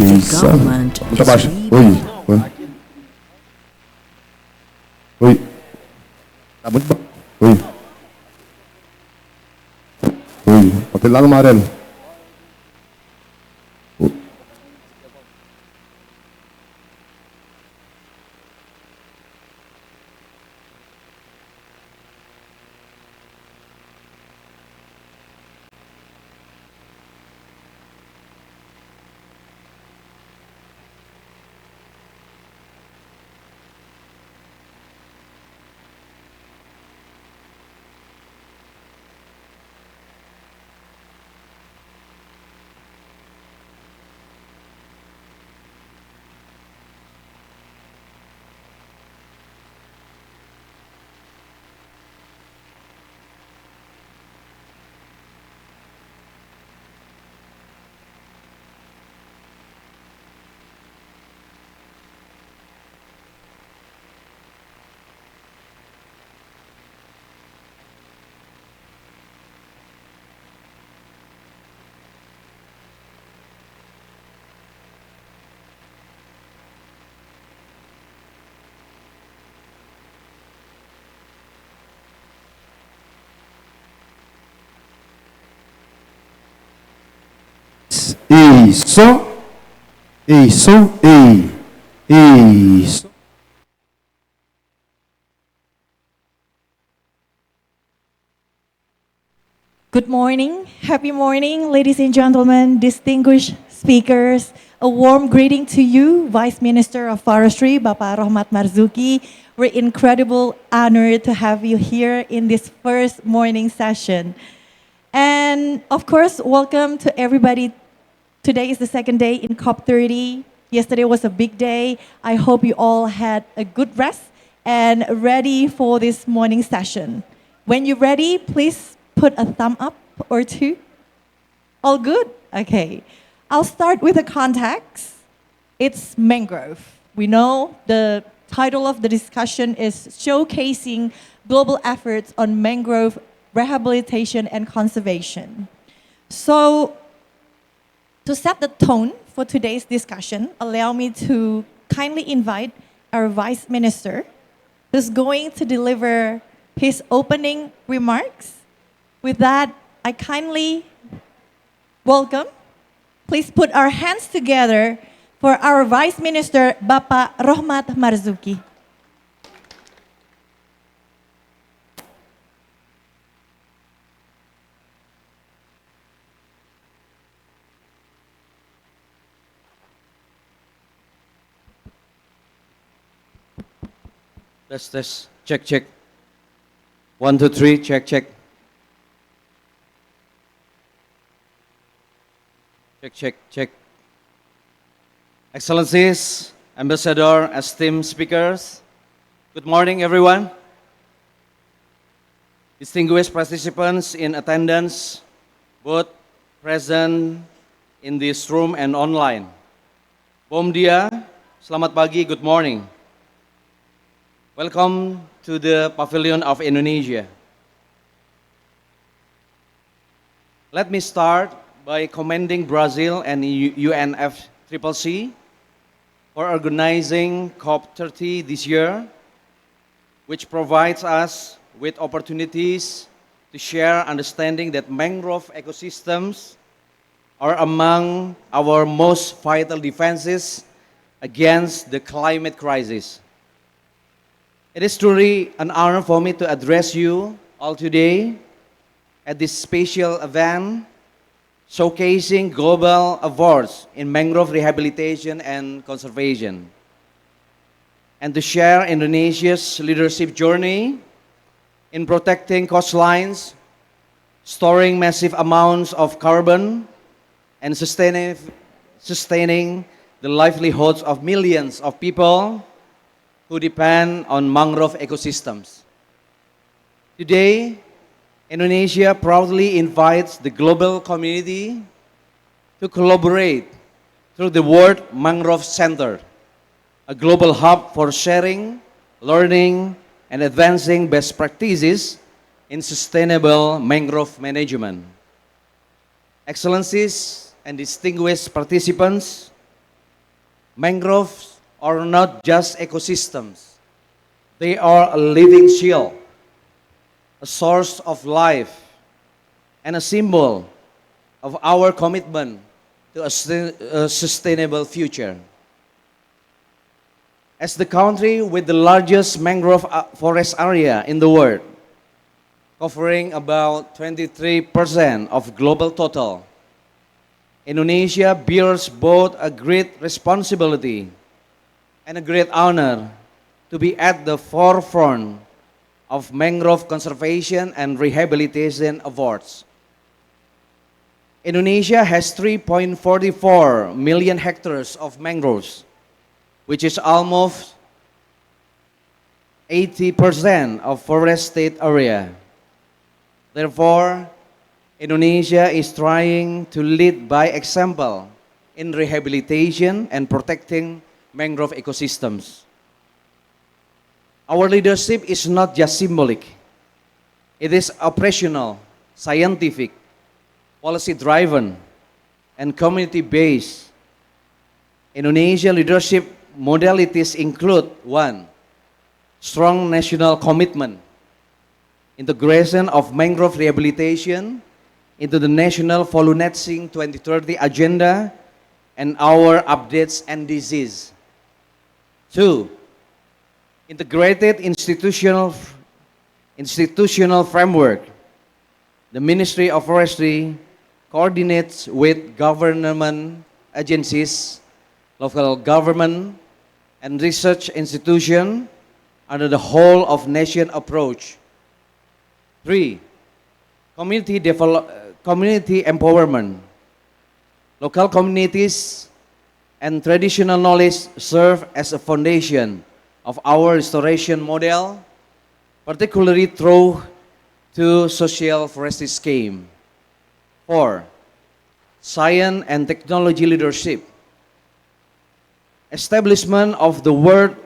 government Punta is pa siya. re- Uy. Uy. Uy. Tabot ba? Uy. Uy. Hotel lang Maren. Isso. Isso. Isso. Good morning, happy morning, ladies and gentlemen, distinguished speakers. A warm greeting to you, Vice Minister of Forestry, Bapak Rohmat Marzuki. We're incredibly honored to have you here in this first morning session. And of course, welcome to everybody. Today is the second day in COP30. Yesterday was a big day. I hope you all had a good rest and ready for this morning session. When you're ready, please put a thumb up or two. All good? Okay. I'll start with the context. It's mangrove. We know the title of the discussion is Showcasing Global Efforts on Mangrove Rehabilitation and Conservation. So, to set the tone for today's discussion, allow me to kindly invite our Vice Minister, who's going to deliver his opening remarks. With that, I kindly welcome. Please put our hands together for our Vice Minister, Bapak Rohmat Marzuki. Test. Check. 1, 2, 3. Check. Check. Excellencies, Ambassador, esteemed speakers. Good morning, everyone. Distinguished participants in attendance, both present in this room and online. Bom dia, selamat pagi, good morning. Welcome to the Pavilion of Indonesia. Let me start by commending Brazil and UNFCCC for organizing COP30 this year, which provides us with opportunities to share understanding that mangrove ecosystems are among our most vital defenses against the climate crisis. It is truly an honor for me to address you all today at this special event showcasing global awards in mangrove rehabilitation and conservation, and to share Indonesia's leadership journey in protecting coastlines, storing massive amounts of carbon, and sustaining the livelihoods of millions of people who depend on mangrove ecosystems. Today, Indonesia proudly invites the global community to collaborate through the World Mangrove Center, a global hub for sharing, learning, and advancing best practices in sustainable mangrove management. Excellencies and distinguished participants, mangroves are not just ecosystems. They are a living shield, a source of life, and a symbol of our commitment to a sustainable future. As the country with the largest mangrove forest area in the world, covering about 23% of global total, Indonesia bears both a great responsibility and a great honor to be at the forefront of mangrove conservation and rehabilitation efforts. Indonesia has 3.44 million hectares of mangroves, which is almost 80% of forested area. Therefore, Indonesia is trying to lead by example in rehabilitation and protecting mangrove ecosystems. Our leadership is not just symbolic. It is operational, scientific, policy-driven, and community-based. Indonesia leadership modalities include: 1. Strong national commitment, integration of mangrove rehabilitation into the National Volunetzing 2030 agenda and our updates and disease. 2. Integrated institutional framework. The Ministry of Forestry coordinates with government agencies, local government, and research institutions under the whole of nation approach. 3. Community empowerment. Local communities and traditional knowledge serve as a foundation of our restoration model, particularly through the social forestry scheme. 4. Science and technology leadership. Establishment of the World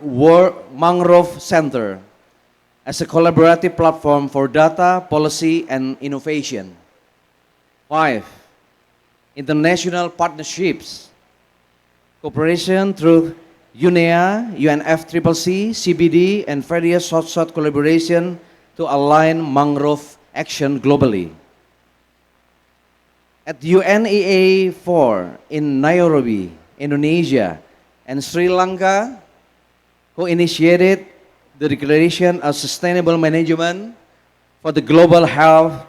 Mangrove Center as a collaborative platform for data, policy, and innovation. 5. International partnerships. Cooperation through UNEA, UNFCCC, CBD, and various South-South collaboration to align mangrove action globally. At UNEA 4 in Nairobi, Indonesia, and Sri Lanka, who initiated the Declaration of Sustainable Management for the Global Health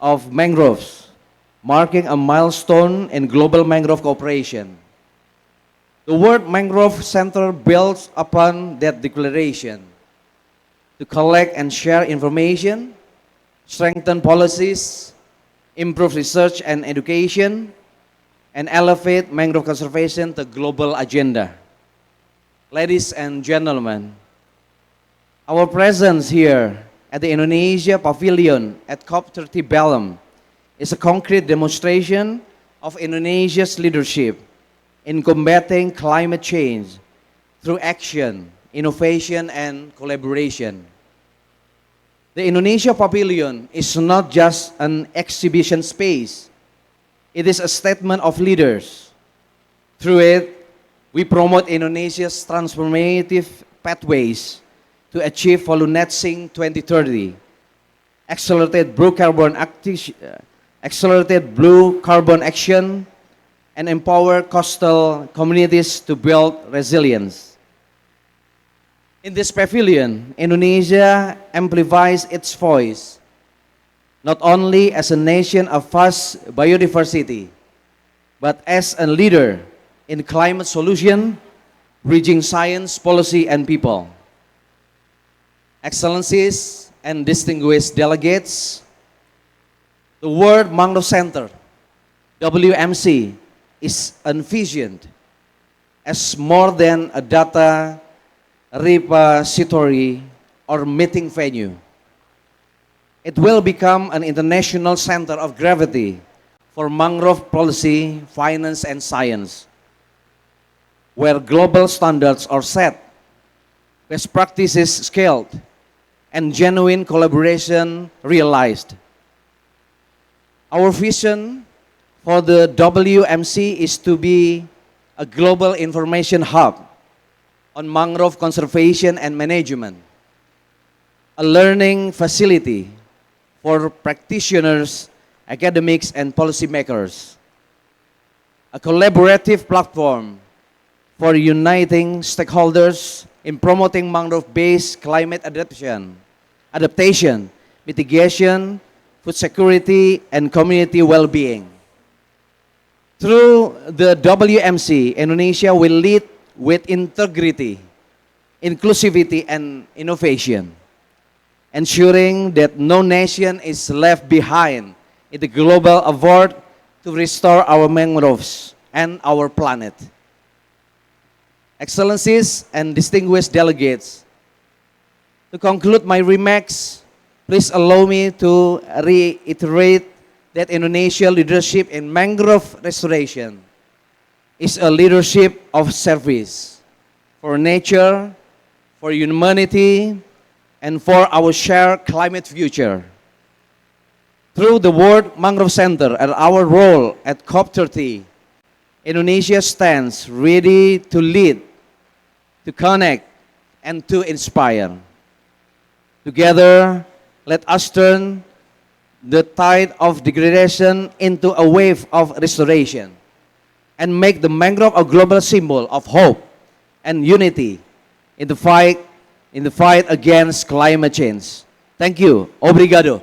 of Mangroves, marking a milestone in global mangrove cooperation. The World Mangrove Center builds upon that declaration to collect and share information, strengthen policies, improve research and education, and elevate mangrove conservation to global agenda. Ladies and gentlemen, our presence here at the Indonesia Pavilion at COP30 Belém is a concrete demonstration of Indonesia's leadership in combating climate change through action, innovation, and collaboration. The Indonesia Pavilion is not just an exhibition space. It is a statement of leaders. Through it, we promote Indonesia's transformative pathways to achieve Volunetzing 2030, accelerated blue carbon action, and empower coastal communities to build resilience. In this pavilion, Indonesia amplifies its voice, not only as a nation of vast biodiversity, but as a leader in climate solution, bridging science, policy, and people. Excellencies and distinguished delegates, the World Mangrove Center, WMC, is envisioned as more than a data repository or meeting venue. It will become an international center of gravity for mangrove policy, finance, and science, where global standards are set, best practices scaled, and genuine collaboration realized. Our vision for the WMC is to be a global information hub on mangrove conservation and management, a learning facility for practitioners, academics, and policymakers, a collaborative platform for uniting stakeholders in promoting mangrove-based climate adaptation, mitigation, food security, and community well-being. Through the WMC, Indonesia will lead with integrity, inclusivity, and innovation, ensuring that no nation is left behind in the global effort to restore our mangroves and our planet. Excellencies and distinguished delegates, to conclude my remarks, please allow me to reiterate that Indonesia leadership in mangrove restoration is a leadership of service for nature, for humanity, and for our shared climate future. Through the World Mangrove Center and our role at COP30, Indonesia stands ready to lead, to connect, and to inspire. Together, let us turn the tide of degradation into a wave of restoration and make the mangrove a global symbol of hope and unity in the fight against climate change. Thank you. Obrigado.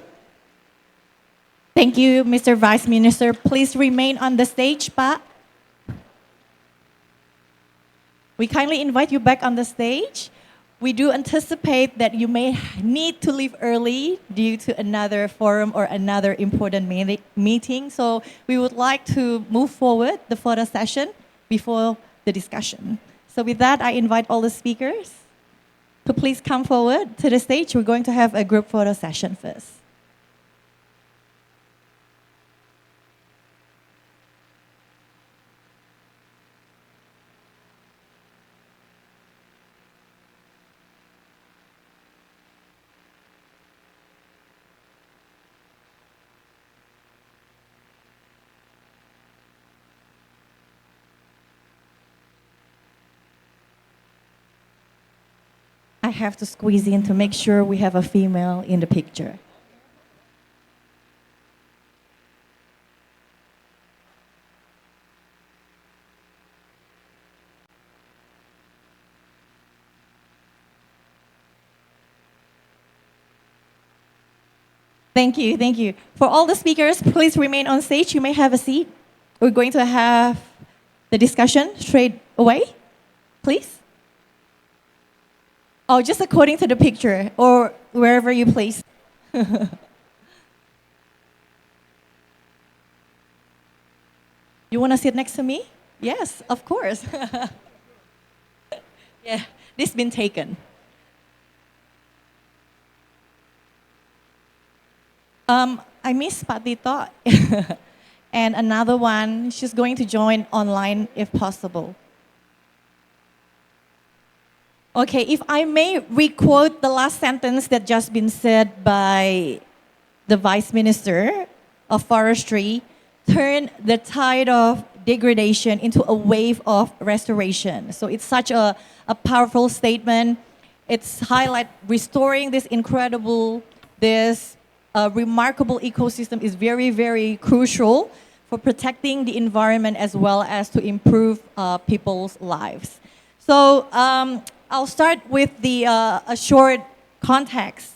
Thank you, Mr. Vice Minister. Please remain on the stage, Pa. We kindly invite you back on the stage. We do anticipate that you may need to leave early due to another forum or another important meeting. So we would like to move forward the photo session before the discussion. So with that, I invite all the speakers to please come forward to the stage. We're going to have a group photo session first. I have to squeeze in to make sure we have a female in the picture. Thank you, thank you. For all the speakers, please remain on stage. You may have a seat. We're going to have the discussion straight away, please. Oh, just according to the picture or wherever you place. You want to sit next to me? Yes, of course. Yeah, this has been taken. I miss Patito. And another one, she's going to join online if possible. Okay, if I may requote the last sentence that just been said by the Vice Minister of Forestry, turn the tide of degradation into a wave of restoration. So it's such a powerful statement. It's highlight restoring this incredible, this remarkable ecosystem is very, very crucial for protecting the environment as well as to improve people's lives. So I'll start with a short context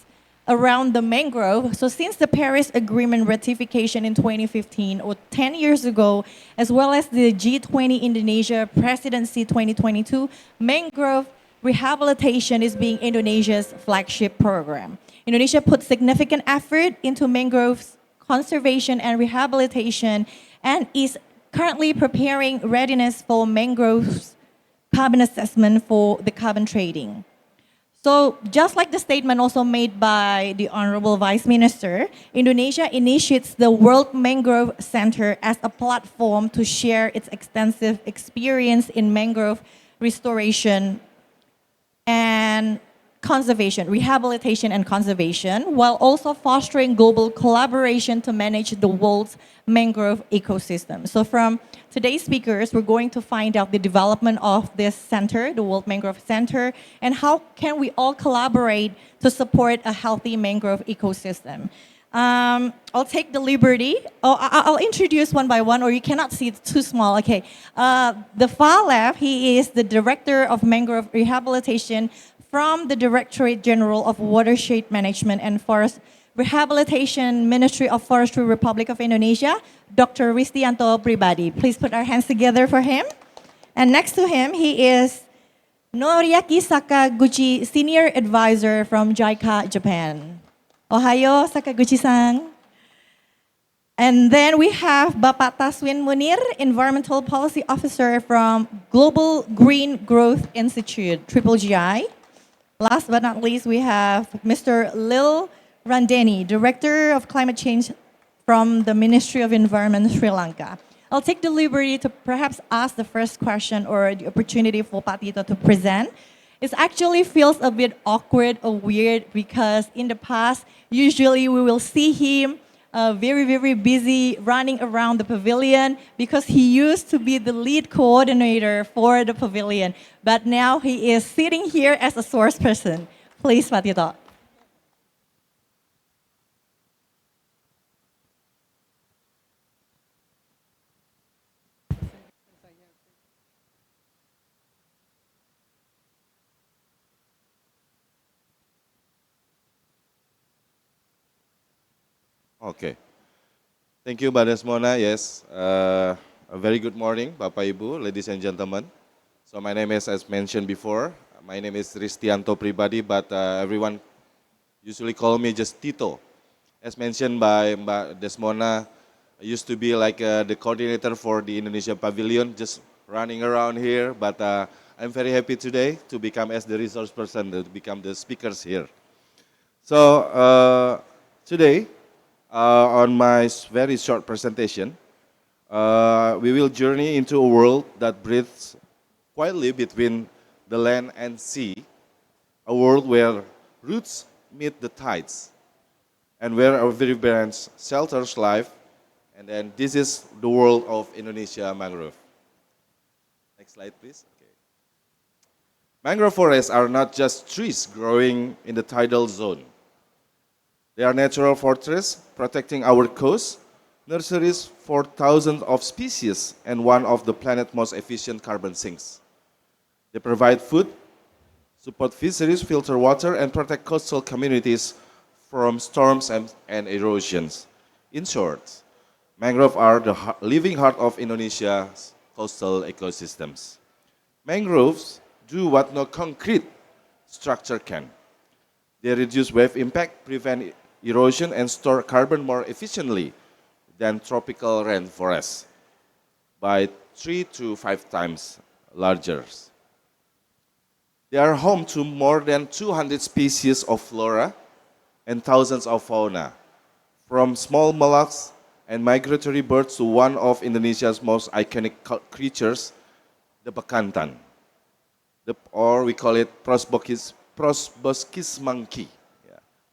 around the mangrove. So since the Paris Agreement ratification in 2015, or 10 years ago, as well as the G20 Indonesia Presidency 2022, mangrove rehabilitation is being Indonesia's flagship program. Indonesia put significant effort into mangroves conservation and rehabilitation and is currently preparing readiness for mangroves carbon assessment for the carbon trading. So just like the statement also made by the Honorable Vice Minister, Indonesia initiates the World Mangrove Center as a platform to share its extensive experience in mangrove restoration and conservation, rehabilitation and conservation, while also fostering global collaboration to manage the world's mangrove ecosystem. So from today's speakers, we're going to find out the development of this center, the World Mangrove Center, and how can we all collaborate to support a healthy mangrove ecosystem. I'll take the liberty. I'll introduce one by one, or you cannot see, it's too small. Okay. The far left, he is the Director of Mangrove Rehabilitation from the Directorate General of Watershed Management and Forest Rehabilitation, Ministry of Forestry, Republic of Indonesia, Dr. Ristianto Pribadi. Please put our hands together for him. And next to him, he is Noriaki Sakaguchi, Senior Advisor from JICA, Japan. Ohayo, Sakaguchi-san. And then we have Bapak Taswin Munir, Environmental Policy Officer from Global Green Growth Institute, Triple GI. Last but not least, we have Mr. Lil Randeni, Director of Climate Change from the Ministry of Environment, Sri Lanka. I'll take the liberty to perhaps ask the first question or the opportunity for Pak Tito to present. It actually feels a bit awkward or weird because in the past, usually we will see him very, very busy running around the pavilion because he used to be the lead coordinator for the pavilion. But now he is sitting here as a source person. Please, Pak Tito. Okay. Thank you, Mbak Desmona. Yes, a very good morning, Bapak Ibu, ladies and gentlemen. So my name is, as mentioned before, my name is Ristianto Pribadi, but everyone usually call me just Tito. As mentioned by Mbak Desmona, I used to be like the coordinator for the Indonesia Pavilion, just running around here, but I'm very happy today to become as the resource person, to become the speakers here. So today, on my very short presentation, we will journey into a world that breathes quietly between the land and sea, a world where roots meet the tides, and where our very branch shelters life, and then this is the world of Indonesia mangrove. Next slide, please. Okay. Mangrove forests are not just trees growing in the tidal zone. They are natural fortresses protecting our coast, nurseries for thousands of species, and one of the planet's most efficient carbon sinks. They provide food, support fisheries, filter water, and protect coastal communities from storms and erosions. In short, mangroves are the living heart of Indonesia's coastal ecosystems. Mangroves do what no concrete structure can. They reduce wave impact, prevent erosion, and store carbon more efficiently than tropical rainforests, by 3 to 5 times larger. They are home to more than 200 species of flora and thousands of fauna, from small mollusks and migratory birds to one of Indonesia's most iconic creatures, the bekantan, or we call it Proboscis monkey.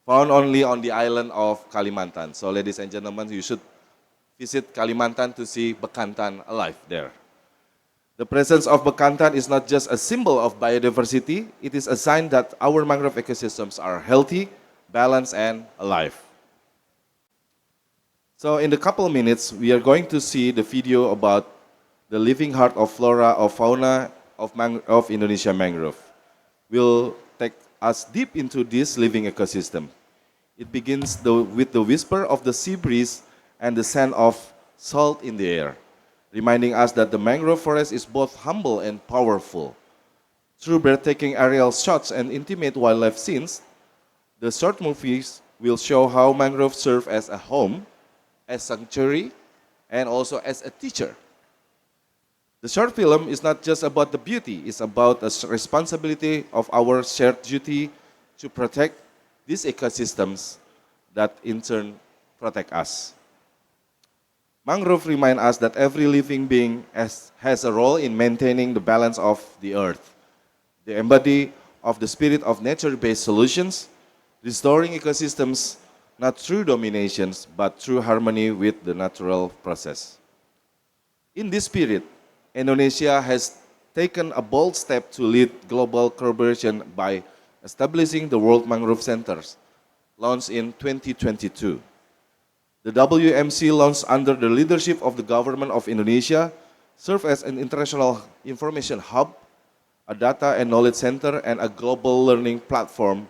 Found only on the island of Kalimantan. So ladies and gentlemen, you should visit Kalimantan to see bekantan alive there. The presence of bekantan is not just a symbol of biodiversity, it is a sign that our mangrove ecosystems are healthy, balanced, and alive. So in a couple of minutes, we are going to see the video about the living heart of flora, of fauna, of Indonesia mangrove. We'll take us deep into this living ecosystem. It begins with the whisper of the sea breeze and the scent of salt in the air, reminding us that the mangrove forest is both humble and powerful. Through breathtaking aerial shots and intimate wildlife scenes, the short movies will show how mangroves serve as a home, as sanctuary, and also as a teacher. The short film is not just about the beauty, it's about the responsibility of our shared duty to protect these ecosystems that in turn protect us. Mangrove remind us that every living being has a role in maintaining the balance of the earth. They embody of the spirit of nature-based solutions, restoring ecosystems not through dominations, but through harmony with the natural process. In this spirit, Indonesia has taken a bold step to lead global collaboration by establishing the World Mangrove Centers, launched in 2022. The WMC, launched under the leadership of the government of Indonesia, serves as an international information hub, a data and knowledge center, and a global learning platform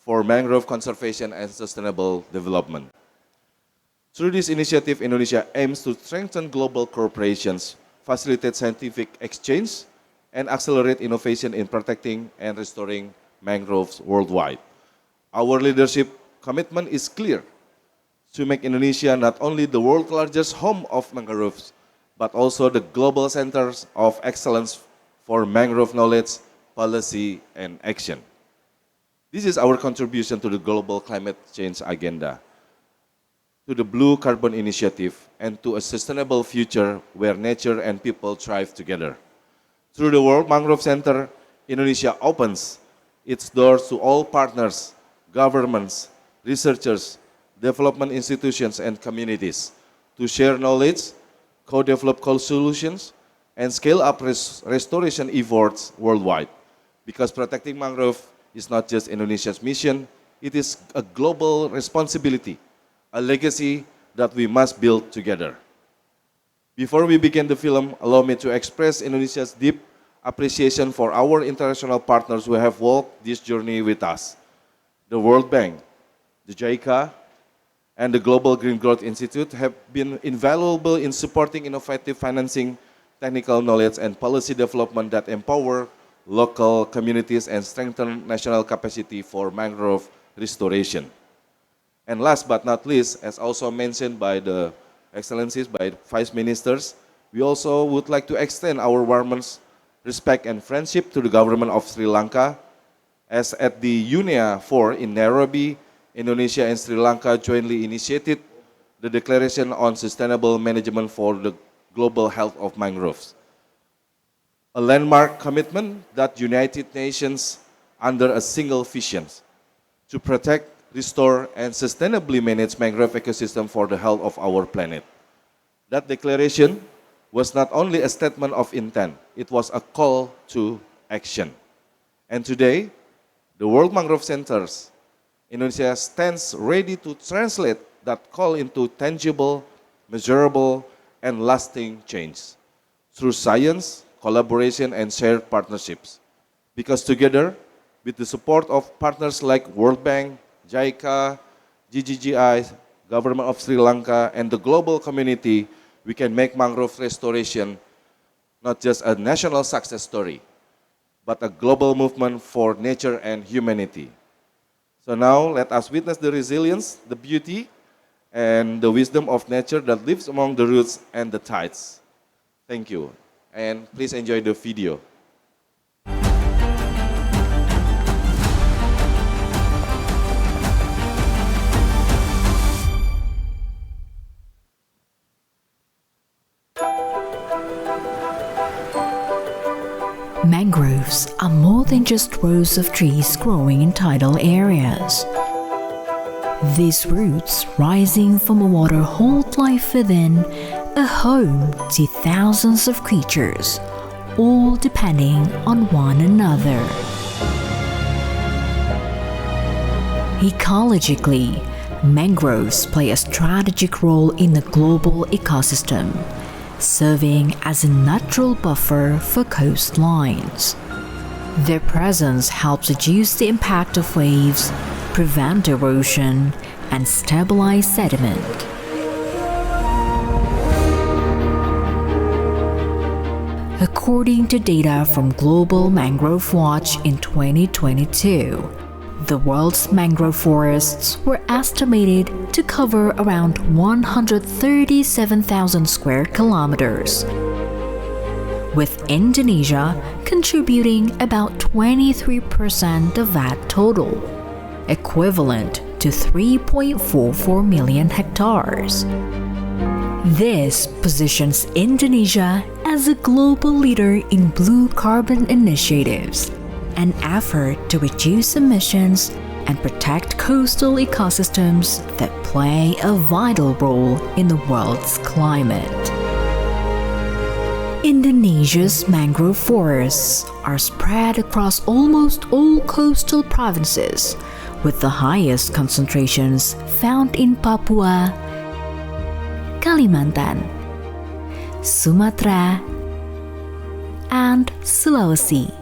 for mangrove conservation and sustainable development. Through this initiative, Indonesia aims to strengthen global cooperations, facilitate scientific exchange, and accelerate innovation in protecting and restoring mangroves worldwide. Our leadership commitment is clear: to make Indonesia not only the world's largest home of mangroves, but also the global centers of excellence for mangrove knowledge, policy, and action. This is our contribution to the global climate change agenda, to the Blue Carbon Initiative, and to a sustainable future where nature and people thrive together. Through the World Mangrove Center, Indonesia opens its doors to all partners, governments, researchers, development institutions, and communities to share knowledge, co-develop solutions, and scale up restoration efforts worldwide. Because protecting mangrove is not just Indonesia's mission, it is a global responsibility, a legacy that we must build together. Before we begin the film, allow me to express Indonesia's deep appreciation for our international partners who have walked this journey with us. The World Bank, the JICA, and the Global Green Growth Institute have been invaluable in supporting innovative financing, technical knowledge, and policy development that empower local communities and strengthen national capacity for mangrove restoration. And last but not least, as also mentioned by the Excellencies, by Vice Ministers, we also would like to extend our warmest respect and friendship to the government of Sri Lanka, as at the UNEA 4 in Nairobi, Indonesia and Sri Lanka jointly initiated the Declaration on Sustainable Management for the Global Health of Mangroves, a landmark commitment that United Nations under a single vision to protect, restore, and sustainably manage mangrove ecosystem for the health of our planet. That declaration was not only a statement of intent, it was a call to action. And today, the World Mangrove Centers, Indonesia stands ready to translate that call into tangible, measurable, and lasting change through science, collaboration, and shared partnerships. Because together, with the support of partners like World Bank, JICA, GGGI, Government of Sri Lanka, and the global community, we can make mangrove restoration not just a national success story, but a global movement for nature and humanity. So now let us witness the resilience, the beauty, and the wisdom of nature that lives among the roots and the tides. Thank you, and please enjoy the video. Mangroves are more than just rows of trees growing in tidal areas. These roots, rising from the water, hold life within, a home to thousands of creatures, all depending on one another. Ecologically, mangroves play a strategic role in the global ecosystem, serving as a natural buffer for coastlines. Their presence helps reduce the impact of waves, prevent erosion, and stabilize sediment. According to data from Global Mangrove Watch in 2022, the world's mangrove forests were estimated to cover around 137,000 square kilometers, with Indonesia contributing about 23% of that total, equivalent to 3.44 million hectares. This positions Indonesia as a global leader in blue carbon initiatives, an effort to reduce emissions and protect coastal ecosystems that play a vital role in the world's climate. Indonesia's mangrove forests are spread across almost all coastal provinces, with the highest concentrations found in Papua, Kalimantan, Sumatra, and Sulawesi.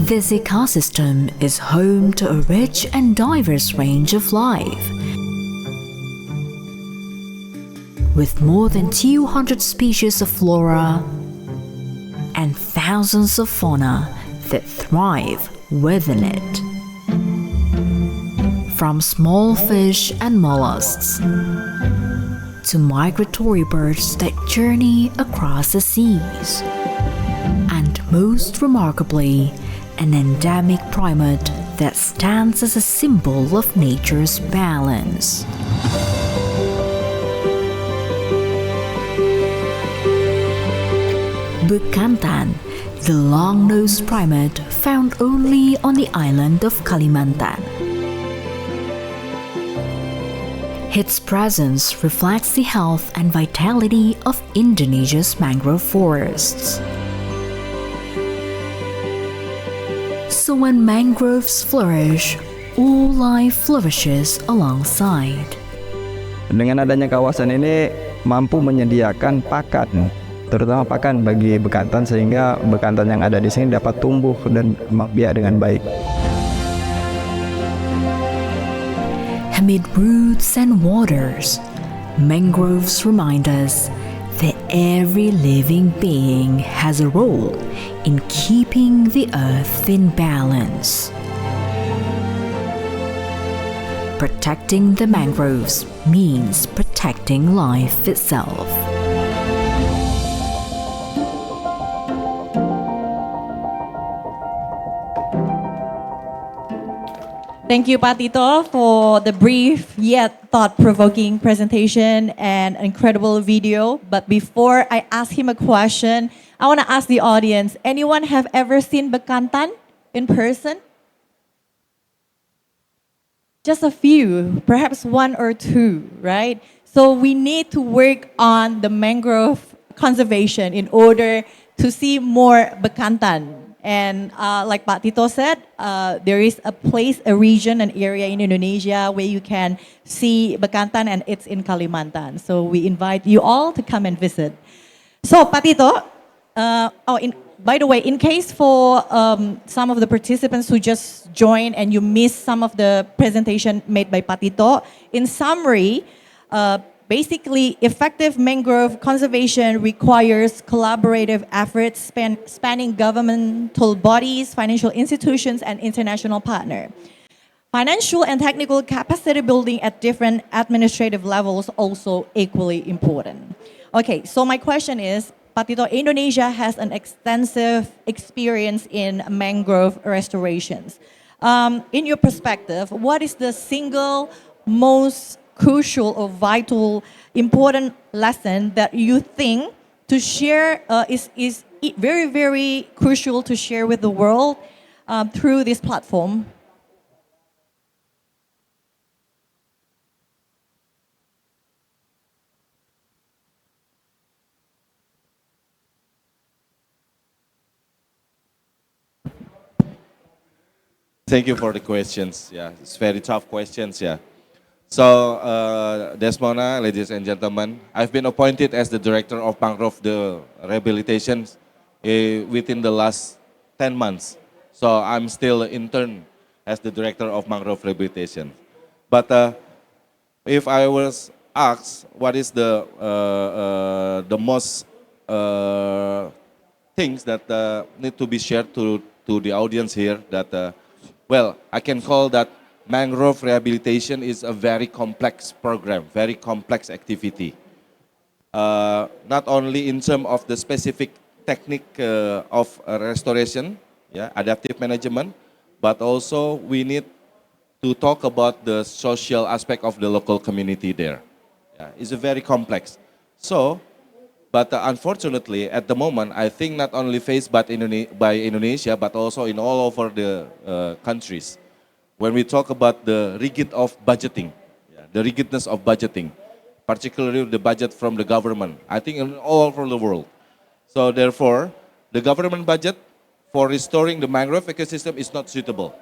This ecosystem is home to a rich and diverse range of life, with more than 200 species of flora and thousands of fauna that thrive within it. From small fish and mollusks to migratory birds that journey across the seas, and most remarkably, an endemic primate that stands as a symbol of nature's balance. Bekantan, the long-nosed primate found only on the island of Kalimantan. Its presence reflects the health and vitality of Indonesia's mangrove forests. So when mangroves flourish, all life flourishes alongside. Dengan adanya kawasan ini mampu menyediakan pakan, terutama pakan bagi bekantan sehingga bekantan yang ada di sini dapat tumbuh dan biak dengan baik. Amid roots and waters, mangroves remind us that every living being has a role in keeping the earth in balance. Protecting the mangroves means protecting life itself. Thank you, Pak Tito, for the brief yet thought-provoking presentation and incredible video. But before I ask him a question, I want to ask the audience, anyone have ever seen Bekantan in person? Just a few, perhaps one or two, right? So we need to work on the mangrove conservation in order to see more Bekantan. And like Pak Tito said, there is a place, a region, an area in Indonesia where you can see Bekantan, and it's in Kalimantan. So we invite you all to come and visit. So Pak Tito, by the way, in case for some of the participants who just joined and you missed some of the presentation made by Pak Tito, in summary, basically, effective mangrove conservation requires collaborative efforts spanning governmental bodies, financial institutions, and international partners. Financial and technical capacity building at different administrative levels also equally important. Okay, so my question is, Pak Tito, Indonesia has an extensive experience in mangrove restorations. In your perspective, what is the single most crucial or vital, important lesson that you think to share is very, very crucial to share with the world through this platform? Thank you for the questions. Yeah, it's very tough questions. Yeah. So, Desmona, ladies and gentlemen, I've been appointed as the director of mangrove rehabilitation within the last 10 months. So I'm still intern as the director of mangrove rehabilitation. But if I was asked what is the most things that need to be shared to the audience here, that well, I can call that mangrove rehabilitation is a very complex program, very complex activity. Not only in terms of the specific technique of restoration, yeah, adaptive management, but also we need to talk about the social aspect of the local community there. Yeah, it's a very complex. So, but unfortunately, at the moment, I think not only faced by Indonesia, but also in all over the countries. When we talk about the rigid of budgeting, yeah, the rigidness of budgeting, particularly the budget from the government, I think in all over the world. So therefore, the government budget for restoring the mangrove ecosystem is not suitable.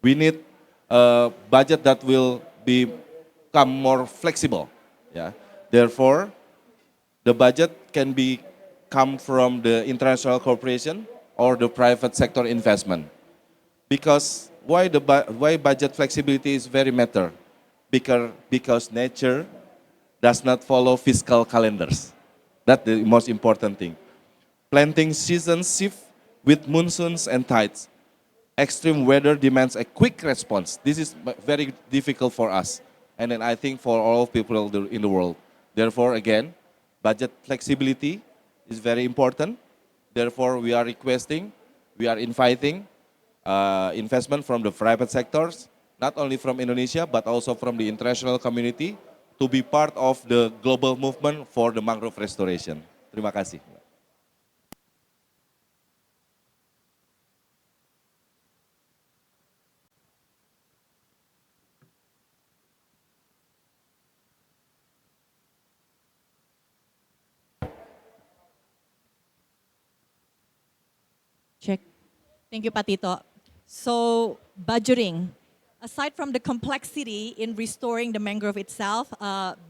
We need a budget that will become more flexible. Yeah. Therefore, the budget can come from the international cooperation or the private sector investment. Because why budget flexibility is very matter? Because nature does not follow fiscal calendars. That's the most important thing. Planting seasons shift with monsoons and tides. Extreme weather demands a quick response. This is very difficult for us, and then I think for all people in the world. Therefore, again, budget flexibility is very important. Therefore, we are inviting investment from the private sectors, not only from Indonesia, but also from the international community to be part of the global movement for the mangrove restoration. Terima kasih. Check. Thank you, Patito. So, budgeting. Aside from the complexity in restoring the mangrove itself,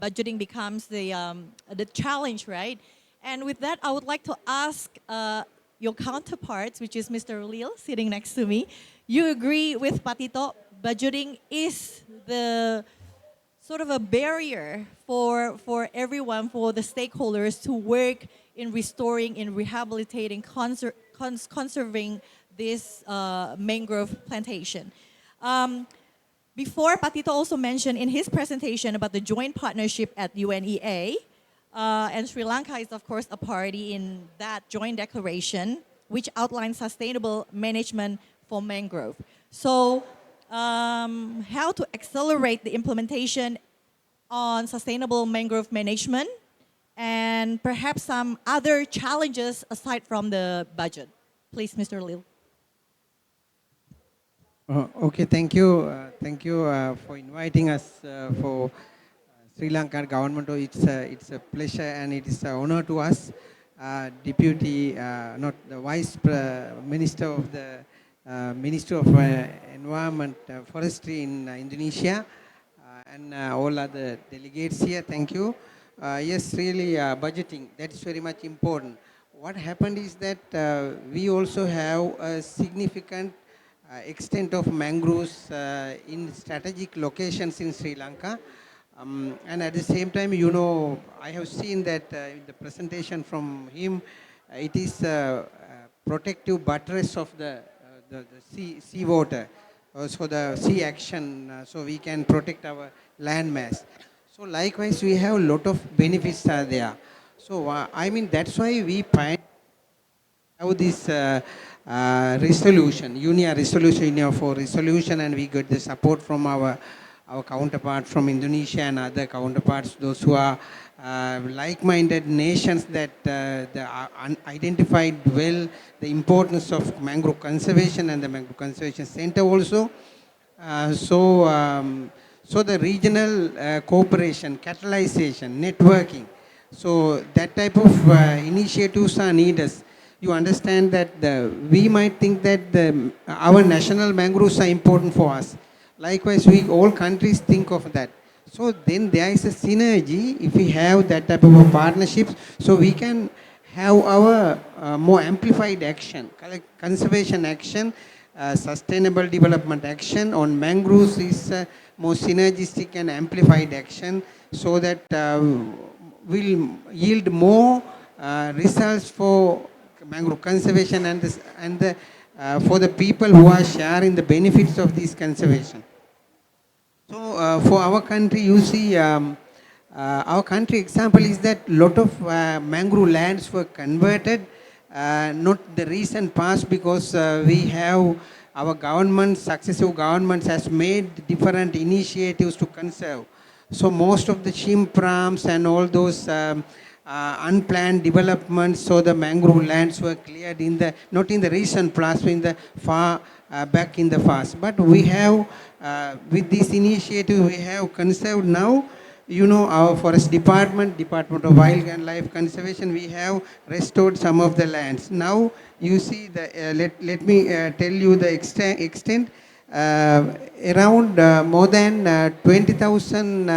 budgeting becomes the challenge, right? And with that, I would like to ask your counterparts, which is Mr. Lil sitting next to me. You agree with Patito? Budgeting is the sort of a barrier for everyone, for the stakeholders to work in restoring, in rehabilitating, conserving this mangrove plantation. Before, Patito also mentioned in his presentation about the joint partnership at UNEA, and Sri Lanka is of course a party in that joint declaration, which outlines sustainable management for mangrove. So, how to accelerate the implementation on sustainable mangrove management, and perhaps some other challenges aside from the budget. Please, Mr. Lil. Okay, thank you. Thank you for inviting us for Sri Lankan government. It's a pleasure and it is an honor to us. Deputy, not the Vice Minister of the Minister of Environment, Forestry in Indonesia, and all other delegates here. Thank you. Yes, really, budgeting, that is very much important. What happened is that we also have a significant extent of mangroves in strategic locations in Sri Lanka. And at the same time, you know, I have seen that in the presentation from him, it is a protective buttress of the sea water, so the sea action, so we can protect our land mass. So likewise, we have a lot of benefits are there. So I mean, that's why we have this resolution, UNIA resolution, UNIA 4 resolution, and we got the support from our counterpart from Indonesia and other counterparts, those who are like-minded nations that identified well the importance of mangrove conservation and the Mangrove Conservation Center also. So the regional cooperation, catalyzation, networking, so that type of initiatives are needed. You understand that we might think that our national mangroves are important for us. Likewise, all countries think of that. So then there is a synergy if we have that type of a partnerships, so we can have our more amplified action, conservation action, sustainable development action on mangroves is more synergistic and amplified action, so that will yield more results for mangrove conservation and for the people who are sharing the benefits of this conservation. So for our country, you see, our country example is that lot of mangrove lands were converted, not the recent past, because we have our government, successive governments has made different initiatives to conserve. So most of the shrimp farms and all those unplanned developments, so the mangrove lands were cleared in the, not in the recent past, in the far back in the past. But we have, with this initiative, we have conserved now, you know, our forest department, Department of Wildlife Conservation, we have restored some of the lands. Now you see the, let me tell you the extent. Around more than 20,000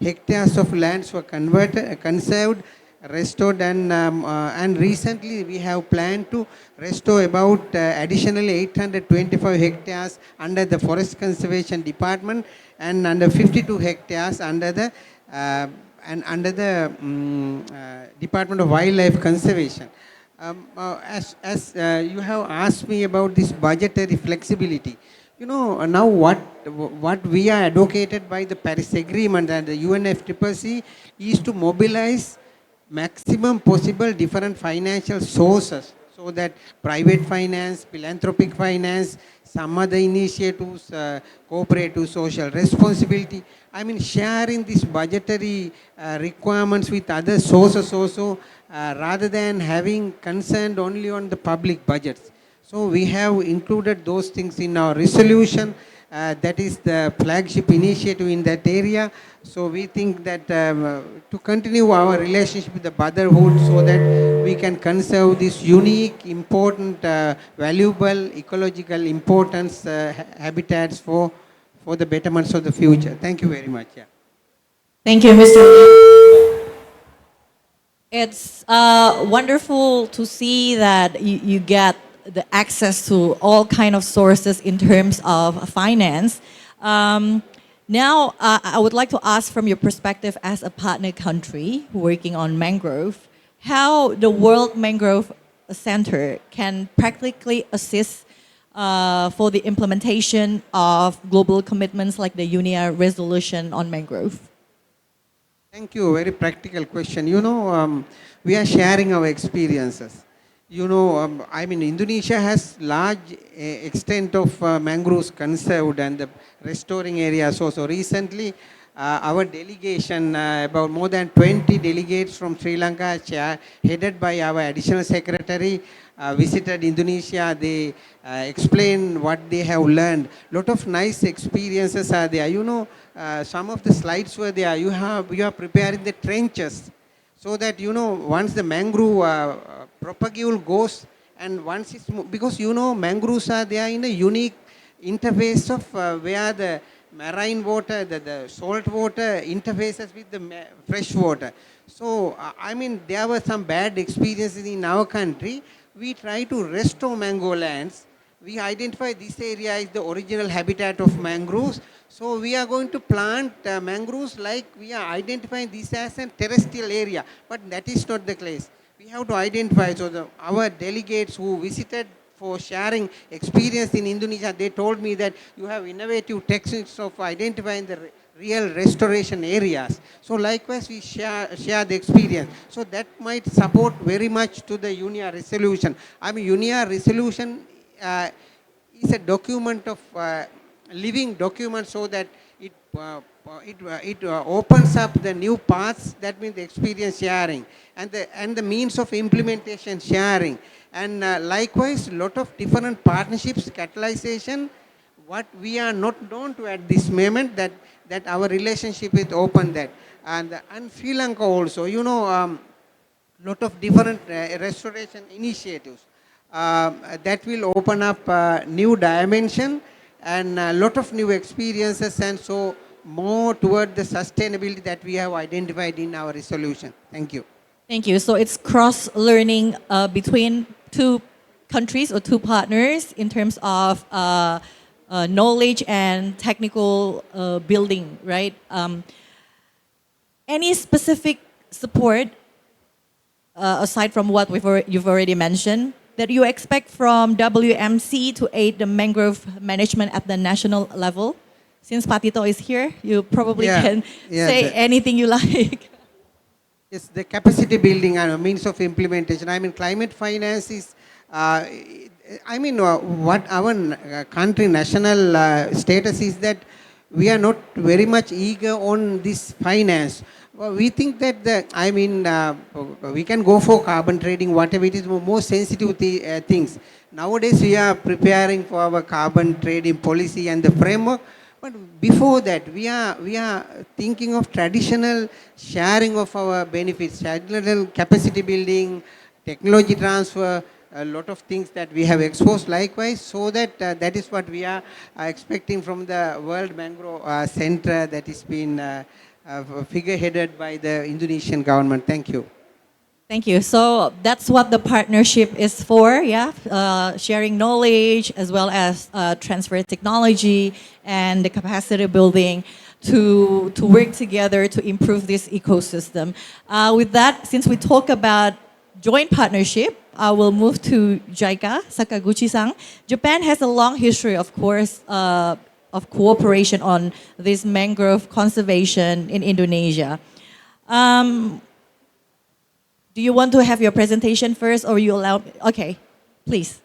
hectares of lands were conserved, restored, and recently we have planned to restore about additionally 825 hectares under the Forest Conservation Department, and under 52 hectares under the Department of Wildlife Conservation. As you have asked me about this budgetary flexibility, you know, now what we are advocated by the Paris Agreement and the UNFCCC is to mobilize maximum possible different financial sources, so that private finance, philanthropic finance, some other initiatives, cooperative social responsibility, I mean sharing these budgetary requirements with other sources also, rather than having concern only on the public budgets. So we have included those things in our resolution. That is the flagship initiative in that area. So we think that to continue our relationship with the brotherhood, so that we can conserve this unique, important, valuable, ecological importance habitats for the betterments of the future. Thank you very much. Yeah. Thank you, Mr. Lee. It's wonderful to see that you get the access to all kind of sources in terms of finance. Now, I would like to ask from your perspective as a partner country working on mangrove, how the World Mangrove Center can practically assist for the implementation of global commitments like the UNIA resolution on mangrove. Thank you. Very practical question. You know, we are sharing our experiences. You know, I mean, Indonesia has large extent of mangroves conserved and the restoring areas also. Recently, our delegation, about more than 20 delegates from Sri Lanka, headed by our additional secretary, visited Indonesia. They explained what they have learned. Lot of nice experiences are there. You know, some of the slides were there. You are preparing the trenches, so that, you know, once the mangrove propagule goes, and once it's, because, you know, mangroves are there in a unique interface of where the marine water, the salt water interfaces with the fresh water. So, I mean, there were some bad experiences in our country. We try to restore mangrove lands. We identify this area is the original habitat of mangroves. So we are going to plant mangroves, like we are identifying this as a terrestrial area, but that is not the case. We have to identify. So our delegates who visited for sharing experience in Indonesia, they told me that you have innovative techniques of identifying the real restoration areas. So likewise, we share the experience. So that might support very much to the UNIA resolution. I mean, UNIA resolution is a document of living document, so that it opens up the new paths. That means the experience sharing and the means of implementation sharing, and likewise lot of different partnerships, catalyzation. What we are not known to at this moment, that our relationship is open, that and Sri Lanka also, you know, lot of different restoration initiatives that will open up new dimension and a lot of new experiences, and so more toward the sustainability that we have identified in our resolution. Thank you. Thank you. So it's cross-learning between two countries or two partners in terms of knowledge and technical building, right? Any specific support, aside from what you've already mentioned, that you expect from WMC to aid the mangrove management at the national level? Since Patito is here, you probably can say anything you like. Yes, the capacity building and means of implementation. I mean, climate finance is, I mean, what our country national status is, that we are not very much eager on this finance. Well, we think that we can go for carbon trading, whatever it is, more sensitive things. Nowadays, we are preparing for our carbon trading policy and the framework. But before that, we are thinking of traditional sharing of our benefits, traditional capacity building, technology transfer, a lot of things that we have exposed likewise, so that that is what we are expecting from the World Mangrove Center that is being figure-headed by the Indonesian government. Thank you. Thank you. So that's what the partnership is for, yeah? Sharing knowledge as well as transfer technology and the capacity building to work together to improve this ecosystem. With that, since we talk about joint partnership, I will move to JICA, Sakaguchi-san. Japan has a long history, of course, of cooperation on this mangrove conservation in Indonesia. Do you want to have your presentation first, or you allow? Okay, please.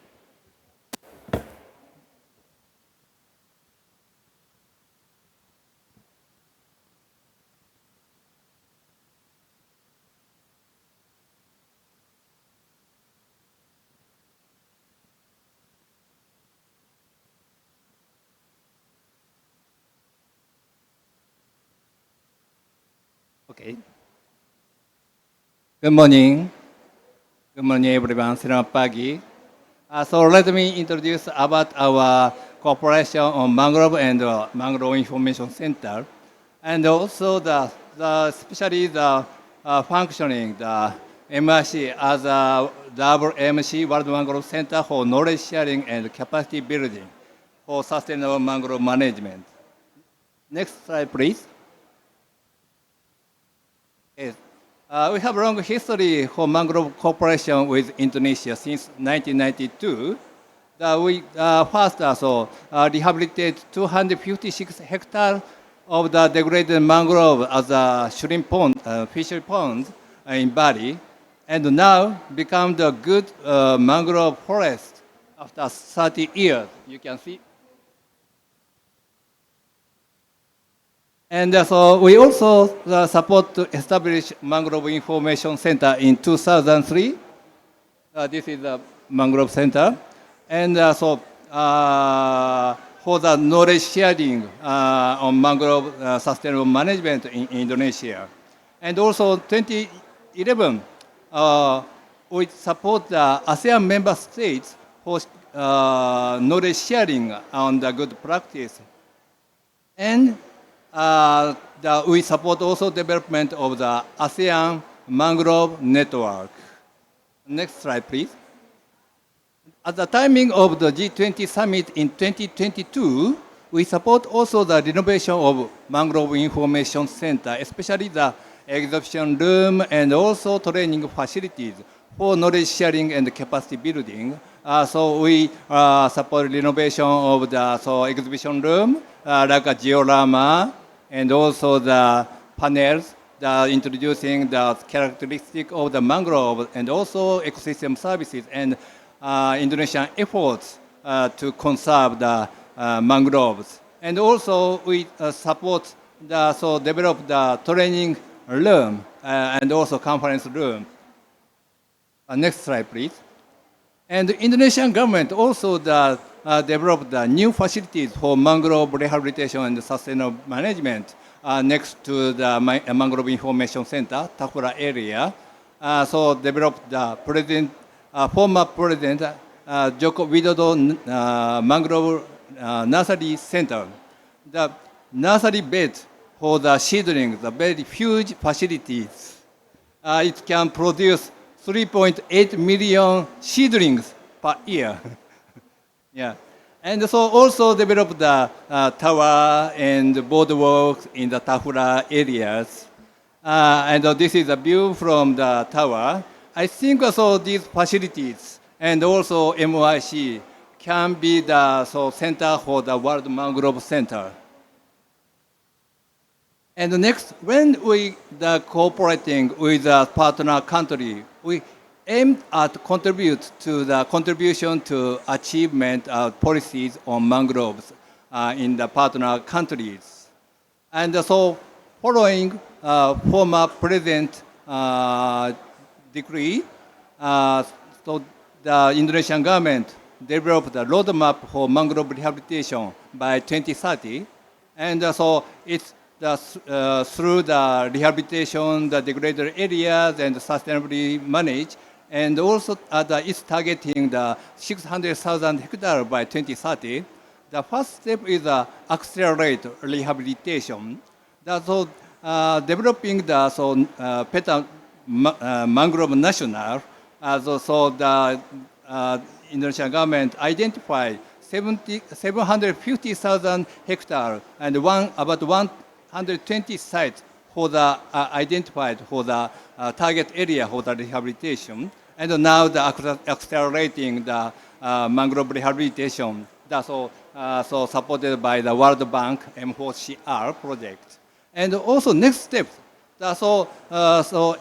Okay. Good morning. Good morning, everyone. Selamat pagi. So let me introduce about our cooperation on mangrove and mangrove information center, and also especially the functioning the MRC as a WMC World Mangrove Center for knowledge sharing and capacity building for sustainable mangrove management. Next slide, please. Yes. We have a long history for mangrove cooperation with Indonesia since 1992. We first rehabilitated 256 hectares of the degraded mangrove as a shrimp pond, fishery pond in Bali, and now become the good mangrove forest after 30 years. You can see. And so we also support to establish Mangrove Information Center in 2003. This is the Mangrove Center. And for the knowledge sharing on mangrove sustainable management in Indonesia. And also 2011, we support the ASEAN member states for knowledge sharing on the good practice. And we support also development of the ASEAN Mangrove Network. Next slide, please. At the timing of the G20 summit in 2022, we support also the renovation of Mangrove Information Center, especially the exhibition room and also training facilities for knowledge sharing and capacity building. So we support renovation of the exhibition room, like a diorama, and also the panels introducing the characteristic of the mangrove and also ecosystem services and Indonesian efforts to conserve the mangroves. And also we support develop the training room and also conference room. Next slide, please. And the Indonesian government also developed the new facilities for mangrove rehabilitation and sustainable management next to the Mangrove Information Center, Tahura area. So developed the former President Joko Widodo Mangrove Nursery Center. The nursery bed for the seedlings, the very huge facilities. It can produce 3.8 million seedlings per year. Yeah. And so also develop the tower and boardwalks in the Tahura areas. And this is a view from the tower. I think also these facilities and also MYC can be the center for the World Mangrove Center. And next, when we cooperating with a partner country, we aim at contribute to the contribution to achievement of policies on mangroves in the partner countries. And so following former President decree, so the Indonesian government developed a roadmap for mangrove rehabilitation by 2030. And so it's through the rehabilitation, the degraded areas, and sustainably managed. And also it's targeting the 600,000 hectares by 2030. The first step is accelerate rehabilitation. So developing the Peta Mangrove National. So the Indonesian government identified 750,000 hectares and about 120 sites for the identified for the target area for the rehabilitation. And now the accelerating the mangrove rehabilitation. That's so supported by the World Bank M4CR project. And also next step, so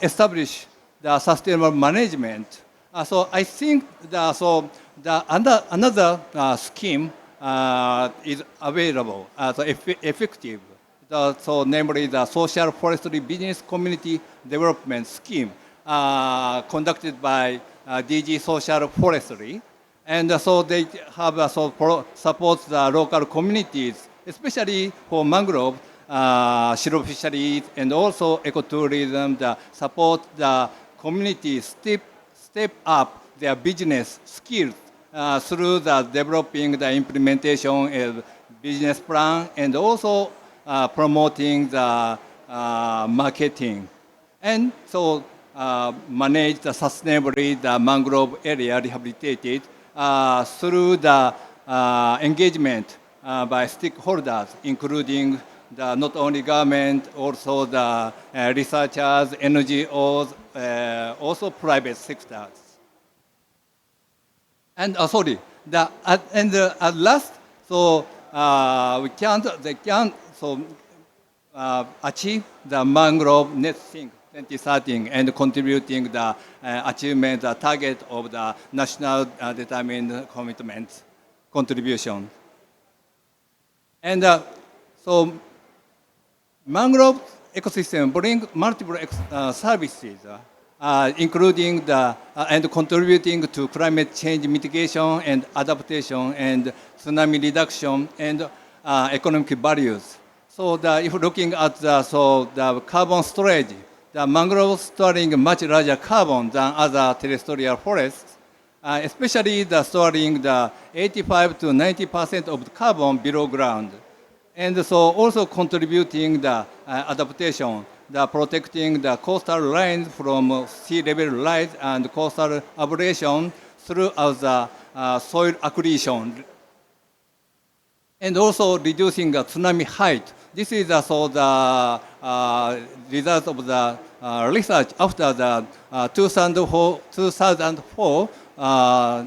establish the sustainable management. So I think another scheme is available, effective. So namely the social forestry business community development scheme conducted by DG Social Forestry. And so they have support the local communities, especially for mangrove, shrimp fisheries, and also ecotourism, support the community step up their business skills through the developing the implementation of business plan and also promoting the marketing. And so manage the sustainably the mangrove area rehabilitated through the engagement by stakeholders, including not only government, also the researchers, NGOs, also private sectors. And at last, they can't achieve the mangrove net sink 2030 and contributing the achievement the target of the national determined commitment contribution. And so mangrove ecosystem bring multiple services, including and contributing to climate change mitigation and adaptation and tsunami reduction and economic values. So if looking at the carbon storage, the mangrove storing much larger carbon than other terrestrial forests, especially storing the 85 to 90% of the carbon below ground. And so also contributing the adaptation, the protecting the coastal lines from sea level rise and coastal abrasion throughout the soil acquisition. And also reducing the tsunami height. This is the result of the research after the 2004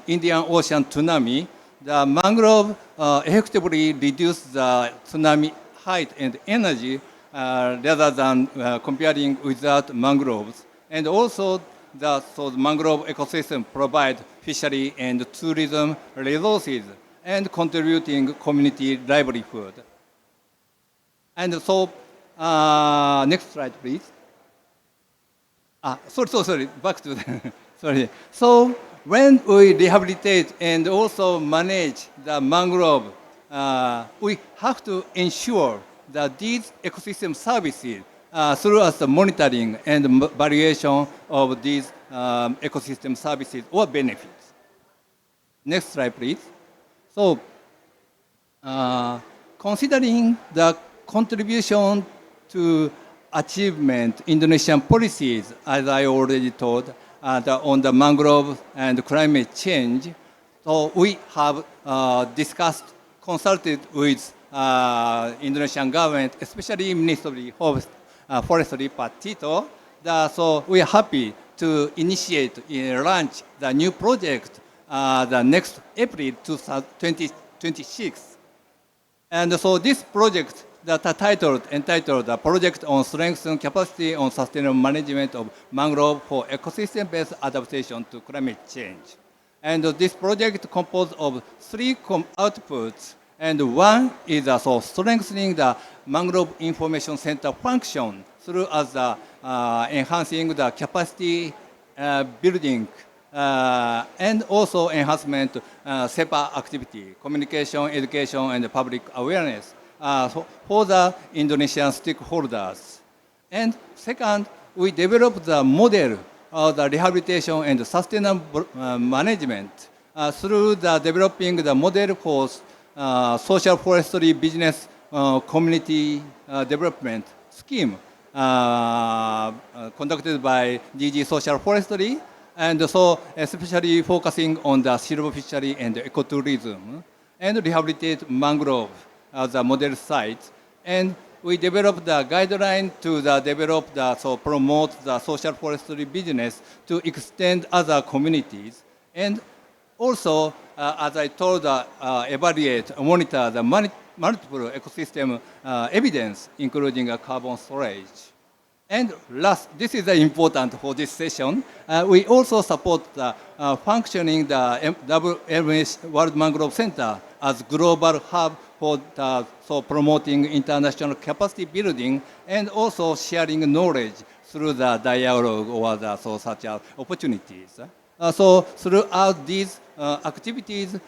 Indian Ocean tsunami. The mangrove effectively reduced the tsunami height and energy rather than comparing without mangroves. And also the mangrove ecosystem provide fishery and tourism resources and contributing community livelihood. And so, next slide, please. Sorry, back to the, sorry. So, when we rehabilitate and also manage the mangrove, we have to ensure that these ecosystem services through us the monitoring and valuation of these ecosystem services or benefits. Next slide, please. So, considering the contribution to achievement Indonesian policies, as I already told, on the mangrove and climate change, so we have discussed, consulted with Indonesian government, especially Ministry of Forestry, Pak Tito. So we are happy to initiate, launch the new project the next April 2026. And so this project that entitled the Project on Strengthening Capacity on Sustainable Management of Mangrove for Ecosystem-Based Adaptation to Climate Change. And this project composed of 3 outputs, and one is strengthening the Mangrove Information Center function through as the enhancing the capacity building and also enhancement SEPA activity, communication, education, and public awareness for the Indonesian stakeholders. And second, we developed the model of the rehabilitation and sustainable management through the developing the model for social forestry business community development scheme conducted by DG Social Forestry, and so especially focusing on the silver fishery and ecotourism, and rehabilitate mangrove as a model site. And we developed the guideline to develop promote the social forestry business to extend other communities, and also, as I told, evaluate, monitor the multiple ecosystem evidence, including carbon storage. And last, this is important for this session. We also support the functioning the WMS World Mangrove Center as global hub for promoting international capacity building and also sharing knowledge through the dialogue or such opportunities. So throughout these activities,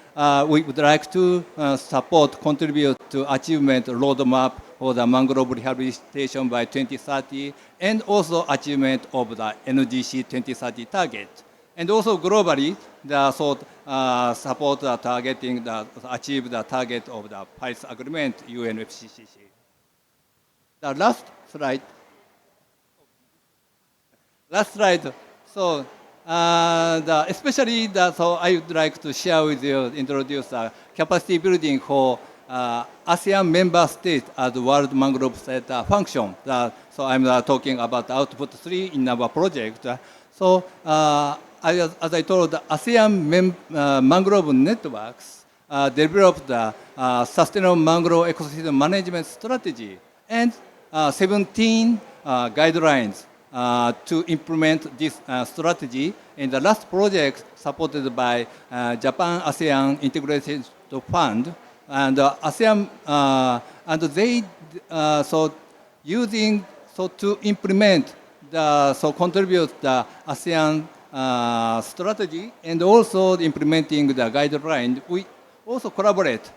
we would like to support, contribute to achievement roadmap for the mangrove rehabilitation by 2030, and also achievement of the NDC 2030 target. And also globally, support the targeting achieve the target of the Paris Agreement, UNFCCC. The last slide. So, especially so I would like to share with you, introduce capacity building for ASEAN member states as World Mangrove Center function. So I'm talking about output 3 in our project. So as I told, the ASEAN mangrove networks developed the sustainable mangrove ecosystem management strategy and 17 guidelines to implement this strategy in the last project supported by Japan ASEAN Integration Fund, and ASEAN and they using to implement the contribute the ASEAN strategy and also implementing the guideline. We also collaborate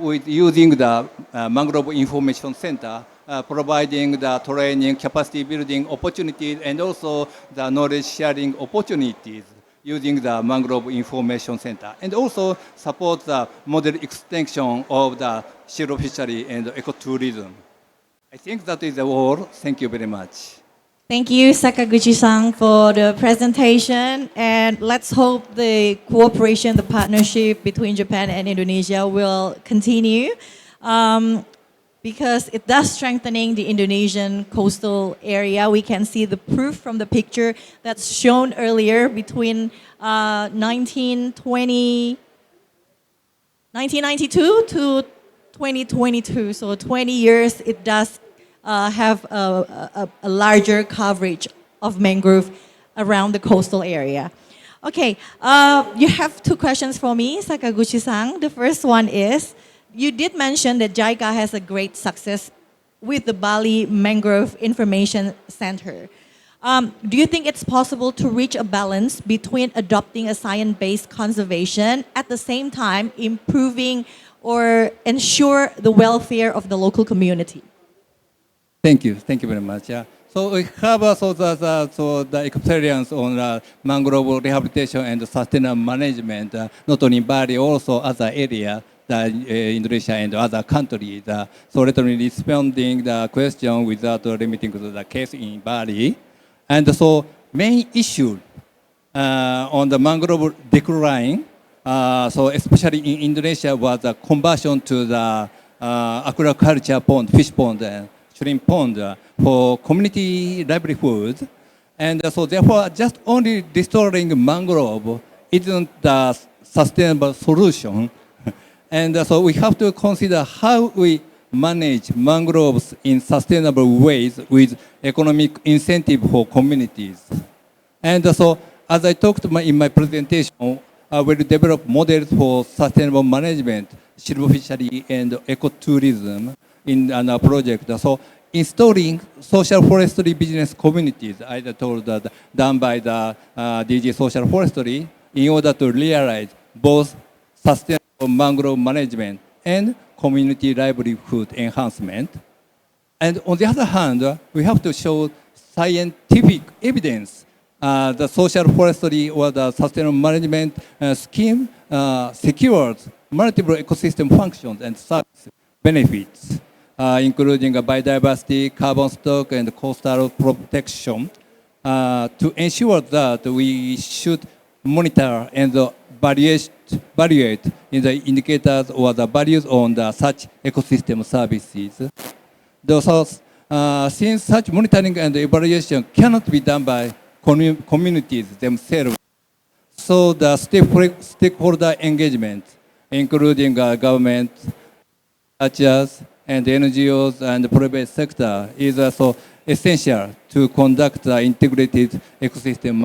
with using the Mangrove Information Center, providing the training, capacity building opportunities, and also the knowledge sharing opportunities using the Mangrove Information Center, and also support the model extension of the silver fishery and ecotourism. I think that is all. Thank you very much. Thank you, Sakaguchi-san, for the presentation. And let's hope the cooperation, the partnership between Japan and Indonesia will continue, because it does strengthening the Indonesian coastal area. We can see the proof from the picture that's shown earlier between 1992 to 2022. So 20 years, it does have a larger coverage of mangrove around the coastal area. Okay, you have 2 questions for me, Sakaguchi-san. The first one is, you did mention that JICA has a great success with the Bali Mangrove Information Center. Do you think it's possible to reach a balance between adopting a science-based conservation at the same time improving or ensure the welfare of the local community? Thank you very much. Yeah. So we have the experience on mangrove rehabilitation and sustainable management, not only in Bali, also other areas, Indonesia and other countries. So let me responding the question without limiting to the case in Bali. And so main issue on the mangrove decline, so especially in Indonesia, was the conversion to the aquaculture pond, fish pond, shrimp pond for community livelihood. And so therefore, just only restoring mangrove isn't the sustainable solution. And so we have to consider how we manage mangroves in sustainable ways with economic incentive for communities. And so, as I talked in my presentation, we'll develop models for sustainable management, silver fishery, and ecotourism in our project. So installing social forestry business communities, I told that done by the DG Social Forestry, in order to realize both sustainable mangrove management and community livelihood enhancement. And on the other hand, we have to show scientific evidence. The social forestry or the sustainable management scheme secures multiple ecosystem functions and service benefits, including biodiversity, carbon stock, and coastal protection. To ensure that we should monitor and evaluate in the indicators or the values on the such ecosystem services. Since such monitoring and evaluation cannot be done by communities themselves, so the stakeholder engagement, including government, churches, and NGOs and the private sector, is also essential to conduct the integrated ecosystem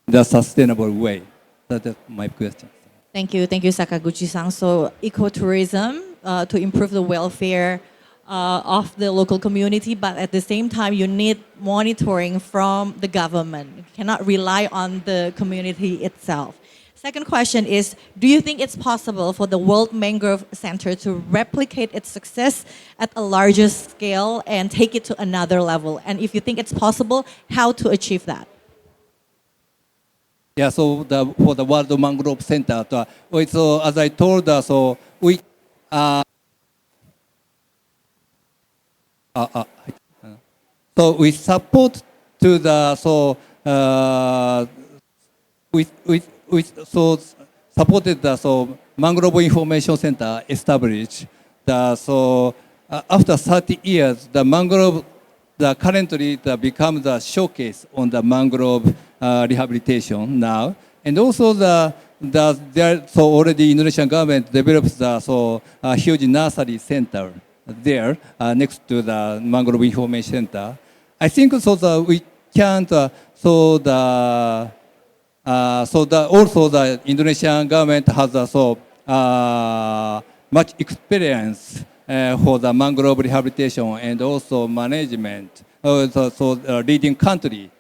in a sustainable way. That's my question. Thank you, Sakaguchi-san. So ecotourism to improve the welfare of the local community, but at the same time, you need monitoring from the government. You cannot rely on the community itself. Second question is, do you think it's possible for the World Mangrove Center to replicate its success at a larger scale and take it to another level? And if you think it's possible, how to achieve that? Yeah, so for the World Mangrove Center, so as I told, so we so we support to the so supported the Mangrove Information Center established. After 30 years, the mangrove currently become the showcase on the mangrove rehabilitation now, and also already Indonesian government develops the huge nursery center there next to the Mangrove Information Center. I think so that we can also the Indonesian government has much experience for the mangrove rehabilitation and also management. Leading country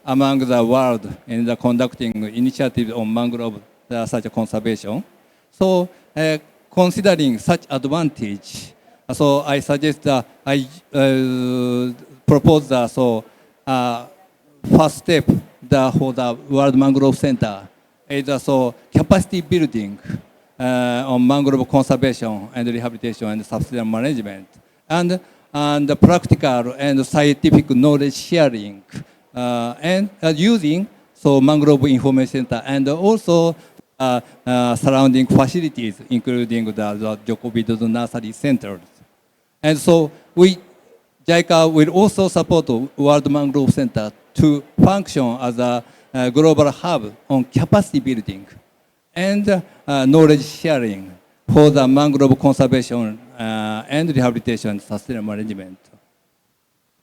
among the world in the conducting initiatives on mangrove such a conservation. So considering such advantage, so I suggest I propose first step for the World Mangrove Center is capacity building on mangrove conservation and rehabilitation and sustainable management, and the practical and scientific knowledge sharing, and using Mangrove Information Center and also surrounding facilities, including the Joko Widodo Nursery Centers. And so JICA will also support World Mangrove Center to function as a global hub on capacity building and knowledge sharing for the mangrove conservation and rehabilitation and sustainable management.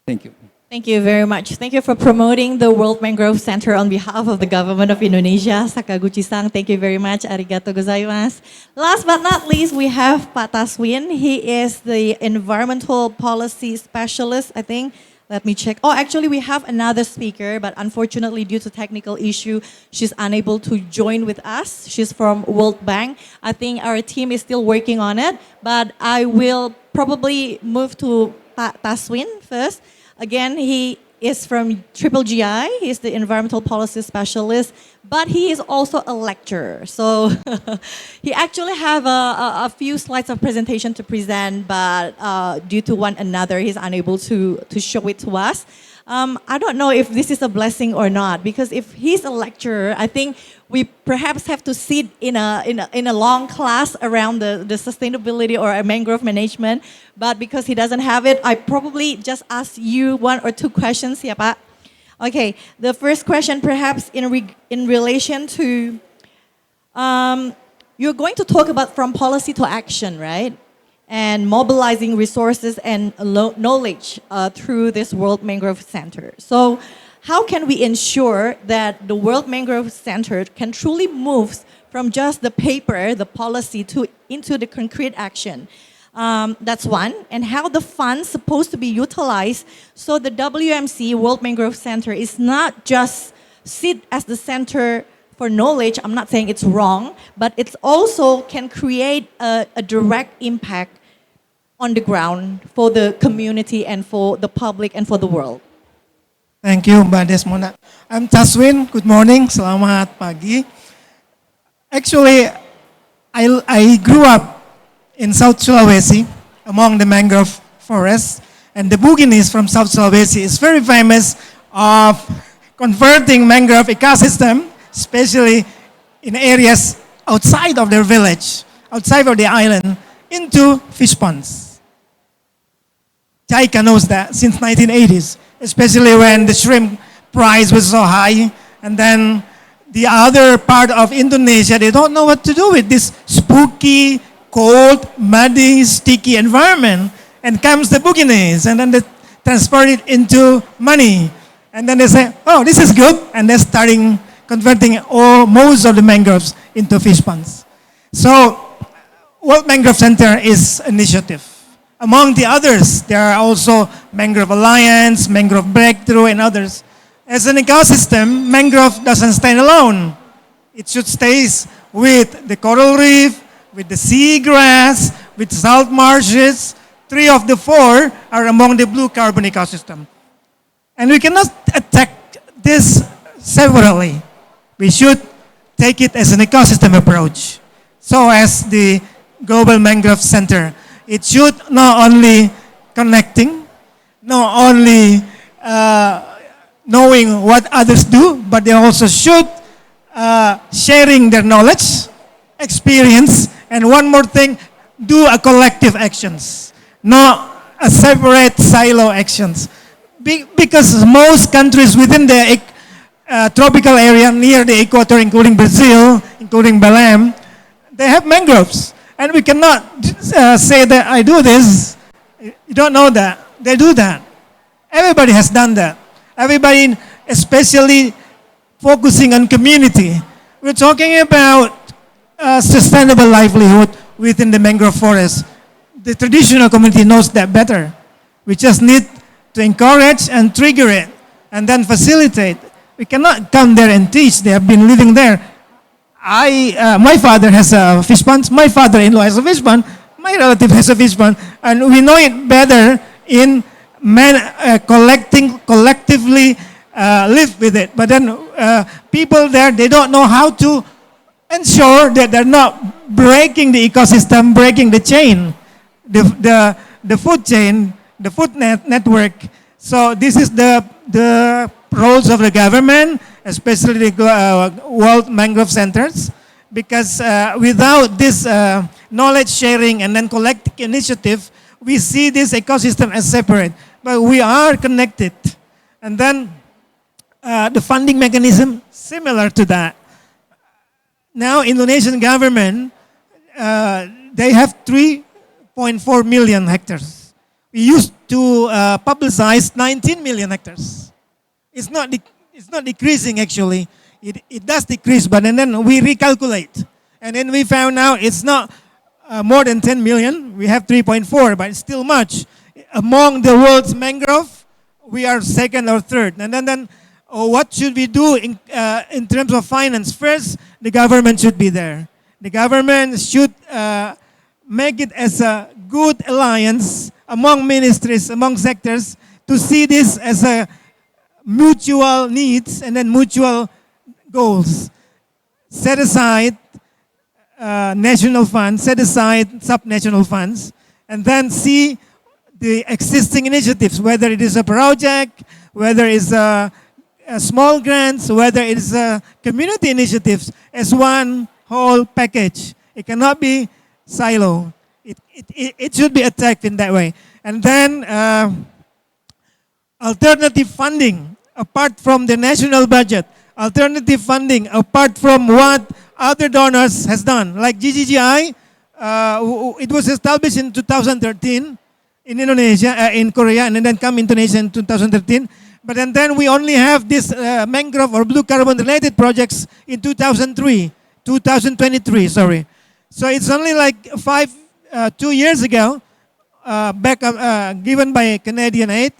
Thank you. Thank you very much. Thank you for promoting the World Mangrove Center on behalf of the government of Indonesia. Sakaguchi-san, thank you very much. Arigato gozaimasu. Last but not least, we have Pak Taswin. He is the environmental policy specialist, I think. Let me check. Oh, actually, we have another speaker, but unfortunately, due to technical issue, she's unable to join with us. She's from World Bank. I think our team is still working on it, but I will probably move to Pak Taswin first. Again, he is from Triple GI. He's the environmental policy specialist, but he is also a lecturer. So he actually have a few slides of presentation to present, but due to one another, he's unable to show it to us. I don't know if this is a blessing or not, because if he's a lecturer, I think we perhaps have to sit in a long class around the sustainability or mangrove management. But because he doesn't have it, I probably just ask you one or two questions, ya Pak. Okay, the first question perhaps in relation to, you're going to talk about from policy to action, right? And mobilizing resources and knowledge through this World Mangrove Center. So how can we ensure that the World Mangrove Center can truly move from just the paper, the policy, into the concrete action? That's one. And how the funds supposed to be utilized. So the WMC, World Mangrove Center, is not just sit as the center for knowledge. I'm not saying it's wrong, but it's also can create a direct impact on the ground for the community and for the public and for the world. Thank you, Mbak Desmona. I'm Taswin. Good morning. Selamat pagi. Actually, I grew up in South Sulawesi among the mangrove forests, and the Buginis from South Sulawesi is very famous of converting mangrove ecosystem, especially in areas outside of their village, outside of the island, into fish ponds. JICA knows that since 1980s, especially when the shrimp price was so high, and then the other part of Indonesia, they don't know what to do with this spooky, cold, muddy, sticky environment. And comes the Buginis, and then they transfer it into money. And then they say, oh, this is good. And they're starting converting most of the mangroves into fish ponds. So, World Mangrove Center is initiative. Among the others, there are also Mangrove Alliance, Mangrove Breakthrough, and others. As an ecosystem, mangrove doesn't stand alone. It should stay with the coral reef, with the seagrass, with salt marshes. 3 of the 4 are among the blue carbon ecosystem. And we cannot attack this severally. We should take it as an ecosystem approach. So as the Global Mangrove Center, it should not only connecting, not only knowing what others do, but they also should sharing their knowledge, experience, and one more thing, do a collective actions, not a separate silo actions. Because most countries within the tropical area near the equator, including Brazil, including Belém, they have mangroves. And we cannot say that I do this. You don't know that. They do that. Everybody has done that. Everybody, especially focusing on community. We're talking about sustainable livelihood within the mangrove forest. The traditional community knows that better. We just need to encourage and trigger it and then facilitate. We cannot come there and teach. They have been living there. My father has a fish pond. My father-in-law has a fish pond. My relative has a fish pond. And we know it better in collectively live with it. But then people there, they don't know how to ensure that they're not breaking the ecosystem, breaking the chain, the food chain, the food network. So this is the roles of the government, especially the World Mangrove Centers, because without this knowledge sharing and then collective initiative, we see this ecosystem as separate, but we are connected. And then the funding mechanism similar to that. Now Indonesian government, they have 3.4 million hectares. We used to publicize 19 million hectares. It's not decreasing actually. It does decrease, but and then we recalculate. And then we found out it's not more than 10 million. We have 3.4, but it's still much. Among the world's mangrove, we are second or third. And then what should we do in terms of finance? First, the government should be there. The government should make it as a good alliance among ministries, among sectors, to see this as a mutual needs and then mutual goals. Set aside national funds, set aside sub-national funds, and then see the existing initiatives, whether it is a project, whether it's a small grants, whether it is a community initiatives, as one whole package. It cannot be silo. It should be attacked in that way. And then alternative funding apart from the national budget, alternative funding apart from what other donors has done, like GGGI. It was established in 2013 in Indonesia, in Korea, and then come Indonesia in 2013. But and then we only have this mangrove or blue carbon related projects in 2023, sorry. So it's only like 2 years ago given by Canadian Aid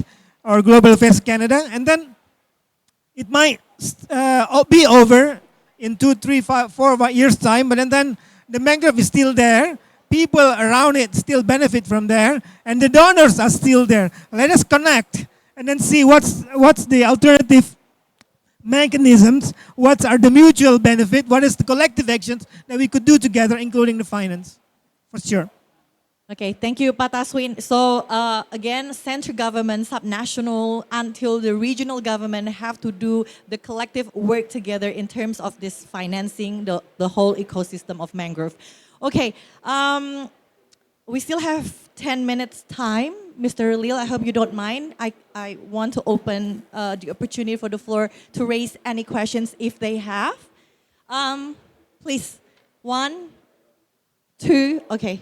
or Global Affairs Canada, and then it might be over in 2, 3, 5, 4 years time, but then the mangrove is still there. People around it still benefit from there, and the donors are still there. Let us connect and then see what's the alternative mechanisms, what are the mutual benefit, what is the collective actions that we could do together, including the finance, for sure. Okay, thank you, Pak Taswin. So again, central government, subnational, until the regional government have to do the collective work together in terms of this financing the whole ecosystem of mangrove. Okay, we still have 10 minutes time. Mr. Lil, I hope you don't mind. I want to open the opportunity for the floor to raise any questions if they have. Please, 1, 2, okay.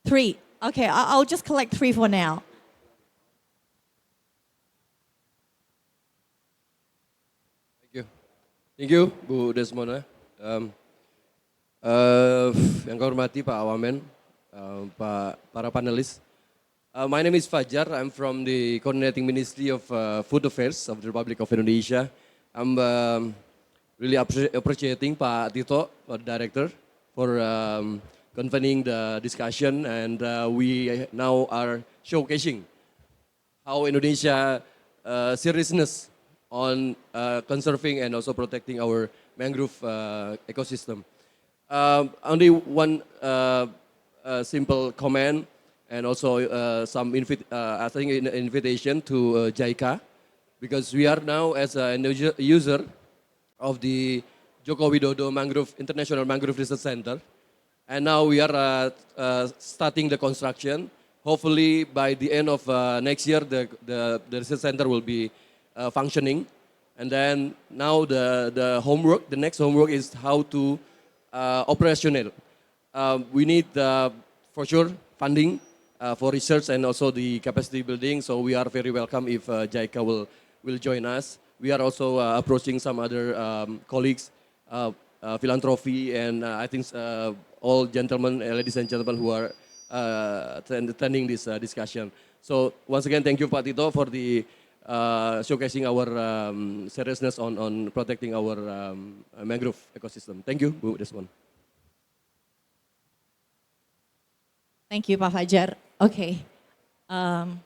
3. Okay, I'll just collect 3 for now. Thank you, Bu Desmona. Yang kau hormati Pak Wamen, para panelis. My name is Fajar. I'm from the Coordinating Ministry of Food Affairs of the Republic of Indonesia. I'm really appreciating Pak Tito, Pak Director, for convening the discussion, and we now are showcasing how Indonesia seriousness on conserving and also protecting our mangrove ecosystem. Only one simple comment, and also some I think an invitation to JICA, because we are now as a user of the Joko Widodo International Mangrove Research Center. And now we are starting the construction. Hopefully by the end of next year, the research center will be functioning. And then now the homework, the next homework is how to operational. We need for sure funding for research and also the capacity building. So we are very welcome if JICA will join us. We are also approaching some other colleagues, philanthropy, and I think all gentlemen, ladies and gentlemen who are attending this discussion. So once again, thank you Pak Tito for the showcasing our seriousness on protecting our mangrove ecosystem. Thank you, Bu Desmond. Thank you, Pak Fajar. Okay. Good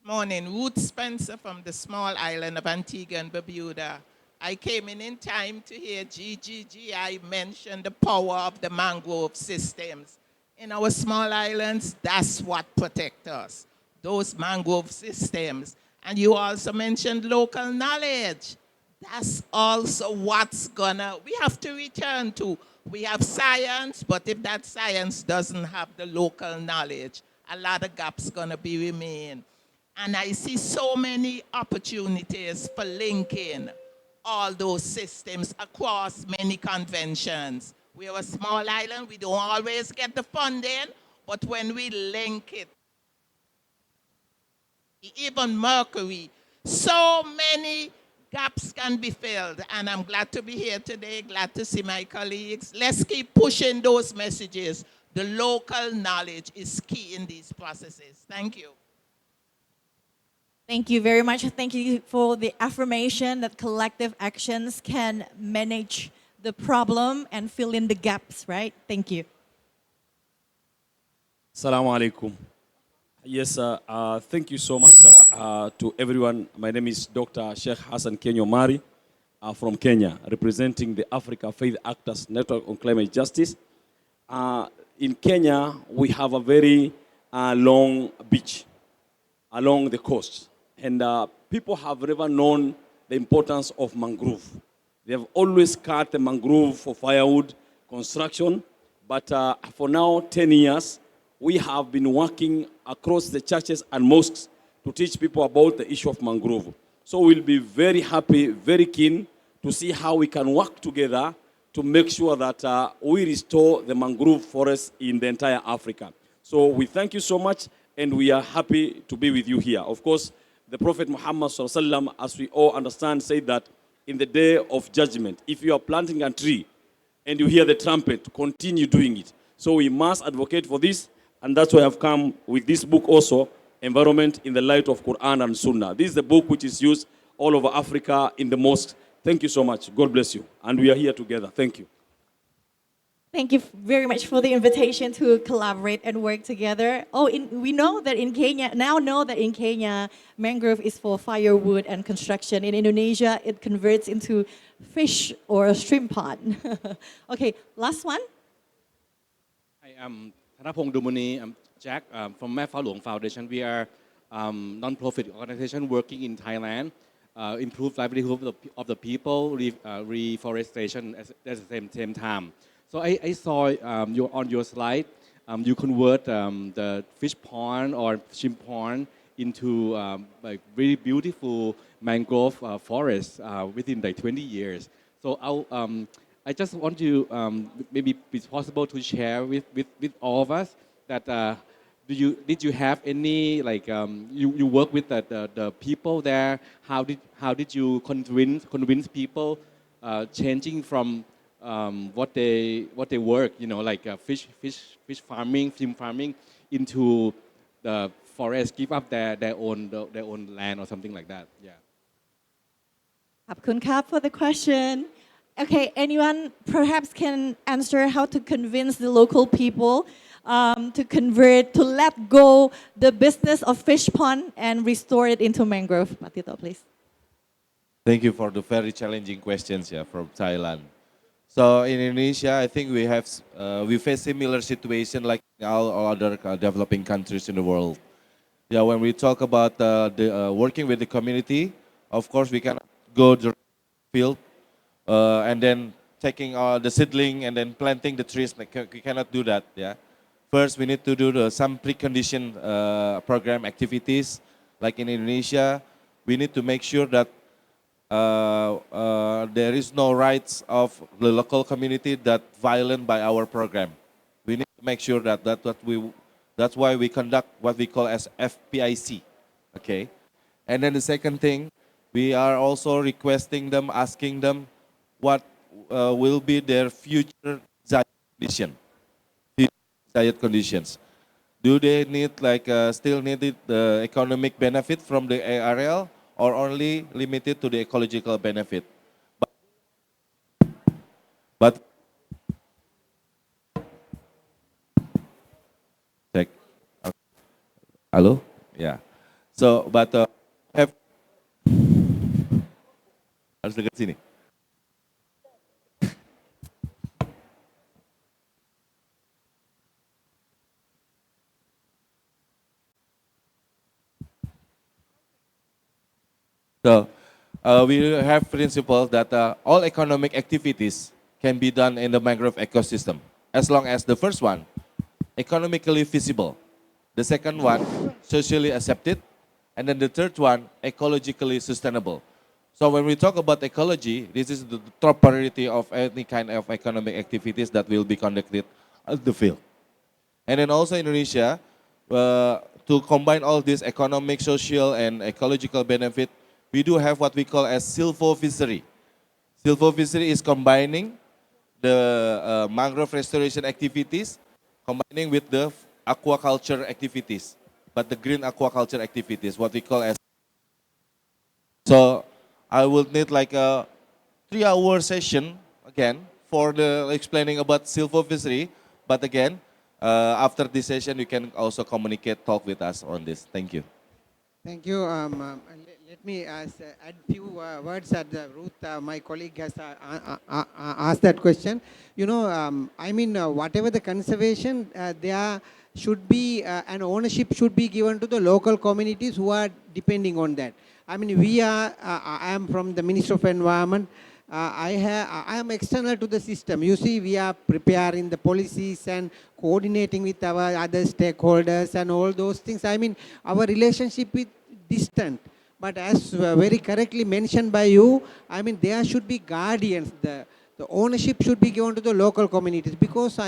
morning, Ruth Spencer from the small island of Antigua and Barbuda. I came in time to hear GGGI mention the power of the mangrove systems. In our small islands, that's what protects us, those mangrove systems. And you also mentioned local knowledge. That's also we have to return to. We have science, but if that science doesn't have the local knowledge, a lot of gaps gonna remain. And I see so many opportunities for linking all those systems across many conventions. We are a small island, we don't always get the funding, but when we link it, even Mercury, so many gaps can be filled. And I'm glad to be here today, glad to see my colleagues. Let's keep pushing those messages. The local knowledge is key in these processes. Thank you. Thank you very much. Thank you for the affirmation that collective actions can manage the problem and fill in the gaps, right? Thank you. Assalamu alaikum. Yes, thank you so much to everyone. My name is Dr. Sheikh Hassan Kenyo Mari from Kenya, representing the Africa Faith Actors Network on Climate Justice. In Kenya, we have a very long beach along the coast. And people have never known the importance of mangrove. They have always cut the mangrove for firewood, construction. But for now, 10 years, we have been working across the churches and mosques to teach people about the issue of mangrove. So we'll be very happy, very keen to see how we can work together to make sure that we restore the mangrove forest in the entire Africa. So we thank you so much, and we are happy to be with you here. Of course, the Prophet Muhammad SAW, as we all understand, said that in the day of judgment, if you are planting a tree and you hear the trumpet, continue doing it. So we must advocate for this, And that's why I've come with this book also, Environment in the Light of Quran and Sunnah. This is the book which is used all over Africa in the mosque. Thank you so much. God bless you. And we are here together. Thank you. Thank you very much for the invitation to collaborate and work together. We know that in Kenya, mangrove is for firewood and construction. In Indonesia, it converts into fish or shrimp pond. Okay, last one. Hi, I'm Thanapong Dumuni. I'm Jack from Mae Fah Luang Foundation. We are non-profit organization working in Thailand, improve livelihood of the people, reforestation at the same time. So I saw on your slide, you convert the fish pond or shrimp pond into like very beautiful mangrove forest within like 20 years. So I just want you, maybe it's possible to share with all of us that did you have any like you work with the people there? How did you convince people changing from what they work, like fish farming, shrimp farming, into the forest, give up their own land or something like that? Yeah. ขอบคุณครับ for the question. Okay, anyone perhaps can answer how to convince the local people to convert, to let go the business of fish pond and restore it into mangrove? Matito, please. Thank you for the very challenging questions from Thailand. So in Indonesia, I think we face similar situation like all other developing countries in the world. Yeah, when we talk about working with the community, of course we cannot go to the field and then taking the seedling and then planting the trees. Like, we cannot do that. Yeah, first we need to do some precondition program activities. Like in Indonesia, we need to make sure that there is no rights of the local community that violent by our program. We need to make sure that's why we conduct what we call as FPIC. Okay, and then the second thing, we are also requesting them, asking them what will be their future diet conditions. Do they need still needed the economic benefit from the ARL? Or only limited to the ecological benefit. But check. Hello? Yeah. So, but harus dekat sini. So we have principle that all economic activities can be done in the mangrove ecosystem, as long as the first one, economically feasible, the second one, socially accepted, and then the third one, ecologically sustainable. So when we talk about ecology, this is the top priority of any kind of economic activities that will be conducted at the field. And then also Indonesia, to combine all this economic, social, and ecological benefit, we do have what we call as silvofishery. Silvofishery is combining the mangrove restoration activities, combining with the aquaculture activities, but the green aquaculture activities, what we call as. So I will need like a 3-hour session again for the explaining about silvofishery, but again, after this session, you can also talk with us on this. Thank you. Thank you. Let me add few words at the Ruth. My colleague has asked that question. Whatever the conservation, there should be an ownership should be given to the local communities who are depending on that. I am from the Ministry of Environment. I am external to the system. You see, we are preparing the policies and coordinating with our other stakeholders and all those things. Our relationship is distant. But as very correctly mentioned by you, there should be guardians. The ownership should be given to the local communities because,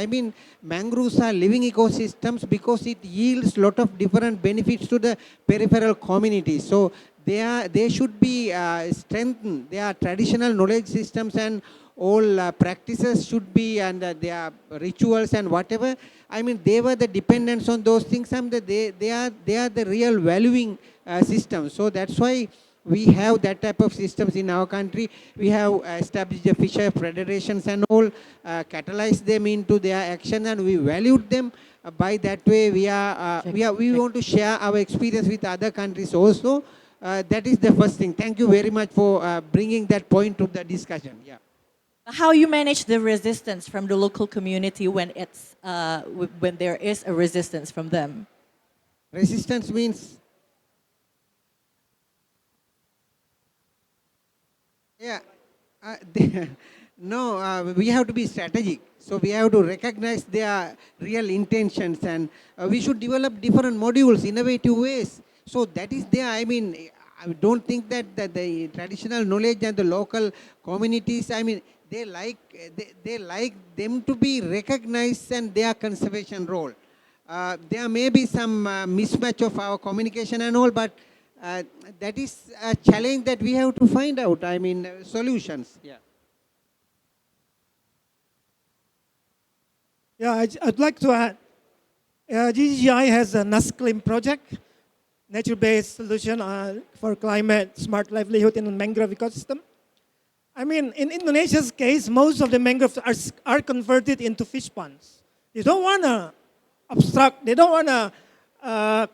mangroves are living ecosystems because it yields a lot of different benefits to the peripheral communities. So they should be strengthened. Their traditional knowledge systems and all practices should be, and their rituals and whatever. I mean, they were the dependents on those things, and they are the real valuing system. So that's why we have that type of systems in our country. We have established the fisher federations and all, catalyzed them into their action, and we valued them. By that way, we want to share our experience with other countries also. That is the first thing. Thank you very much for bringing that point to the discussion. Yeah. How you manage the resistance from the local community when it's when there is a resistance from them? Resistance means, yeah, no, we have to be strategic. So we have to recognize their real intentions, and we should develop different modules, innovative ways. So that is there. I mean, I don't think that the traditional knowledge and the local communities, I mean, they like them to be recognized and their conservation role. There may be some mismatch of our communication and all, but that is a challenge that we have to find out. I mean, solutions. Yeah. Yeah, I'd like to add, GGI has a NASCLIM project, nature-based solution for climate smart livelihood in the mangrove ecosystem. I mean, in Indonesia's case, most of the mangroves are converted into fish ponds. They don't want to obstruct, they don't want to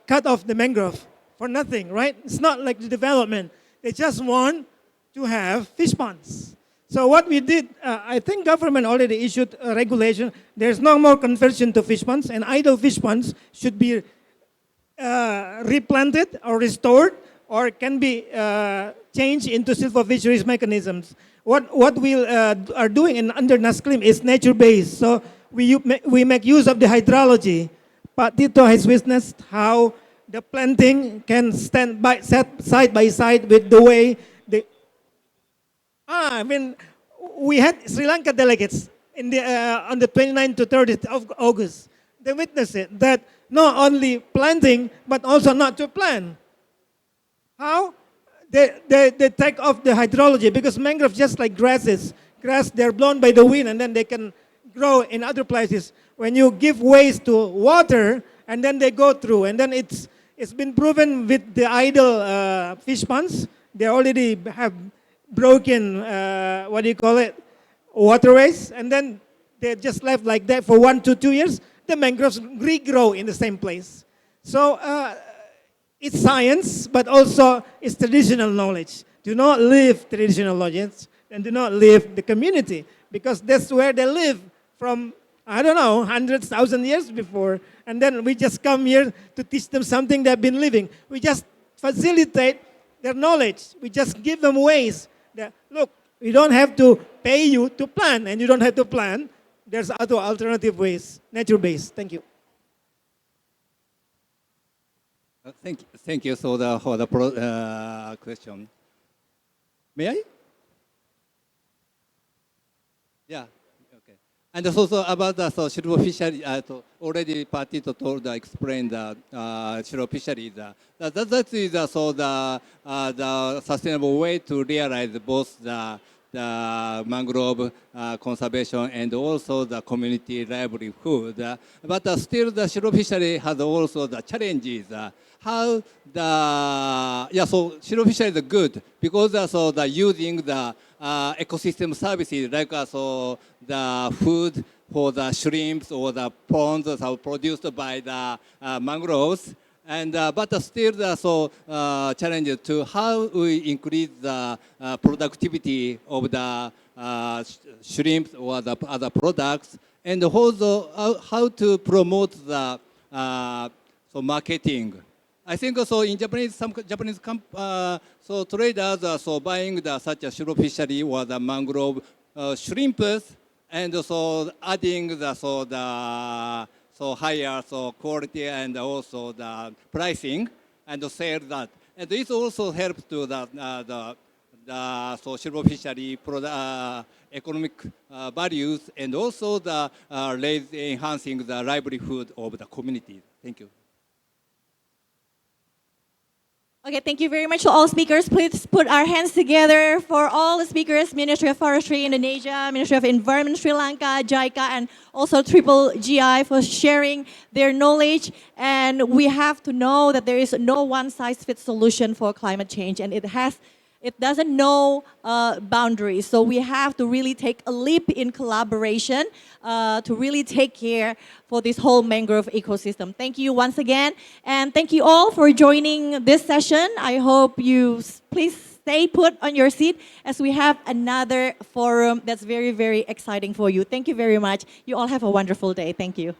cut off the mangrove for nothing, right? It's not like the development. They just want to have fish ponds. So what we did, I think government already issued a regulation. There's no more conversion to fish ponds, and idle fish ponds should be replanted or restored, or can be changed into silvofisheries mechanisms. What we are doing under NASCLIM is nature-based. So we make use of the hydrology. Pak Tito has witnessed how the planting can stand side by side with the way the I mean, we had Sri Lanka delegates in on the 29th to 30th of August. They witnessed it, that not only planting, but also not to plant. How? They take off the hydrology, because mangroves, just like grasses, they're blown by the wind and then they can grow in other places. When you give ways to water, and then they go through, and then it's been proven with the idle fish ponds, they already have broken, waterways, and then they're just left like that for 1 to 2 years, the mangroves regrow in the same place. So it's science, but also it's traditional knowledge. Do not leave traditional knowledge, and do not leave the community, because that's where they live from, I don't know, hundreds, thousand years before. And then we just come here to teach them something they've been living. We just facilitate their knowledge. We just give them ways that, look, we don't have to pay you to plan, and you don't have to plan. There's other alternative ways, nature-based. Thank you. Thank you for the question. May I? Yeah. Okay. And also about the silver fishery, already Pati explained the silver fishery. That is the sustainable way to realize both the mangrove conservation and also the community livelihood. But still the silver fishery has also the challenges. How so silver fishery is good because the using the ecosystem services like the food for the shrimps or the ponds that are produced by the mangroves. And but still challenges to how we increase the productivity of the shrimps or the other products, and also how to promote the marketing. I think also in Japanese, some Japanese traders are buying such a silver fishery or the mangrove shrimps, and also adding the higher quality and also the pricing and sell that. And this also helps to the silver fishery economic values, and also the enhancing the livelihood of the community. Thank you. Okay, thank you very much to all speakers. Please put our hands together for all the speakers, Ministry of Forestry Indonesia, Ministry of Environment Sri Lanka, JICA, and also Triple GI for sharing their knowledge. And we have to know that there is no one-size-fits solution for climate change, and it doesn't know boundaries. So we have to really take a leap in collaboration to really take care for this whole mangrove ecosystem. Thank you once again. And thank you all for joining this session. I hope you please stay put on your seat as we have another forum that's very, very exciting for you. Thank you very much. You all have a wonderful day. Thank you.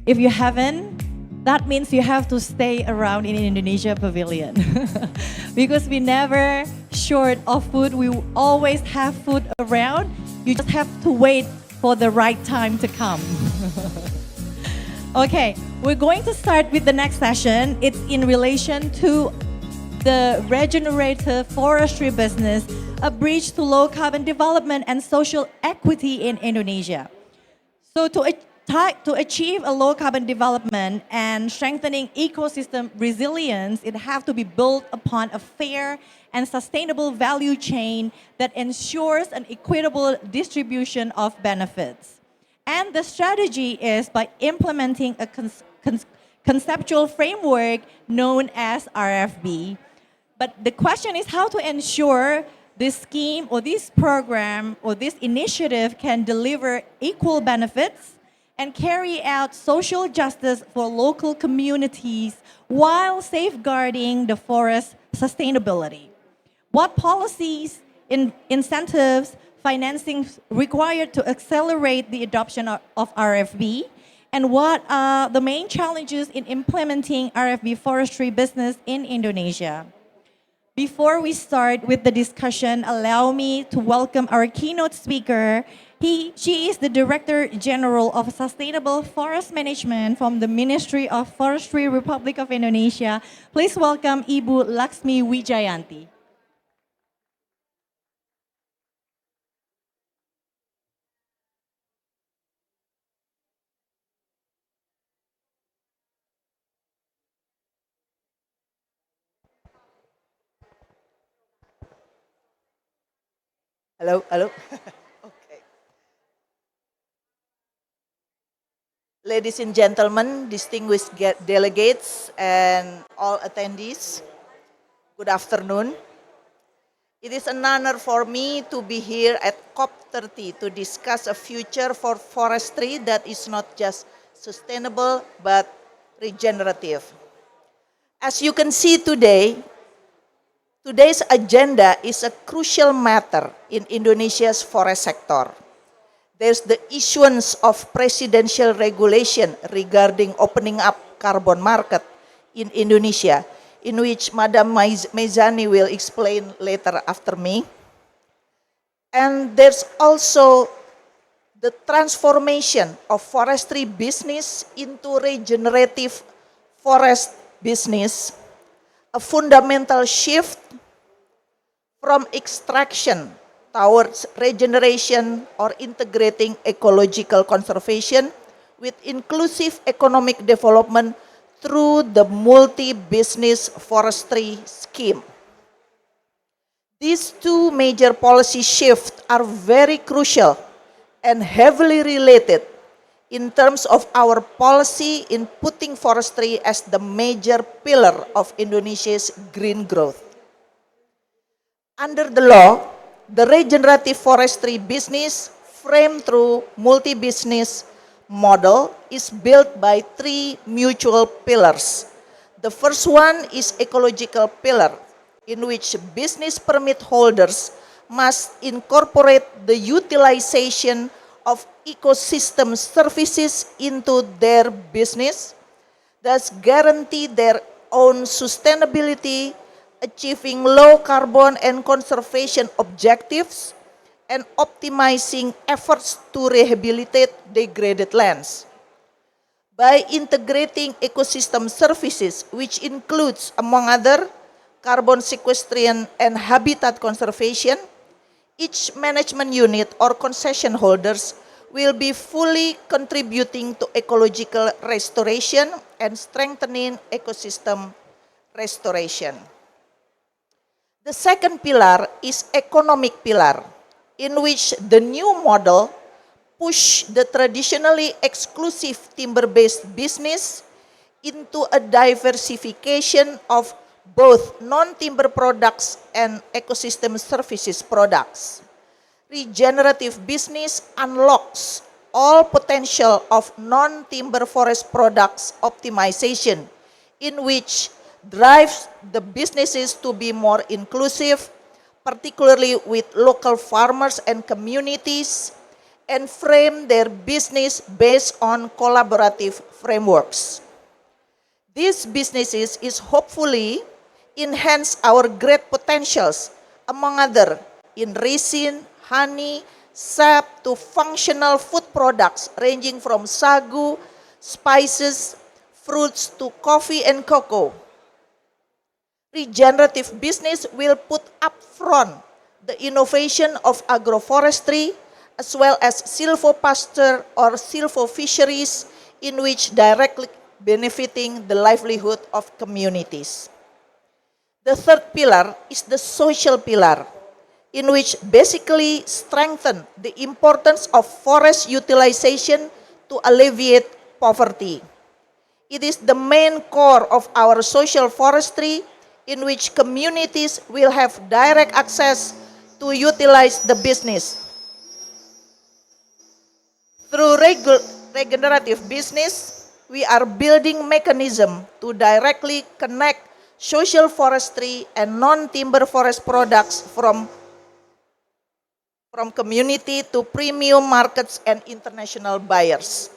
If you haven't, that means you have to stay around in Indonesia Pavilion. Because we never short of food, we always have food around. You just have to wait for the right time to come. Okay, we're going to start with the next session. It's in relation to the regenerative forestry business, a bridge to low carbon development and social equity in Indonesia. So to achieve a low carbon development and strengthening ecosystem resilience, it has to be built upon a fair and sustainable value chain that ensures an equitable distribution of benefits. And the strategy is by implementing a conceptual framework known as RFB. But the question is how to ensure this scheme or this program or this initiative can deliver equal benefits and carry out social justice for local communities while safeguarding the forest sustainability. What policies, incentives, financing required to accelerate the adoption of RFB, and what are the main challenges in implementing RFB forestry business in Indonesia. Before we start with the discussion, allow me to welcome our keynote speaker. She is the Director General of Sustainable Forest Management from the Ministry of Forestry, Republic of Indonesia. Please welcome Ibu Laksmi Wijayanti. Hello, hello. Okay. Ladies and gentlemen, distinguished delegates and all attendees, good afternoon. It is an honor for me to be here at COP30 to discuss a future for forestry that is not just sustainable but regenerative. As you can see today, today's agenda is a crucial matter in Indonesia's forest sector. There's the issuance of presidential regulation regarding opening up carbon market in Indonesia, in which Madam Meizani will explain later after me. And there's also the transformation of forestry business into regenerative forest business, a fundamental shift from extraction towards regeneration or integrating ecological conservation with inclusive economic development through the multi-business forestry scheme. These two major policy shifts are very crucial and heavily related in terms of our policy in putting forestry as the major pillar of Indonesia's green growth. Under the law, the regenerative forestry business framed through multi-business model is built by three mutual pillars. The first one is ecological pillar, in which business permit holders must incorporate the utilization of ecosystem services into their business, thus guarantee their own sustainability, achieving low carbon and conservation objectives, and optimizing efforts to rehabilitate degraded lands. By integrating ecosystem services, which includes, among other, carbon sequestration and habitat conservation, each management unit or concession holders will be fully contributing to ecological restoration and strengthening ecosystem restoration. The second pillar is economic pillar, in which the new model push the traditionally exclusive timber-based business into a diversification of both non-timber products and ecosystem services products. Regenerative business unlocks all potential of non-timber forest products optimization, in which drives the businesses to be more inclusive, particularly with local farmers and communities, and frame their business based on collaborative frameworks. These businesses is hopefully enhance our great potentials, among other, in resin, honey, sap to functional food products ranging from sagu, spices, fruits to coffee and cocoa. Regenerative business will put upfront the innovation of agroforestry as well as silvopasture or silvofisheries, in which directly benefiting the livelihood of communities. The third pillar is the social pillar, in which basically strengthen the importance of forest utilization to alleviate poverty. It is the main core of our social forestry, in which communities will have direct access to utilize the business. Through regenerative business, we are building mechanism to directly connect social forestry and non-timber forest products from community to premium markets and international buyers.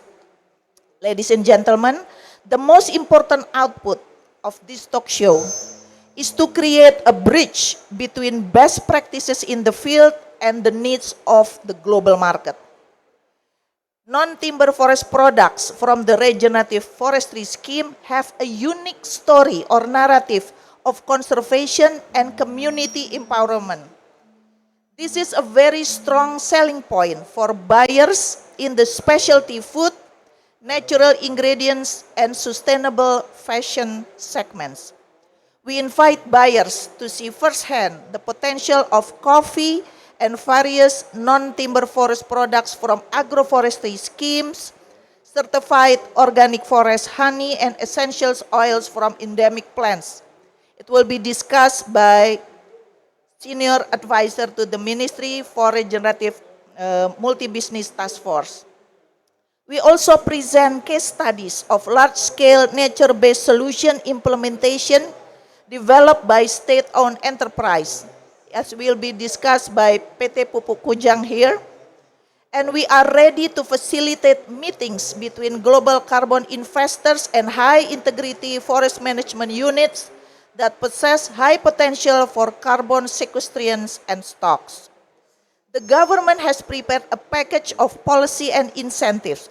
Ladies and gentlemen, the most important output of this talk show is to create a bridge between best practices in the field and the needs of the global market. Non-timber forest products from the regenerative forestry scheme have a unique story or narrative of conservation and community empowerment. This is a very strong selling point for buyers in the specialty food, natural ingredients, and sustainable fashion segments. We invite buyers to see firsthand the potential of coffee and various non-timber forest products from agroforestry schemes, certified organic forest honey, and essential oils from endemic plants. It will be discussed by Senior Advisor to the Ministry for Regenerative Multi-Business Task Force. We also present case studies of large-scale nature-based solution implementation developed by state-owned enterprise, as will be discussed by PT Pupuk Kujang here. And we are ready to facilitate meetings between global carbon investors and high-integrity forest management units that possess high potential for carbon sequestrations and stocks. The government has prepared a package of policy and incentives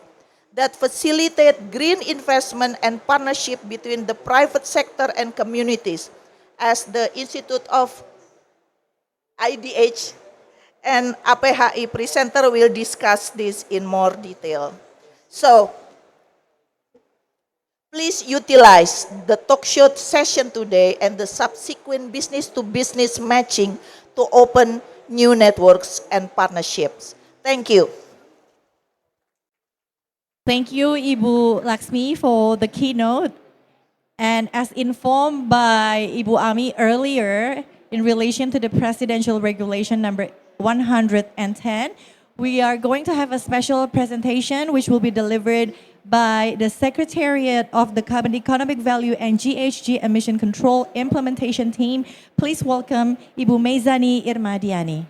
that facilitate green investment and partnership between the private sector and communities, as the Institute of IDH and APHI presenter will discuss this in more detail. So, please utilize the talk show session today and the subsequent business-to-business matching to open new networks and partnerships. Thank you. Thank you, Ibu Laksmi, for the keynote. And as informed by Ibu Ami earlier, in relation to the presidential regulation number 110, we are going to have a special presentation which will be delivered by the Secretariat of the Carbon Economic Value and GHG Emission Control Implementation Team. Please welcome Ibu Meizani Irmadiani.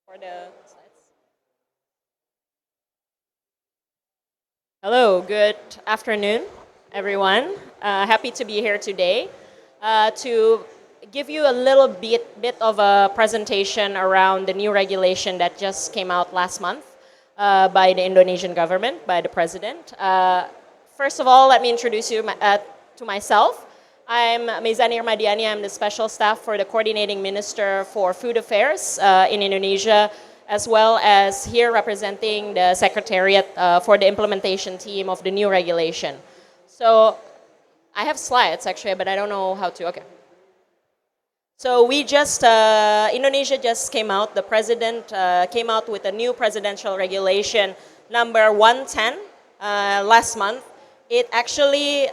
For the slides. Hello, good afternoon, everyone. Happy to be here today to give you a little bit of a presentation around the new regulation that just came out last month by the Indonesian government, by the president. First of all, let me introduce you to myself. I'm Meizani Irmadiani. I'm the special staff for the coordinating minister for food affairs in Indonesia, as well as here representing the secretariat for the implementation team of the new regulation. So I have slides actually, but I don't know how to, okay. So we just, Indonesia just came out, the president came out with a new presidential regulation number 110 last month. It actually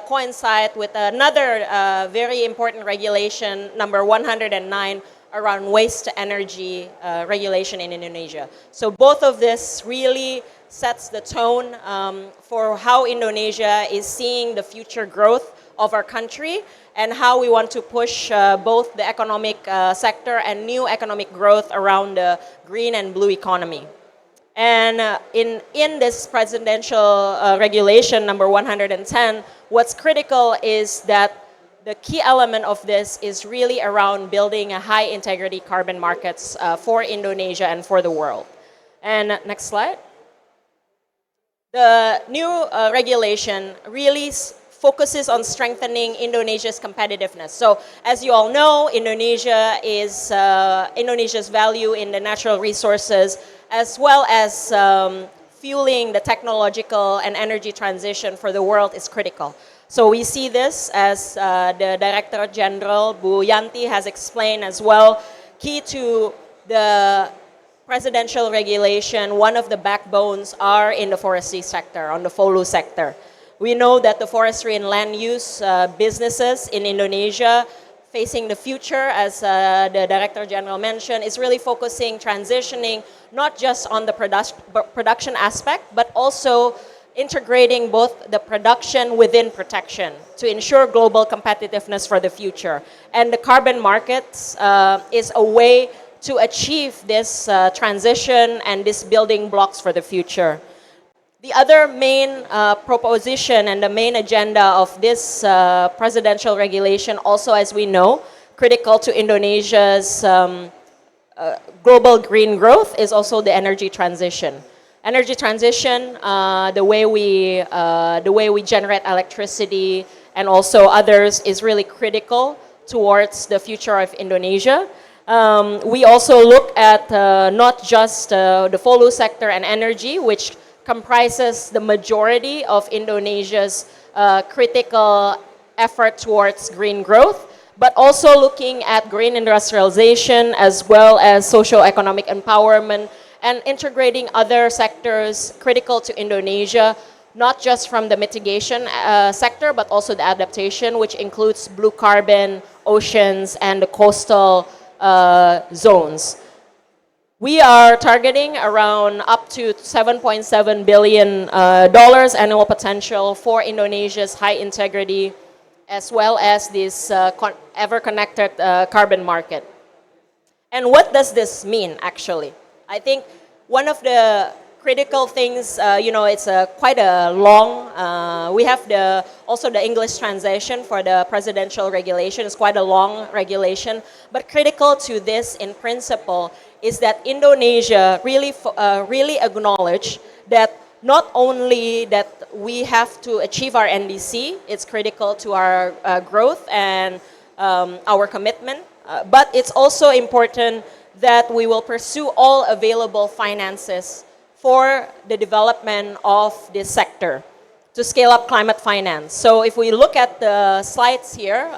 coincides with another very important regulation, number 109, around waste to energy regulation in Indonesia. So both of this really sets the tone for how Indonesia is seeing the future growth of our country and how we want to push both the economic sector and new economic growth around the green and blue economy. And in this presidential regulation number 110, what's critical is that the key element of this is really around building a high integrity carbon markets for Indonesia and for the world. And next slide. The new regulation really focuses on strengthening Indonesia's competitiveness. So as you all know, Indonesia is Indonesia's value in the natural resources as well as fueling the technological and energy transition for the world is critical. So we see this as the Director General, Bu Yanti, has explained as well. Key to the presidential regulation, one of the backbones are in the forestry sector, on the FOLU sector. We know that the forestry and land use businesses in Indonesia facing the future, as the Director General mentioned, is really focusing, transitioning, not just on the production aspect, but also integrating both the production within protection to ensure global competitiveness for the future. And the carbon markets is a way to achieve this transition and these building blocks for the future. The other main proposition and the main agenda of this presidential regulation, also as we know, critical to Indonesia's global green growth, is also the energy transition. Energy transition, the way we generate electricity and also others, is really critical towards the future of Indonesia. We also look at not just the follow sector and energy, which comprises the majority of Indonesia's critical effort towards green growth, but also looking at green industrialization as well as socio-economic empowerment and integrating other sectors critical to Indonesia, not just from the mitigation sector, but also the adaptation, which includes blue carbon, oceans, and the coastal zones. We are targeting around up to $7.7 billion annual potential for Indonesia's high integrity, as well as this ever-connected carbon market. And what does this mean, actually? I think one of the critical things, it's quite a long, we have also the English translation for the presidential regulation. It's quite a long regulation, but critical to this in principle is that Indonesia really acknowledge that not only that we have to achieve our NDC, it's critical to our growth and our commitment, but it's also important that we will pursue all available finances for the development of this sector to scale up climate finance. So if we look at the slides here,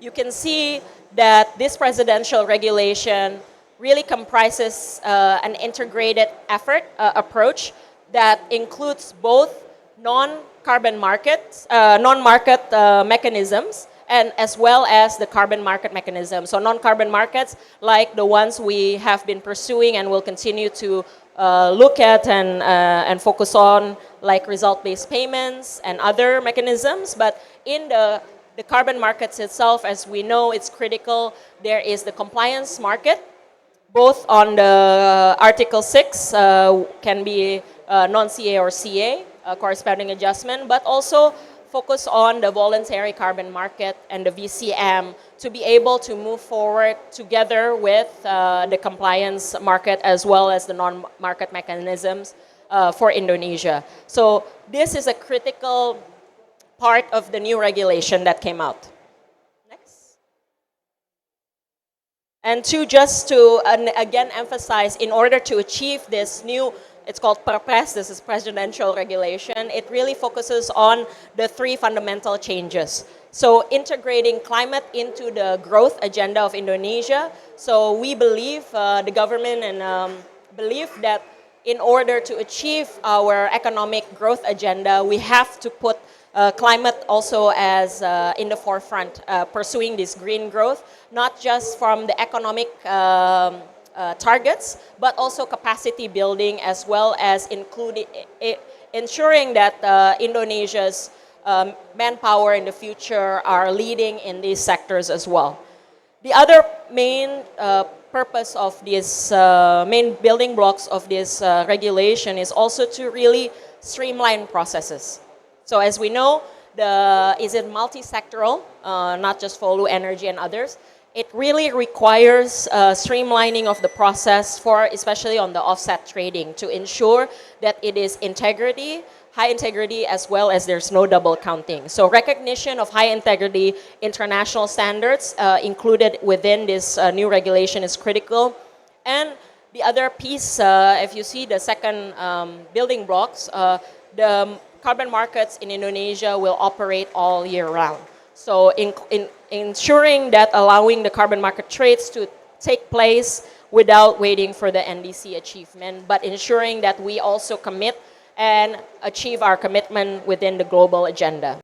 you can see that this presidential regulation really comprises an integrated effort approach that includes both non-carbon markets, non-market mechanisms, and as well as the carbon market mechanism. So non-carbon markets, like the ones we have been pursuing and will continue to look at and focus on, like result-based payments and other mechanisms. But in the carbon markets itself, as we know, it's critical. There is the compliance market, both on the Article 6, can be non-CA or CA, corresponding adjustment, but also focus on the voluntary carbon market and the VCM to be able to move forward together with the compliance market as well as the non-market mechanisms for Indonesia. So this is a critical part of the new regulation that came out. Next. And just to again emphasize, in order to achieve this new, it's called Perpres, this is presidential regulation, it really focuses on the three fundamental changes. So integrating climate into the growth agenda of Indonesia. So we believe, the government and believe that in order to achieve our economic growth agenda, we have to put climate also as in the forefront, pursuing this green growth, not just from the economic targets, but also capacity building, as well as ensuring that Indonesia's manpower in the future are leading in these sectors as well. The other main purpose of this, main building blocks of this regulation is also to really streamline processes. So as we know, is it multi-sectoral, not just follow energy and others. It really requires streamlining of the process for, especially on the offset trading, to ensure that it is high integrity, as well as there's no double counting. So recognition of high integrity international standards included within this new regulation is critical. And the other piece, if you see the second building blocks, the carbon markets in Indonesia will operate all year round. So ensuring that allowing the carbon market trades to take place without waiting for the NDC achievement, but ensuring that we also commit and achieve our commitment within the global agenda.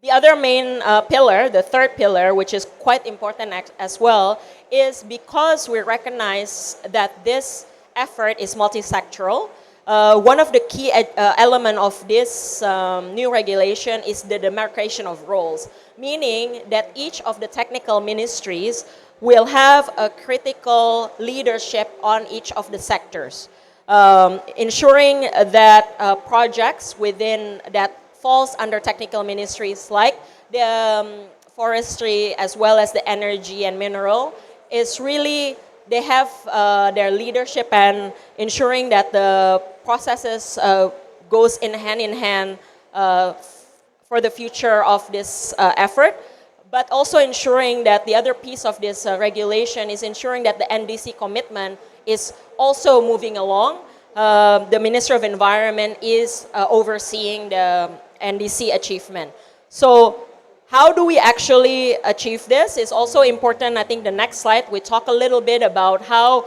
The other main pillar, the third pillar, which is quite important as well, is because we recognize that this effort is multi-sectoral, one of the key element of this new regulation is the demarcation of roles, meaning that each of the technical ministries will have a critical leadership on each of the sectors, ensuring that projects within that falls under technical ministries like the forestry as well as the energy and mineral is really they have their leadership and ensuring that the processes goes in hand for the future of this effort, but also ensuring that the other piece of this regulation is ensuring that the NDC commitment is also moving along. The Minister of Environment is overseeing the NDC achievement. So how do we actually achieve this is also important. I think the next slide, we talk a little bit about how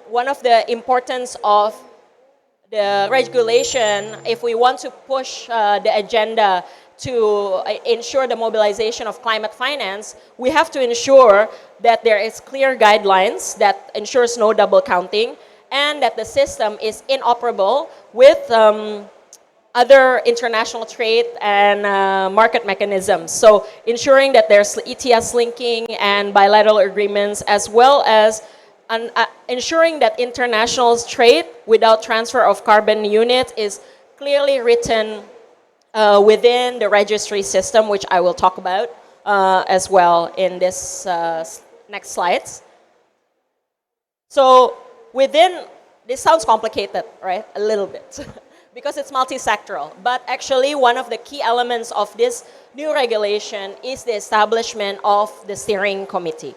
one of the importance of the regulation, if we want to push the agenda to ensure the mobilization of climate finance, we have to ensure that there is clear guidelines that ensures no double counting and that the system is interoperable with other international trade and market mechanisms. So ensuring that there's ETS linking and bilateral agreements, as well as ensuring that international trade without transfer of carbon unit is clearly written within the registry system, which I will talk about as well in this next slides. So within, this sounds complicated, right? A little bit. Because it's multi-sectoral. But actually, one of the key elements of this new regulation is the establishment of the steering committee.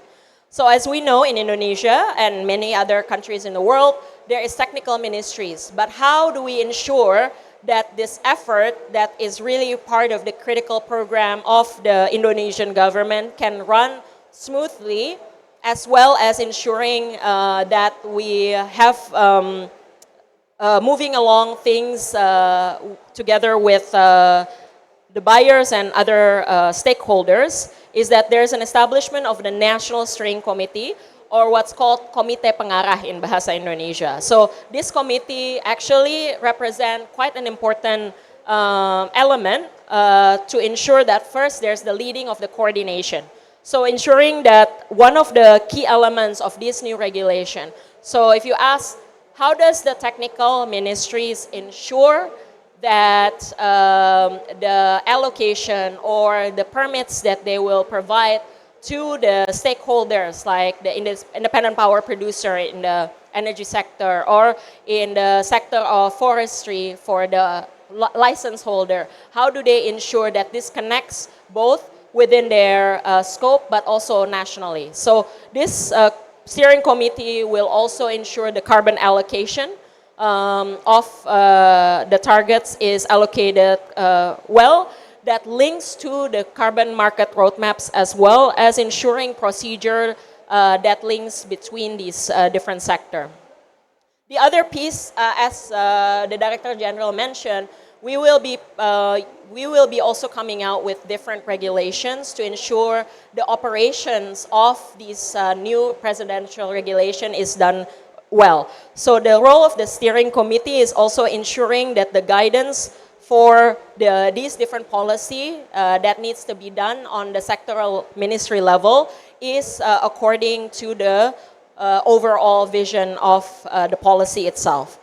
So as we know, in Indonesia and many other countries in the world, there is technical ministries. But how do we ensure that this effort that is really part of the critical program of the Indonesian government can run smoothly, as well as ensuring that we have moving along things together with the buyers and other stakeholders, is that there's an establishment of the National Steering Committee, or what's called Komite Pengarah in Bahasa Indonesia. So this committee actually represents quite an important element to ensure that first there's the leading of the coordination. So ensuring that one of the key elements of this new regulation, so if you ask, how does the technical ministries ensure that the allocation or the permits that they will provide to the stakeholders, like the independent power producer in the energy sector or in the sector of forestry for the license holder, how do they ensure that this connects both within their scope but also nationally? So this steering committee will also ensure the carbon allocation of the targets is allocated well, that links to the carbon market roadmaps, as well as ensuring procedure that links between these different sectors. The other piece, as the Director General mentioned, we will be also coming out with different regulations to ensure the operations of this new presidential regulation is done well. So the role of the steering committee is also ensuring that the guidance for these different policy that needs to be done on the sectoral ministry level is according to the overall vision of the policy itself.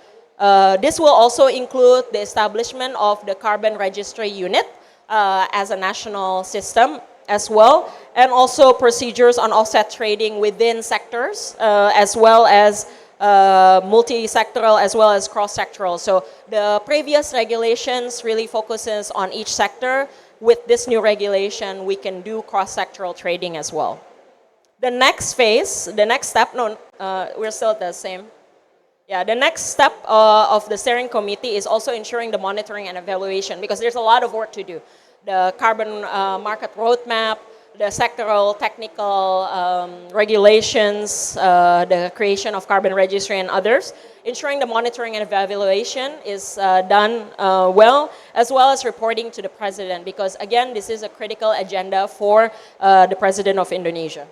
This will also include the establishment of the carbon registry unit as a national system as well, and also procedures on offset trading within sectors, as well as multi-sectoral as well as cross-sectoral. So the previous regulations really focuses on each sector. With this new regulation, we can do cross-sectoral trading as well. The next phase, the next step, we're still at the same. Yeah, the next step of the steering committee is also ensuring the monitoring and evaluation, because there's a lot of work to do. The carbon market roadmap, the sectoral technical regulations, the creation of carbon registry and others, ensuring the monitoring and evaluation is done well as reporting to the president, because again, this is a critical agenda for the president of Indonesia.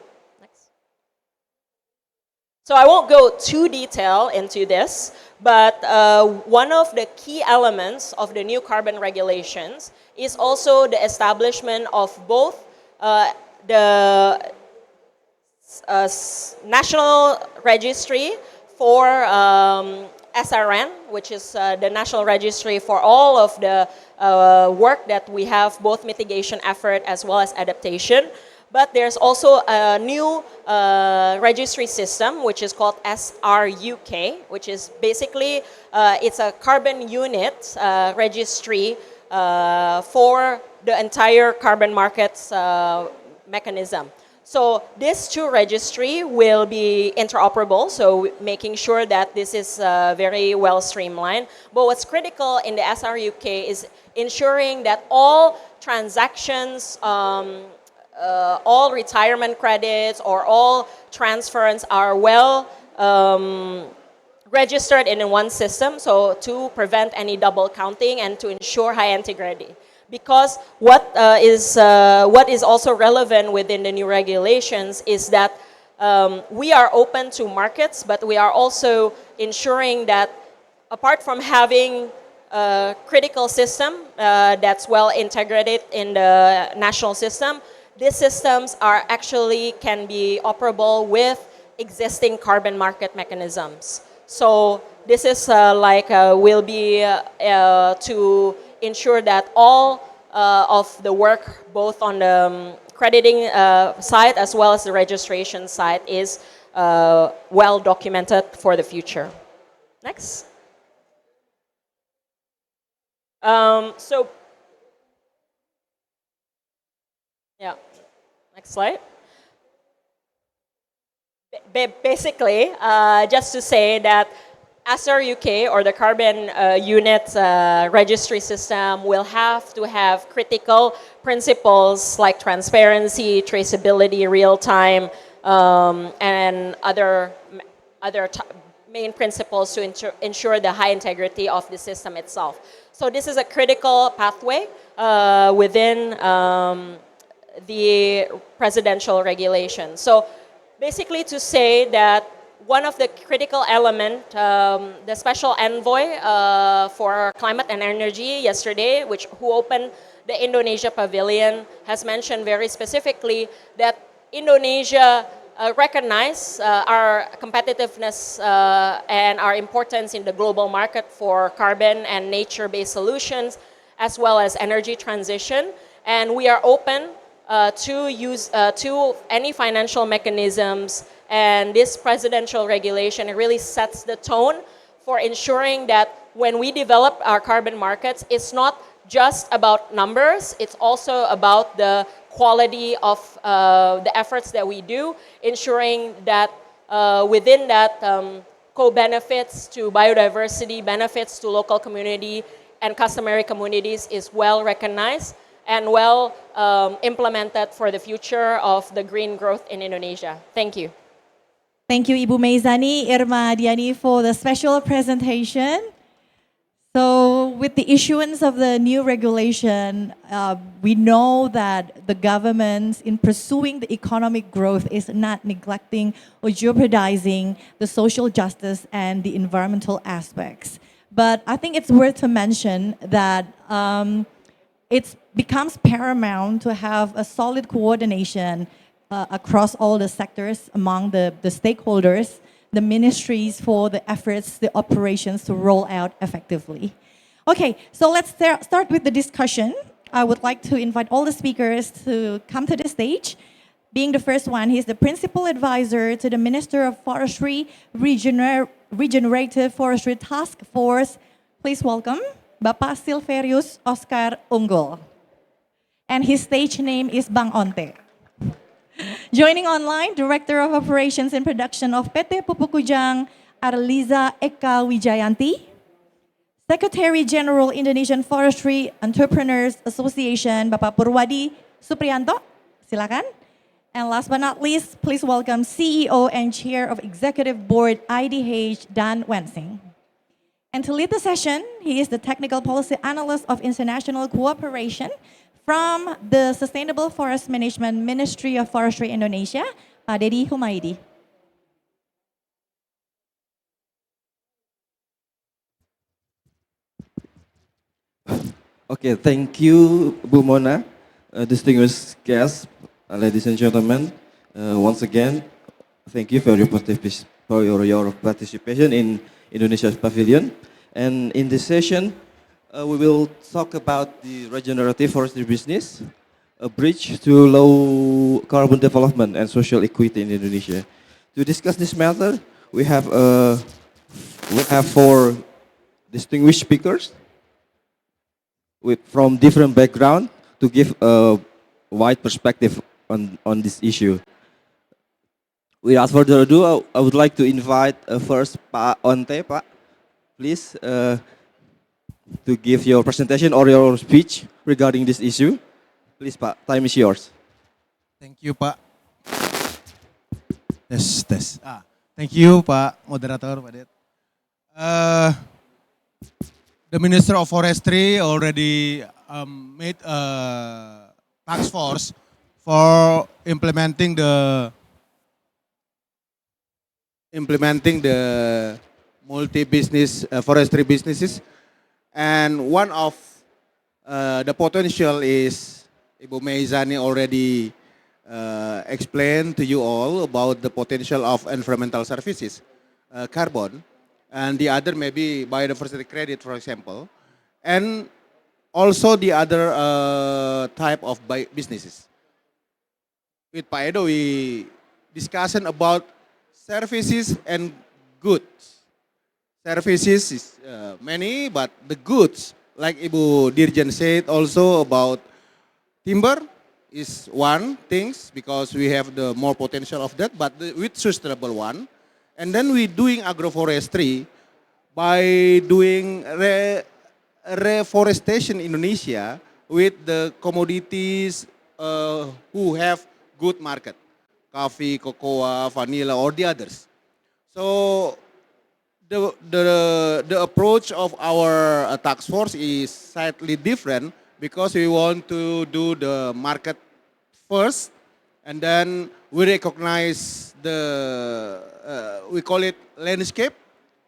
So I won't go too detail into this, but one of the key elements of the new carbon regulations is also the establishment of both the national registry for SRN, which is the national registry for all of the work that we have, both mitigation effort as well as adaptation. But there's also a new registry system, which is called SRUK, which is basically, it's a carbon unit registry for the entire carbon markets mechanism. So this two registry will be interoperable, so making sure that this is very well streamlined. But what's critical in the SRUK is ensuring that all transactions, all retirement credits or all transference are well registered in one system, so to prevent any double counting and to ensure high integrity. Because what is also relevant within the new regulations is that we are open to markets, but we are also ensuring that apart from having a critical system that's well integrated in the national system, these systems are actually can be operable with existing carbon market mechanisms. So this is will be to ensure that all of the work, both on the crediting side as well as the registration side, is well documented for the future. Next. So, yeah, next slide. Basically, just to say that SRUK, or the carbon unit registry system, will have to have critical principles like transparency, traceability, real time, and other main principles to ensure the high integrity of the system itself. So this is a critical pathway within the presidential regulation. So basically to say that one of the critical element, the special envoy for climate and energy yesterday, who opened the Indonesia Pavilion, has mentioned very specifically that Indonesia recognize our competitiveness and our importance in the global market for carbon and nature-based solutions, as well as energy transition. And we are open to use to any financial mechanisms, and this presidential regulation really sets the tone for ensuring that when we develop our carbon markets, it's not just about numbers, it's also about the quality of the efforts that we do, ensuring that within that co-benefits to biodiversity, benefits to local community and customary communities is well recognized and well implemented for the future of the green growth in Indonesia. Thank you. Thank you, Ibu Meizani, Irma Diani, for the special presentation. So with the issuance of the new regulation, we know that the government, in pursuing the economic growth, is not neglecting or jeopardizing the social justice and the environmental aspects. But I think it's worth to mention that it becomes paramount to have a solid coordination across all the sectors among the stakeholders, the ministries, for the efforts, the operations to roll out effectively. Okay, so let's start with the discussion. I would like to invite all the speakers to come to the stage. Being the first one, he's the Principal Advisor to the Minister of Forestry, Regenerative Forestry Task Force. Please welcome Bapak Silverius Oscar Unggul. And his stage name is Bang Onte. Joining online, Director of Operations and Production of PT Pupuk Kujang, Arliza Eka Wijayanti. Secretary General Indonesian Forestry Entrepreneurs Association, Bapak Purwadi Supriyanto. Silakan. And last but not least, please welcome CEO and Chair of Executive Board IDH, Dan Wensing. And to lead the session, he is the Technical Policy Analyst of International Cooperation from the Sustainable Forest Management Ministry of Forestry Indonesia, Pak Dedi Humaydi. Okay, thank you, Bu Mona, distinguished guests, ladies and gentlemen. Once again, thank you for your participation in Indonesia's pavilion. And in this session, we will talk about the regenerative forestry business, a bridge to low carbon development and social equity in Indonesia. To discuss this matter, we have four distinguished speakers from different background to give a wide perspective on this issue. Without further ado, I would like to invite first Pak Onte, Pak, please to give your presentation or your speech regarding this issue. Please, Pak, time is yours. Thank you, Pak. Tes. Thank you, Pak Moderator, Pak Det. The Minister of Forestry already made a task force for implementing the multi-business forestry businesses, and one of the potential is Ibu Meizani already explained to you all about the potential of environmental services, carbon, and the other maybe biodiversity credit, for example, and also the other type of businesses. With Pak Edo, we discussion about services and goods. Services is many, but the goods, like Ibu Dirjen said also about timber is one things because we have the more potential of that, but with sustainable one. And then we doing agroforestry by doing reforestation in Indonesia with the commodities who have good market, coffee, cocoa, vanilla, or the others. So the approach of our task force is slightly different because we want to do the market first, and then we recognize we call it landscape,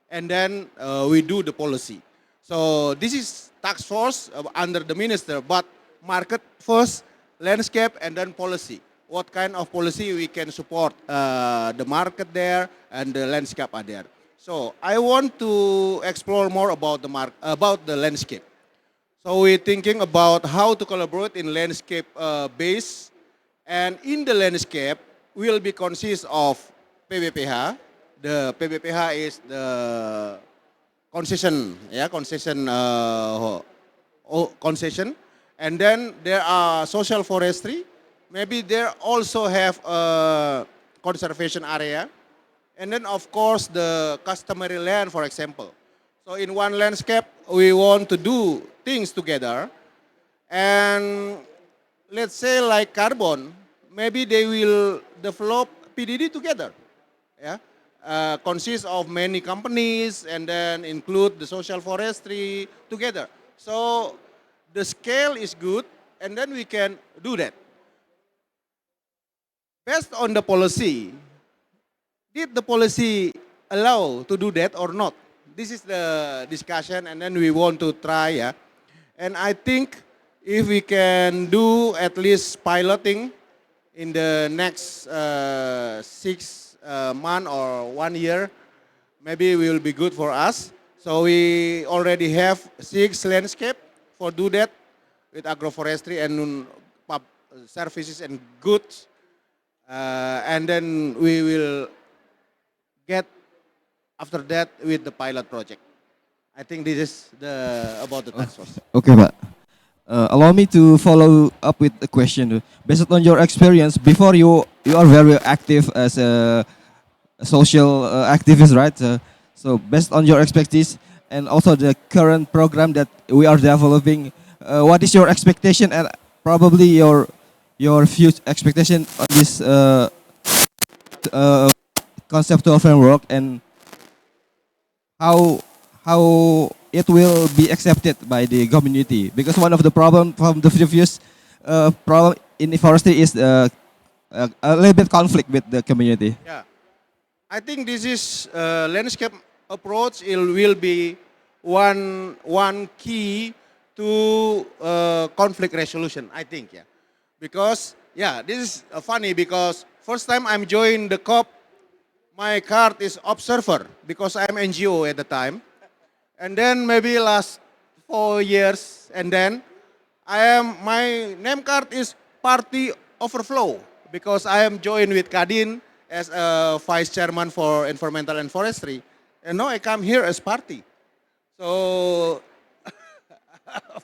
and then we do the policy. So this is task force under the minister, but market first, landscape, and then policy. What kind of policy we can support the market there and the landscape are there. So I want to explore more about the landscape. So we're thinking about how to collaborate in landscape base, and in the landscape will be consist of PBPH. The PBPH is the concession, concession, and then there are social forestry. Maybe there also have a conservation area, and then of course the customary land, for example. So in one landscape, we want to do things together, and let's say like carbon, maybe they will develop PDD together, consists of many companies and then include the social forestry together. So the scale is good, and then we can do that. Based on the policy, did the policy allow to do that or not? This is the discussion, and then we want to try, And I think if we can do at least piloting in the next 6 months or 1 year, maybe it will be good for us. So we already have 6 landscape for do that with agroforestry and services and goods. And then we will get after that with the pilot project. I think this is about the task force. Okay, Pak. Allow me to follow up with a question. Based on your experience, before you are very active as a social activist, right? So based on your expertise and also the current program that we are developing, what is your expectation and probably your future expectation on this conceptual framework, and how it will be accepted by the community? Because one of the problem from the previous problem in the forestry is a little bit conflict with the community. Yeah, I think this is landscape approach. It will be one key to conflict resolution, I think, yeah. Because, yeah, this is funny because first time I'm joined the COP, my card is observer because I'm NGO at the time. And then maybe last 4 years, and then my name card is party overflow because I am joined with Kadin as a vice chairman for environmental and forestry. And now I come here as party. So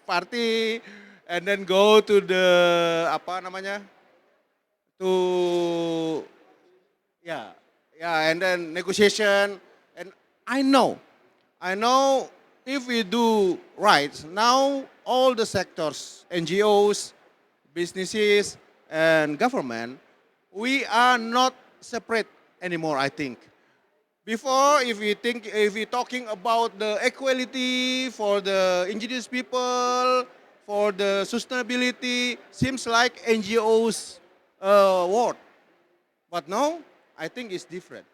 party and then go to the apa namanya to and then negotiation, and I know if we do right now, all the sectors, NGOs, businesses, and government, we are not separate anymore, I think. Before, if we talking about the equality for the indigenous people, for the sustainability, seems like NGOs word. But now, I think it's different.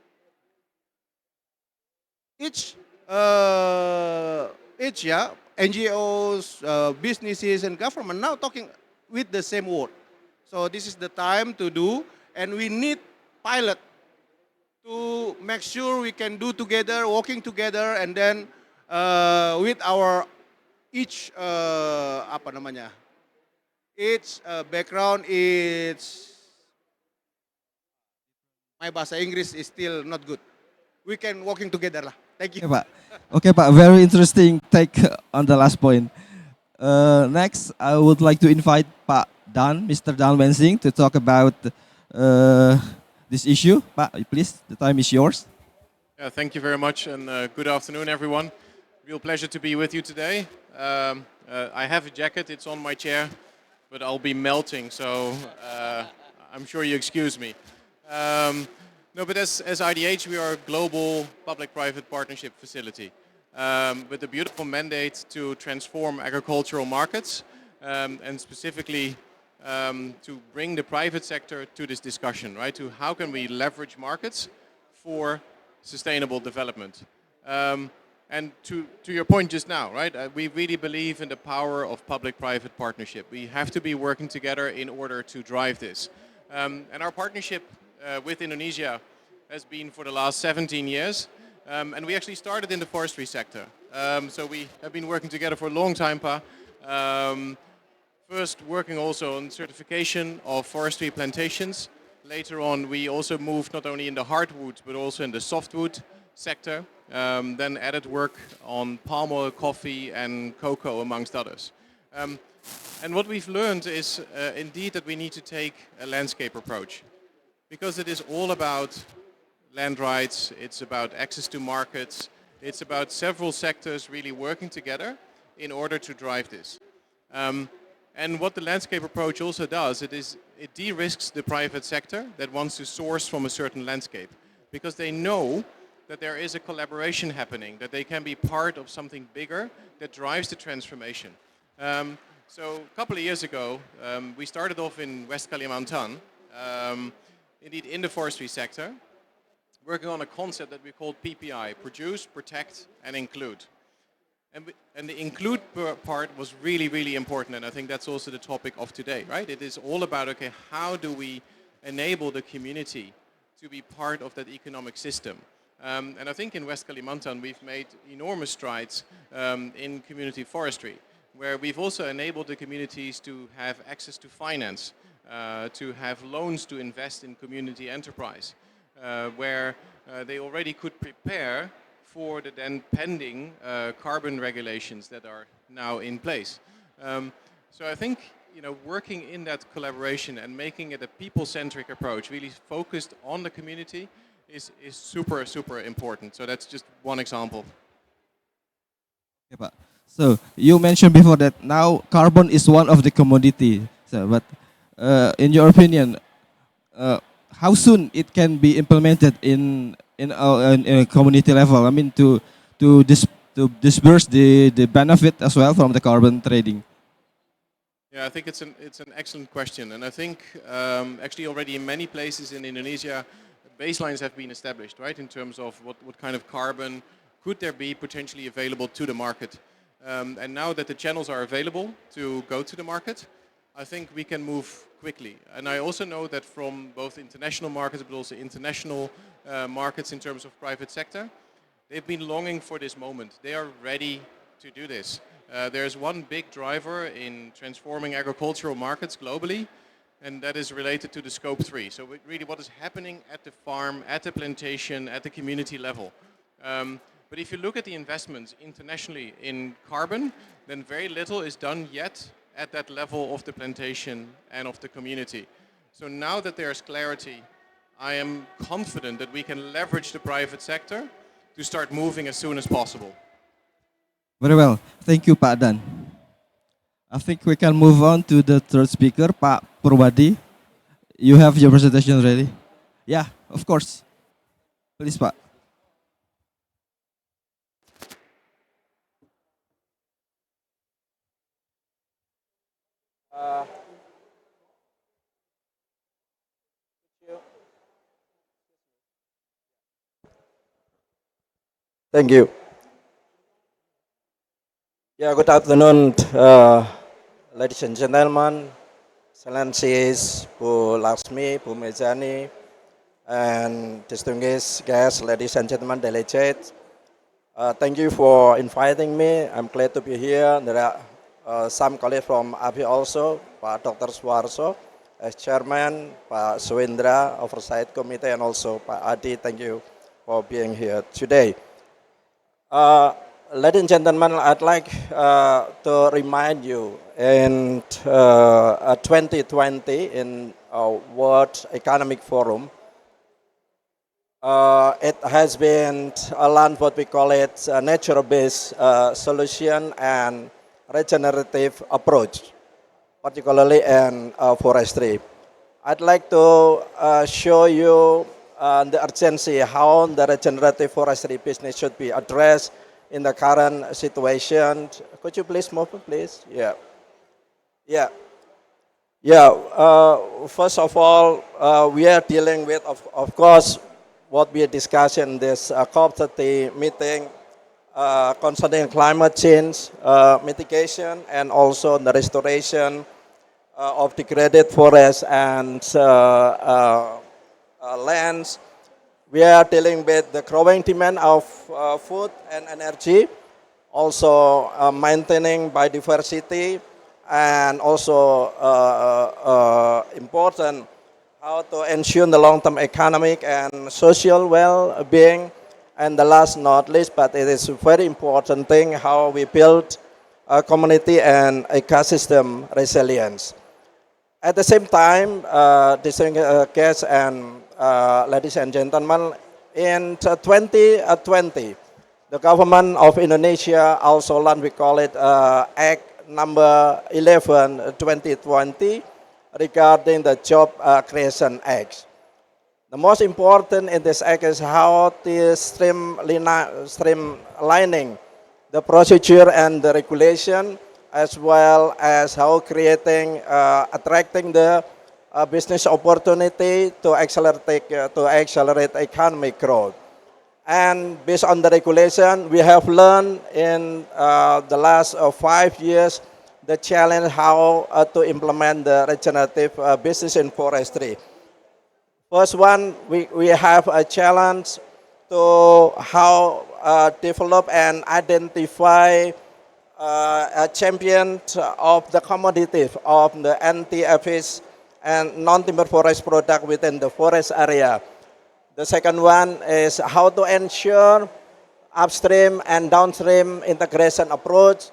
Each NGOs, businesses, and government now talking with the same word. So this is the time to do, and we need pilot to make sure we can do together, working together, and then with our each background, my bahasa Inggris is still not good. We can working together lah. Thank you. Okay, Pak. Okay, Pak. Very interesting take on the last point. Next, I would like to invite Pak Dan, Mr. Dan Wensing, to talk about this issue. Pak, please, the time is yours. Yeah, thank you very much, and good afternoon, everyone. Real pleasure to be with you today. I have a jacket, it's on my chair, but I'll be melting, so I'm sure you excuse me. No, but as IDH, we are a global public-private partnership facility with a beautiful mandate to transform agricultural markets and specifically to bring the private sector to this discussion, right? To how can we leverage markets for sustainable development? And to your point just now, right? We really believe in the power of public-private partnership. We have to be working together in order to drive this. And our partnership with Indonesia has been for the last 17 years. And we actually started in the forestry sector. So we have been working together for a long time, Pa. First working also on certification of forestry plantations. Later on, we also moved not only in the hardwood, but also in the softwood sector. Then added work on palm oil, coffee, and cocoa, amongst others. And what we've learned is indeed that we need to take a landscape approach, because it is all about land rights, it's about access to markets, it's about several sectors really working together in order to drive this. And what the landscape approach also does, it de-risks the private sector that wants to source from a certain landscape, because they know that there is a collaboration happening, that they can be part of something bigger that drives the transformation. So a couple of years ago, we started off in West Kalimantan, indeed in the forestry sector, working on a concept that we called PPI, Produce, Protect, and Include. And the include part was really, really important, and I think that's also the topic of today, right? It is all about, okay, how do we enable the community to be part of that economic system? And I think in West Kalimantan we've made enormous strides in community forestry, where we've also enabled the communities to have access to finance, to have loans to invest in community enterprise, where they already could prepare for the then pending carbon regulations that are now in place. So I think, you know, working in that collaboration and making it a people-centric approach, really focused on the community, is super, super important. So that's just one example. Okay, Pak. So you mentioned before that now carbon is one of the commodity. So, but in your opinion, how soon it can be implemented in a community level? I mean, to disperse the benefit as well from the carbon trading. Yeah, I think it's an excellent question, and I think actually already in many places in Indonesia, baselines have been established, right, in terms of what kind of carbon could there be potentially available to the market. And now that the channels are available to go to the market, I think we can move quickly. And I also know that from both international markets but also international markets in terms of private sector, they've been longing for this moment. They are ready to do this. There's one big driver in transforming agricultural markets globally, and that is related to the scope 3. So really what is happening at the farm, at the plantation, at the community level. But if you look at the investments internationally in carbon, then very little is done yet at that level of the plantation and of the community. So now that there's clarity, I am confident that we can leverage the private sector to start moving as soon as possible. Very well. Thank you, Pak Dan. I think we can move on to the third speaker, Pak Purwadi. You have your presentation ready? Yeah, of course. Please, Pak. Thank you. Yeah, good afternoon, ladies and gentlemen, Excellencies, Bu Laksmi, Bu Mejani, and distinguished guests, ladies and gentlemen, delegates. Thank you for inviting me. I'm glad to be here. There are some colleagues from API also, Pak Dr. Suarso, as chairman, Pak Suendra, Oversight Committee, and also Pak Adi. Thank you for being here today. Ladies and gentlemen, I'd like to remind you in 2020 in World Economic Forum, it has been launched what we call it a nature-based solution and regenerative approach, particularly in forestry. I'd like to show you the urgency how the regenerative forestry business should be addressed in the current situation. Could you please move, please? Yeah. Yeah. Yeah. First of all, we are dealing with, of course, what we discussed in this COP30 meeting concerning climate change mitigation and also the restoration of degraded forests and lands. We are dealing with the growing demand of food and energy, also maintaining biodiversity, and also important how to ensure the long-term economic and social well-being. And the last not least, but it is a very important thing, how we build a community and ecosystem resilience. At the same time, distinguished guests and ladies and gentlemen, in 2020, the government of Indonesia also launched, we call it Act number 11, 2020, regarding the Job Creation Act. The most important in this act is how to streamlining the procedure and the regulation, as well as how creating, attracting the business opportunity to accelerate economic growth. And based on the regulation, we have learned in the last 5 years the challenge how to implement the regenerative business in forestry. First one, we have a challenge to how develop and identify a champion of the commodity of the anti-aphis and non-timber forest product within the forest area. The second one is how to ensure upstream and downstream integration approach.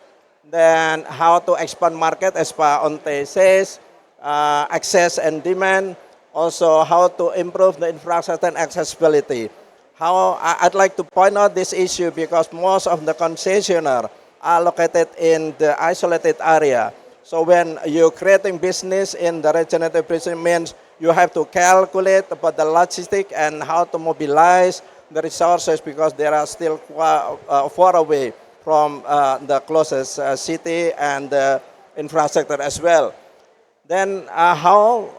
Then how to expand market, as Pak Onte says, access and demand. Also how to improve the infrastructure and accessibility. How I'd like to point out this issue because most of the concessionaires are located in the isolated area. So when you're creating business in the regenerative business means you have to calculate about the logistic and how to mobilize the resources because they are still far away from the closest city and the infrastructure as well. Then how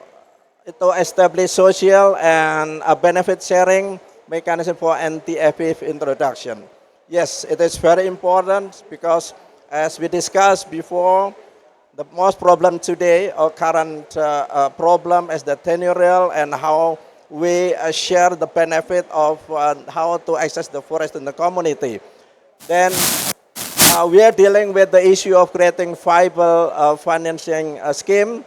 to establish social and benefit sharing mechanism for anti-aphid introduction. Yes, it is very important because As we discussed before, the most problem today, or current problem, is the tenurial and how we share the benefit of how to access the forest in the community. Then we are dealing with the issue of creating viable financing scheme.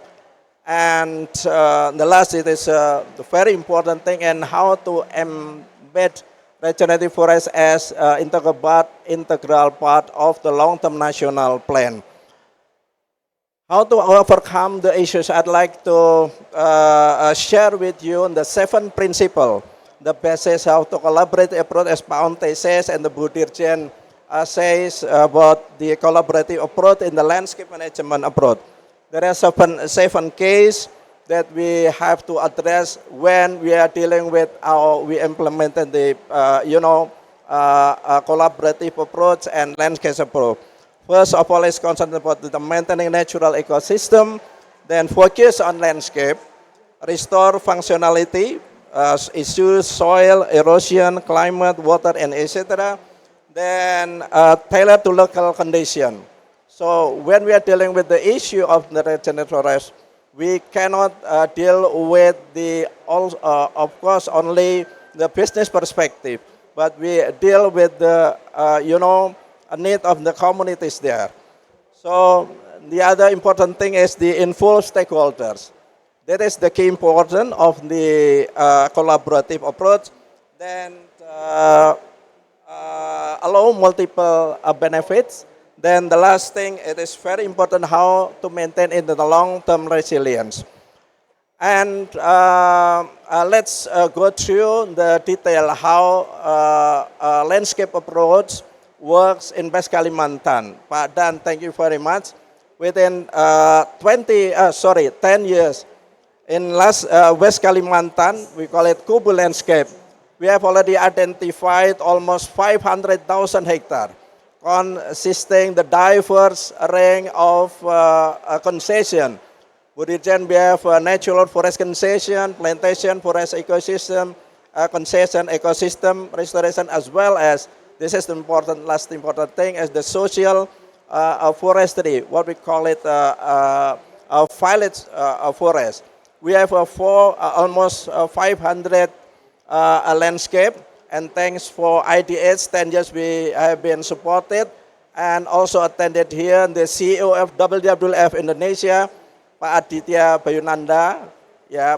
And the last, it is the very important thing, and how to embed regenerative forest as integral part of the long-term national plan. How to overcome the issues? I'd like to share with you the 7 principles, the basis how to collaborate approach, as Pak Onte says, and the Bu Dirjen says about the collaborative approach in the landscape management approach. There are seven cases that we have to address when we are dealing with how we implemented the collaborative approach and landscape approach. First of all, is concerned about the maintaining natural ecosystem, then focus on landscape, restore functionality, issues soil, erosion, climate, water, and etc. Then tailor to local condition. So when we are dealing with the issue of the regenerative forest, we cannot deal with the, of course, only the business perspective, but we deal with the, need of the communities there. So the other important thing is the involve stakeholders. That is the key important of the collaborative approach. Then allow multiple benefits. Then the last thing, it is very important how to maintain in the long-term resilience. And let's go through the detail how landscape approach works in West Kalimantan. Pak Dan, thank you very much. Within 10 years, in West Kalimantan, we call it Kubu landscape. We have already identified almost 500,000 hectares, consisting the diverse range of concession. Bu Dirjen, we have natural forest concession, plantation forest ecosystem, concession ecosystem restoration, as well as, this is the last important thing, is the social forestry, what we call it village forest. We have almost 500 landscape, and thanks for IDH, 10 years we have been supported, and also attended here the CEO of WWF Indonesia, Pak Aditya Bayunanda,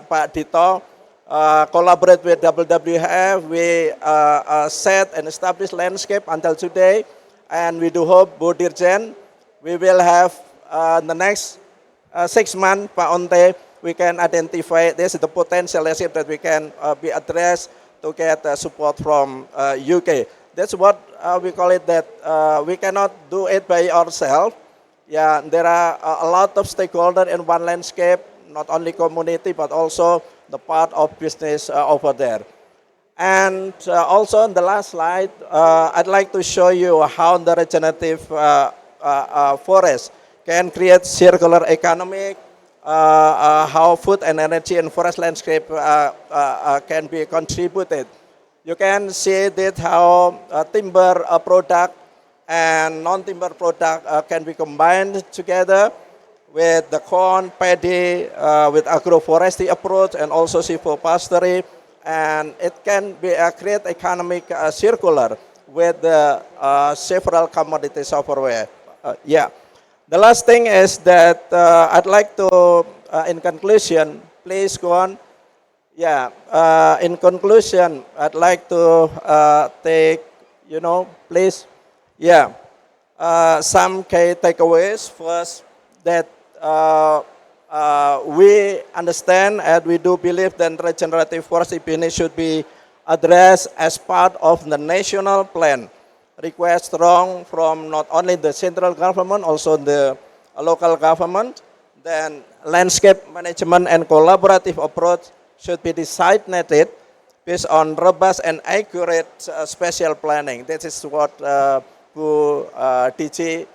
Pak Dito, collaborate with WWF. We set and established landscape until today, and we do hope, Bu Dirjen, we will have the next 6 months, Pak Onte, we can identify this is the potential landscape that we can be addressed to get support from UK. That's what we call it, that we cannot do it by ourselves. Yeah, there are a lot of stakeholders in one landscape, not only community, but also the part of business over there. And also on the last slide, I'd like to show you how the regenerative forest can create circular economy, how food and energy and forest landscape can be contributed. You can see that how timber product and non-timber product can be combined together with the corn, paddy, with agroforestry approach, and also silvopasture, and it can be create economic circular with several commodities over there. The last thing is that I'd like to, in conclusion, please go on. In conclusion, I'd like to take, please, some key takeaways. First, that we understand and we do believe that regenerative forest business should be addressed as part of the national plan. Request strong from not only the central government, also the local government. Then landscape management and collaborative approach should be designated based on robust and accurate spatial planning. This is what DG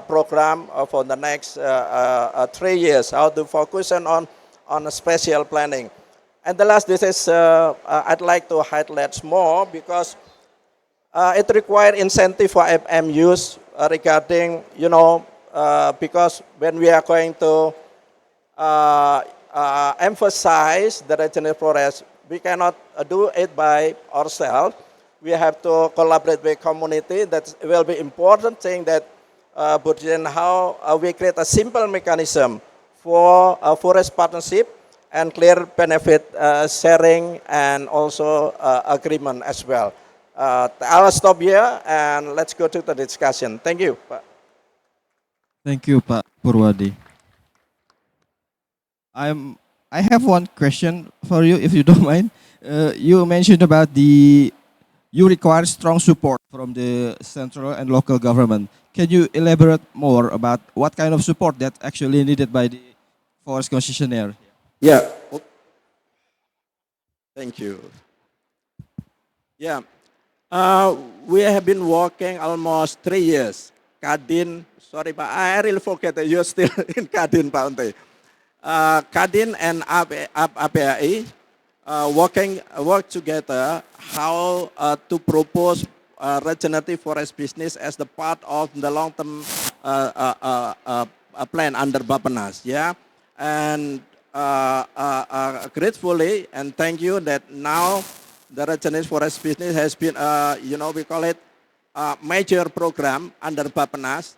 program for the next 3 years, how to focus on spatial planning. And the last, this is, I'd like to highlight more because it requires incentive for MUs regarding, because when we are going to emphasize the regenerative forest, we cannot do it by ourselves. We have to collaborate with community. That will be important thing that how we create a simple mechanism for a forest partnership and clear benefit sharing and also agreement as well. I'll stop here and let's go to the discussion. Thank you, Pak. Thank you, Pak Purwadi. I have one question for you, if you don't mind. You mentioned about you require strong support from the central and local government. Can you elaborate more about what kind of support that actually needed by the forest concessionaire? Yeah. Thank you. Yeah. We have been working almost 3 years. Kadin, sorry Pak, I really forget that you're still in Kadin, Pak Unte. Kadin and APAI work together how to propose regenerative forest business as the part of the long-term plan under Bappenas. Yeah, and gratefully and thank you that now the regenerative forest business has been, we call it a major program under Bappenas.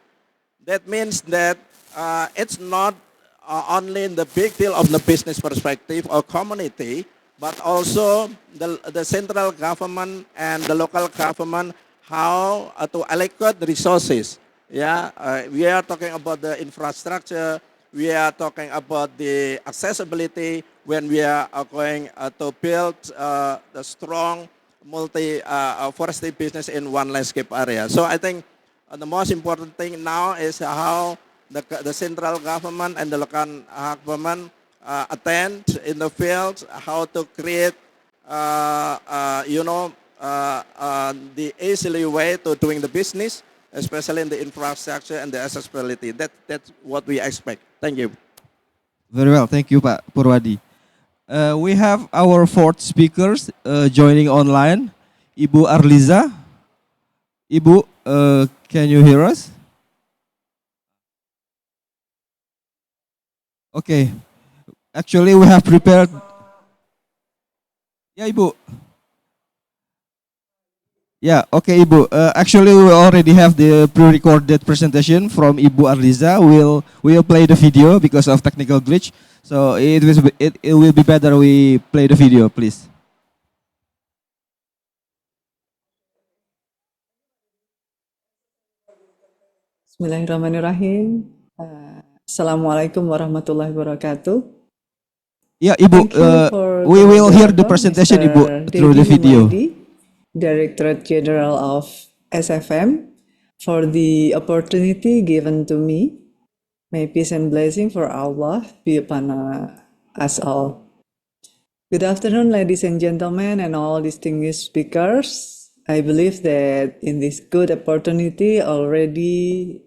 That means that it's not only in the big deal of the business perspective or community, but also the central government and the local government, how to allocate resources. Yeah, we are talking about the infrastructure, we are talking about the accessibility when we are going to build the strong forestry business in one landscape area. So I think the most important thing now is how the central government and the local government attend in the field, how to create, the easily way to doing the business, especially in the infrastructure and the accessibility. That's what we expect. Thank you. Very well, thank you, Pak Purwadi. We have our fourth speakers joining online, Ibu Arliza. Ibu, can you hear us? Okay, actually we have prepared. Yeah, Ibu. Yeah, okay, Ibu. Actually, we already have the pre-recorded presentation from Ibu Arliza. We'll play the video because of technical glitch. So it will be better we play the video, please. Bismillahirrahmanirrahim. Assalamualaikum warahmatullahi wabarakatuh. Yeah, Ibu, we will hear the presentation, Ibu, through the video. Directorate General of SFM, for the opportunity given to me. May peace and blessing for Allah be upon us all. Good afternoon, ladies and gentlemen, and all distinguished speakers. I believe that in this good opportunity already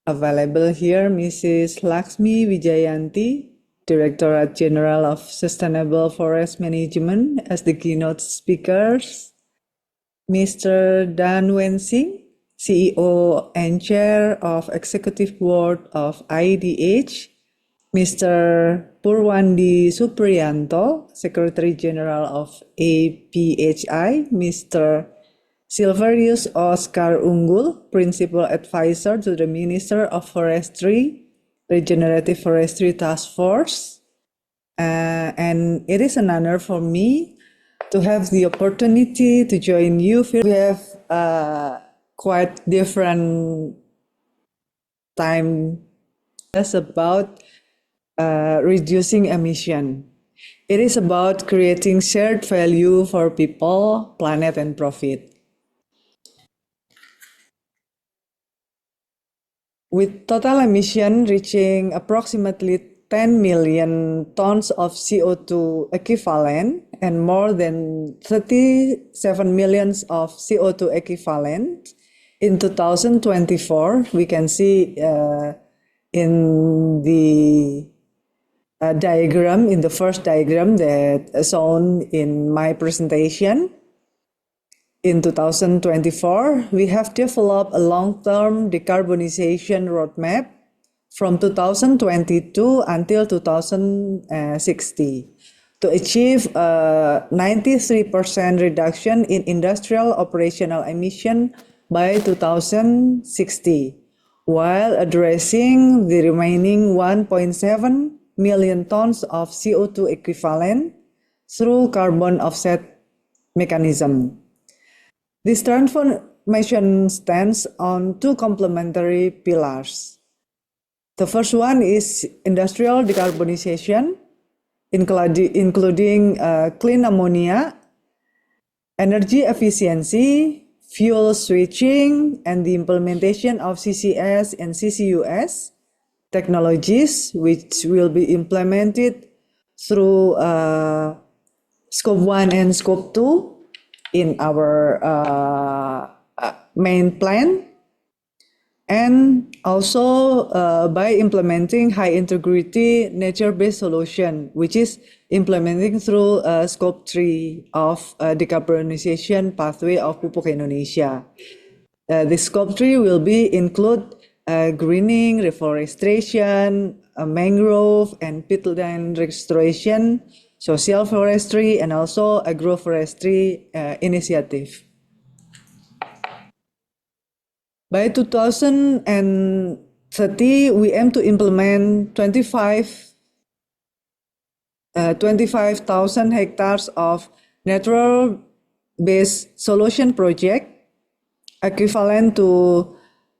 available here, Mrs. Laksmi Wijayanti, Directorate General of Sustainable Forest Management, as the keynote speakers, Mr. Dan Wen Singh, CEO and Chair of Executive Board of IDH, Mr. Purwandi Supriyanto, Secretary General of APHI, Mr. Silverius Oscar Unggul, Principal Advisor to the Minister of Forestry, Regenerative Forestry Task Force, and it is an honor for me to have the opportunity to join you. We have quite different time. That's about reducing emission. It is about creating shared value for people, planet, and profit. With total emission reaching approximately 10 million tons of CO2 equivalent and more than 37 million of CO2 equivalent in 2024, we can see in the diagram, in the first diagram that is shown in my presentation, In 2024, we have developed a long-term decarbonization roadmap from 2022 until 2060 to achieve a 93% reduction in industrial operational emission by 2060, while addressing the remaining 1.7 million tons of CO2 equivalent through carbon offset mechanism. This transformation stands on two complementary pillars. The first one is industrial decarbonization, including clean ammonia, energy efficiency, fuel switching, and the implementation of CCS and CCUS technologies, which will be implemented through Scope 1 and Scope 2 in our main plan, and also by implementing high integrity nature-based solution, which is implementing through Scope 3 of decarbonization pathway of Pupuk Indonesia. This Scope 3 will be include greening, reforestation, mangrove and peatland restoration, social forestry, and also agroforestry initiative. By 2030, we aim to implement 25,000 hectares of natural-based solution project, equivalent to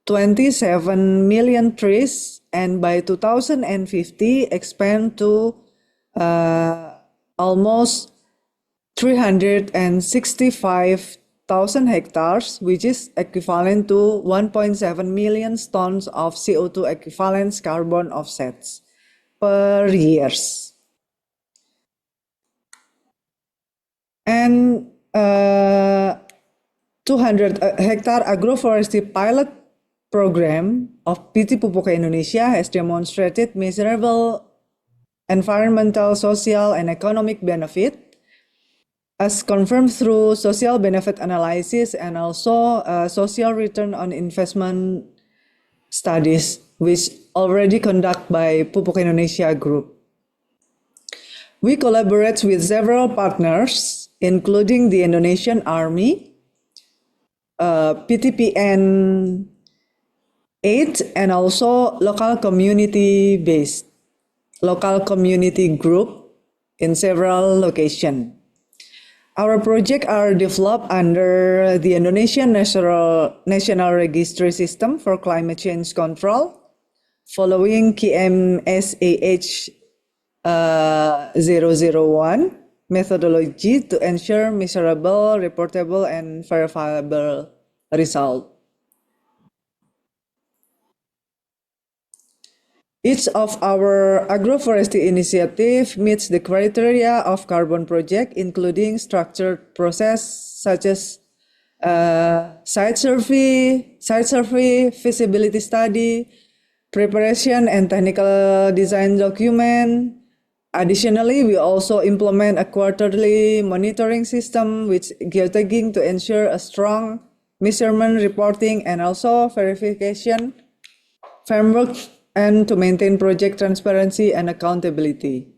27 million trees, and by 2050 expand to almost 365,000 hectares, which is equivalent to 1.7 million tons of CO2 equivalent carbon offsets per year. And 200 hectare agroforestry pilot program of PT Pupuk Indonesia has demonstrated measurable environmental, social, and economic benefit, as confirmed through social benefit analysis and also social return on investment studies, which already conducted by Pupuk Indonesia Group. We collaborate with several partners, including the Indonesian Army, PTPN 8, and also local community group in several locations. Our projects are developed under the Indonesian National Registry System for Climate Change Control, following KMSAH 001 methodology to ensure measurable, reportable, and verifiable result. Each of our agroforestry initiative meets the criteria of carbon project, including structured process such as site survey, feasibility study, preparation and technical design document. Additionally, we also implement a quarterly monitoring system with geotagging to ensure a strong measurement reporting and also verification framework, and to maintain project transparency and accountability.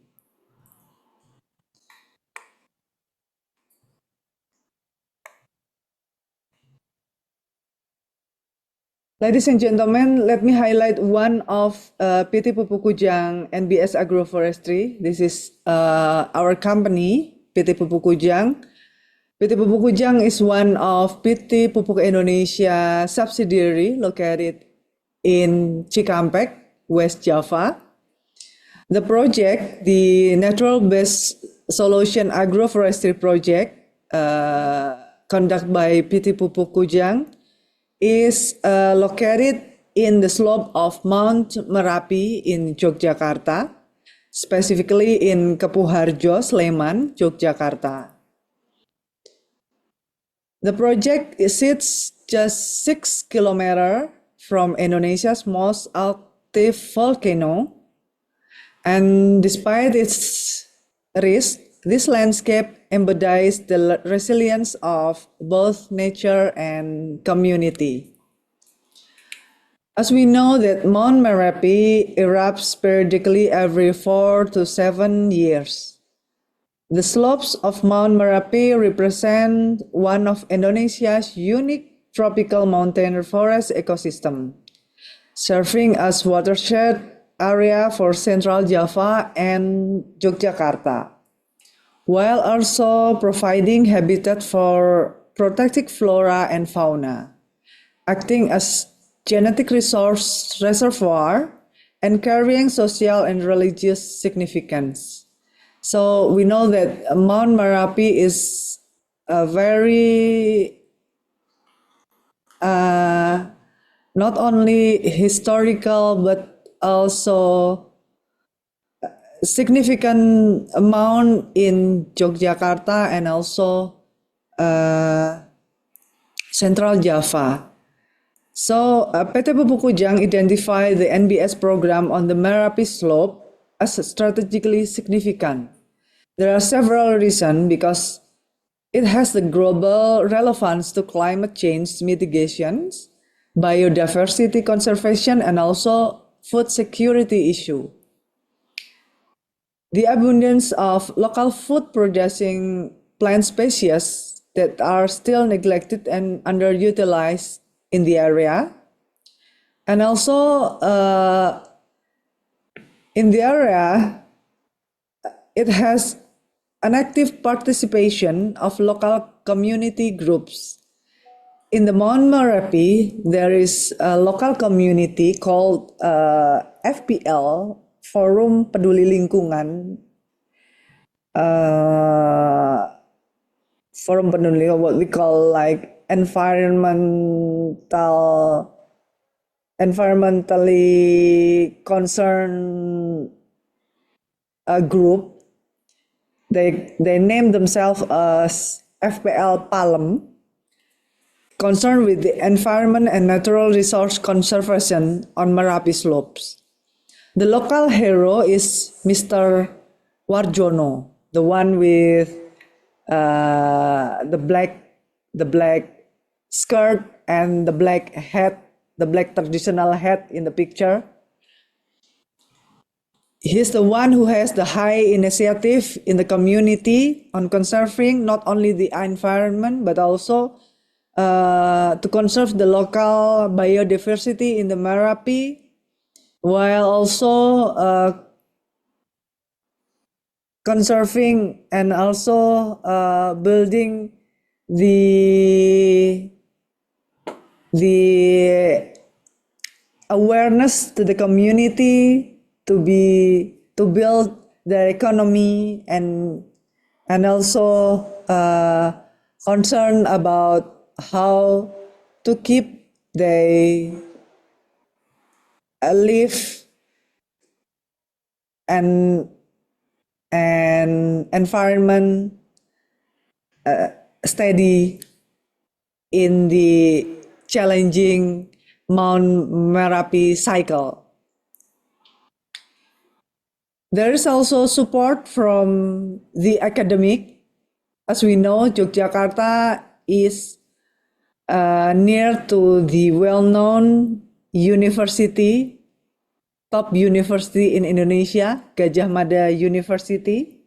Ladies and gentlemen, let me highlight one of PT Pupuk Kujang NBS Agroforestry. This is our company, PT Pupuk Kujang. PT Pupuk Kujang is one of PT Pupuk Indonesia subsidiary located in Cikampek, West Java. The project, the Natural-Based Solution Agroforestry Project, conducted by PT Pupuk Kujang, is located in the slope of Mount Merapi in Yogyakarta, specifically in Kepuharjo, Sleman, Yogyakarta. The project sits just 6 kilometers from Indonesia's most active volcano, and despite its risk, this landscape embodies the resilience of both nature and community. As we know that Mount Merapi erupts periodically every 4 to 7 years. The slopes of Mount Merapi represent one of Indonesia's unique tropical mountain forest ecosystem, serving as watershed area for Central Java and Yogyakarta, while also providing habitat for protected flora and fauna, acting as genetic resource reservoir and carrying social and religious significance. So we know that Mount Merapi is a very not only historical but also significant amount in Yogyakarta and also Central Java. So PT Pupuk Kujang identified the NBS program on the Merapi slope as strategically significant. There are several reasons because it has the global relevance to climate change mitigations, biodiversity conservation, and also food security issue. The abundance of local food producing plant species that are still neglected and underutilized in the area. And also in the area, it has an active participation of local community groups. In the Mount Merapi, there is a local community called FPL, Forum Peduli Lingkungan. Forum Peduli, what we call like environmentally concerned group. They name themselves as FPL Palem, concerned with the environment and natural resource conservation on Merapi slopes. The local hero is Mr. Warjono, the one with the black skirt and the black hat, the black traditional hat in the picture. He's the one who has the high initiative in the community on conserving not only the environment but also to conserve the local biodiversity in the Merapi, while also conserving and also building the awareness to the community to build their economy and also concern about how to keep they live and environment steady in the challenging Mount Merapi cycle. There is also support from the academic. As we know, Yogyakarta is near to the well-known university, top university in Indonesia, Gadjah Mada University.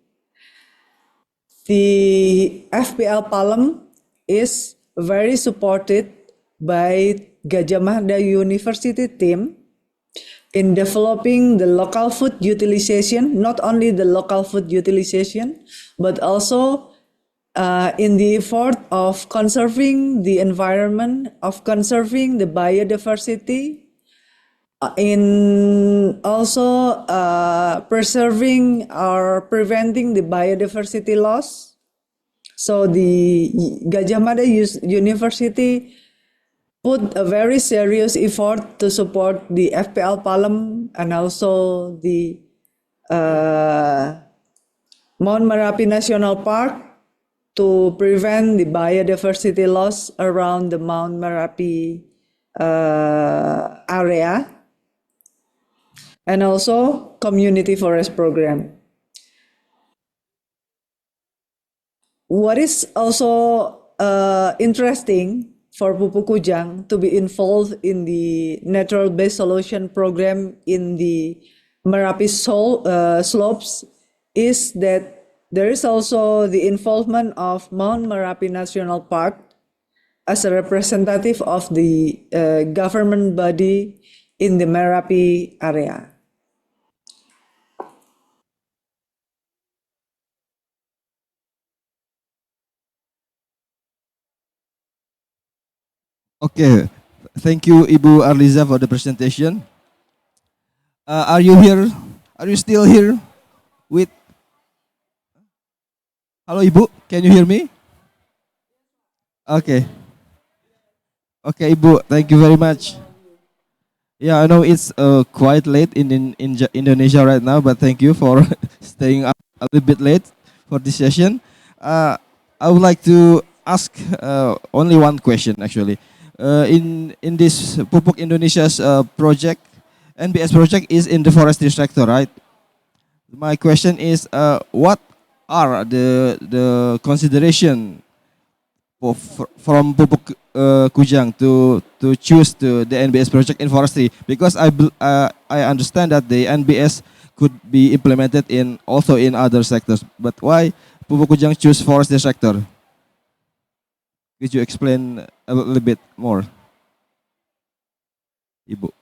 The FPL Palem is very supported by Gadjah Mada University team in developing the local food utilization, not only the local food utilization, but also in the effort of conserving the environment, of conserving the biodiversity, in also preserving or preventing the biodiversity loss. So the Gadjah Mada University put a very serious effort to support the FPL Palem and also the Mount Merapi National Park to prevent the biodiversity loss around the Mount Merapi area, and also community forest program. what is also interesting for Pupuk Kujang to be involved in the natural-based solution program in the Merapi slopes is that there is also the involvement of Mount Merapi National Park as a representative of the government body in the Merapi area. Okay, thank you Ibu Arliza for the presentation. Are you here? Are you still here with? Hello Ibu, can you hear me? Okay. Okay Ibu, thank you very much. Yeah, I know it's quite late in Indonesia right now, but thank you for staying up a little bit late for this session. I would like to ask only one question actually. In this Pupuk Indonesia's project, NBS project is in the forestry sector, right? My question is, what are the consideration from Pupuk Kujang to choose the NBS project in forestry? Because I understand that the NBS could be implemented in also in other sectors, but why Pupuk Kujang choose forestry sector? Could you explain a little bit more, Ibu?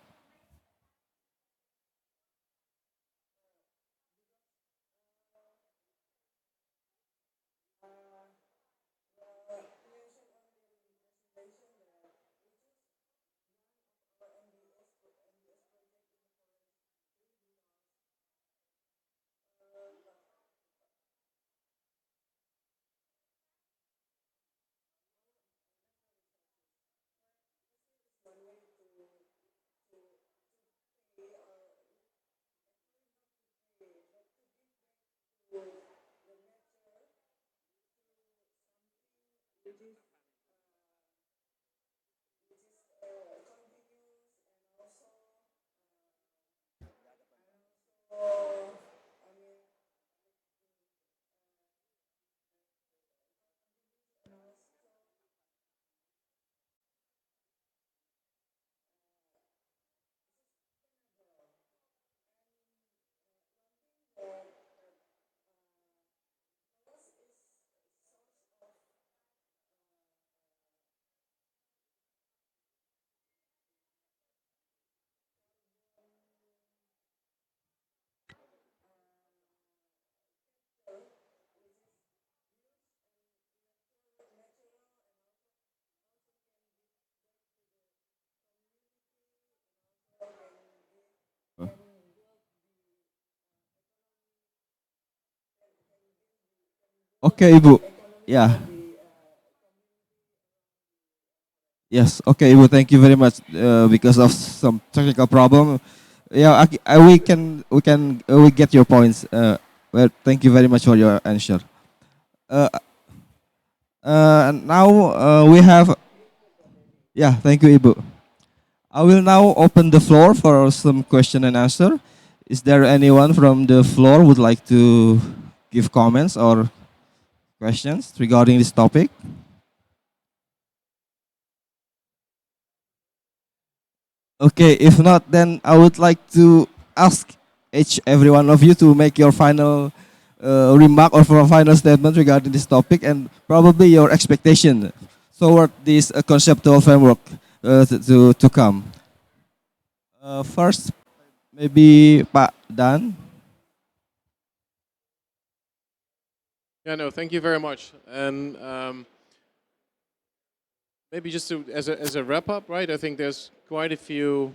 Okay, Ibu. Yeah. Yes. Okay, Ibu. Thank you very much. Because of some technical problem, yeah, we get your points. Well, thank you very much for your answer. Uh, Now we have. Yeah. Thank you, Ibu. I will now open the floor for some question and answer. Is there anyone from the floor would like to give comments or questions regarding this topic? Okay, if not, then I would like to ask every one of you to make your final remark or for a final statement regarding this topic and probably your expectation toward this conceptual framework to come. First, maybe Pak Dan. Yeah, no, thank you very much. And maybe just as a wrap up, right? I think there's quite a few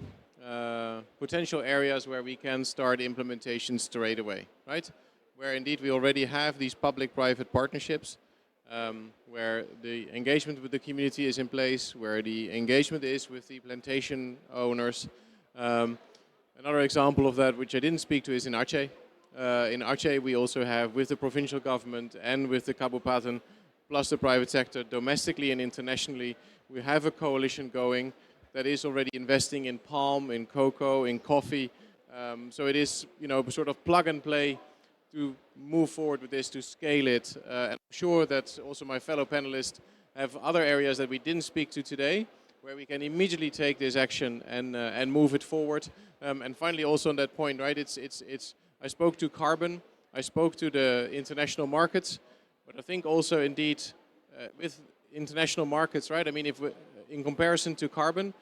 potential areas where we can start implementation straight away, right? Where indeed we already have these public-private partnerships, where the engagement with the community is in place, where the engagement is with the plantation owners. Another example of that, which I didn't speak to, is in Aceh. In Aceh, we also have, with the provincial government and with the Kabupaten, plus the private sector, domestically and internationally, we have a coalition going that is already investing in palm, in cocoa, in coffee. So it is, sort of plug and play to move forward with this, to scale it. And I'm sure that also my fellow panelists have other areas that we didn't speak to today, where we can immediately take this action and move it forward. And finally, also on that point, right? I spoke to carbon, I spoke to the international markets, but I think also indeed with international markets, right? I mean, if we, in comparison to carbon,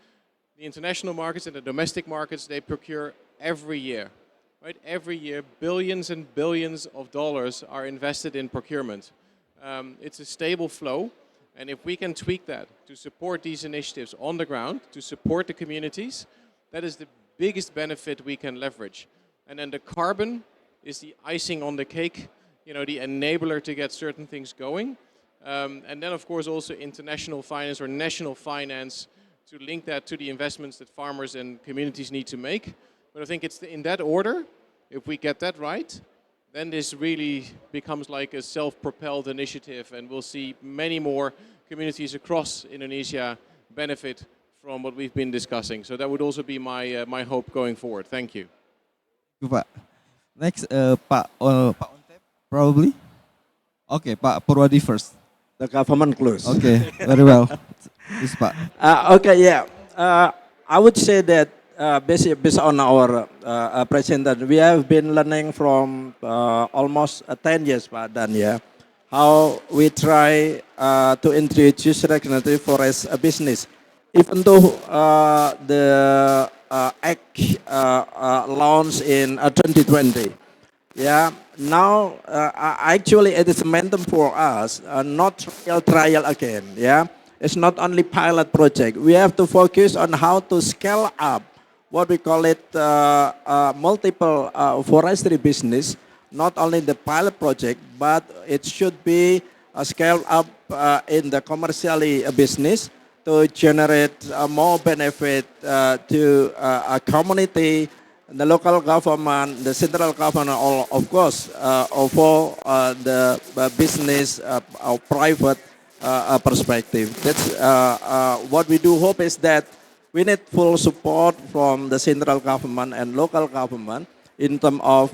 the international markets and the domestic markets, they procure every year, right? Every year, billions and billions of dollars are invested in procurement. It's a stable flow, and if we can tweak that to support these initiatives on the ground, to support the communities, that is the biggest benefit we can leverage. And then the carbon is the icing on the cake, you know, the enabler to get certain things going. And then, of course, also international finance or national finance to link that to the investments that farmers and communities need to make. But I think it's in that order. If we get that right, then this really becomes like a self-propelled initiative, and we'll see many more communities across Indonesia benefit from what we've been discussing. So that would also be my my hope going forward. Thank you. Pak. Next, Pak Ontep, probably. Okay, Pak Purwadi first. The government close. Okay, very well. Please, Pak. Okay, yeah. I would say that based on our presentation, we have been learning from almost 10 years, Pak Dan, yeah, how we try to introduce regenerative forest business. Even though the act launched in 2020, yeah, now actually it is meant for us, not trial again, yeah. It's not only pilot project. We have to focus on how to scale up what we call it multiple forestry business, not only the pilot project, but it should be scaled up in the commercially business to generate more benefit to a community, the local government, the central government, of course, for the business or private perspective. That's what we do hope is that we need full support from the central government and local government in terms of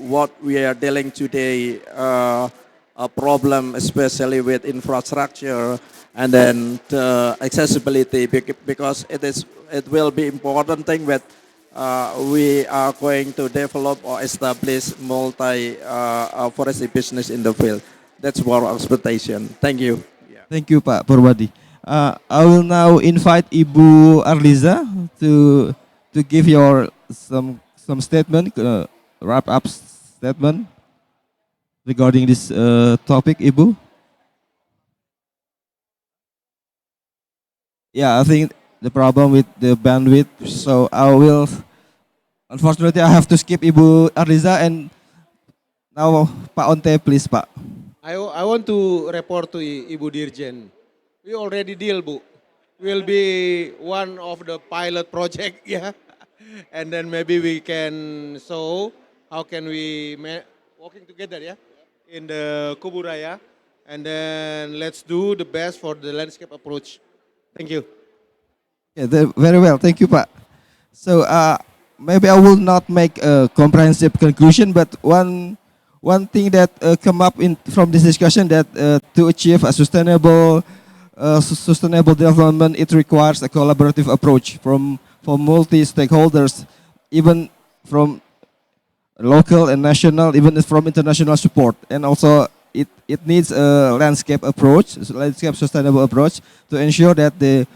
what we are dealing today, a problem especially with infrastructure and then accessibility, because it will be important thing that we are going to develop or establish multi forestry business in the field. That's our expectation. Thank you. Thank you, Pak Purwadi. I will now invite Ibu Arliza to give your some statement, wrap up statement regarding this topic, Ibu. Yeah, I think the problem with the bandwidth, so unfortunately I have to skip Ibu Arliza, and now Pak Onte, please, Pak. I want to report to Ibu Dirjen. We already deal, Bu. Will be one of the pilot project, yeah. And then maybe we can show how can we working together, yeah, in the Kuburaya, and then let's do the best for the landscape approach. Thank you. Yeah, very well. Thank you, Pak. So maybe I will not make a comprehensive conclusion, but one thing that come up from this discussion, that to achieve a sustainable development, it requires a collaborative approach from multi-stakeholders, even from local and national, even from international support, and also it needs a landscape sustainable approach to ensure that the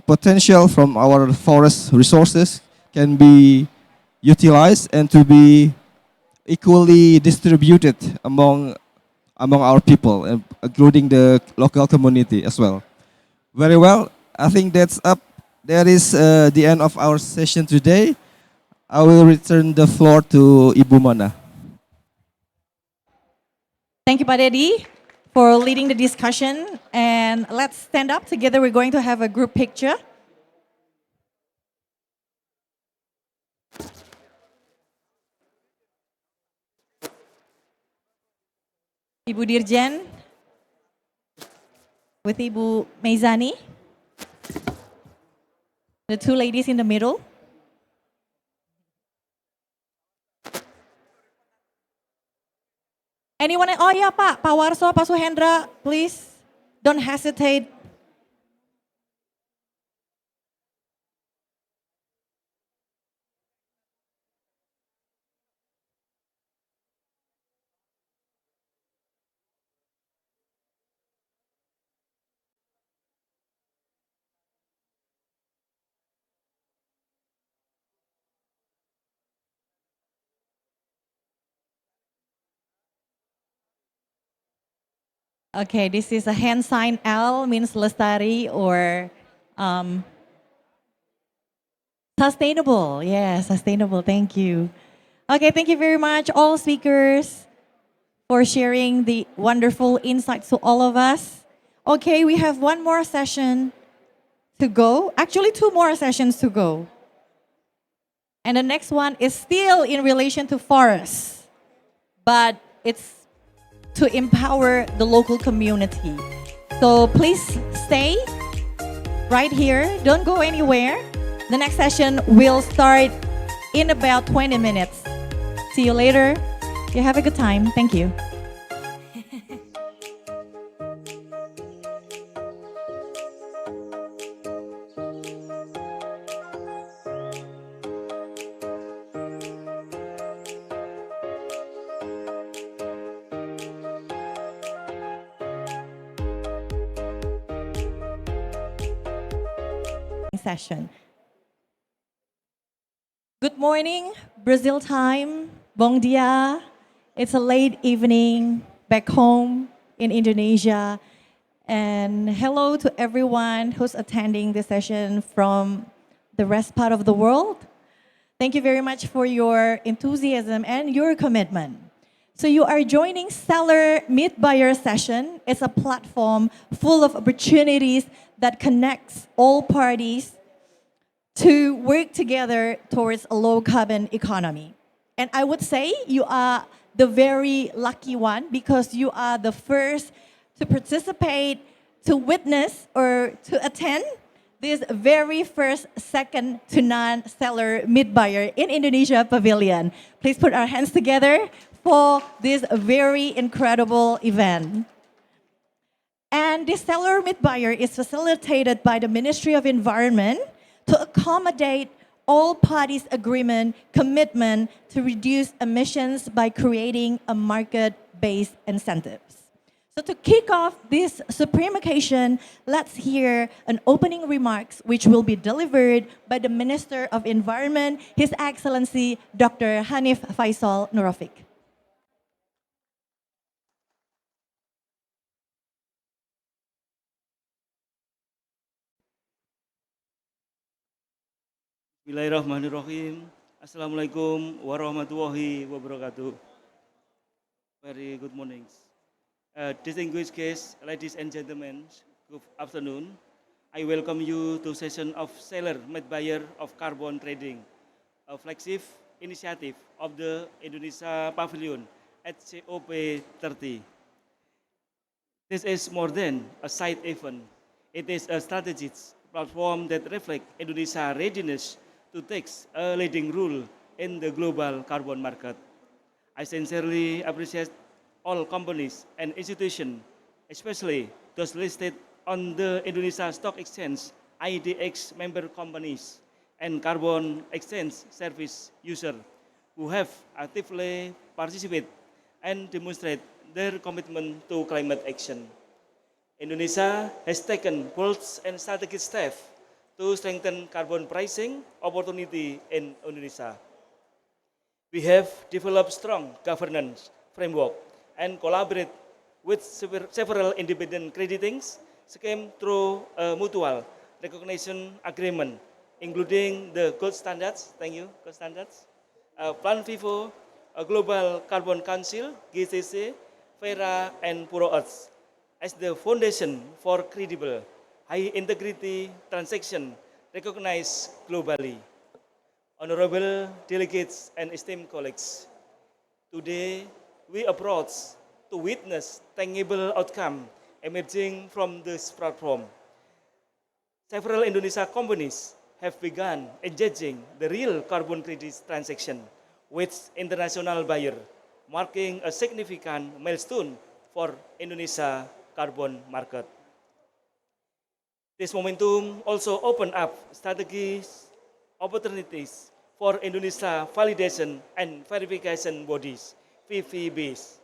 potential from our forest resources can be utilized and to be equally distributed among our people, including the local community as well. Very well. I think that's up. That is the end of our session today. I will return the floor to Ibu Mona. Thank you, Pak Dedi, for leading the discussion. And let's stand up together. We're going to have a group picture. Ibu Dirjen with Ibu Meizani, the two ladies in the middle. Anyone? Oh ya Pak Warso, Pak Suhendra, please don't hesitate. Okay, this is a hand sign L, means lestari or sustainable. Yeah, sustainable. Thank you. Okay, thank you very much, all speakers, for sharing the wonderful insights to all of us. Okay, we have one more session to go. Actually, two more sessions to go. And the next one is still in relation to forests, but it's to empower the local community. So please stay right here. Don't go anywhere. The next session will start in about 20 minutes. See you later. You have a good time. Thank you. Session. Good morning, Brazil time. Bom dia. It's a late evening back home in Indonesia. And hello to everyone who's attending this session from the rest part of the world. Thank you very much for your enthusiasm and your commitment. So you are joining Seller Meet Buyer session. It's a platform full of opportunities that connects all parties to work together towards a low carbon economy. And I would say you are the very lucky one because you are the first to participate, to witness, or to attend this very first second to none Seller Meet Buyer in Indonesia Pavilion. Please put our hands together for this very incredible event. And this Seller Meet Buyer is facilitated by the Ministry of Environment to accommodate all parties' agreement, commitment to reduce emissions by creating a market-based incentives. So to kick off this supreme occasion, let's hear an opening remarks which will be delivered by the Minister of Environment, His Excellency Dr. Hanif Faisal Nurofik. Bismillahirrahmanirrahim. Assalamualaikum warahmatullahi wabarakatuh. Very good morning. Distinguished guests, ladies and gentlemen, good afternoon. I welcome you to session of Seller Meet Buyer of Carbon Trading, a flagship initiative of the Indonesia Pavilion at COP30. This is more than a side event. It is a strategic platform that reflects Indonesia's readiness to take a leading role in the global carbon market. I sincerely appreciate all companies and institutions, especially those listed on the Indonesia Stock Exchange, IDX member companies, and carbon exchange service users who have actively participated and demonstrated their commitment to climate action. Indonesia has taken bold and strategic steps to strengthen carbon pricing opportunity in Indonesia. We have developed strong governance framework and collaborate with several independent crediting schemes through a mutual recognition agreement, including the Gold Standards, thank you, Gold Standards, Plan Vivo, a Global Carbon Council, GCC, FERA, and Puro Earth, as the foundation for credible high-integrity transaction recognized globally. Honorable delegates and esteemed colleagues, today we approach to witness tangible outcome emerging from this platform. Several Indonesia companies have begun engaging the real carbon credit transaction with international buyers, marking a significant milestone for Indonesia carbon market. This momentum also opened up strategies, opportunities for Indonesia validation and verification bodies, VVBs,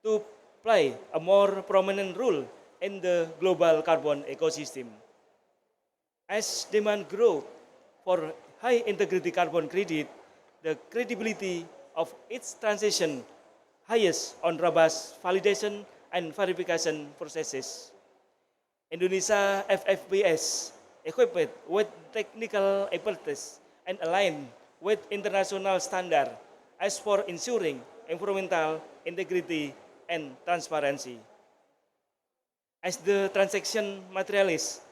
to play a more prominent role in the global carbon ecosystem. As demand grows for high integrity carbon credit, the credibility of its transition highest on robust validation and verification processes. Indonesia FFBS, equipped with technical expertise and aligned with international standard as for ensuring environmental integrity and transparency. As the transaction materialize,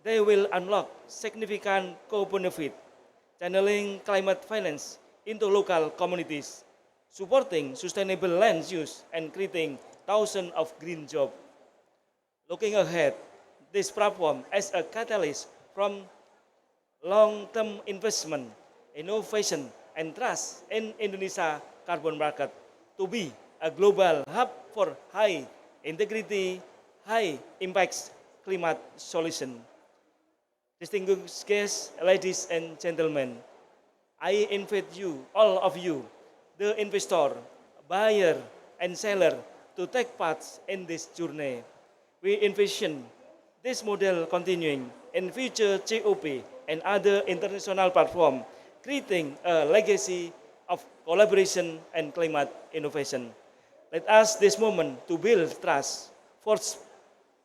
they will unlock significant co-benefit, channeling climate finance into local communities, supporting sustainable land use and creating thousands of green jobs. Looking ahead, this platform as a catalyst from long-term investment, innovation, and trust in Indonesia carbon market to be a global hub for high integrity, high impact climate solution. Distinguished guests, ladies and gentlemen, I invite you, all of you, the investor, buyer, and seller to take part in this journey. We envision this model continuing in future COP and other international platforms, creating a legacy of collaboration and climate innovation. Let us this moment to build trust, forge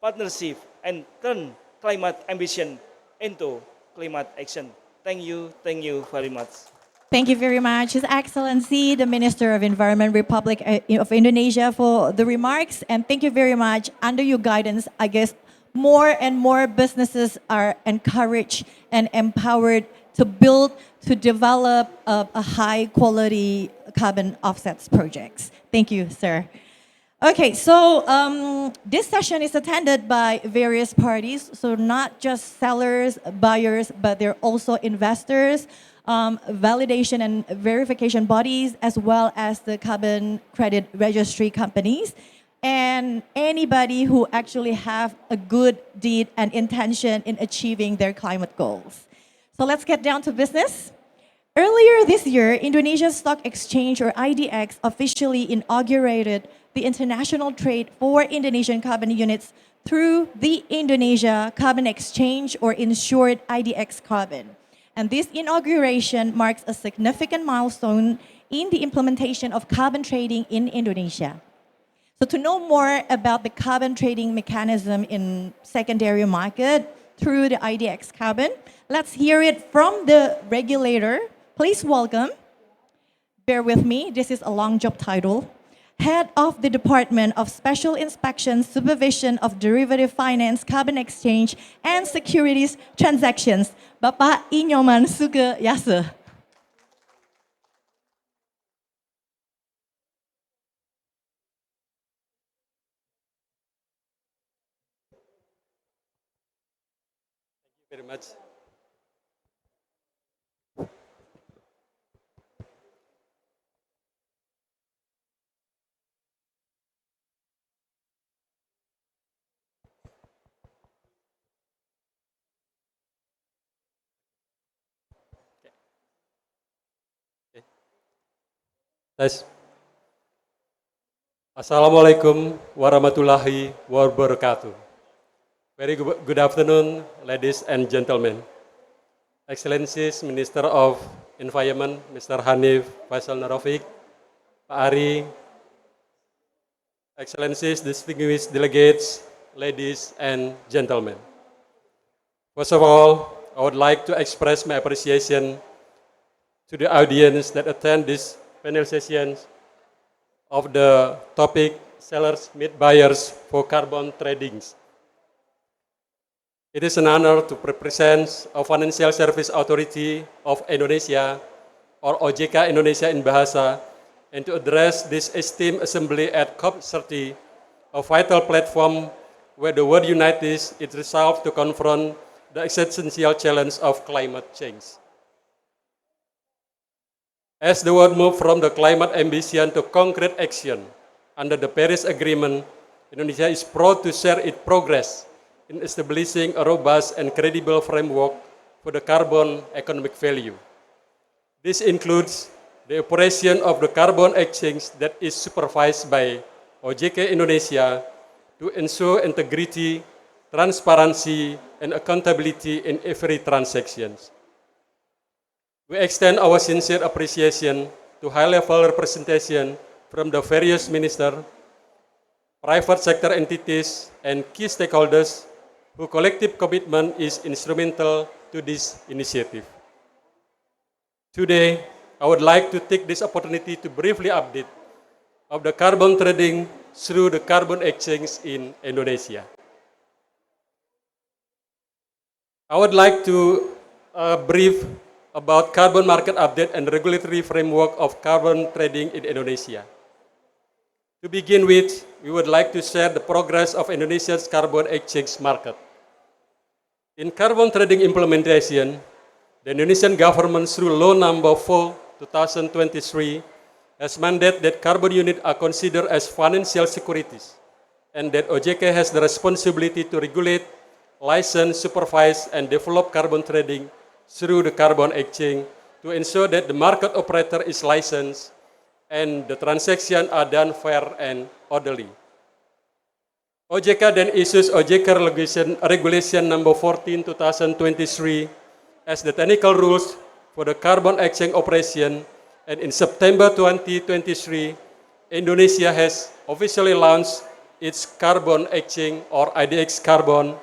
partnership, and turn climate ambition into climate action. Thank you very much. Thank you very much, His Excellency, the Minister of Environment, Republic of Indonesia, for the remarks. And thank you very much. Under your guidance, I guess more and more businesses are encouraged and empowered to build, to develop a high quality carbon offsets projects. Thank you, sir. Okay, so this session is attended by various parties, so not just sellers, buyers, but they're also investors, validation and verification bodies, as well as the carbon credit registry companies, and anybody who actually have a good deed and intention in achieving their climate goals. So let's get down to business. Earlier this year, Indonesia's Stock Exchange, or IDX, officially inaugurated the international trade for Indonesian carbon units through the Indonesia Carbon Exchange, or in short, IDX Carbon. And this inauguration marks a significant milestone in the implementation of carbon trading in Indonesia. So to know more about the carbon trading mechanism in secondary market through the IDX Carbon, let's hear it from the regulator. Please welcome, bear with me, this is a long job title, Head of the Department of Special Inspection, Supervision of Derivative Finance, Carbon Exchange, and Securities Transactions, Bapak Inyoman Sugiyase. Very much. Tes. Assalamualaikum warahmatullahi wabarakatuh. Very good afternoon, ladies and gentlemen. Excellencies, Minister of Environment, Mr. Hanif Faisal Nurrafiq, Pak Ari, Excellencies, distinguished delegates, ladies and gentlemen. First of all, I would like to express my appreciation to the audience that attend this panel sessions of the topic Sellers Meet Buyers for Carbon Tradings. It is an honor to represent a Financial Service Authority of Indonesia, or OJK Indonesia in Bahasa, and to address this esteemed assembly at COP30, a vital platform where the world unites its resolve to confront the existential challenge of climate change. As the world moves from the climate ambition to concrete action under the Paris Agreement, Indonesia is proud to share its progress in establishing a robust and credible framework for the carbon economic value. This includes the operation of the carbon exchange that is supervised by OJK Indonesia to ensure integrity, transparency, and accountability in every transaction. We extend our sincere appreciation to high-level representation from the various ministers, private sector entities, and key stakeholders whose collective commitment is instrumental to this initiative. Today, I would like to take this opportunity to briefly update of the carbon trading through the carbon exchange in Indonesia. I would like to brief about carbon market update and regulatory framework of carbon trading in Indonesia. To begin with, we would like to share the progress of Indonesia's carbon exchange market. In carbon trading implementation, the Indonesian government through Law Number 4/2023 has mandated that carbon units are considered as financial securities and that OJK has the responsibility to regulate, license, supervise, and develop carbon trading through the carbon exchange to ensure that the market operator is licensed and the transactions are done fair and orderly. OJK then issues OJK Regulation Number 14/2023 as the technical rules for the carbon exchange operation, and in September 2023, Indonesia has officially launched its carbon exchange or IDX Carbon,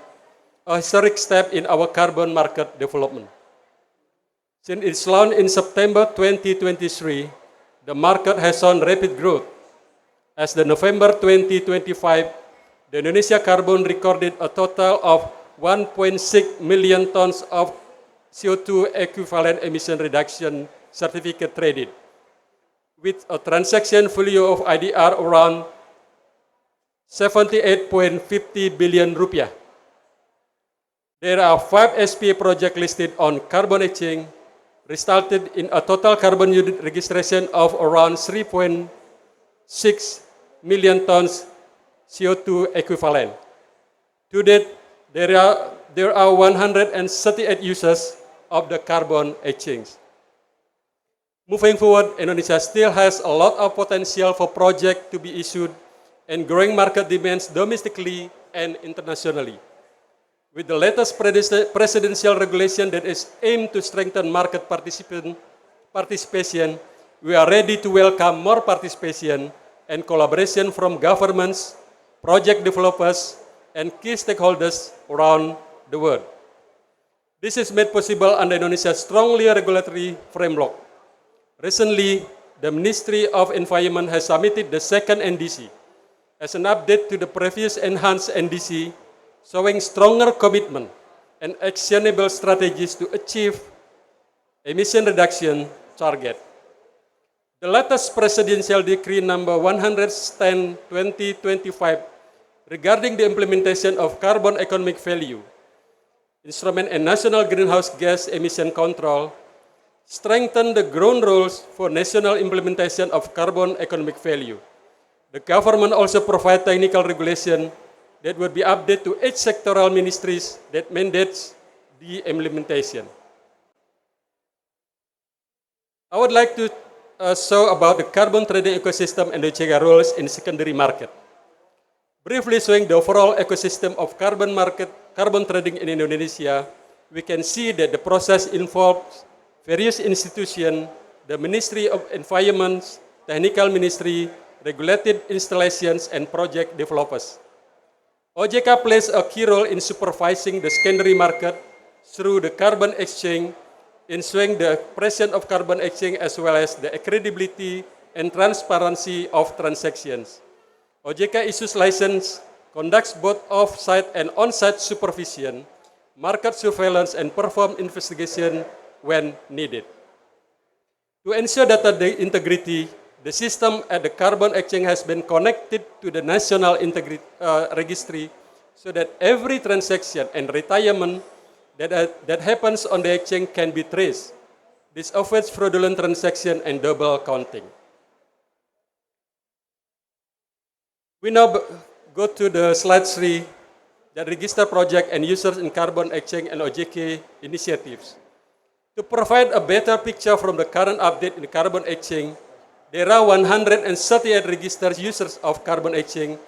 a historic step in our carbon market development. Since its launch in September 2023, the market has shown rapid growth. As the November 2025, the Indonesia Carbon recorded a total of 1.6 million tons of CO2 equivalent emission reduction certificate traded, with a transaction value of IDR around 78.50 billion rupiah. There are 5 SPA projects listed on carbon exchange, resulted in a total carbon unit registration of around 3.6 million tons CO2 equivalent. To date, there are 138 users of the carbon exchange. Moving forward, Indonesia still has a lot of potential for projects to be issued and growing market demands domestically and internationally. With the latest presidential regulation that is aimed to strengthen market participation, we are ready to welcome more participation and collaboration from governments, project developers, and key stakeholders around the world. This is made possible under Indonesia's strongly regulatory framework. Recently, the Ministry of Environment has submitted the second NDC as an update to the previous enhanced NDC, showing stronger commitment and actionable strategies to achieve emission reduction target. The latest Presidential Decree Number 110/2025 regarding the implementation of carbon economic value instrument and national greenhouse gas emission control strengthen the ground rules for national implementation of carbon economic value. The government also provide technical regulation that would be updated to each sectoral ministries that mandates the implementation. I would like to show about the carbon trading ecosystem and the OJK rules in secondary market. Briefly showing the overall ecosystem of carbon trading in Indonesia, we can see that the process involves various institutions, the Ministry of Environment, Technical Ministry, regulated installations, and project developers. OJK plays a key role in supervising the secondary market through the carbon exchange, ensuring the presence of carbon exchange as well as the credibility and transparency of transactions. OJK issues license, conducts both off-site and on-site supervision, market surveillance, and perform investigation when needed. To ensure data integrity, the system at the carbon exchange has been connected to the national registry so that every transaction and retirement that happens on the exchange can be traced. This avoids fraudulent transaction and double counting. We now go to the slide 3, the register project and users in carbon exchange and OJK initiatives. To provide a better picture from the current update in carbon exchange, there are 138 registered users of carbon exchange,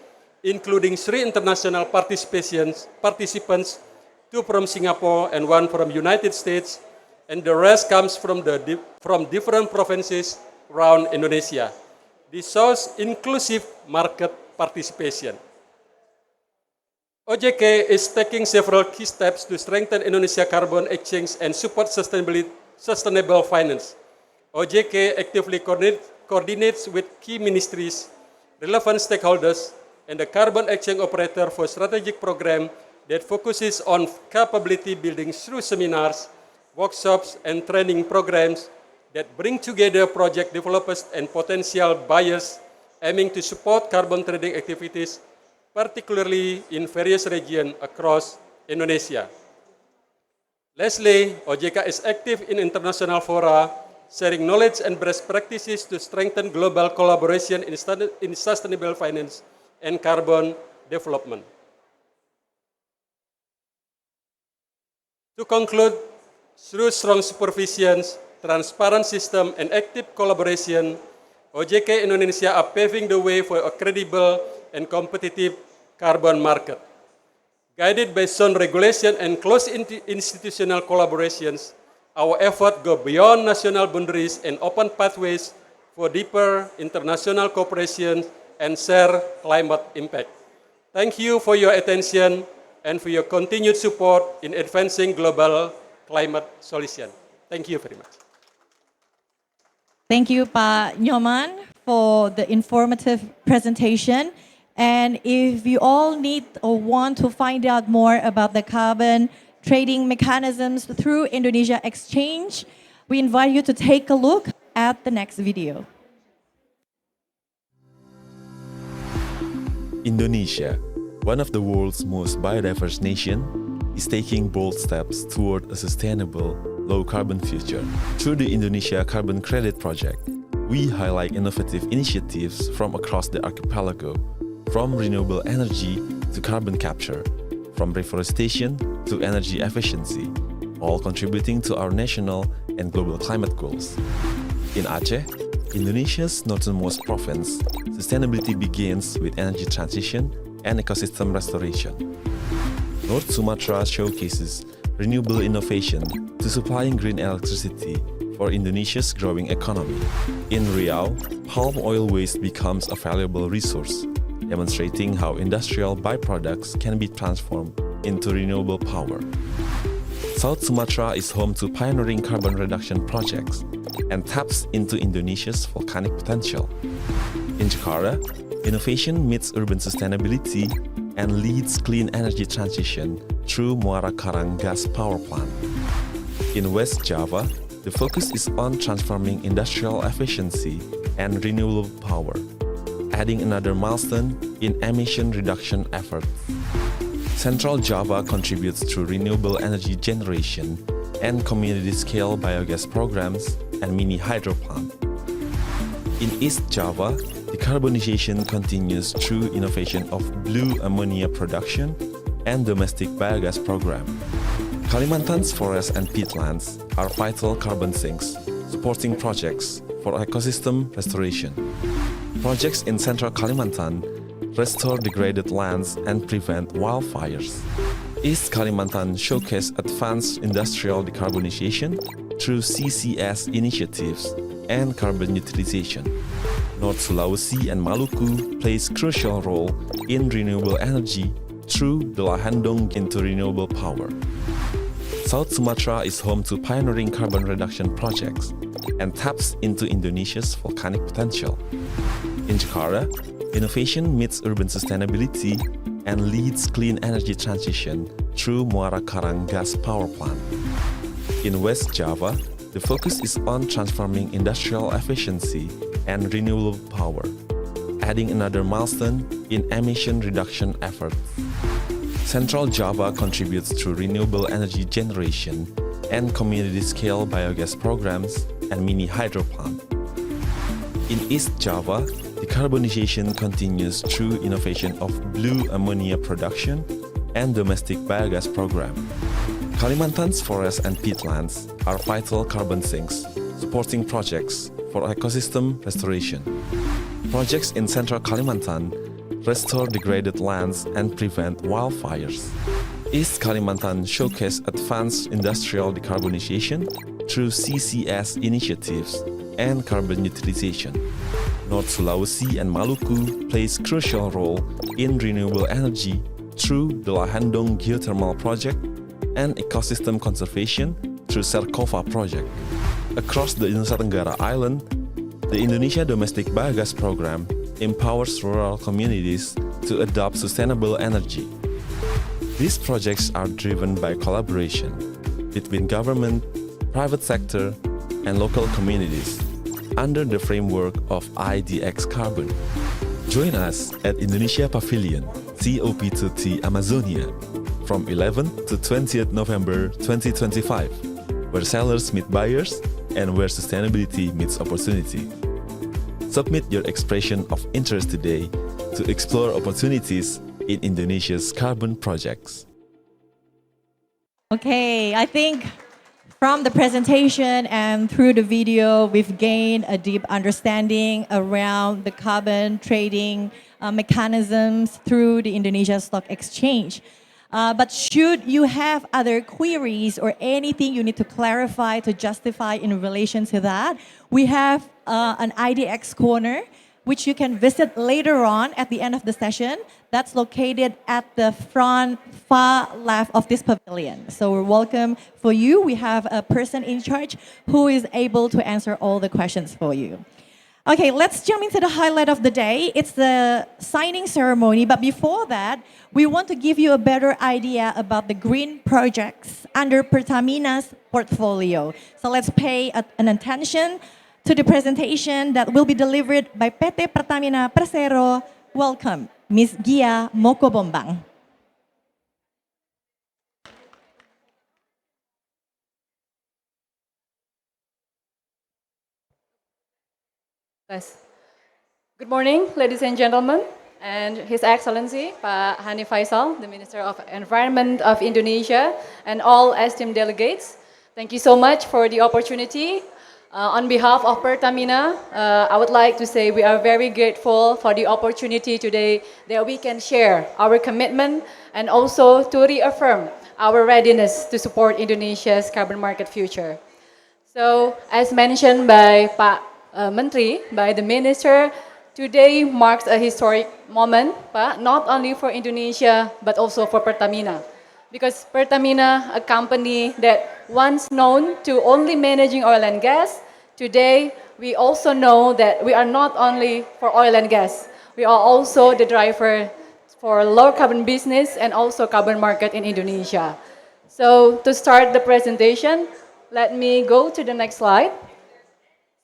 including 3 international participants, 2 from Singapore and 1 from United States, and the rest comes from different provinces around Indonesia. This shows inclusive market participation. OJK is taking several key steps to strengthen Indonesia carbon exchange and support sustainable finance. OJK actively coordinates with key ministries, relevant stakeholders, and the carbon exchange operator for strategic program that focuses on capability building through seminars, workshops, and training programs that bring together project developers and potential buyers aiming to support carbon trading activities, particularly in various regions across Indonesia. Lastly, OJK is active in international fora, sharing knowledge and best practices to strengthen global collaboration in sustainable finance and carbon development. To conclude, through strong supervision, transparent system, and active collaboration, OJK Indonesia are paving the way for a credible and competitive carbon market. Guided by sound regulation and close institutional collaborations, our efforts go beyond national boundaries and open pathways for deeper international cooperation and share climate impact. Thank you for your attention and for your continued support in advancing global climate solution. Thank you very much. Thank you, Pak Nyoman, for the informative presentation. And if you all need or want to find out more about the carbon trading mechanisms through Indonesia Exchange, we invite you to take a look at the next video. Indonesia, one of the world's most biodiverse nations, is taking bold steps toward a sustainable, low-carbon future. Through the Indonesia Carbon Credit Project, we highlight innovative initiatives from across the archipelago, from renewable energy to carbon capture, from reforestation to energy efficiency, all contributing to our national and global climate goals. In Aceh, Indonesia's northernmost province, sustainability begins with energy transition and ecosystem restoration. North Sumatra showcases renewable innovation to supplying green electricity for Indonesia's growing economy. In Riau, palm oil waste becomes a valuable resource, demonstrating how industrial byproducts can be transformed into renewable power. South Sumatra is home to pioneering carbon reduction projects and taps into Indonesia's volcanic potential. In Jakarta, innovation meets urban sustainability and leads clean energy transition through Muara Karang gas power plant. In West Java, the focus is on transforming industrial efficiency and renewable power, adding another milestone in emission reduction efforts. Central Java contributes through renewable energy generation and community-scale biogas programs and mini hydro plant. In East Java, decarbonization continues through innovation of blue ammonia production and domestic biogas program. Kalimantan's forests and peatlands are vital carbon sinks, supporting projects for ecosystem restoration. Projects in central Kalimantan restore degraded lands and prevent wildfires. East Kalimantan showcase advanced industrial decarbonization through CCS initiatives and carbon utilization. North Sulawesi and Maluku plays crucial role in renewable energy through the Lahandong into renewable power. South Sumatra is home to pioneering carbon reduction projects and taps into Indonesia's volcanic potential. In Jakarta, innovation meets urban sustainability and leads clean energy transition through Muara Karang gas power plant. In West Java, the focus is on transforming industrial efficiency and renewable power, adding another milestone in emission reduction efforts. Central Java contributes through renewable energy generation and community-scale biogas programs and mini hydro plant. In East Java, decarbonization continues through innovation of blue ammonia production and domestic biogas program. Kalimantan's forests and peatlands are vital carbon sinks, supporting projects for ecosystem restoration. Projects in central Kalimantan restore degraded lands and prevent wildfires. East Kalimantan showcase advanced industrial decarbonization through CCS initiatives and carbon utilization. North Sulawesi and Maluku plays crucial role in renewable energy through the Lahandong geothermal project and ecosystem conservation through Serkova project. Across the Nusa Tenggara Island, the Indonesia Domestic Biogas Program empowers rural communities to adopt sustainable energy. These projects are driven by collaboration between government, private sector, and local communities under the framework of IDX Carbon. Join us at Indonesia Pavilion, COP2T Amazonia, from 11th to 20th November 2025, where sellers meet buyers and where sustainability meets opportunity. Submit your expression of interest today to explore opportunities in Indonesia's carbon projects. Okay, I think from the presentation and through the video, we've gained a deep understanding around the carbon trading mechanisms through the Indonesia Stock Exchange. But should you have other queries or anything you need to clarify to justify in relation to that, we have an IDX corner, which you can visit later on at the end of the session. That's located at the front far left of this pavilion. So we're welcome for you. We have a person in charge who is able to answer all the questions for you. Okay, let's jump into the highlight of the day. It's the signing ceremony, but before that, we want to give you a better idea about the green projects under Pertamina's portfolio. So let's pay an attention to the presentation that will be delivered by PT Pertamina Persero. Welcome, Ms. Gia Mokobombang. Yes. Good morning, ladies and gentlemen, and His Excellency Pak Hani Faisal, the Minister of Environment of Indonesia, and all esteemed delegates. Thank you so much for the opportunity. On behalf of Pertamina, I would like to say we are very grateful for the opportunity today that we can share our commitment and also to reaffirm our readiness to support Indonesia's carbon market future. So, as mentioned by Pak Menteri, by the Minister, today marks a historic moment, Pak, not only for Indonesia, but also for Pertamina. Because Pertamina, a company that once known to only managing oil and gas, today we also know that we are not only for oil and gas, we are also the driver for low carbon business and also carbon market in Indonesia. So to start the presentation, let me go to the next slide.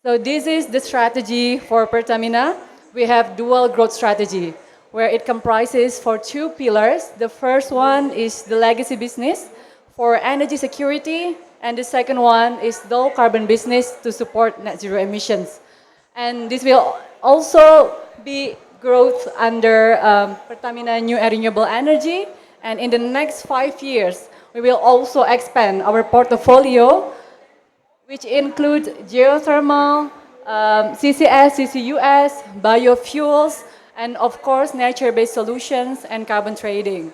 So this is the strategy for Pertamina. We have dual growth strategy, where it comprises for two pillars. The first one is the legacy business for energy security, and the second one is low carbon business to support net zero emissions. And this will also be growth under Pertamina New and Renewable Energy. And in the next 5 years, we will also expand our portfolio, which includes geothermal, CCS, CCUS, biofuels, and of course, nature-based solutions and carbon trading.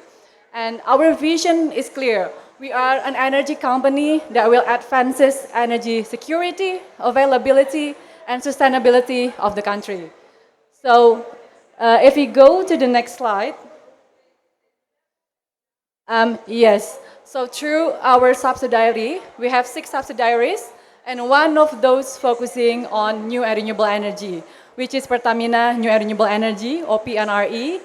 And our vision is clear. We are an energy company that will advance energy security, availability, and sustainability of the country. So, if we go to the next slide. Yes, so through our subsidiary, we have 6 subsidiaries, and one of those focusing on new and renewable energy, which is Pertamina New and Renewable Energy, or PNRE.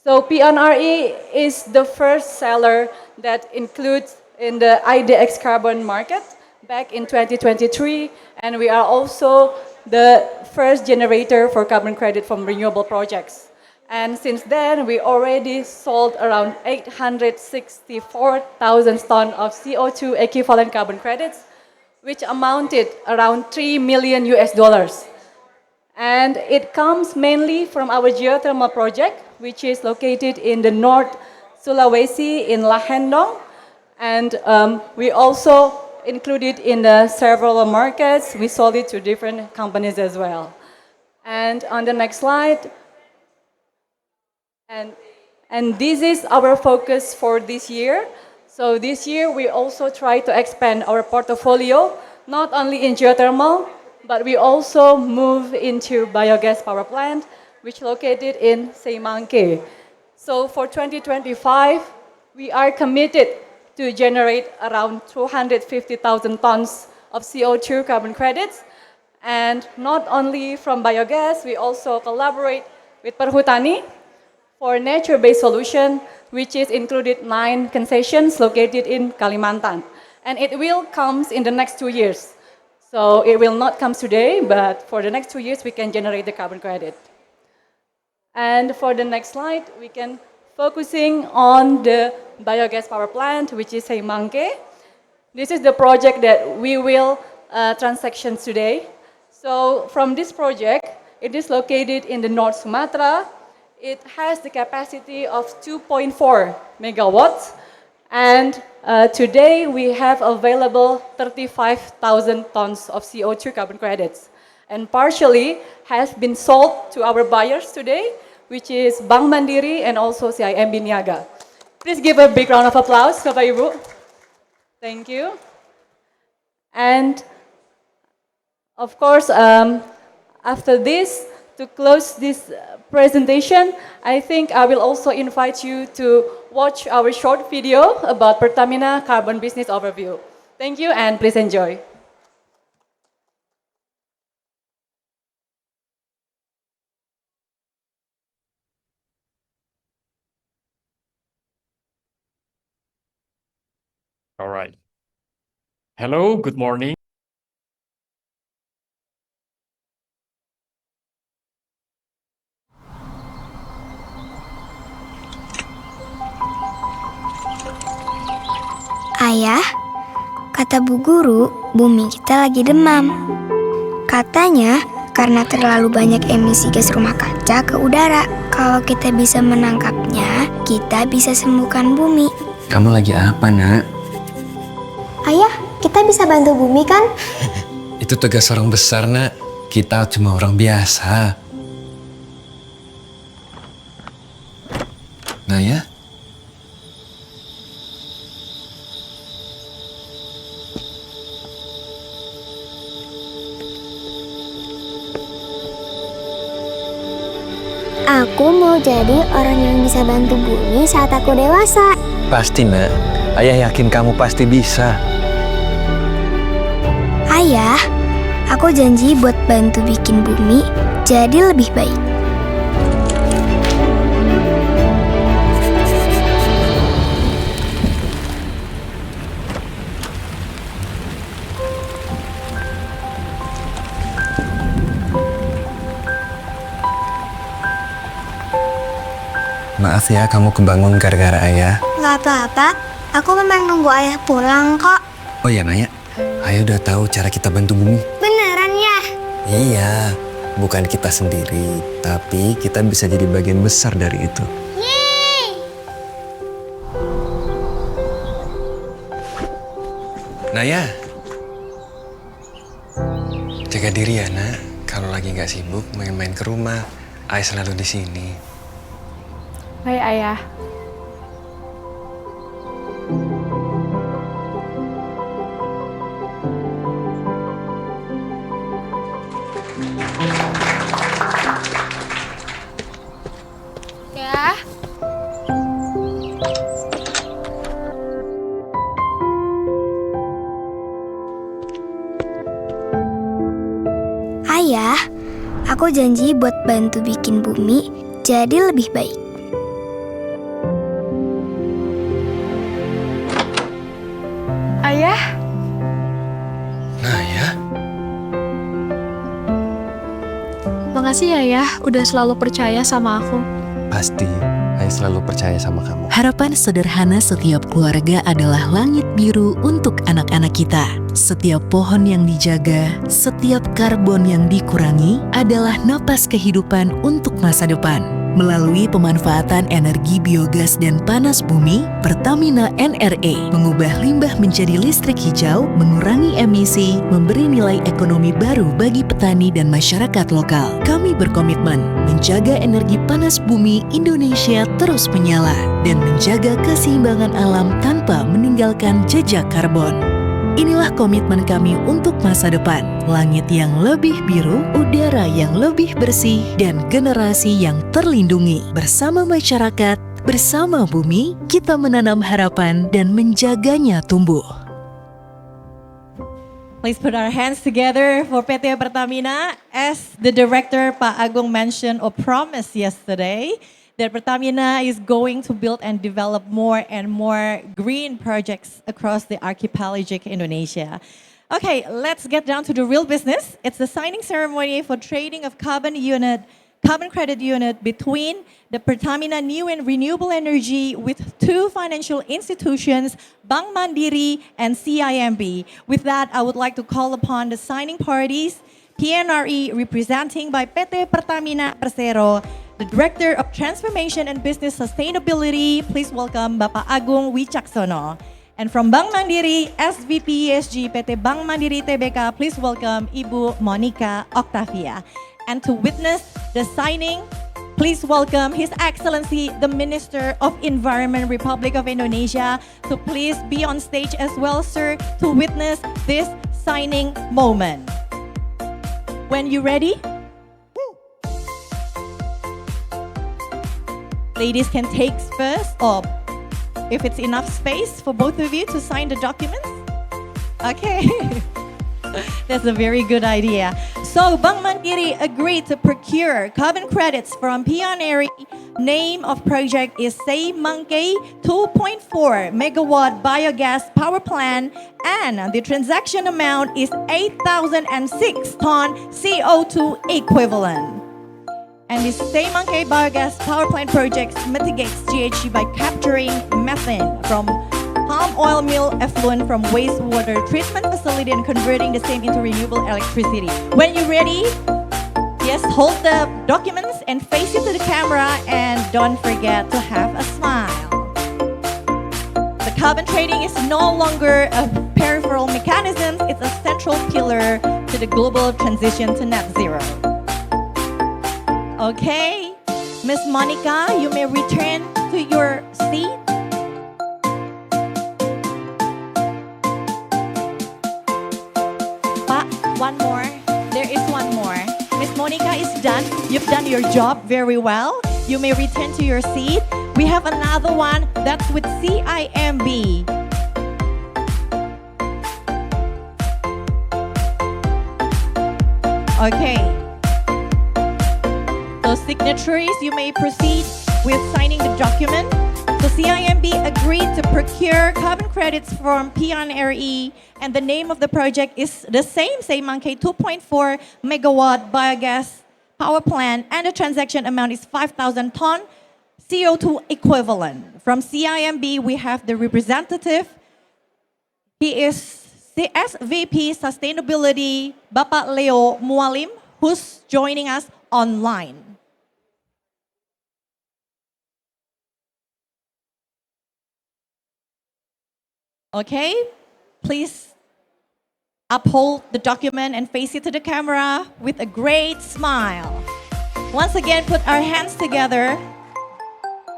So PNRE is the first seller that includes in the IDX carbon market back in 2023, and we are also the first generator for carbon credit from renewable projects. And since then, we already sold around 864,000 tons of CO2 equivalent carbon credits, which amounted around $3 million US. And it comes mainly from our geothermal project, which is located in the North Sulawesi in Lahendong. And we also included in the several markets. We sold it to different companies as well. And on the next slide, and this is our focus for this year. So this year we also try to expand our portfolio, not only in geothermal, but we also move into biogas power plant, which located in Semangke. So for 2025, we are committed to generate around 250,000 tons of CO2 carbon credits. And not only from biogas, we also collaborate with Perhutani for nature-based solution, which is included 9 concessions located in Kalimantan. And it will come in the next 2 years. So it will not come today, but for the next 2 years, we can generate the carbon credit. And for the next slide, we can focusing on the biogas power plant, which is Semangke. This is the project that we will transaction today. So from this project, it is located in the North Sumatra. It has the capacity of 2.4 megawatts. And today we have available 35,000 tons of CO2 carbon credits. And partially has been sold to our buyers today, which is Bank Mandiri and also CIMB Niaga. Please give a big round of applause, Bapak Ibu. Thank you. And of course, after this, to close this presentation, I think I will also invite you to watch our short video about Pertamina Carbon Business Overview. Thank you and please enjoy. All right. Hello, good morning. Ayah, kata Bu Guru, bumi kita lagi demam. Katanya karena terlalu banyak emisi gas rumah kaca ke udara. Kalau kita bisa menangkapnya, kita bisa sembuhkan bumi. Kamu lagi apa, Nak? Ayah, kita bisa bantu bumi kan? Itu tugas orang besar, Nak. Kita cuma orang biasa. Nah ya, aku mau jadi orang yang bisa bantu bumi saat aku dewasa. pasti, Nak. Ayah yakin kamu pasti bisa. Ayah, aku janji buat bantu bikin bumi jadi lebih baik. Maaf ya, kamu kebangun gara-gara ayah. Gak apa-apa, aku memang nunggu ayah pulang kok. Oh ya, Naya. Ayah udah tahu cara kita bantu bumi. Beneran ya? Iya, bukan kita sendiri, tapi kita bisa jadi bagian besar dari itu. Yeay! Naya, jaga diri ya, Nak. Kalau lagi nggak sibuk, main-main ke rumah. Ayah selalu di sini. Baik, Ayah. Ya. Ayah, aku janji buat bantu bikin bumi jadi lebih baik. Ayah. Naya, Makasih ya, udah selalu percaya sama aku. Pasti, ayah selalu percaya sama kamu. Harapan sederhana setiap keluarga adalah langit biru untuk anak-anak kita. Setiap pohon yang dijaga, setiap karbon yang dikurangi adalah napas kehidupan untuk masa depan. Melalui pemanfaatan energi biogas dan panas bumi, Pertamina NRA mengubah limbah menjadi listrik hijau, mengurangi emisi, memberi nilai ekonomi baru bagi petani dan masyarakat lokal. Kami berkomitmen menjaga energi panas bumi Indonesia terus menyala dan menjaga keseimbangan alam tanpa meninggalkan jejak karbon. Inilah komitmen kami untuk masa depan, langit yang lebih biru, udara yang lebih bersih, dan generasi yang terlindungi. Bersama masyarakat, bersama bumi, kita menanam harapan dan menjaganya tumbuh. Please put our hands together for PT Pertamina. As the director Pak Agung mentioned or promised yesterday, that Pertamina is going to build and develop more and more green projects across the archipelagic Indonesia. Okay, let's get down to the real business. It's the signing ceremony for trading of carbon credit unit between the Pertamina New and Renewable Energy with two financial institutions, Bank Mandiri and CIMB. With that, I would like to call upon the signing parties, PNRE representing by PT Pertamina Persero, the Director of Transformation and Business Sustainability, please welcome Bapak Agung Wicaksono. And from Bank Mandiri, SVP ESG PT Bank Mandiri Tbk, please welcome Ibu Monica Octavia. And to witness the signing, please welcome His Excellency, the Minister of Environment, Republic of Indonesia. So please be on stage as well, sir, to witness this signing moment. When you ready? Ladies can take first, or if it's enough space for both of you to sign the documents. Okay, that's a very good idea. So Bank Mandiri agreed to procure carbon credits from PNRE. Name of project is Seimangkei 2.4 megawatt biogas power plant, and the transaction amount is 8,006 ton CO2 equivalent. And this Seimangkei biogas power plant project mitigates GHG by capturing methane from palm oil mill effluent from wastewater treatment facility and converting the same into renewable electricity. When you're ready, yes, hold the documents and face it to the camera, and don't forget to have a smile. The carbon trading is no longer a peripheral mechanism, it's a central pillar to the global transition to net zero. Okay, Miss Monica, you may return to your seat. Pak, one more. There is one more. Miss Monica is done. You've done your job very well. You may return to your seat. We have another one that's with CIMB. Okay. So signatories, you may proceed with signing the document. So CIMB agreed to procure carbon credits from PNRE, and the name of the project is the same, Seimangkei 2.4 megawatt biogas power plant, and the transaction amount is 5,000 ton CO2 equivalent. From CIMB, we have the representative. He is the SVP Sustainability, Bapak Leo Mualim, who's joining us online. Okay, please uphold the document and face it to the camera with a great smile. Once again, put our hands together.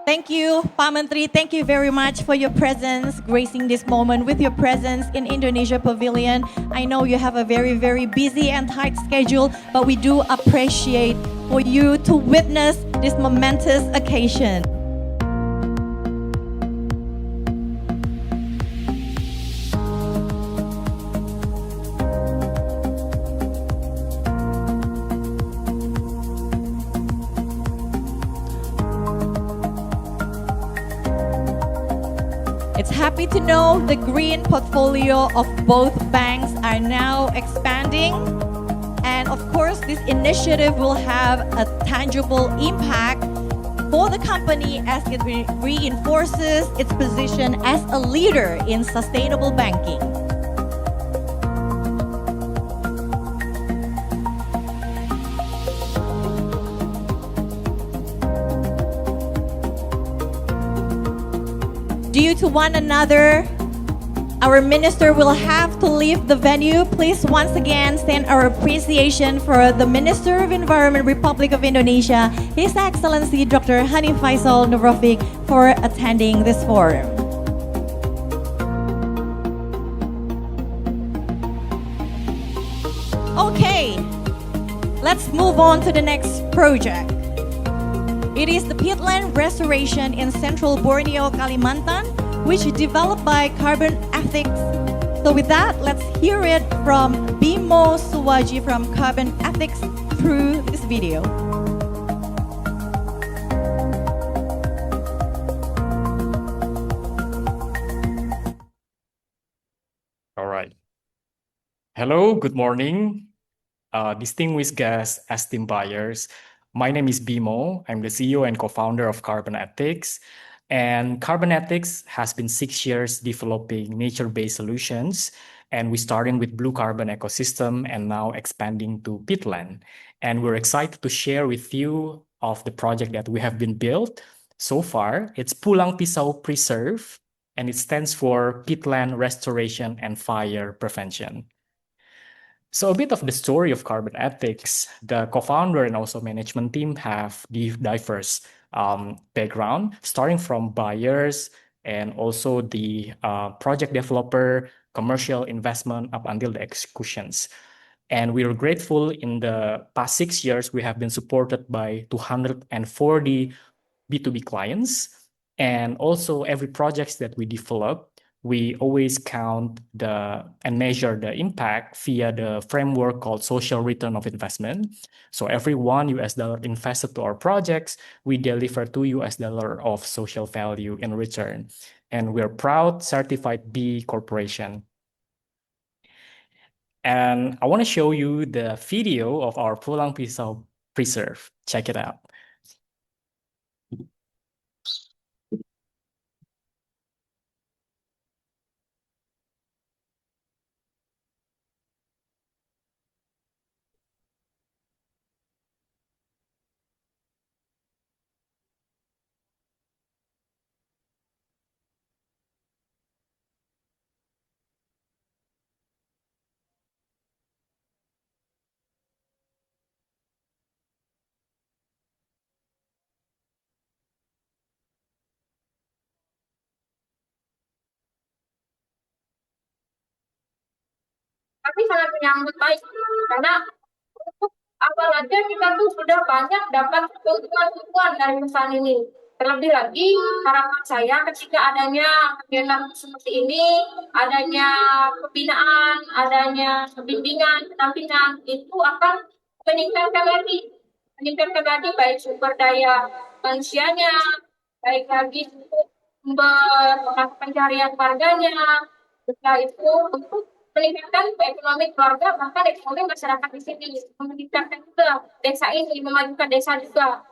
Thank you, Pak Menteri. Thank you very much for your presence, gracing this moment with your presence in Indonesia Pavilion. I know you have a very, very busy and tight schedule, but we do appreciate for you to witness this momentous occasion. It's happy to know the green portfolio of both banks are now expanding. And of course, this initiative will have a tangible impact for the company as it reinforces its position as a leader in sustainable banking. Due to one another, our minister will have to leave the venue. Please once again send our appreciation for the Minister of Environment, Republic of Indonesia, His Excellency Dr. Hani Faisal Nurrafiq, for attending this forum. Okay, let's move on to the next project. It is the peatland restoration in Central Borneo, Kalimantan, which is developed by Carbon Ethics. So with that, let's hear it from Bimo Suwaji from Carbon Ethics through this video. All right. Hello, good morning, distinguished guests, esteemed buyers. My name is Bimo. I'm the CEO and co-founder of Carbon Ethics. And Carbon Ethics has been 6 years developing nature-based solutions. And we started with blue carbon ecosystem and now expanding to peatland. And we're excited to share with you of the project that we have been built so far. It's Pulang Pisau Preserve, and it stands for Peatland Restoration and Fire Prevention. So a bit of the story of Carbon Ethics. The co-founder and also management team have diverse background, starting from buyers and also the project developer, commercial investment up until the executions. And we are grateful in the past 6 years, we have been supported by 240 B2B clients. And also every project that we develop, we always count and measure the impact via the framework called social return of investment. So every $1 invested to our projects, we deliver $2 of social value in return. And we're proud certified B Corporation. And I want to show you the video of our Pulang Pisau Preserve. Check it out. Tapi sangat menyambut baik karena untuk awal aja kita tuh sudah banyak dapat keuntungan dari perusahaan ini. Terlebih lagi harapan saya ketika adanya kegiatan seperti ini, adanya pembinaan, adanya bimbingan, pendampingan itu akan meningkatkan lagi baik sumber daya manusianya, baik lagi untuk pencarian warganya, setelah itu untuk meningkatkan ekonomi keluarga, bahkan ekonomi masyarakat di sini, meningkatkan juga desa ini, memajukan desa juga.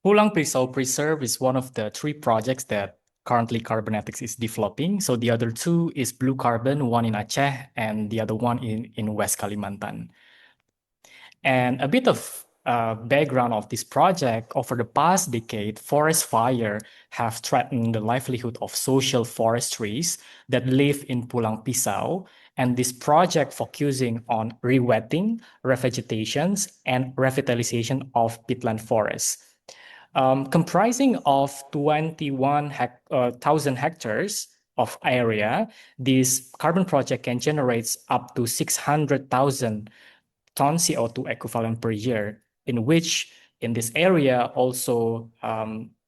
Pulang Pisau Preserve is one of the 3 projects that currently Carbon Ethics is developing. So the other 2 is blue carbon, one in Aceh and the other one in West Kalimantan. And a bit of background of this project, over the past decade, forest fire have threatened the livelihood of social forestries that live in Pulang Pisau. And this project focusing on rewetting, revegetations, and revitalization of peatland forests. Comprising of 21,000 hectares of area, this carbon project can generate up to 600,000 tons CO2 equivalent per year, in which in this area also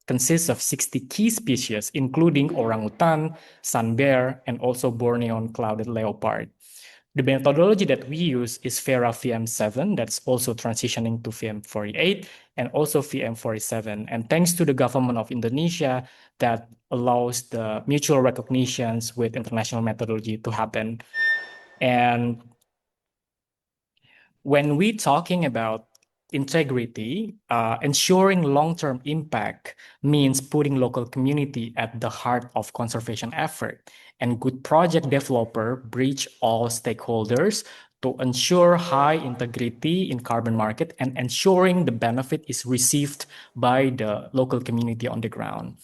consists of 60 key species, including orangutan, sun bear, and also Bornean clouded leopard. The methodology that we use is FERA VM7, that's also transitioning to VM48, and also VM47. And thanks to the government of Indonesia, that allows the mutual recognitions with international methodology to happen. And when we're talking about integrity, ensuring long-term impact means putting local community at the heart of conservation effort. And good project developer bridge all stakeholders to ensure high integrity in carbon market and ensuring the benefit is received by the local community on the ground.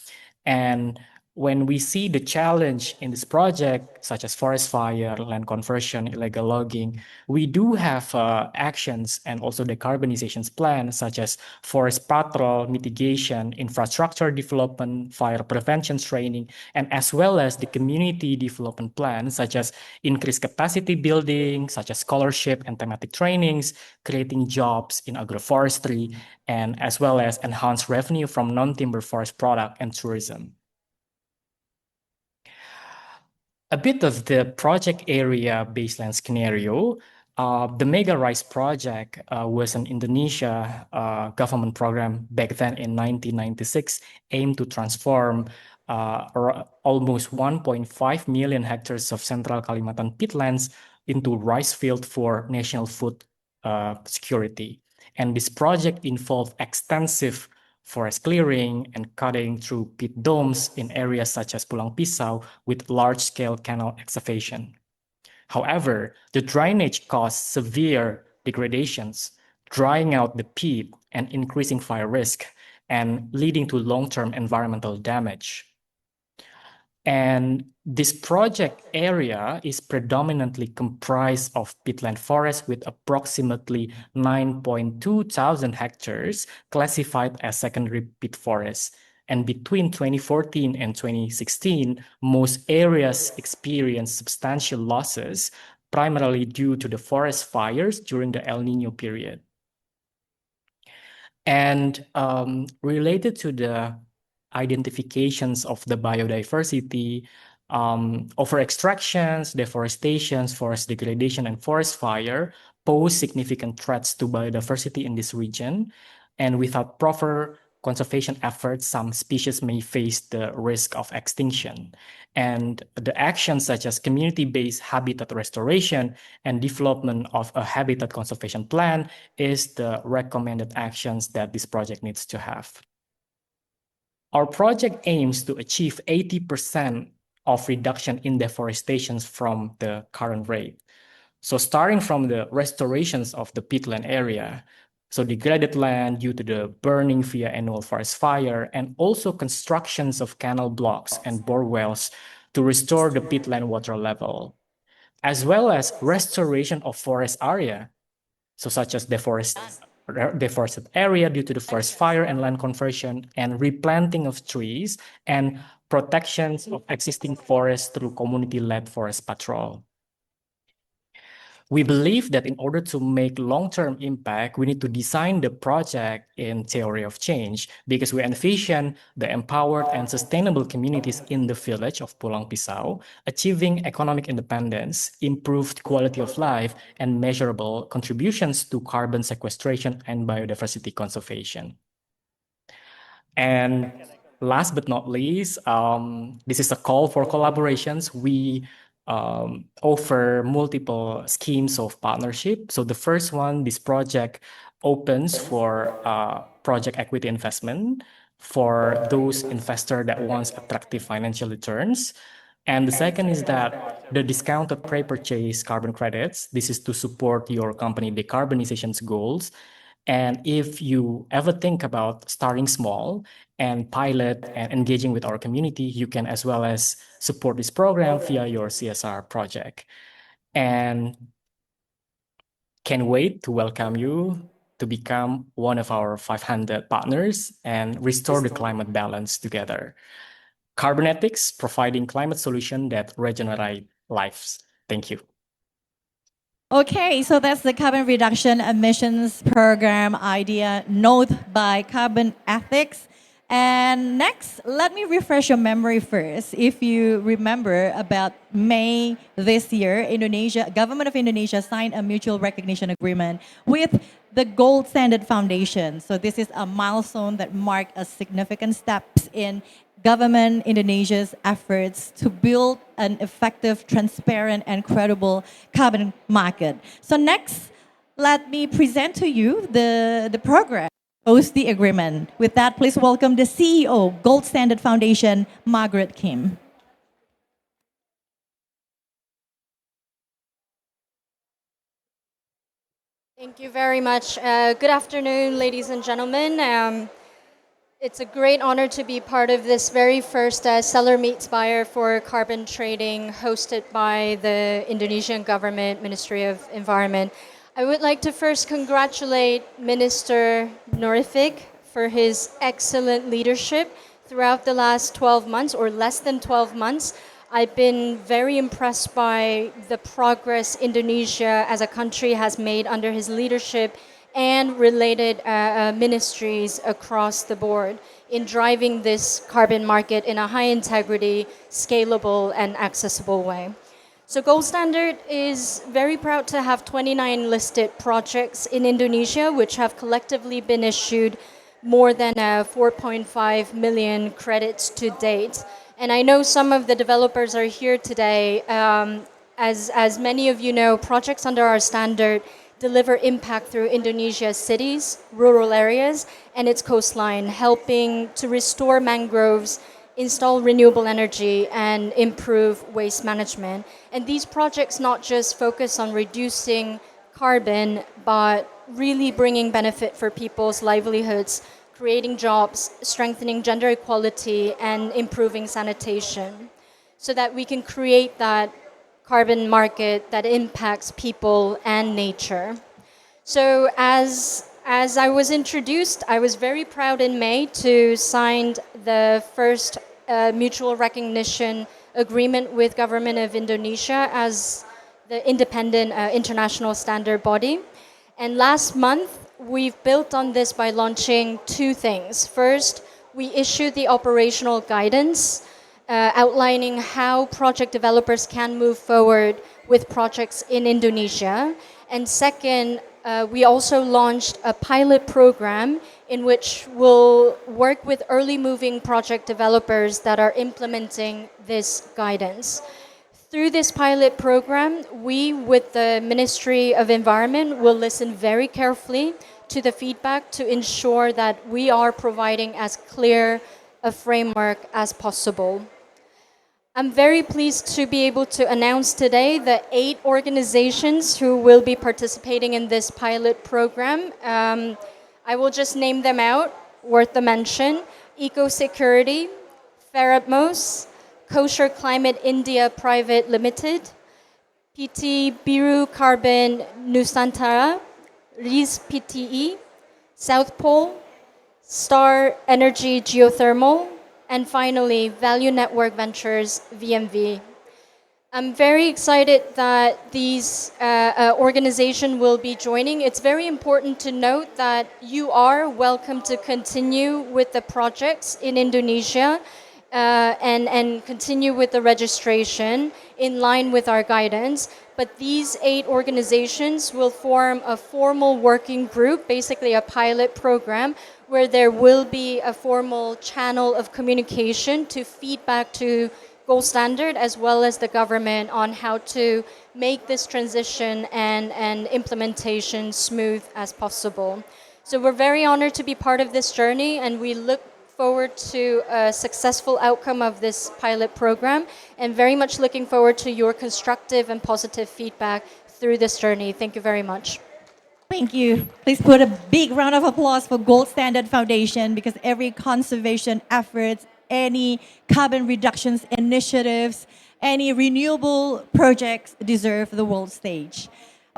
And when we see the challenge in this project, such as forest fire, land conversion, illegal logging, we do have actions and also decarbonization plans, such as forest patrol, mitigation, infrastructure development, fire prevention training, and as well as the community development plans, such as increased capacity building, such as scholarship and thematic trainings, creating jobs in agroforestry, and as well as enhanced revenue from non-timber forest product and tourism. A bit of the project area baseline scenario. The Mega Rise project was an Indonesia government program back then in 1996, aimed to transform almost 1.5 million hectares of central Kalimantan peatlands into rice field for national food security. And this project involved extensive forest clearing and cutting through peat domes in areas such as Pulang Pisau with large-scale canal excavation. However, the drainage caused severe degradations, drying out the peat and increasing fire risk and leading to long-term environmental damage. And this project area is predominantly comprised of peatland forests with approximately 9.2 thousand hectares classified as secondary peat forests. And between 2014 and 2016, most areas experienced substantial losses, primarily due to the forest fires during the El Nino period. And related to the identifications of the biodiversity, over extractions, deforestations, forest degradation, and forest fire pose significant threats to biodiversity in this region. And without proper conservation efforts, some species may face the risk of extinction. And the actions such as community-based habitat restoration and development of a habitat conservation plan is the recommended actions that this project needs to have. Our project aims to achieve 80% of reduction in deforestation from the current rate. So starting from the restorations of the peatland area, so degraded land due to the burning via annual forest fire, and also constructions of canal blocks and bore wells to restore the peatland water level, as well as restoration of forest area, so such as deforested area due to the forest fire and land conversion, and replanting of trees, and protections of existing forests through community-led forest patrol. We believe that in order to make long-term impact, we need to design the project in theory of change, because we envision the empowered and sustainable communities in the village of Pulang Pisau achieving economic independence, improved quality of life, and measurable contributions to carbon sequestration and biodiversity conservation. And last but not least, this is a call for collaborations. We offer multiple schemes of partnership. So the first one, this project opens for project equity investment for those investors that wants attractive financial returns. And the second is that the discounted pre-purchase carbon credits. This is to support your company decarbonization goals. And if you ever think about starting small and pilot and engaging with our community, you can as well as support this program via your CSR project. And can't wait to welcome you to become one of our 500 partners and restore the climate balance together. Carbon Ethics, providing climate solution that regenerate lives. Thank you. Okay, so that's the carbon reduction emissions program idea, note by Carbon Ethics. And next, let me refresh your memory first. If you remember, about May this year, government of Indonesia signed a mutual recognition agreement with the Gold Standard Foundation. So this is a milestone that marked a significant steps in government Indonesia's efforts to build an effective, transparent, and credible carbon market. So next, let me present to you the program. Post the agreement. With that, please welcome the CEO, Gold Standard Foundation, Margaret Kim. Thank you very much. Good afternoon, ladies and gentlemen. It's a great honor to be part of this very first Seller Meets Buyer for carbon trading hosted by the Indonesian government, Ministry of Environment. I would like to first congratulate Minister Nurifik for his excellent leadership throughout the last 12 months or less than 12 months. I've been very impressed by the progress Indonesia as a country has made under his leadership and related ministries across the board in driving this carbon market in a high integrity, scalable, and accessible way. So Gold Standard is very proud to have 29 listed projects in Indonesia, which have collectively been issued more than 4.5 million credits to date. And I know some of the developers are here today. As many of you know, projects under our standard deliver impact through Indonesia's cities, rural areas, and its coastline, helping to restore mangroves, install renewable energy, and improve waste management. And these projects not just focus on reducing carbon, but really bringing benefit for people's livelihoods, creating jobs, strengthening gender equality, and improving sanitation, so that we can create that carbon market that impacts people and nature. So as I was introduced, I was very proud in May to sign the first mutual recognition agreement with government of Indonesia as the independent international standard body. And last month, we've built on this by launching two things. First, we issued the operational guidance outlining how project developers can move forward with projects in Indonesia. And second, we also launched a pilot program in which we'll work with early moving project developers that are implementing this guidance. Through this pilot program, we, with the Ministry of Environment, will listen very carefully to the feedback to ensure that we are providing as clear a framework as possible. I'm very pleased to be able to announce today the 8 organizations who will be participating in this pilot program. I will just name them out, worth the mention: EcoSecurity, Ferrotmos, Kosher Climate India Private Limited, PT Biru Carbon Nusantara, RIS PTE, South Pole, Star Energy Geothermal, and finally, Value Network Ventures, VMV. I'm very excited that these organizations will be joining. It's very important to note that you are welcome to continue with the projects in Indonesia and continue with the registration in line with our guidance. But these 8 organizations will form a formal working group, basically a pilot program, where there will be a formal channel of communication to feedback to Gold Standard as well as the government on how to make this transition and implementation smooth as possible. So we're very honored to be part of this journey, and we look forward to a successful outcome of this pilot program, and very much looking forward to your constructive and positive feedback through this journey. Thank you very much. Thank you. Please put a big round of applause for Gold Standard Foundation, because every conservation efforts, any carbon reductions initiatives, any renewable projects deserve the world stage.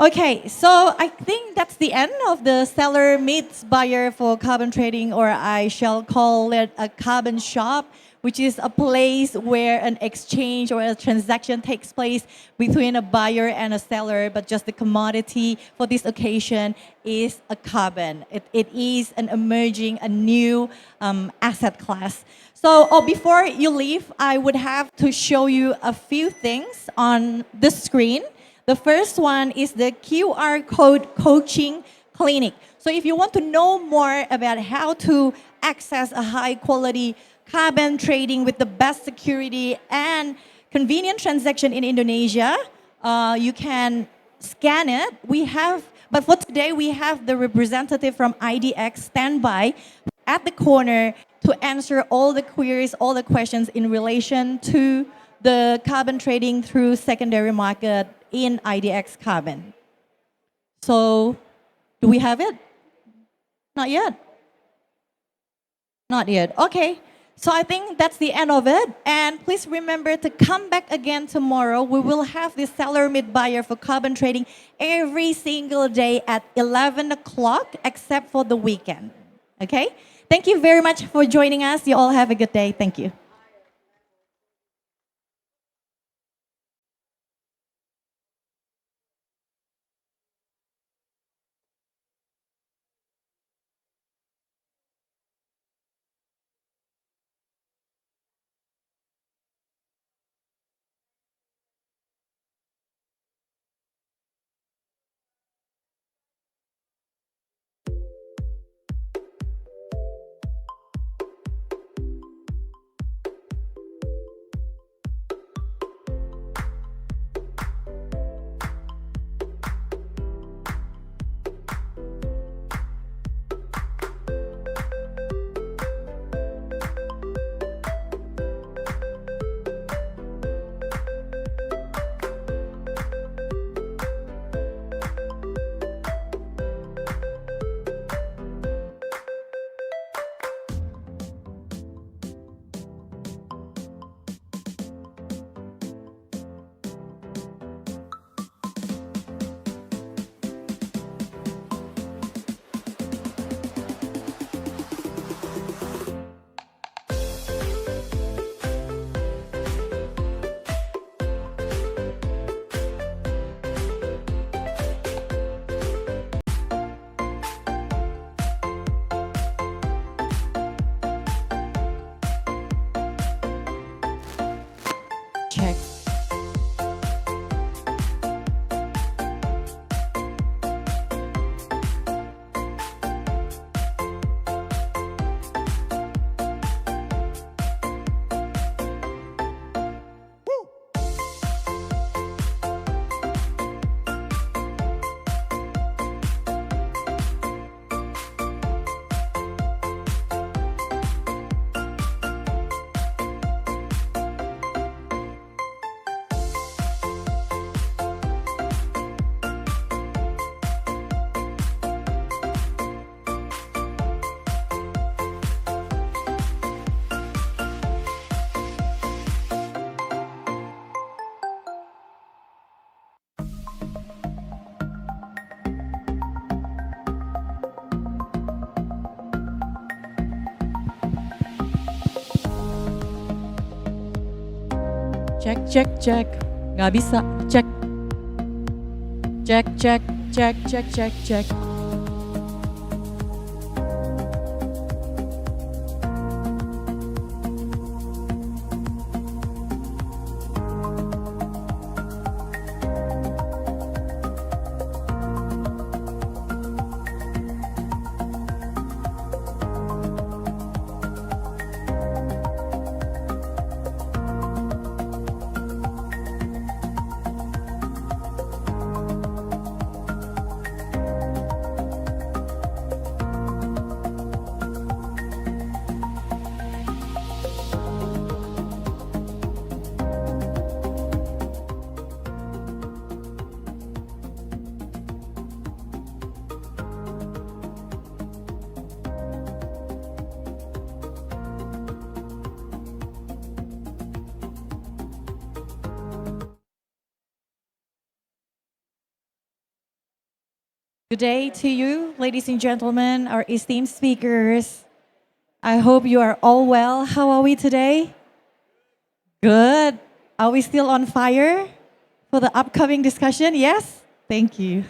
Okay, so I think that's the end of the seller meets buyer for carbon trading, or I shall call it a carbon shop, which is a place where an exchange or a transaction takes place between a buyer and a seller, but just the commodity for this occasion is a carbon. It is an emerging, a new asset class. So before you leave, I would have to show you a few things on the screen. The first one is the QR code coaching clinic. So if you want to know more about how to access a high quality carbon trading with the best security and convenient transaction in Indonesia, you can scan it. But for today, we have the representative from IDX standby at the corner to answer all the queries, all the questions in relation to the carbon trading through secondary market in IDX Carbon. So, do we have it? Not yet. Not yet. Okay. So I think that's the end of it. And please remember to come back again tomorrow. We will have the seller meet buyer for carbon trading every single day at 11 o'clock, except for the weekend. Okay? Thank you very much for joining us. You all have a good day. Thank you. Check. Cek. Nggak bisa. Cek. Cek. Good day to you, ladies and gentlemen, our esteemed speakers. I hope you are all well. How are we today? Good. Are we still on fire for the upcoming discussion? Yes? Thank you.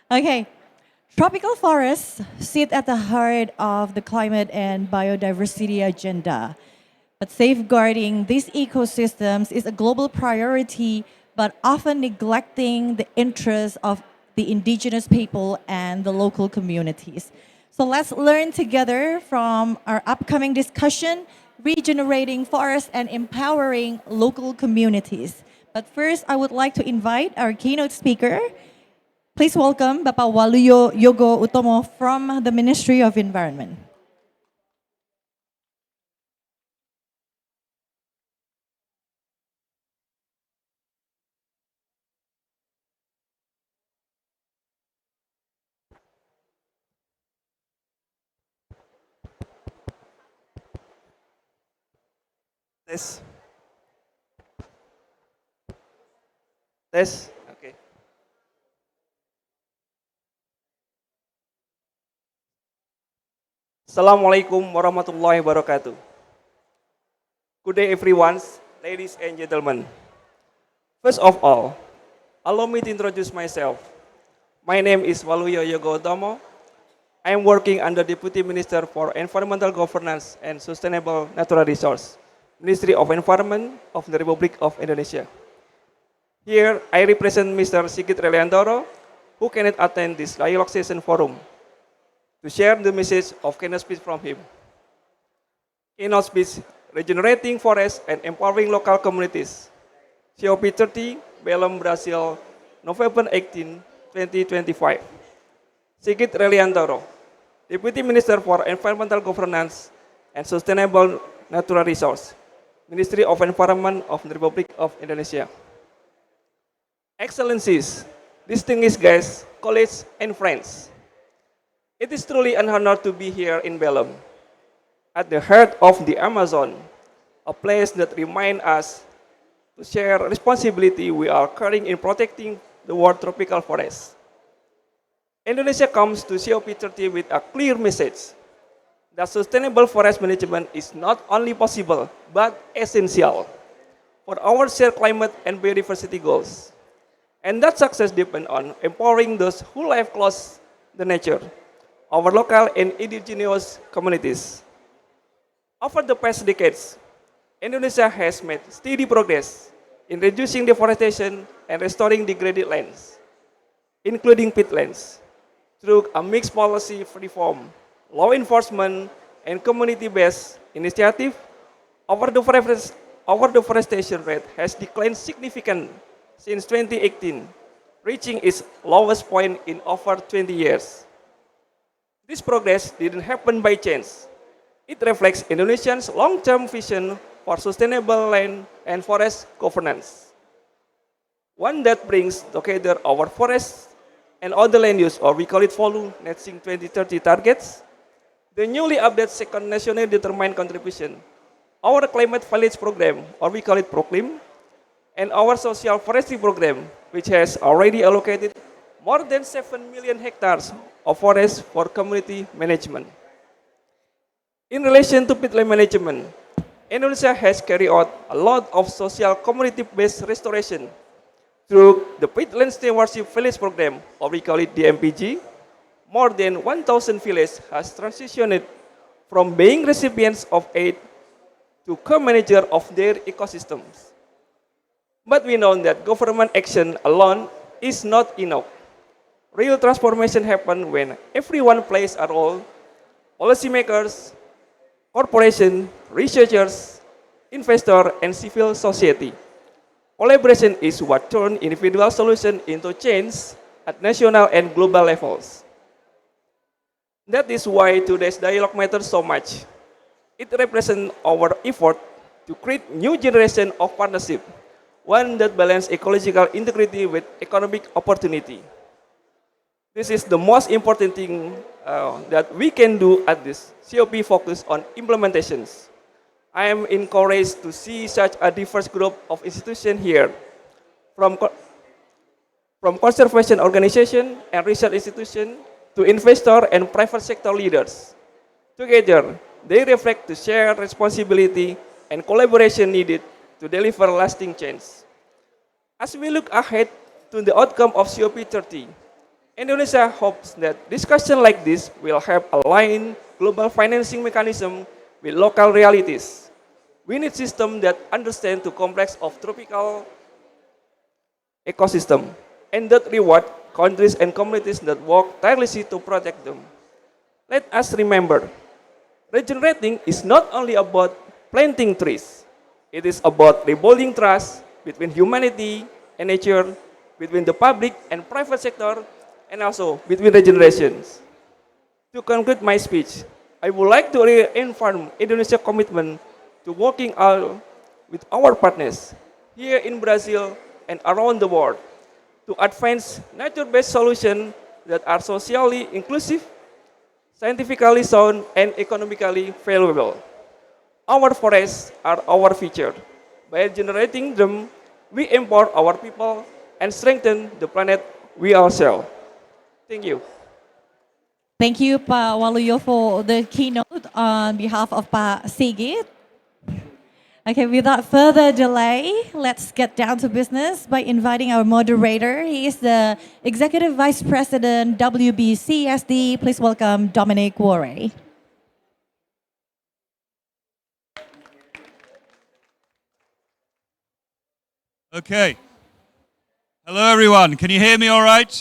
Okay. Tropical forests sit at the heart of the climate and biodiversity agenda. But safeguarding these ecosystems is a global priority, but often neglecting the interests of the indigenous people and the local communities. So let's learn together from our upcoming discussion, regenerating forests and empowering local communities. But first, I would like to invite our keynote speaker. Please welcome Bapak Waluyo Yogo Utomo from the Ministry of Environment. Tes. Tes. Okay. Assalamualaikum warahmatullahi wabarakatuh. Good day everyone, ladies and gentlemen. First of all, allow me to introduce myself. My name is Waluyo Yogo Utomo. I am working under Deputy Minister for Environmental Governance and Sustainable Natural Resource, Ministry of Environment of the Republic of Indonesia. Here, I represent Mr. Sigit Reliantoro, who cannot attend this dialogue session forum, to share the message of keynote speech from him. Keynote speech, Regenerating Forests and Empowering Local Communities, COP30, Belém, Brazil, November 18, 2025. Sigit Reliantoro, Deputy Minister for Environmental Governance and Sustainable Natural Resource, Ministry of Environment of the Republic of Indonesia. Excellencies, distinguished guests, colleagues, and friends. It is truly an honor to be here in Belém, at the heart of the Amazon, a place that reminds us to share responsibility we are carrying in protecting the world tropical forests. Indonesia comes to COP30 with a clear message that sustainable forest management is not only possible, but essential for our shared climate and biodiversity goals. And that success depends on empowering those who live close to nature, our local and indigenous communities. Over the past decades, Indonesia has made steady progress in reducing deforestation and restoring degraded lands, including peatlands, through a mixed policy reform, law enforcement, and community-based initiative. Our deforestation rate has declined significantly since 2018, reaching its lowest point in over 20 years. This progress didn't happen by chance. It reflects Indonesia's long-term vision for sustainable land and forest governance, one that brings together our forests and other land use, or we call it FOLU, Netting 2030 targets, the newly updated second nationally determined contribution, our climate village program, or we call it PROCLIM, and our social forestry program, which has already allocated more than 7 million hectares of forest for community management. In relation to peatland management, Indonesia has carried out a lot of social community-based restoration through the Peatland Stewardship Village Program, or we call it DMPG. More than 1,000 villages has transitioned from being recipients of aid to co-manager of their ecosystems. But we know that government action alone is not enough. Real transformation happens when everyone plays a role: policymakers, corporations, researchers, investors, and civil society. Collaboration is what turns individual solutions into change at national and global levels. That is why today's dialogue matters so much. It represents our effort to create new generation of partnership, one that balances ecological integrity with economic opportunity. This is the most important thing that we can do at this COP focus on implementations. I am encouraged to see such a diverse group of institutions here, from from conservation organization and research institution to investor and private sector leaders. Together, they reflect the shared responsibility and collaboration needed to deliver lasting change. As we look ahead to the outcome of COP30, Indonesia hopes that discussion like this will help align global financing mechanism with local realities. We need systems that understand the complex of tropical ecosystem and that reward countries and communities that work tirelessly to protect them. Let us remember, regenerating is not only about planting trees. It is about rebuilding trust between humanity and nature, between the public and private sector, and also between the generations. To conclude my speech, I would like to reaffirm Indonesia's commitment to working with our partners here in Brazil and around the world to advance nature-based solutions that are socially inclusive, scientifically sound, and economically valuable. Our forests are our future. By generating them, we empower our people and strengthen the planet we all share. Thank you. Thank you, Pak Waluyo, for the keynote on behalf of Pak Sigit. Okay, without further delay, let's get down to business by inviting our moderator. He is the Executive Vice President, WBCSD. Please welcome Dominic Warre. Okay. Hello, everyone. Can you hear me all right?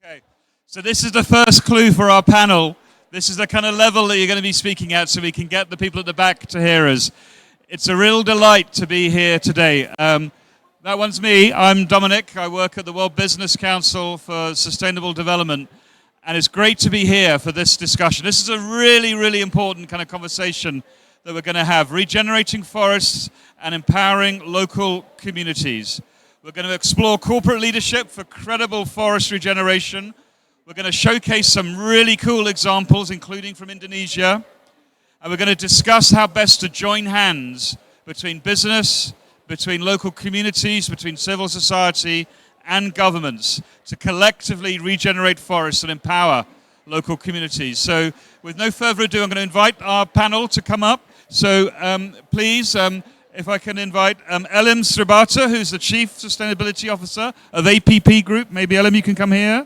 Okay. So this is the first clue for our panel. This is the kind of level that you're going to be speaking at so we can get the people at the back to hear us. It's a real delight to be here today. That one's me. I'm Dominic. I work at the World Business Council for Sustainable Development. And it's great to be here for this discussion. This is a really, really important kind of conversation that we're going to have. Regenerating forests and empowering local communities. We're going to explore corporate leadership for credible forest regeneration. We're going to showcase some really cool examples, including from Indonesia. And we're going to discuss how best to join hands between business, between local communities, between civil society and governments to collectively regenerate forests and empower local communities. So with no further ado, I'm going to invite our panel to come up. So please, if I can invite Elim Sribata, who's the Chief Sustainability Officer of APP Group. Maybe Elim, you can come here.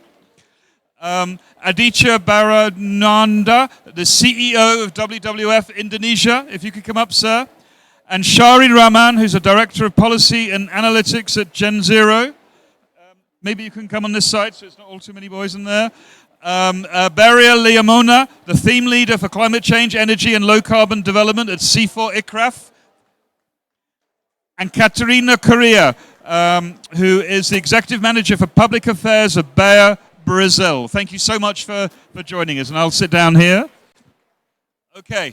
Aditya Barananda, the CEO of WWF Indonesia, if you could come up, sir. And Shari Rahman, who's a Director of Policy and Analytics at Gen Zero. Maybe you can come on this side, so it's not all too many boys in there. Beria Liamona, the Theme Leader for Climate Change, Energy and Low Carbon Development at C4 ICRAF. And Katerina Correa, who is the Executive Manager for Public Affairs of Bayer, Brazil. Thank you so much for joining us, and I'll sit down here. Okay,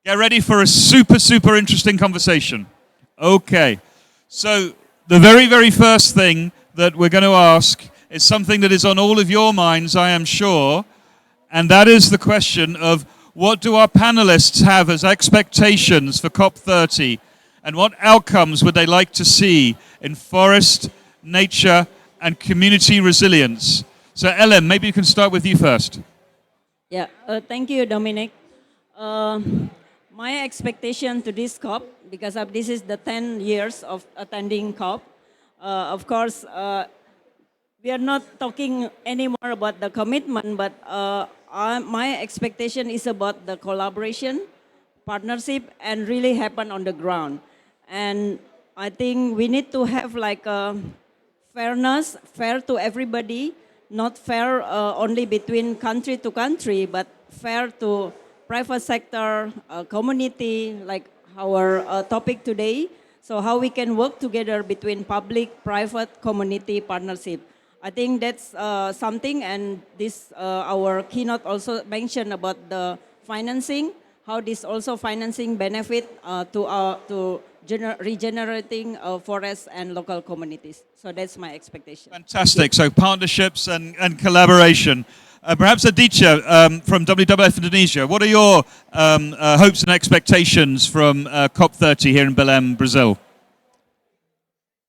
get ready for a super, super interesting conversation. Okay, so the very, very first thing that we're going to ask is something that is on all of your minds, I am sure, and that is the question of what do our panelists have as expectations for COP30, and what outcomes would they like to see in forest, nature, and community resilience. So Ellen, maybe you can start with you first. Yeah, thank you, Dominic. My expectation to this COP, because this is the 10 years of attending COP, of course, we are not talking anymore about the commitment, but my expectation is about the collaboration, partnership, and really happen on the ground. And I think we need to have like a fairness, fair to everybody, not fair only between country to country, but fair to private sector, community, like our topic today. So how we can work together between public, private, community partnership. I think that's something, and this our keynote also mentioned about the financing, how this also financing benefit to regenerating forests and local communities. So that's my expectation. Fantastic. So partnerships and collaboration. Perhaps Aditya from WWF Indonesia, what are your hopes and expectations from COP30 here in Belém, Brazil?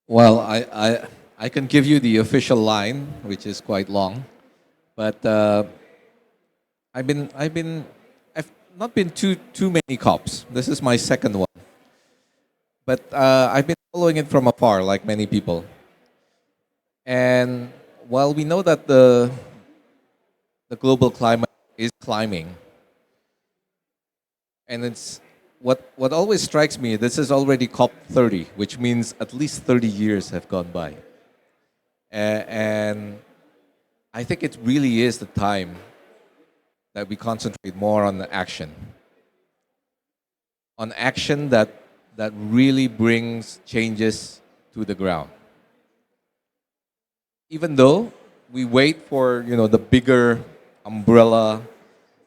Well, I I can give you the official line, which is quite long, but I've not been too many COPs. This is my second one, but I've been following it from afar, like many people. And while we know that the global climate is climbing, and it's what always strikes me, this is already COP30, which means at least 30 years have gone by. And I think it really is the time that we concentrate more on the action. On action that really brings changes to the ground. Even though we wait for the bigger umbrella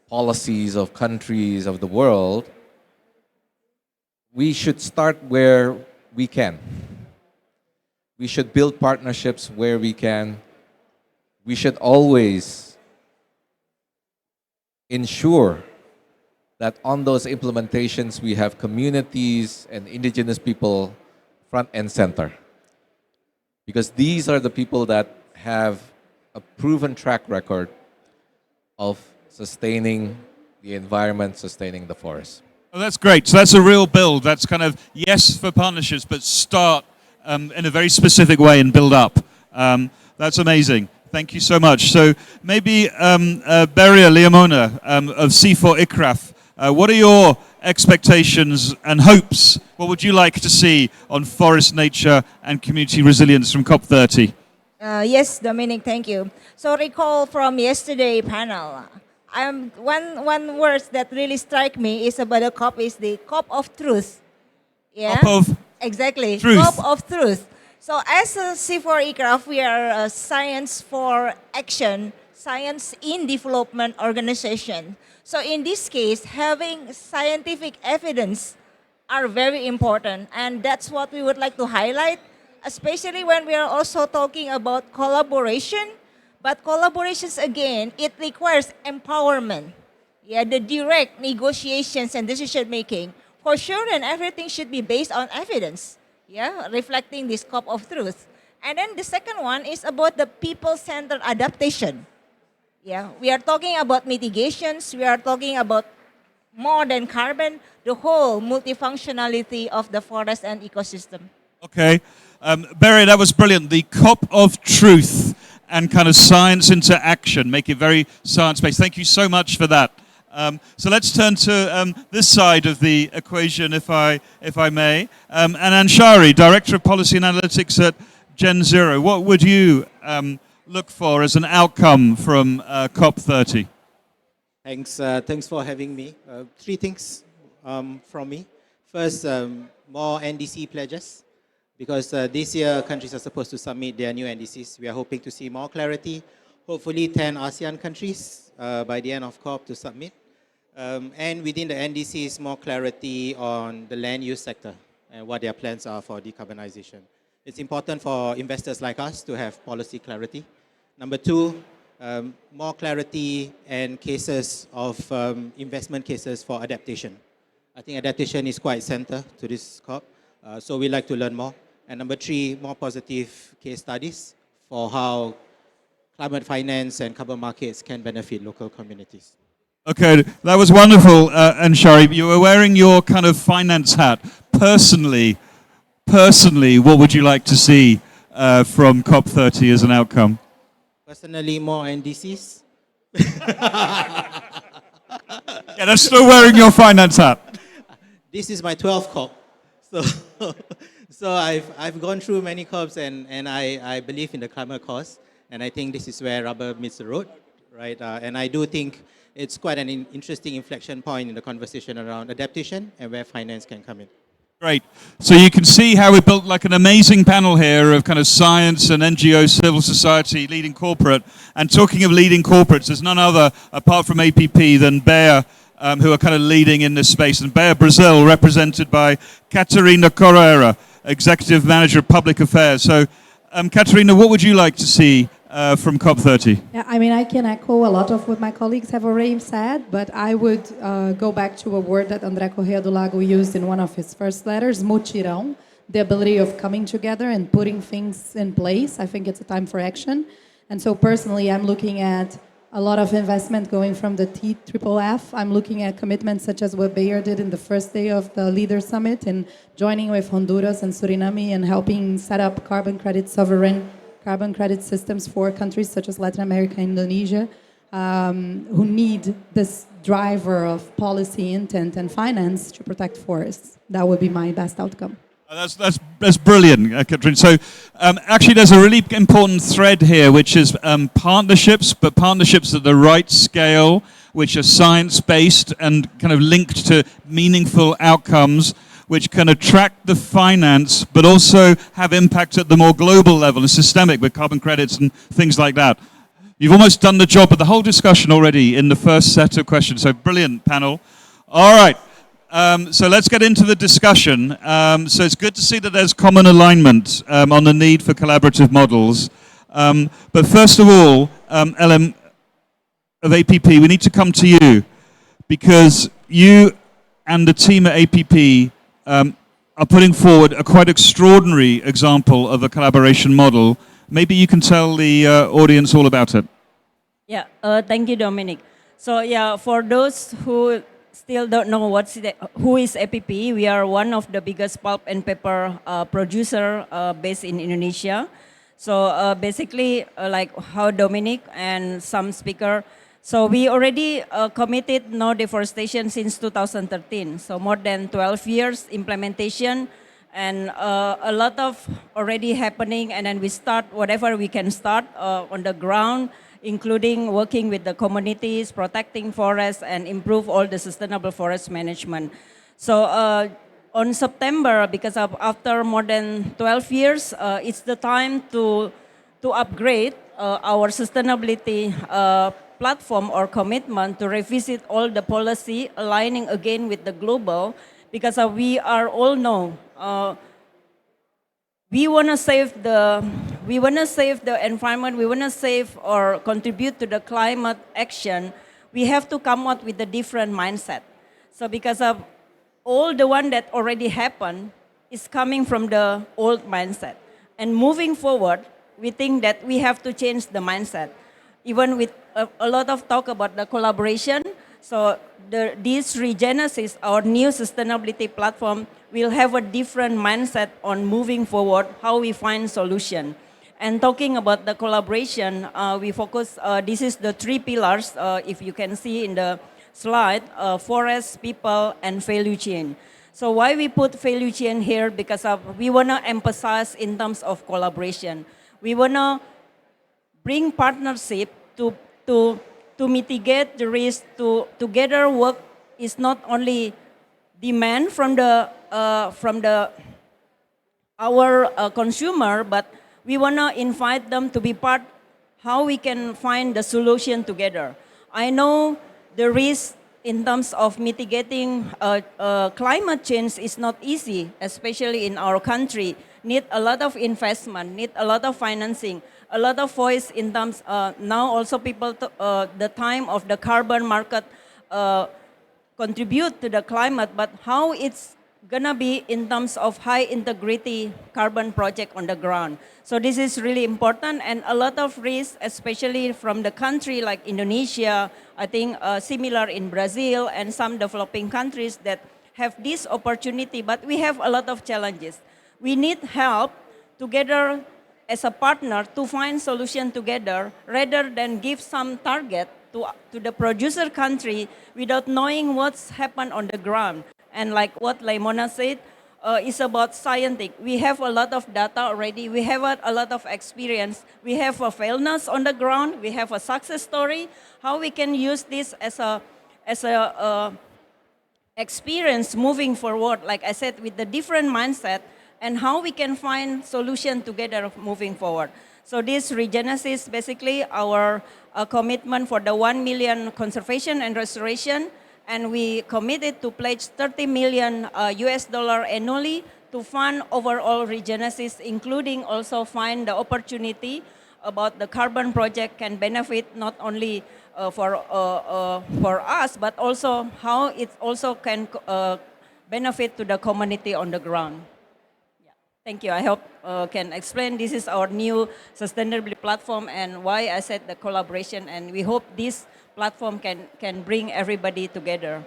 policies of countries of the world, we should start where we can. We should build partnerships where we can. We should always ensure that on those implementations we have communities and indigenous people front and center. Because these are the people that have a proven track record of sustaining the environment, sustaining the forest. Oh, that's great. So that's a real build. That's kind of yes for partnerships, but start in a very specific way and build up. That's amazing. Thank you so much. So maybe Beria Leomona of C4 ICRAF, what are your expectations and hopes? What would you like to see on forest nature and community resilience from COP30? Yes, Dominic, thank you. So recall from yesterday panel, one word that really strike me is about the COP is the COP of truth. Yeah? COP of exactly. truth. COP of truth. So as a C4 ICRAF, we are a Science for Action, Science in Development organization. So in this case, having scientific evidence are very important, and that's what we would like to highlight, especially when we are also talking about collaboration. But collaborations, again, it requires empowerment. Yeah, the direct negotiations and decision making. For sure, and everything should be based on evidence. Yeah, reflecting this COP of truth. And then the second one is about the people-centered adaptation. Yeah, we are talking about mitigations. We are talking about more than carbon, the whole multifunctionality of the forest and ecosystem. Okay. Barry, that was brilliant. The COP of truth and kind of science into action. Make it very science-based. Thank you so much for that. So let's turn to this side of the equation, if I may. And Anshari, Director of Policy and Analytics at Gen Zero. What would you look for as an outcome from COP30? Thanks for having me. Three things from me. First, more NDC pledges, because this year countries are supposed to submit their new NDCs. We are hoping to see more clarity. Hopefully 10 ASEAN countries by the end of COP to submit. And within the NDCs, more clarity on the land use sector and what their plans are for decarbonization. It's important for investors like us to have policy clarity. Number two, more clarity and cases of investment cases for adaptation. I think adaptation is quite center to this COP, so we'd like to learn more. And number three, more positive case studies for how climate finance and carbon markets can benefit local communities. Okay, that was wonderful, Anshari. You were wearing your kind of finance hat. Personally, what would you like to see from COP30 as an outcome? Personally, more NDCs. Yeah, that's still wearing your finance hat. This is my 12th COP. So I've gone through many COPs and I believe in the climate cause. And I think this is where rubber meets the road, right? And I do think it's quite an interesting inflection point in the conversation around adaptation and where finance can come in. Great. So you can see how we built like an amazing panel here of kind of science and NGO, civil society, leading corporate. And talking of leading corporates, there's none other, apart from APP, than Bayer, who are kind of leading in this space. And Bayer Brazil, represented by Catarina Correia, Executive Manager of Public Affairs. So, Catarina, what would you like to see from COP30? Yeah, I mean, I can echo a lot of what my colleagues have already said, but I would go back to a word that André Correia do Lago used in one of his first letters, mutirão. the ability of coming together and putting things in place. I think it's a time for action. And so personally, I'm looking at a lot of investment going from the TFFF. I'm looking at commitments such as what Bayer did in the first day of the Leader Summit and joining with Honduras and Suriname and helping set up sovereign carbon credit systems for countries such as Latin America and Indonesia, who need this driver of policy intent and finance to protect forests. That would be my best outcome. That's brilliant, Katrin. So actually there's a really important thread here, which is partnerships, but partnerships at the right scale, which are science-based and kind of linked to meaningful outcomes, which can attract the finance, but also have impact at the more global level and systemic with carbon credits and things like that. You've almost done the job of the whole discussion already in the first set of questions, so brilliant panel. All right. So let's get into the discussion. So it's good to see that there's common alignment on the need for collaborative models. But first of all, LM of APP, we need to come to you because you and the team at APP are putting forward a quite extraordinary example of a collaboration model. Maybe you can tell the audience all about it. Yeah, thank you, Dominic. So yeah, for those who still don't know who is APP, we are one of the biggest pulp and paper producer based in Indonesia. So basically, like how Dominic and some speaker, so we already committed no deforestation since 2013. So more than 12 years implementation and a lot of already happening. And then we start whatever we can start on the ground, including working with the communities, protecting forests, and improve all the sustainable forest management. So on September, because after more than 12 years, it's the time to upgrade our sustainability platform or commitment to revisit all the policy, aligning again with the global, because we are all know we want to save the environment, we want to save or contribute to the climate action. We have to come up with a different mindset. So because of all the one that already happened is coming from the old mindset. And moving forward, we think that we have to change the mindset. Even with a lot of talk about the collaboration, so this Regenesis, our new sustainability platform, will have a different mindset on moving forward, how we find solution. And talking about the collaboration, we focus, this is the 3 pillars, if you can see in the slide, forest, people, and value chain. So why we put value chain here? Because we want to emphasize in terms of collaboration. We want to bring partnership to mitigate the risk, to together work is not only demand from our consumer, but we want to invite them to be part, how we can find the solution together. I know the risk in terms of mitigating climate change is not easy, especially in our country. Need a lot of investment, need a lot of financing, a lot of voice in terms, now also people, the time of the carbon market contribute to the climate, but how it's gonna be in terms of high integrity carbon project on the ground. So this is really important, and a lot of risk, especially from the country like Indonesia, I think similar in Brazil and some developing countries that have this opportunity, but we have a lot of challenges. We need help together as a partner to find solution together rather than give some target to the producer country without knowing what's happened on the ground. And like what Laimona said, it's about scientific. We have a lot of data already. We have a lot of experience. We have a failness on the ground. We have a success story. How we can use this as a experience moving forward, like I said, with the different mindset, and how we can find solution together moving forward. So this Regenesis, basically our commitment for the 1 million conservation and restoration, and we committed to pledge $30 million US annually to fund overall Regenesis, including also find the opportunity about the carbon project can benefit not only for us, but also how it also can benefit to the community on the ground. Thank you. I hope can explain this is our new sustainability platform and why I said the collaboration, and we hope this platform can bring everybody together.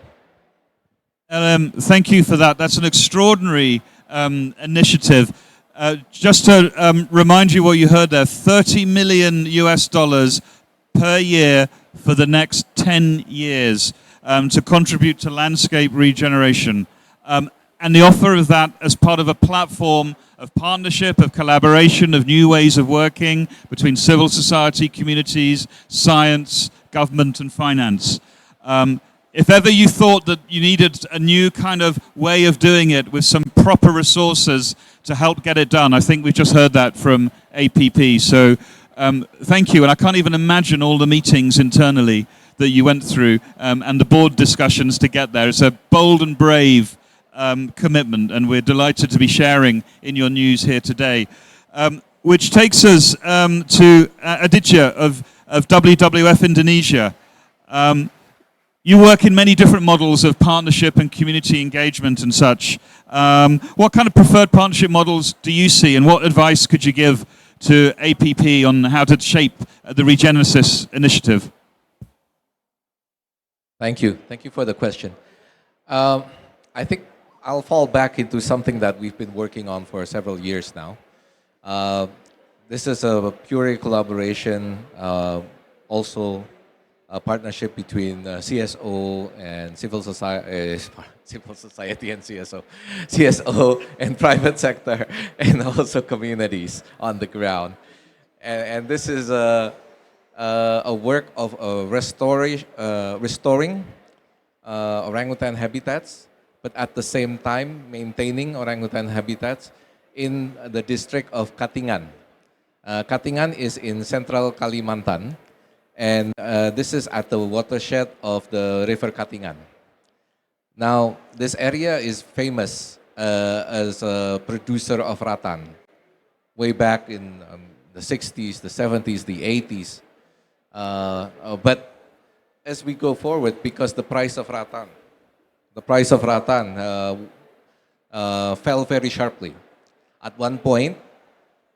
Thank you for that. That's an extraordinary initiative. Just to remind you what you heard there, 30 million US dollars per year for the next 10 years to contribute to landscape regeneration. And the offer of that as part of a platform of partnership, of collaboration, of new ways of working between civil society, communities, science, government and finance. If ever you thought that you needed a new kind of way of doing it with some proper resources to help get it done, I think we've just heard that from APP. So thank you. And I can't even imagine all the meetings internally that you went through and the board discussions to get there. It's a bold and brave commitment, and we're delighted to be sharing in your news here today. Which takes us to Aditya of WWF Indonesia. You work in many different models of partnership and community engagement and such. What kind of preferred partnership models do you see, and what advice could you give to APP on how to shape the Regenesis initiative? Thank you. Thank you for the question. I think I'll fall back into something that we've been working on for several years now. This is a pure collaboration, also a partnership between CSO and civil society and CSO and private sector, and also communities on the ground. And this is a work of restoring orangutan habitats, but at the same time maintaining orangutan habitats in the district of Katingan. Katingan is in central Kalimantan, and this is at the watershed of the River Katingan. Now, this area is famous as a producer of rattan way back in the 60s, the 70s, the 80s. But as we go forward, because the price of rattan fell very sharply. At one point,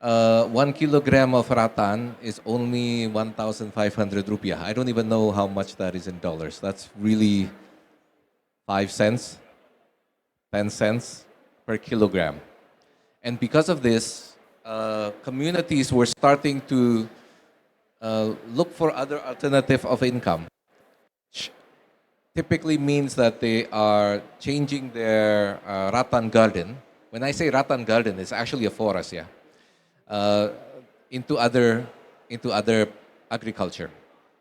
1 kilogram of rattan is only 1,500 rupiah. I don't even know how much that is in dollars. That's really 5 cents, 10 cents per kilogram. And because of this, communities were starting to look for other alternative of income. Typically means that they are changing their rattan garden. When I say rattan garden, it's actually a forest, yeah. Into other agriculture.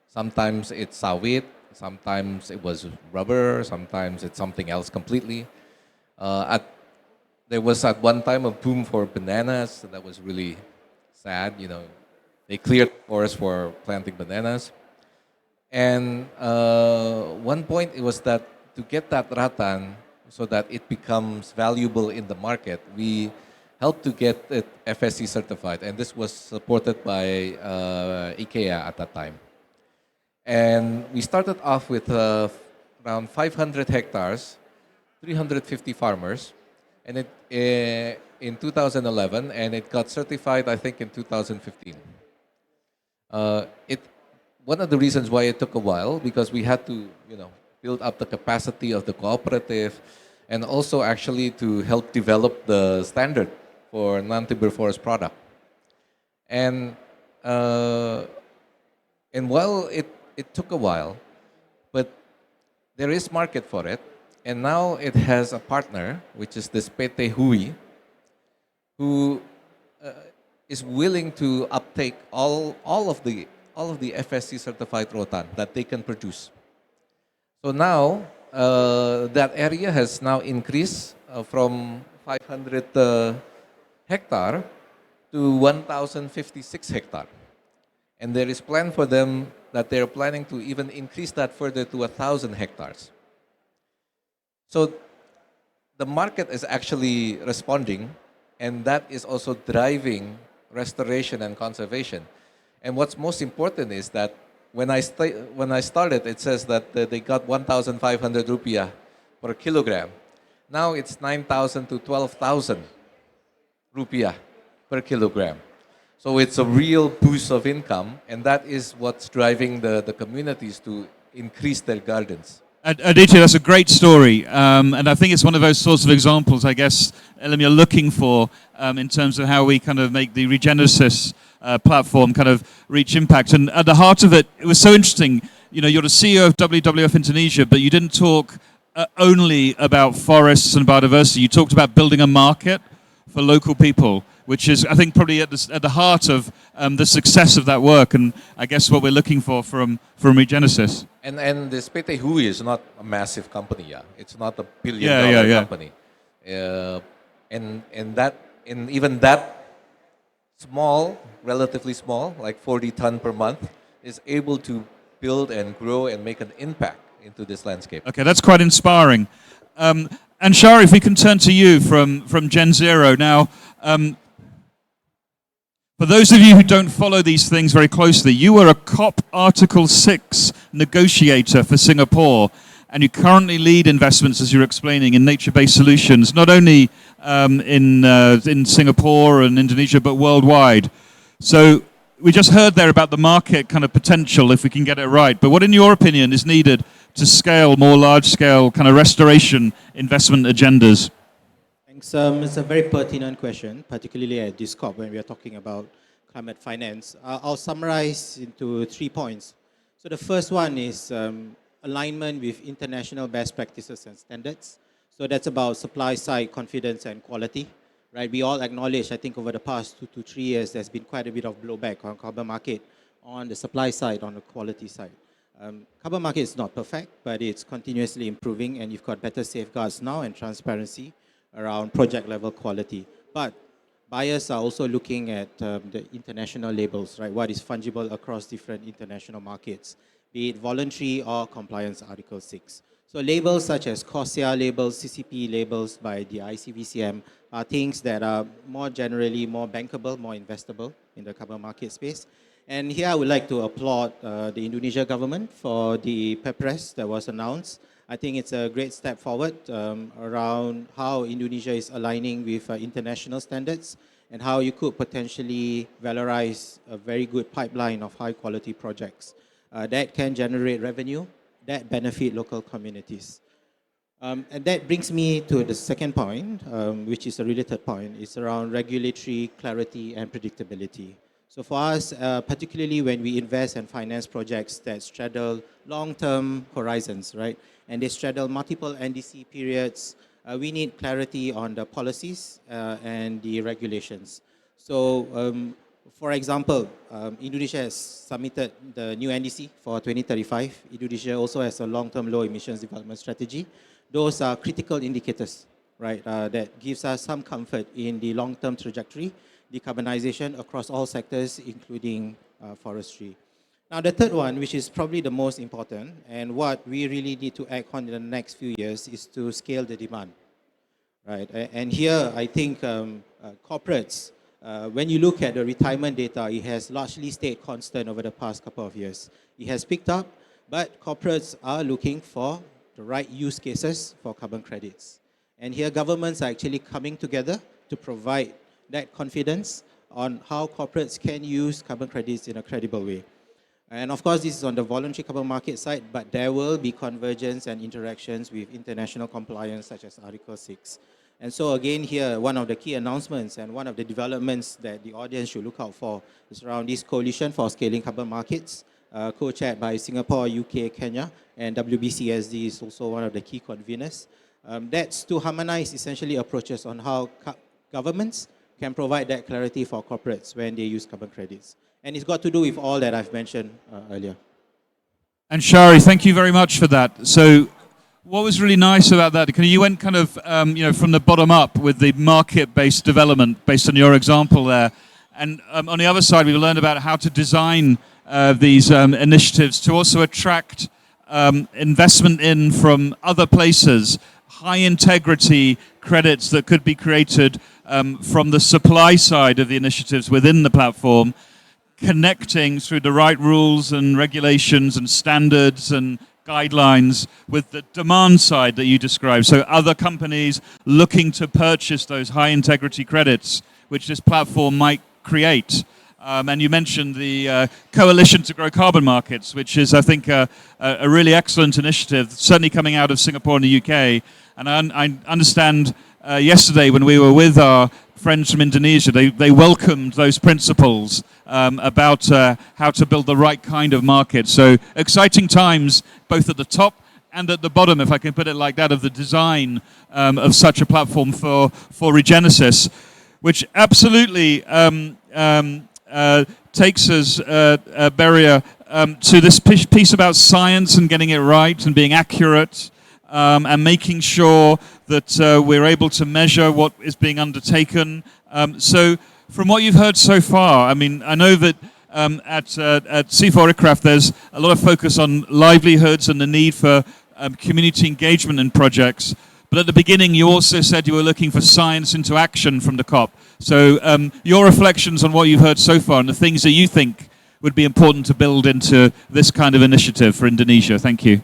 Sometimes it's sawit, sometimes it was rubber, sometimes it's something else completely. There was at one time a boom for bananas, and that was really sad. You know, they cleared forests for planting bananas. And one point it was that to get that rattan so that it becomes valuable in the market, we helped to get it FSC certified, and this was supported by IKEA at that time. And we started off with around 500 hectares, 350 farmers, and it in 2011, and it got certified, I think, in 2015. One of the reasons why it took a while, because we had to, build up the capacity of the cooperative, and also actually to help develop the standard for non-timber forest product. And while it took a while, but there is market for it, and now it has a partner, which is this PT Hui, who is willing to uptake all of the FSC certified rotan that they can produce. So now that area has now increased from 500 hectare to 1,056 hectare. And there is plan for them that they're planning to even increase that further to 1,000 hectares. So the market is actually responding, and that is also driving restoration and conservation. And what's most important is that when I started, it says that they got 1,500 rupiah per kilogram. Now it's 9,000 to 12,000 rupiah per kilogram. So it's a real boost of income, and that is what's driving the communities to increase their gardens. Aditya, that's a great story, and I think it's one of those sorts of examples, I guess, Elam, you're looking for in terms of how we kind of make the Regenesis platform kind of reach impact. And at the heart of it, it was so interesting. You know, you're the CEO of WWF Indonesia, but you didn't talk only about forests and biodiversity. You talked about building a market for local people, which is, I think, probably at the heart of the success of that work, and I guess what we're looking for from Regenesis. And this PT Hui is not a massive company, yeah. It's not a billion-dollar company. And even that small, relatively small, like 40 ton per month, is able to build and grow and make an impact into this landscape. Okay, that's quite inspiring. And Shari, if we can turn to you from Gen Zero now. For those of you who don't follow these things very closely, you were a COP Article 6 negotiator for Singapore, and you currently lead investments, as you're explaining, in nature-based solutions, not only in Singapore and Indonesia, but worldwide. So we just heard there about the market kind of potential, if we can get it right. But what, in your opinion, is needed to scale more large-scale kind of restoration investment agendas? Thanks. It's a very pertinent question, particularly at this COP when we are talking about climate finance. I'll summarize into 3 points. So the first one is alignment with international best practices and standards. So that's about supply side confidence and quality, right? We all acknowledge, I think over the past 2 to 3 years, there's been quite a bit of blowback on carbon market on the supply side, on the quality side. Carbon market is not perfect, but it's continuously improving, and you've got better safeguards now and transparency around project level quality. But buyers are also looking at the international labels, right? What is fungible across different international markets, be it voluntary or compliance Article 6. So labels such as CORSIA labels, CCP labels by the ICVCM are things that are more generally more bankable, more investable in the carbon market space. And here I would like to applaud the Indonesia government for the PEPRES that was announced. I think it's a great step forward around how Indonesia is aligning with international standards and how you could potentially valorize a very good pipeline of high quality projects that can generate revenue that benefit local communities. And that brings me to the second point, which is a related point. It's around regulatory clarity and predictability. So for us, particularly when we invest and finance projects that straddle long-term horizons, right? And they straddle multiple NDC periods, we need clarity on the policies and the regulations. So for example, Indonesia has submitted the new NDC for 2035. Indonesia also has a long-term low emissions development strategy. Those are critical indicators, right, that gives us some comfort in the long-term trajectory, decarbonization across all sectors, including forestry. Now, the third one, which is probably the most important, and what we really need to act on in the next few years, is to scale the demand, right? And here, I think corporates, when you look at the retirement data, it has largely stayed constant over the past couple of years. It has picked up, but corporates are looking for the right use cases for carbon credits. And here, governments are actually coming together to provide that confidence on how corporates can use carbon credits in a credible way. And of course, this is on the voluntary carbon market side, but there will be convergence and interactions with international compliance such as Article 6. And so again here, one of the key announcements and one of the developments that the audience should look out for is around this coalition for scaling carbon markets, co-chaired by Singapore, UK, Kenya, and WBCSD is also one of the key conveners. That's to harmonize essentially approaches on how governments can provide that clarity for corporates when they use carbon credits. And it's got to do with all that I've mentioned earlier. And Shari, thank you very much for that. So what was really nice about that, you went kind of from the bottom up with the market-based development based on your example there. And on the other side, we learned about how to design these initiatives to also attract investment in from other places, high integrity credits that could be created from the supply side of the initiatives within the platform, connecting through the right rules and regulations and standards and guidelines with the demand side that you described. So other companies looking to purchase those high integrity credits which this platform might create. And you mentioned the Coalition to Grow Carbon Markets, which is, I think, a really excellent initiative, certainly coming out of Singapore and the UK. And I understand yesterday when we were with our friends from Indonesia, they welcomed those principles about how to build the right kind of market. So exciting times, both at the top and at the bottom, if I can put it like that, of the design of such a platform for Regenesis, which absolutely takes us, Beria, to this piece about science and getting it right and being accurate and making sure that we're able to measure what is being undertaken. So from what you've heard so far, I mean, I know that at C4ICRAF there's a lot of focus on livelihoods and the need for community engagement in projects. But at the beginning, you also said you were looking for science into action from the COP. So your reflections on what you've heard so far and the things that you think would be important to build into this kind of initiative for Indonesia. Thank you.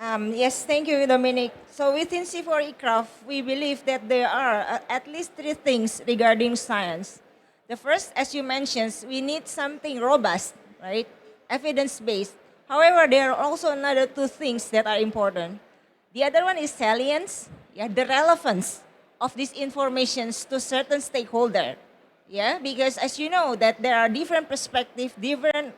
Yes, thank you, Dominic. So within C4ICRAF, we believe that there are at least 3 things regarding science. The first, as you mentioned, we need something robust, right? Evidence-based. However, there are also another 2 things that are important. The other one is salience, the relevance of these informations to certain stakeholder. Because as you know that there are different perspectives, different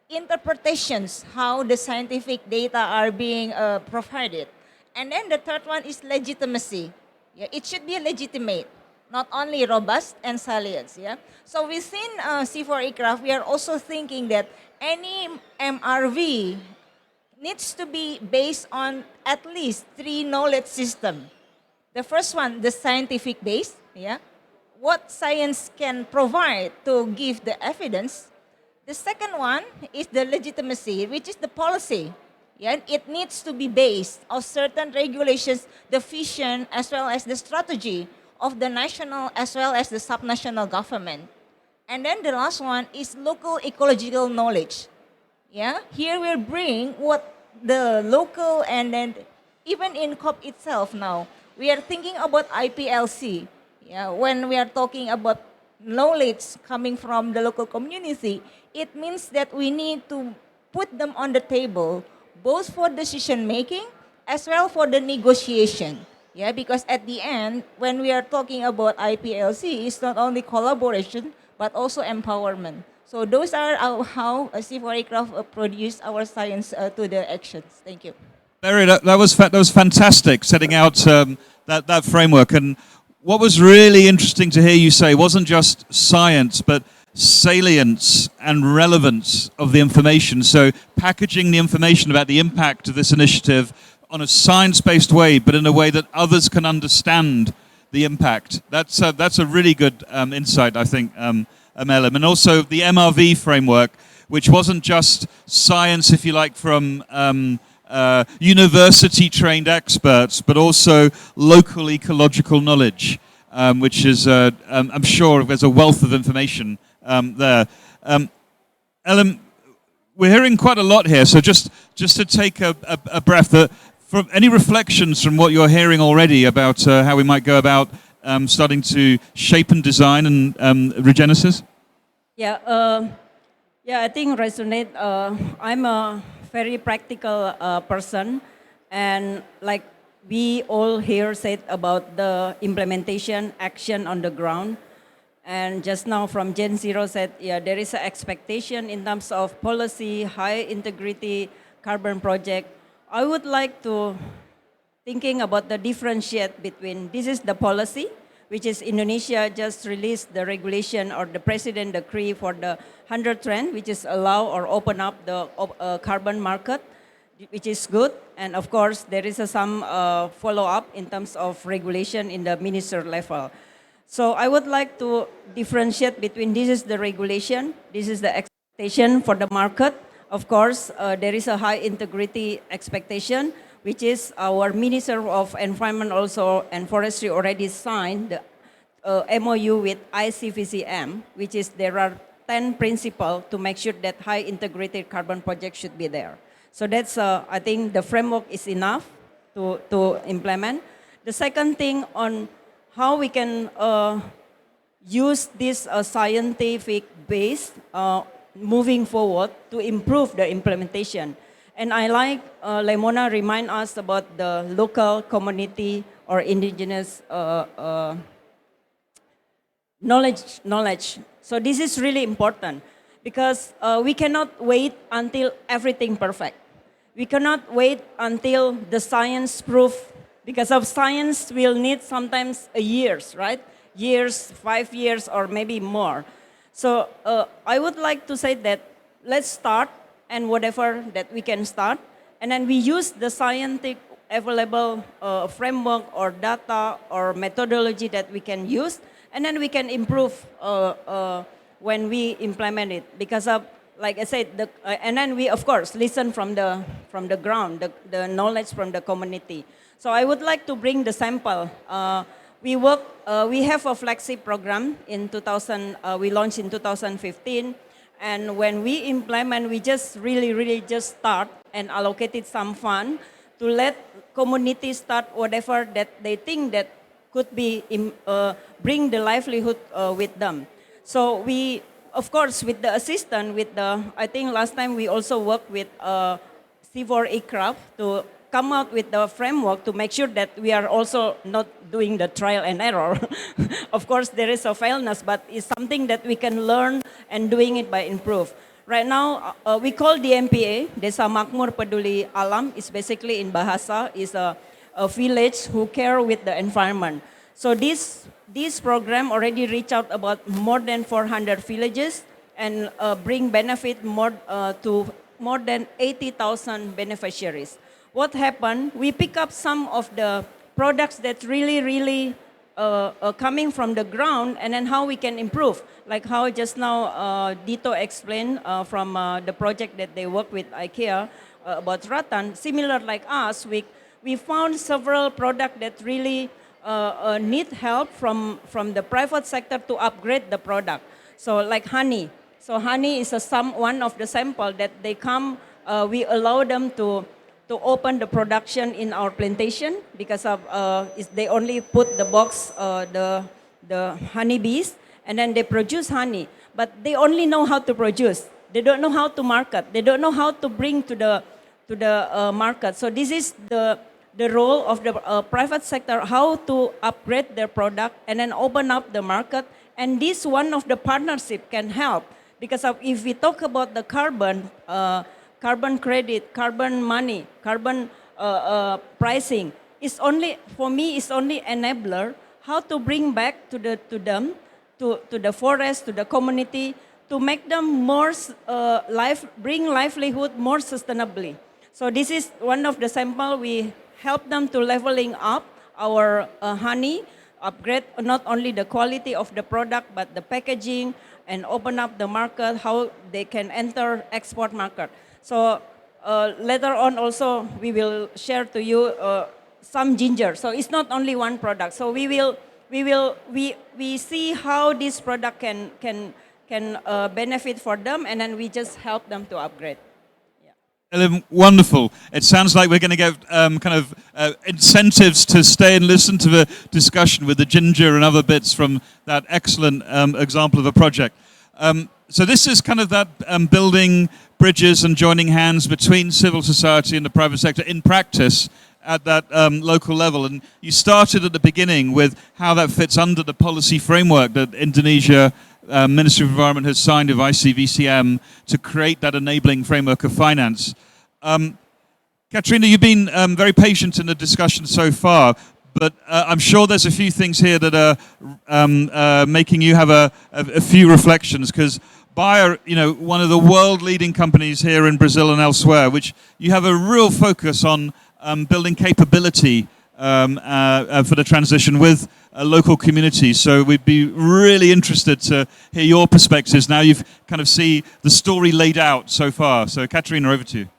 interpretations how the scientific data are being provided. And then the third one is legitimacy. It should be legitimate, not only robust and salient. So within C4ICRAF, we are also thinking that any MRV needs to be based on at least 3 knowledge systems. The first one, the scientific base, what science can provide to give the evidence. The second one is the legitimacy, which is the policy. It needs to be based on certain regulations, the vision, as well as the strategy of the national as well as the subnational government. And then the last one is local ecological knowledge. Here we're bringing what the local and then even in COP itself now, we are thinking about IPLC. When we are talking about knowledge coming from the local community, it means that we need to put them on the table, both for decision making as well for the negotiation. Because at the end, when we are talking about IPLC, it's not only collaboration, but also empowerment. So those are how C4ICRAF produce our science to the actions. Thank you. Barry, that was fantastic, setting out that framework. And what was really interesting to hear you say wasn't just science, but salience and relevance of the information. So packaging the information about the impact of this initiative on a science-based way, but in a way that others can understand the impact. That's a really good insight, I think, Amelim. And also the MRV framework, which wasn't just science, if you like, from university-trained experts, but also local ecological knowledge, which is, I'm sure there's a wealth of information there. Ellen, we're hearing quite a lot here, so just to take a breath, from any reflections from what you're hearing already about how we might go about starting to shape and design and Regenesis? I think resonate. I'm a very practical person, and like we all here said about the implementation action on the ground. And just now from Gen Zero said, there is an expectation in terms of policy, high integrity carbon project. I would like to thinking about the differentiate between, this is the policy, which is Indonesia just released the regulation or the president decree for the 100 trend, which is allow or open up the carbon market, which is good. And of course, there is some follow-up in terms of regulation in the minister level. So I would like to differentiate between this is the regulation, this is the expectation for the market. Of course, there is a high integrity expectation, which is our Minister of Environment also and Forestry already signed the MOU with ICVCM, which is there are 10 principles to make sure that high integrated carbon project should be there. So that's, I think the framework is enough to implement. The second thing on how we can use this scientific base moving forward to improve the implementation. And I like Lemona remind us about the local community or indigenous knowledge. So this is really important because we cannot wait until everything perfect. We cannot wait until the science proof, because of science will need sometimes years, right? Years, 5 years, or maybe more. So I would like to say that let's start, and whatever that we can start, and then we use the scientific available framework or data or methodology that we can use, and then we can improve when we implement it. Because of, like I said, and then we of course listen from the ground, the knowledge from the community. So I would like to bring the sample. We have a flagship program in 2000. We launched in 2015, and when we implement, we just really just start and allocated some fund to let communities start whatever that they think that could be bring the livelihood with them. So we, of course, with the assistance, I think last time we also worked with C4 Aircraft to come out with the framework to make sure that we are also not doing the trial and error. Of course, there is a fairness, but it's something that we can learn and doing it by improve. Right now, we call DMPA, Desa Makmur Peduli Alam, is basically in Bahasa, is a village who care with the environment. So this program already reached out about more than 400 villages and bring benefit to more than 80,000 beneficiaries. What happened? We pick up some of the products that really coming from the ground, and then how we can improve. Like how just now Dito explained from the project that they work with IKEA about rattan. Similar like us, we found several products that really need help from the private sector to upgrade the product. So like honey. So honey is one of the sample that they come. We allow them to open the production in our plantation because of they only put the box the honeybees, and then they produce honey, but they only know how to produce. They don't know how to market. They don't know how to bring to the market. So this is the role of the private sector, how to upgrade their product and then open up the market. And this one of the partnership can help because of if we talk about the carbon credit, carbon money, carbon pricing, it's only, for me, it's only enabler how to bring back to them, to the forest, to the community, to make them more bring livelihood more sustainably. So this is one of the sample. We help them to leveling up our honey, upgrade not only the quality of the product, but the packaging, and open up the market, how they can enter export market. So later on also we will share to you some ginger. So it's not only one product. So we see how this product can benefit for them, and then we just help them to upgrade. Ellen, wonderful. It sounds like we're going to get incentives to stay and listen to the discussion with the ginger and other bits from that excellent example of a project. So this is kind of that building bridges and joining hands between civil society and the private sector in practice at that local level. And you started at the beginning with how that fits under the policy framework that Indonesia Ministry of Environment has signed with ICVCM to create that enabling framework of finance. Katrina, you've been very patient in the discussion so far, but I'm sure there's a few things here that are making you have a few reflections, because Bayer, one of the world-leading companies here in Brazil and elsewhere, which you have a real focus on building capability for the transition with local communities. So we'd be really interested to hear your perspectives. Now you've kind of see the story laid out so far. So Katrina, over to you.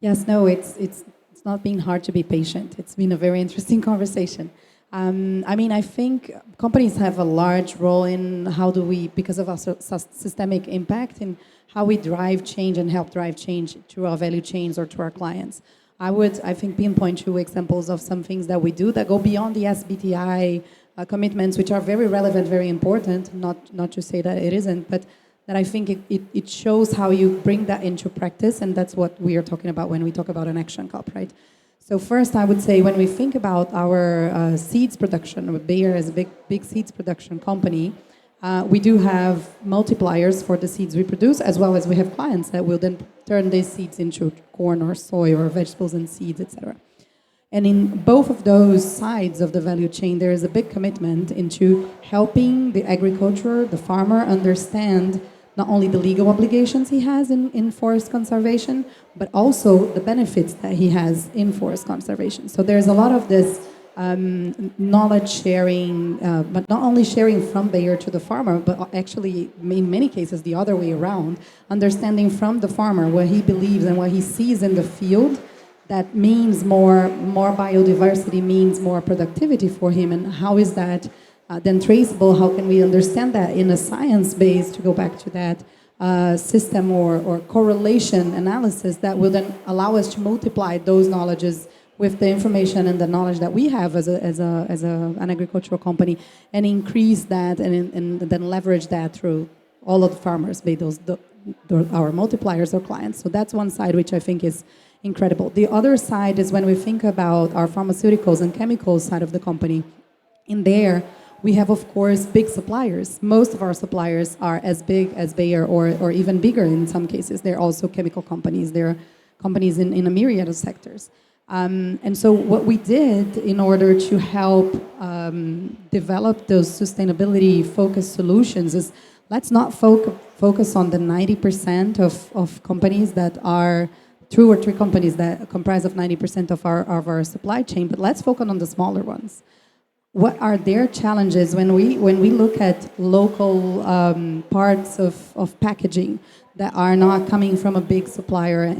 Yes, no, it's not been hard to be patient. It's been a very interesting conversation. I think companies have a large role in how do we, because of our systemic impact, in how we drive change and help drive change through our value chains or to our clients. I think, pinpoint 2 examples of some things that we do that go beyond the SBTI commitments, which are very relevant, very important, not to say that it isn't, but that I think it shows how you bring that into practice, and that's what we are talking about when we talk about an action COP, right? So first, I would say when we think about our seeds production, Bayer is a big seeds production company, we do have multipliers for the seeds we produce, as well as we have clients that will then turn these seeds into corn or soy or vegetables and seeds, etc. And in both of those sides of the value chain, there is a big commitment into helping the agriculturer, the farmer, understand not only the legal obligations he has in forest conservation, but also the benefits that he has in forest conservation. So there's a lot of this knowledge sharing, but not only sharing from Bayer to the farmer, but actually in many cases the other way around, understanding from the farmer what he believes and what he sees in the field. That means more biodiversity means more productivity for him, and how is that then traceable? How can we understand that in a science base, to go back to that system or correlation analysis that will then allow us to multiply those knowledges with the information and the knowledge that we have as an agricultural company, and increase that and then leverage that through all of the farmers, be those our multipliers or clients. So that's one side which I think is incredible. The other side is when we think about our pharmaceuticals and chemicals side of the company. In there, we have, of course, big suppliers. Most of our suppliers are as big as Bayer or even bigger in some cases. They're also chemical companies. They're companies in a myriad of sectors. And so what we did in order to help develop those sustainability-focused solutions is let's not focus on the 90% of companies that are 2 or 3 companies that comprise of 90% of our supply chain, but let's focus on the smaller ones. What are their challenges when we look at local parts of packaging that are not coming from a big supplier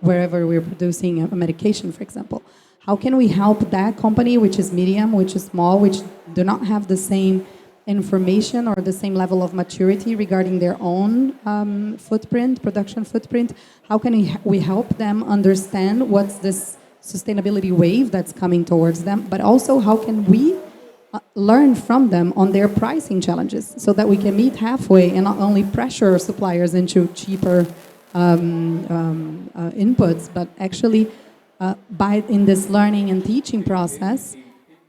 wherever we're producing a medication, for example? How can we help that company, which is medium, which is small, which do not have the same information or the same level of maturity regarding their own production footprint? How can we help them understand what's this sustainability wave that's coming towards them? But also, how can we learn from them on their pricing challenges so that we can meet halfway and not only pressure suppliers into cheaper inputs, but actually in this learning and teaching process,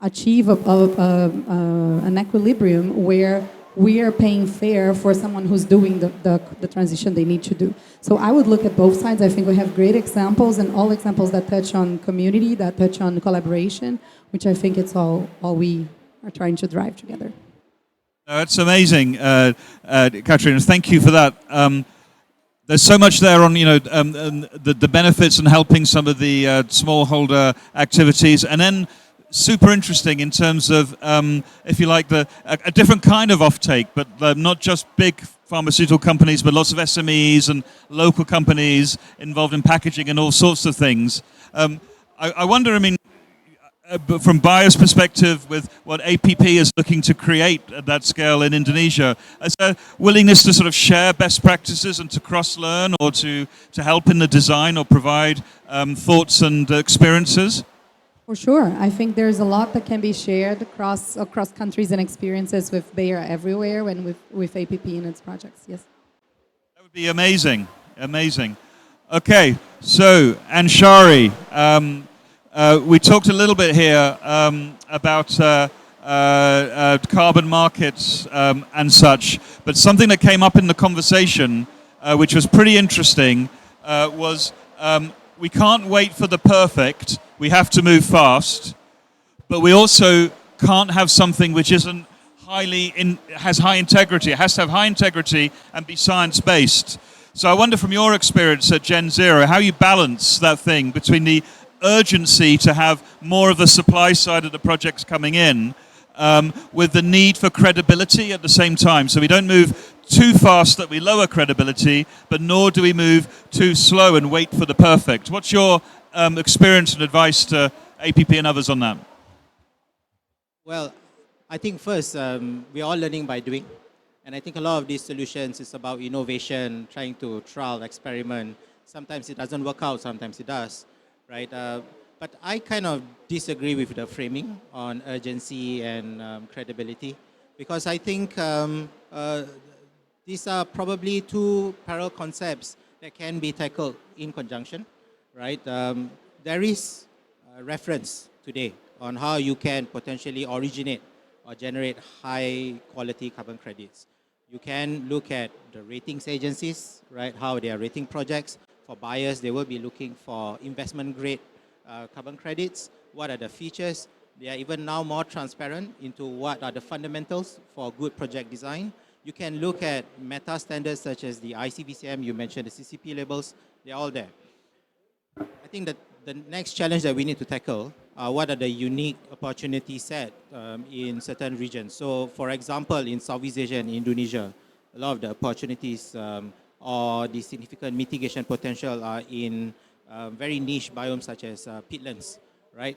achieve an equilibrium where we are paying fair for someone who's doing the transition they need to do. So I would look at both sides. I think we have great examples, and all examples that touch on community, that touch on collaboration, which I think it's all we are trying to drive together. It's amazing, Katrina. Thank you for that. There's so much there on the benefits and helping some of the smallholder activities, and then super interesting in terms of, if you like, a different kind of offtake, but not just big pharmaceutical companies, but lots of SMEs and local companies involved in packaging and all sorts of things. I wonder, from Bayer's perspective, with what APP is looking to create at that scale in Indonesia, is there willingness to sort of share best practices and to cross-learn, or to help in the design or provide thoughts and experiences? For sure. I think there's a lot that can be shared across countries and experiences with Bayer everywhere and with APP in its projects, yes. That would be amazing, amazing. Okay, so Anshari, we talked a little bit here about carbon markets and such, but something that came up in the conversation, which was pretty interesting, was we can't wait for the perfect. We have to move fast, but we also can't have something which isn't has high integrity. It has to have high integrity and be science-based. So I wonder, from your experience at Gen Zero, how you balance that thing between the urgency to have more of the supply side of the projects coming in with the need for credibility at the same time. So we don't move too fast that we lower credibility, but nor do we move too slow and wait for the perfect. What's your experience and advice to APP and others on that? Well, I think first, we're all learning by doing. And I think a lot of these solutions is about innovation, trying to trial, experiment. Sometimes it doesn't work out, sometimes it does, right? But I kind of disagree with the framing on urgency and credibility, because I think these are probably two parallel concepts that can be tackled in conjunction, right? There is a reference today on how you can potentially originate or generate high quality carbon credits. You can look at the ratings agencies, right? How they are rating projects. For buyers, they will be looking for investment grade carbon credits. What are the features? They are even now more transparent into what are the fundamentals for good project design. You can look at meta standards such as the ICBCM, you mentioned the CCP labels, they're all there. I think that the next challenge that we need to tackle are what are the unique opportunity set in certain regions. So for example, in Southeast Asia and Indonesia, a lot of the opportunities or the significant mitigation potential are in very niche biomes such as peatlands, right?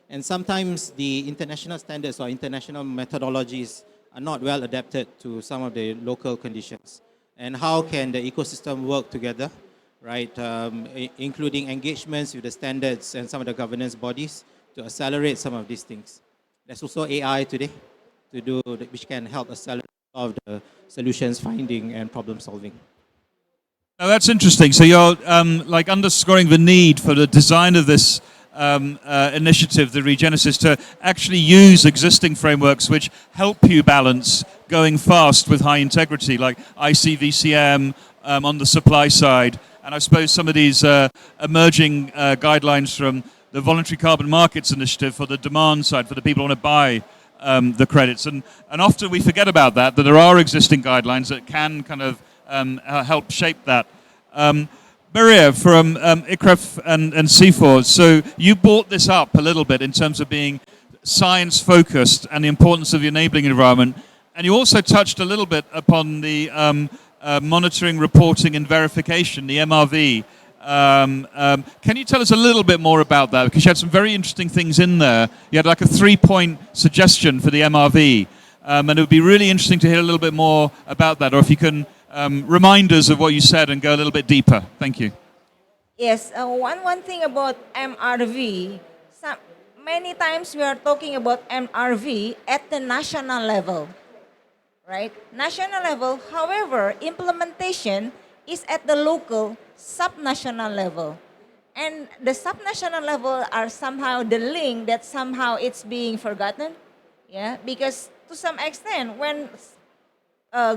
And sometimes the international standards or international methodologies are not well adapted to some of the local conditions. And how can the ecosystem work together, right? Including engagements with the standards and some of the governance bodies to accelerate some of these things. There's also AI today to do, which can help accelerate all of the solutions finding and problem solving. Now that's interesting. So you're like underscoring the need for the design of this initiative, the Regenesis, to actually use existing frameworks which help you balance going fast with high integrity, like ICVCM on the supply side. And I suppose some of these emerging guidelines from the Voluntary Carbon Markets Initiative for the demand side, for the people who want to buy the credits. And often we forget about that there are existing guidelines that can kind of help shape that. Maria from ICRAF and CIFOR, so you brought this up a little bit in terms of being science-focused and the importance of the enabling environment. And you also touched a little bit upon the monitoring, reporting and verification, the MRV. Can you tell us a little bit more about that? Because you had some very interesting things in there. You had like a 3-point suggestion for the MRV. And it would be really interesting to hear a little bit more about that, or if you can remind us of what you said and go a little bit deeper. Thank you. Yes, one thing about MRV, many times we are talking about MRV at the national level, right? National level, however, implementation is at the local, subnational level. And the subnational level are somehow the link that somehow it's being forgotten, yeah? Because to some extent, when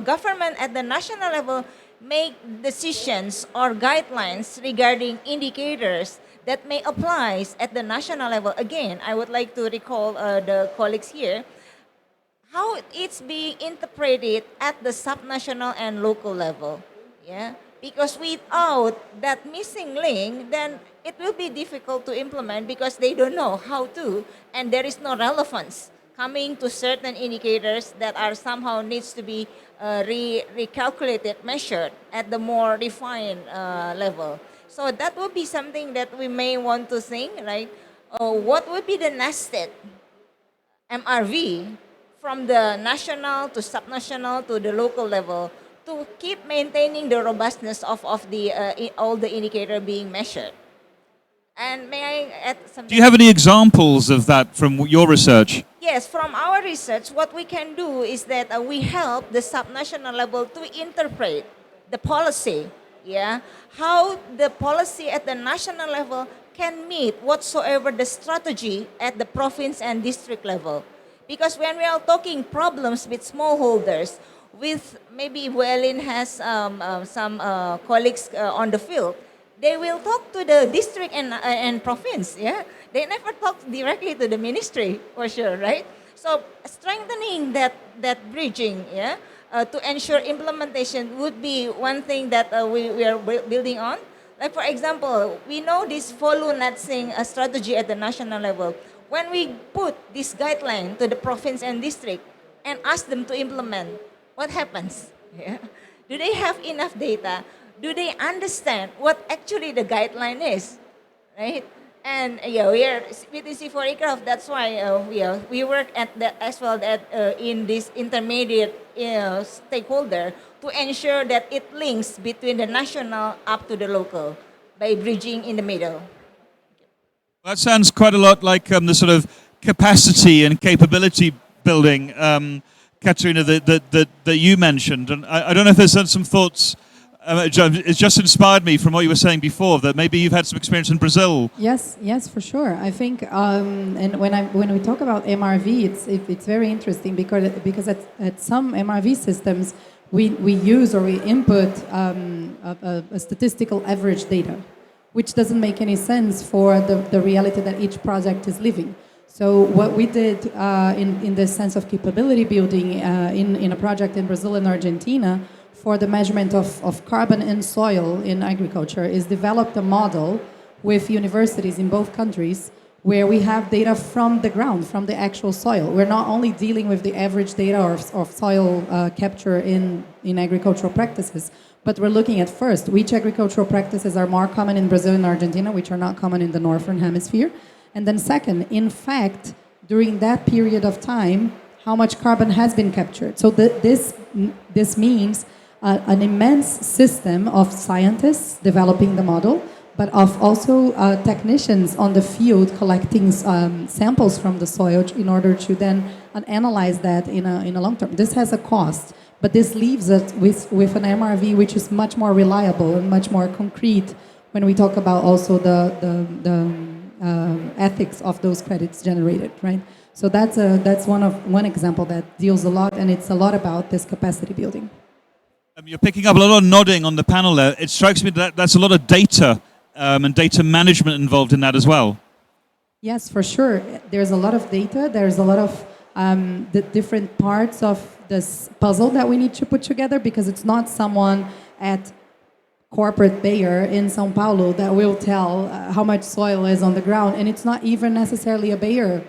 government at the national level make decisions or guidelines regarding indicators that may apply at the national level, again, I would like to recall the colleagues here, how it's being interpreted at the subnational and local level, yeah? Because without that missing link, then it will be difficult to implement because they don't know how to, and there is no relevance coming to certain indicators that are somehow needs to be recalculated, measured at the more refined level. So that would be something that we may want to think, right? What would be the nested MRV from the national to subnational to the local level to keep maintaining the robustness of the all the indicator being measured? And may I add something? Do you have any examples of that from your research? Yes, from our research, what we can do is that we help the subnational level to interpret the policy, yeah? How the policy at the national level can meet whatsoever the strategy at the province and district level. Because when we are talking problems with smallholders, with maybe Welin has some colleagues on the field, they will talk to the district and province, yeah? They never talk directly to the ministry, for sure, right? So strengthening that bridging, yeah, to ensure implementation would be one thing that we are building on. Like for example, we know this follow nursing strategy at the national level. When we put this guideline to the province and district and ask them to implement, what happens? Yeah? Do they have enough data? Do they understand what actually the guideline is, right? And yeah, we are with C4 ICRAF. That's why we work at that as well in this intermediate stakeholder to ensure that it links between the national up to the local by bridging in the middle. That sounds quite a lot like the sort of capacity and capability building, Katerina, that you mentioned. And I don't know if there's some thoughts. It's just inspired me from what you were saying before that maybe you've had some experience in Brazil. Yes, yes, for sure. I think, and when we talk about MRV, it's very interesting because at some MRV systems we use or we input a statistical average data, which doesn't make any sense for the reality that each project is living. So what we did in the sense of capability building in a project in Brazil and Argentina for the measurement of carbon in soil in agriculture is developed a model with universities in both countries where we have data from the ground, from the actual soil. We're not only dealing with the average data of soil capture in agricultural practices, but we're looking at first which agricultural practices are more common in Brazil and Argentina, which are not common in the Northern Hemisphere. And then second, in fact, during that period of time, how much carbon has been captured. So this means an immense system of scientists developing the model, but of also technicians on the field collecting samples from the soil in order to then analyze that in a long term. This has a cost, but this leaves us with an MRV which is much more reliable and much more concrete when we talk about also the ethics of those credits generated, right? So that's one example that deals a lot, and it's a lot about this capacity building. You're picking up a lot of nodding on the panel there. It strikes me that that's a lot of data and data management involved in that as well. Yes, for sure. There's a lot of data. There's a lot of the different parts of this puzzle that we need to put together, because it's not someone at corporate Bayer in São Paulo that will tell how much soil is on the ground, and it's not even necessarily a Bayer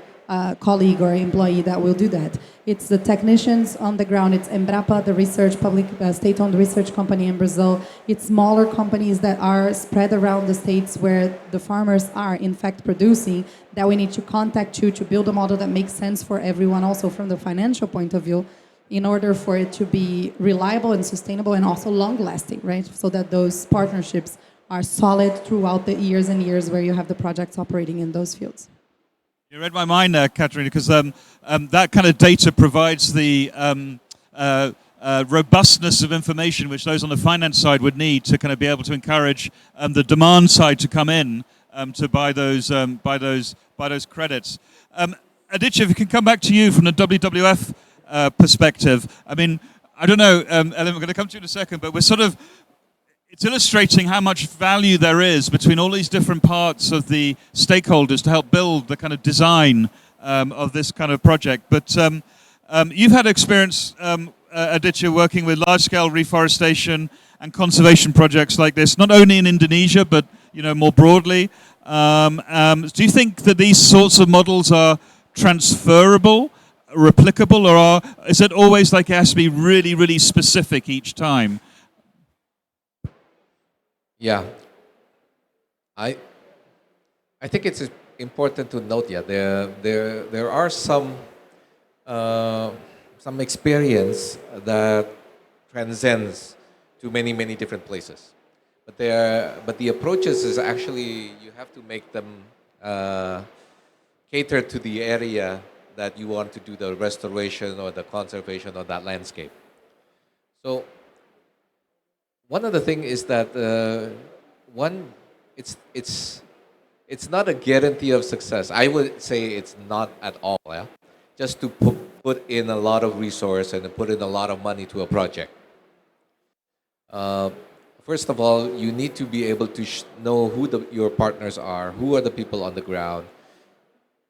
colleague or employee that will do that. It's the technicians on the ground. It's Embrapa, the research public state-owned research company in Brazil. It's smaller companies that are spread around the states where the farmers are in fact producing, that we need to contact to build a model that makes sense for everyone, also from the financial point of view, in order for it to be reliable and sustainable and also long-lasting, right? So that those partnerships are solid throughout the years and years where you have the projects operating in those fields. You read my mind there, Katerina, because that kind of data provides the robustness of information which those on the finance side would need to kind of be able to encourage the demand side to come in to buy those credits. Aditya, if we can come back to you from the WWF perspective. I mean, I don't know, Ellen, we're going to come to you in a second, but it's illustrating how much value there is between all these different parts of the stakeholders to help build the kind of design of this kind of project. But you've had experience, Aditya, working with large-scale reforestation and conservation projects like this, not only in Indonesia, but more broadly. Do you think that these sorts of models are transferable, replicable, or is it always like it has to be really, really specific each time? Yeah, I think it's important to note. Yeah, there are some experience that transcends to many different places, but the approaches is actually you have to make them cater to the area that you want to do the restoration or the conservation of that landscape. So one of the things is that it's not a guarantee of success. I would say it's not at all. Yeah? Just to put in a lot of resource and put in a lot of money to a project. First of all, you need to be able to know who your partners are, who are the people on the ground,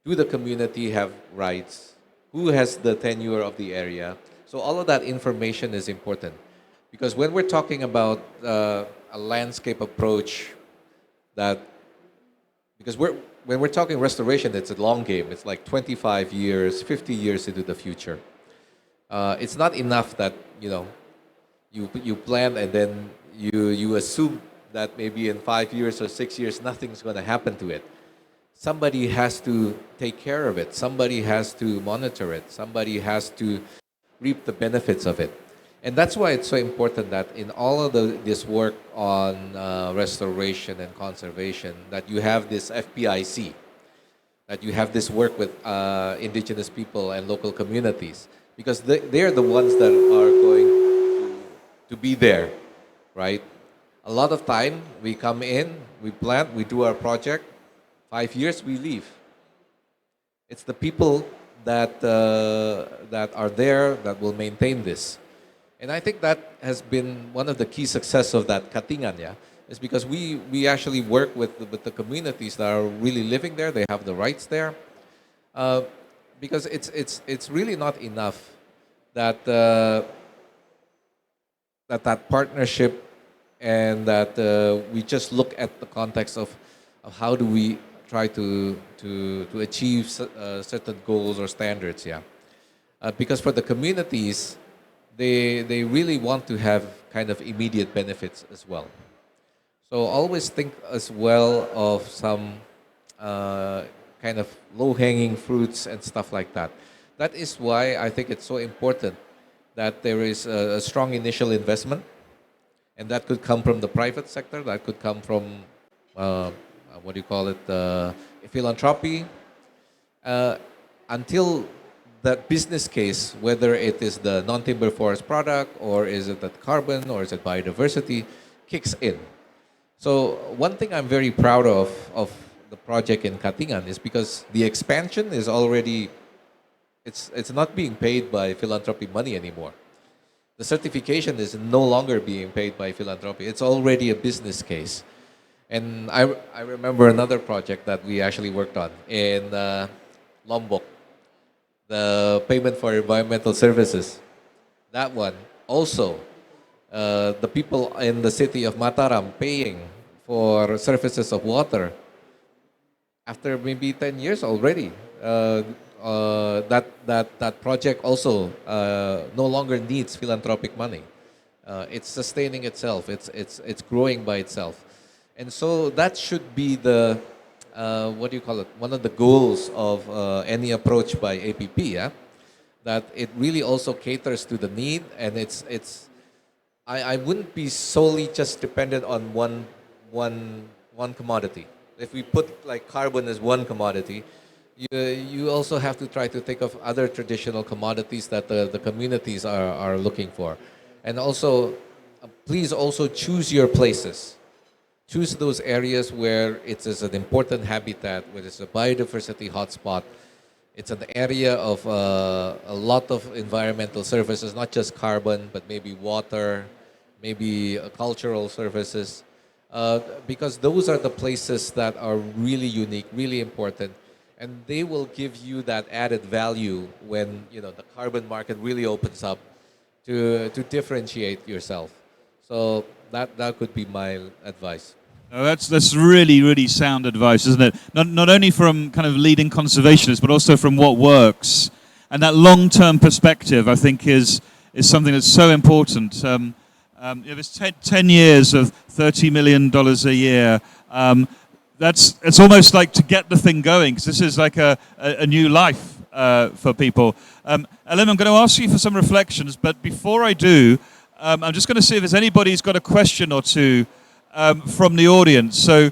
do the community have rights, who has the tenure of the area. So all of that information is important. Because when we're talking about a landscape approach when we're talking restoration, it's a long game. It's like 25 years, 50 years into the future. It's not enough that, you plan and then you assume that maybe in 5 years or 6 years, nothing's going to happen to it. Somebody has to take care of it. Somebody has to monitor it. Somebody has to reap the benefits of it. And that's why it's so important that in all of this work on restoration and conservation, that you have this FPIC, that you have this work with indigenous people and local communities, because they're the ones that are going to be there, right? A lot of time we come in, we plant, we do our project, 5 years we leave. It's the people that that are there that will maintain this. And I think that has been one of the key success of that Katingan, yeah, is because we actually work with the communities that are really living there. They have the rights there, because it's really not enough that that partnership, and that we just look at the context of how do we try to achieve certain goals or standards, yeah. Because for the communities, they really want to have kind of immediate benefits as well. So always think as well of some kind of low-hanging fruits and stuff like that. That is why I think it's so important that there is a strong initial investment, and that could come from the private sector, that could come from what do you call it, philanthropy, until that business case, whether it is the non-timber forest product, or is it that carbon, or is it biodiversity, kicks in. So one thing I'm very proud of the project in Katingan is because the expansion is already, it's not being paid by philanthropy money anymore. The certification is no longer being paid by philanthropy. It's already a business case. And I remember another project that we actually worked on in Lombok, the payment for environmental services. That one also, the people in the city of Mataram paying for services of water, after maybe 10 years already, that project also no longer needs philanthropic money. It's sustaining itself. It's growing by itself. And so that should be the, what do you call it, one of the goals of any approach by APP, yeah? That it really also caters to the need, and I wouldn't be solely just dependent on one commodity. If we put like carbon as one commodity, you also have to try to think of other traditional commodities that the communities are looking for. And also, please also choose your places. Choose those areas where it is an important habitat, where it's a biodiversity hotspot. It's an area of a lot of environmental services, not just carbon, but maybe water, maybe cultural services. Because those are the places that are really unique, really important, and they will give you that added value when the carbon market really opens up to differentiate yourself. So that could be my advice. Oh, that's really, really sound advice, isn't it? Not only from kind of leading conservationists, but also from what works. And that long-term perspective, I think, is something that's so important. If it's 10 years of $30 million a year, it's almost like to get the thing going, because this is like a new life for people. Elim, I'm going to ask you for some reflections, but before I do, I'm just going to see if there's anybody who's got a question or two from the audience. So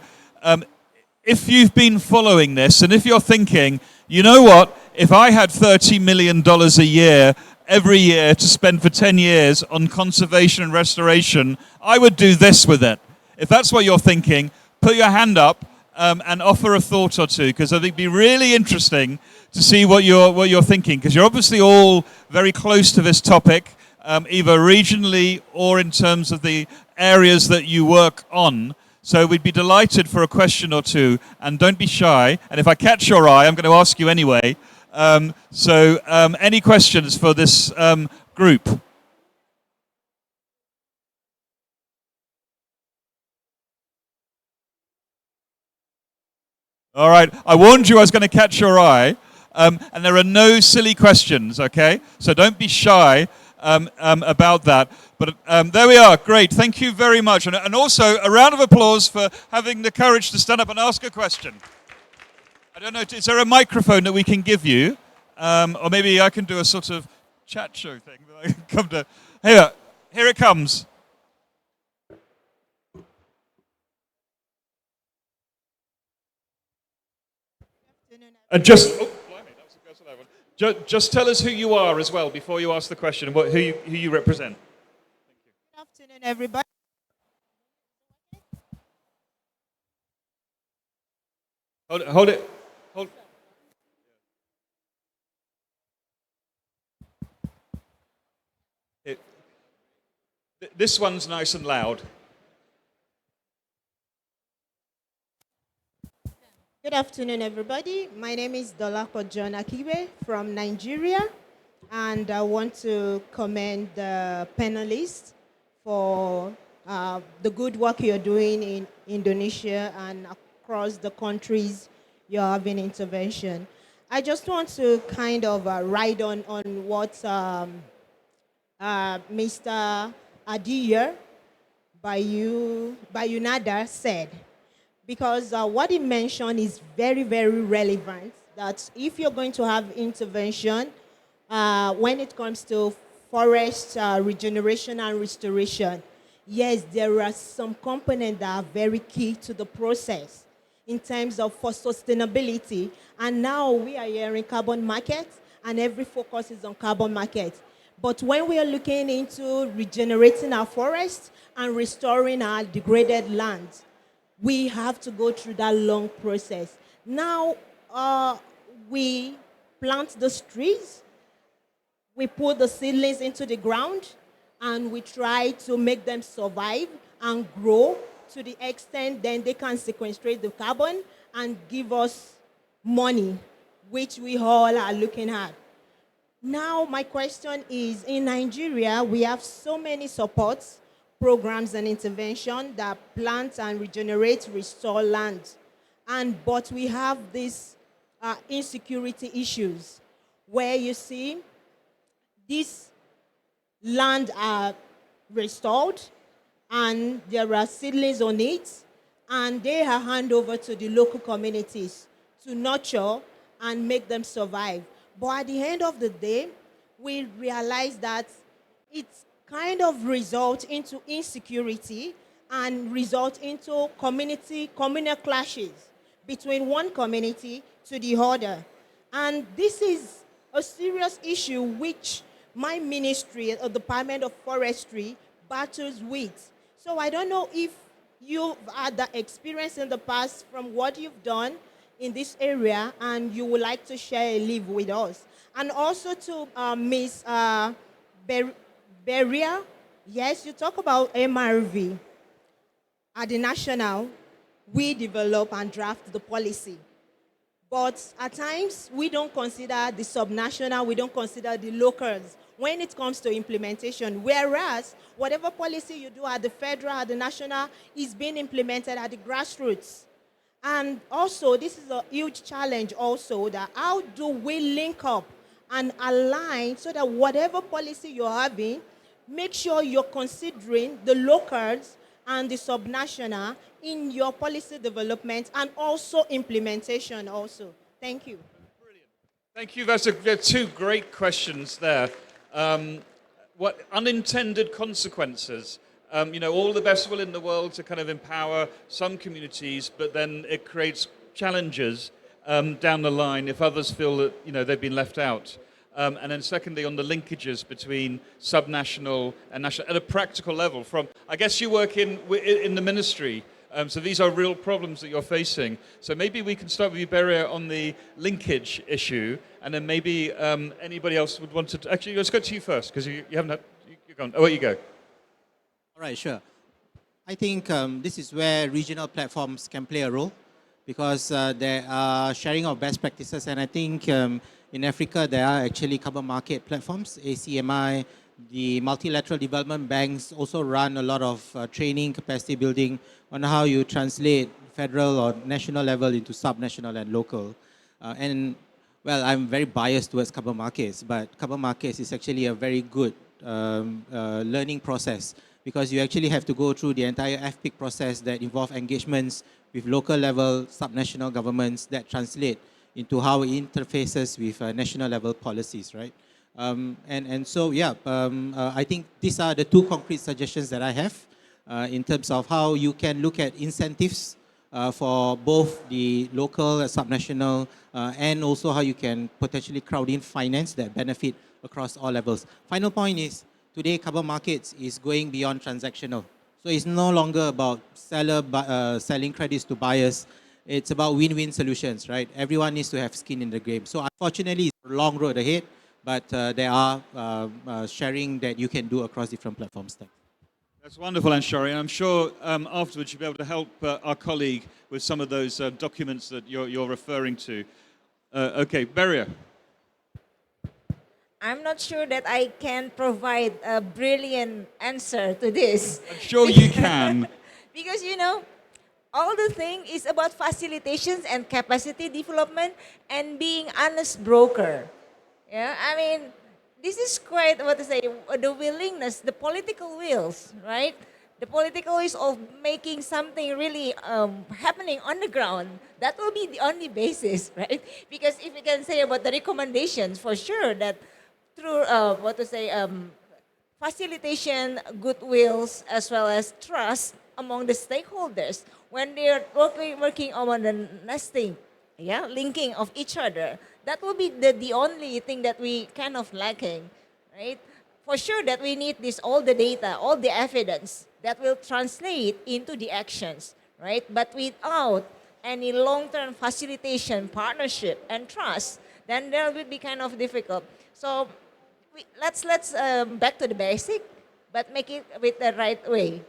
if you've been following this, and if you're thinking, you know what, if I had $30 million a year, every year to spend for 10 years on conservation and restoration, I would do this with it. If that's what you're thinking, put your hand up and offer a thought or two, because I think it'd be really interesting to see what you're thinking, because you're obviously all very close to this topic, either regionally or in terms of the areas that you work on. So we'd be delighted for a question or two, and don't be shy. And if I catch your eye, I'm going to ask you anyway. Any questions for this group? All right, I warned you I was going to catch your eye, and there are no silly questions, okay? So don't be shy about that. But there we are, great, thank you very much. And also a round of applause for having the courage to stand up and ask a question. I don't know, is there a microphone that we can give you? Or maybe I can do a sort of chat show thing. That I can come to. Here it comes. Good afternoon, And just, oh, blimey, that was the first one. Just tell us who you are as well before you ask the question, and who you represent. Good afternoon, everybody. Hold it. This one's nice and loud. Good afternoon, everybody. My name is Dolako John Akibe from Nigeria, and I want to commend the panelists for the good work you're doing in Indonesia and across the countries you're having intervention. I just want to kind of ride on what Mr. Adiyer Bayunada said, because what he mentioned is very, very relevant, that if you're going to have intervention when it comes to forest regeneration and restoration, yes, there are some components that are very key to the process in terms of for sustainability. And now we are hearing carbon markets, and every focus is on carbon markets. But when we are looking into regenerating our forests and restoring our degraded lands, we have to go through that long process. Now, we plant those trees, we put the seedlings into the ground, and we try to make them survive and grow to the extent then they can sequestrate the carbon and give us money, which we all are looking at. Now, my question is, in Nigeria, we have so many supports, programs and intervention that plant and regenerate, restore land. But we have these insecurity issues where you see these land are restored and there are seedlings on it, and they are handed over to the local communities to nurture and make them survive. But at the end of the day, we realize that it's kind of result into insecurity and result into communal clashes between one community to the other. And this is a serious issue which my ministry, the Department of Forestry, battles with. So I don't know if you've had that experience in the past from what you've done in this area and you would like to share a leave with us. And also to Ms. Beria, yes, you talk about MRV. At the national, we develop and draft the policy. But at times, we don't consider the subnational, we don't consider the locals when it comes to implementation. Whereas, whatever policy you do at the federal, at the national, is being implemented at the grassroots. And also, this is a huge challenge also, that how do we link up and align so that whatever policy you're having, make sure you're considering the locals and the subnational in your policy development and also implementation also. Thank you. Thank you. There are two great questions there. What unintended consequences? All the best will in the world to kind of empower some communities, but then it creates challenges down the line if others feel that they've been left out. And then secondly, on the linkages between subnational and national at a practical level. I guess you work in the ministry, so these are real problems that you're facing. So maybe we can start with you, Beria, on the linkage issue, and then maybe anybody else would want to. Actually, let's go to you first because you haven't had. You're gone. Oh, where you go. All right, sure. I think this is where regional platforms can play a role because there are sharing of best practices, and I think in Africa there are actually carbon market platforms. ACMI, the multilateral development banks also run a lot of training, capacity building on how you translate federal or national level into subnational and local. Well, I'm very biased towards carbon markets, but carbon markets is actually a very good learning process because you actually have to go through the entire FPIC process that involve engagements with local level subnational governments that translate into how it interfaces with national level policies, right? I think these are the two concrete suggestions that I have in terms of how you can look at incentives for both the local, subnational, and also how you can potentially crowd in finance that benefit across all levels. Final point is, today carbon markets is going beyond transactional. So it's no longer about selling credits to buyers. It's about win-win solutions, right? Everyone needs to have skin in the game. So unfortunately, it's a long road ahead, but there are sharing that you can do across different platforms. Thanks. That's wonderful, Anshari. I'm sure afterwards you'll be able to help our colleague with some of those documents that you're referring to. Okay, Beria. I'm not sure that I can provide a brilliant answer to this. I'm sure you can. Because, you know, all the thing is about facilitations and capacity development and being honest broker. Yeah, I mean, this is quite, what to say, the willingness, the political wills, right? The political wills of making something really happening on the ground. That will be the only basis, right? Because if we can say about the recommendations, for sure that through, what to say, facilitation, goodwills, as well as trust among the stakeholders, when they're working on the nesting, yeah, linking of each other, that will be the only thing that we kind of lacking, right? For sure that we need this, all the data, all the evidence that will translate into the actions, right? But without any long-term facilitation, partnership, and trust, then there will be kind of difficult. So let's back to the basic, but make it with the right way.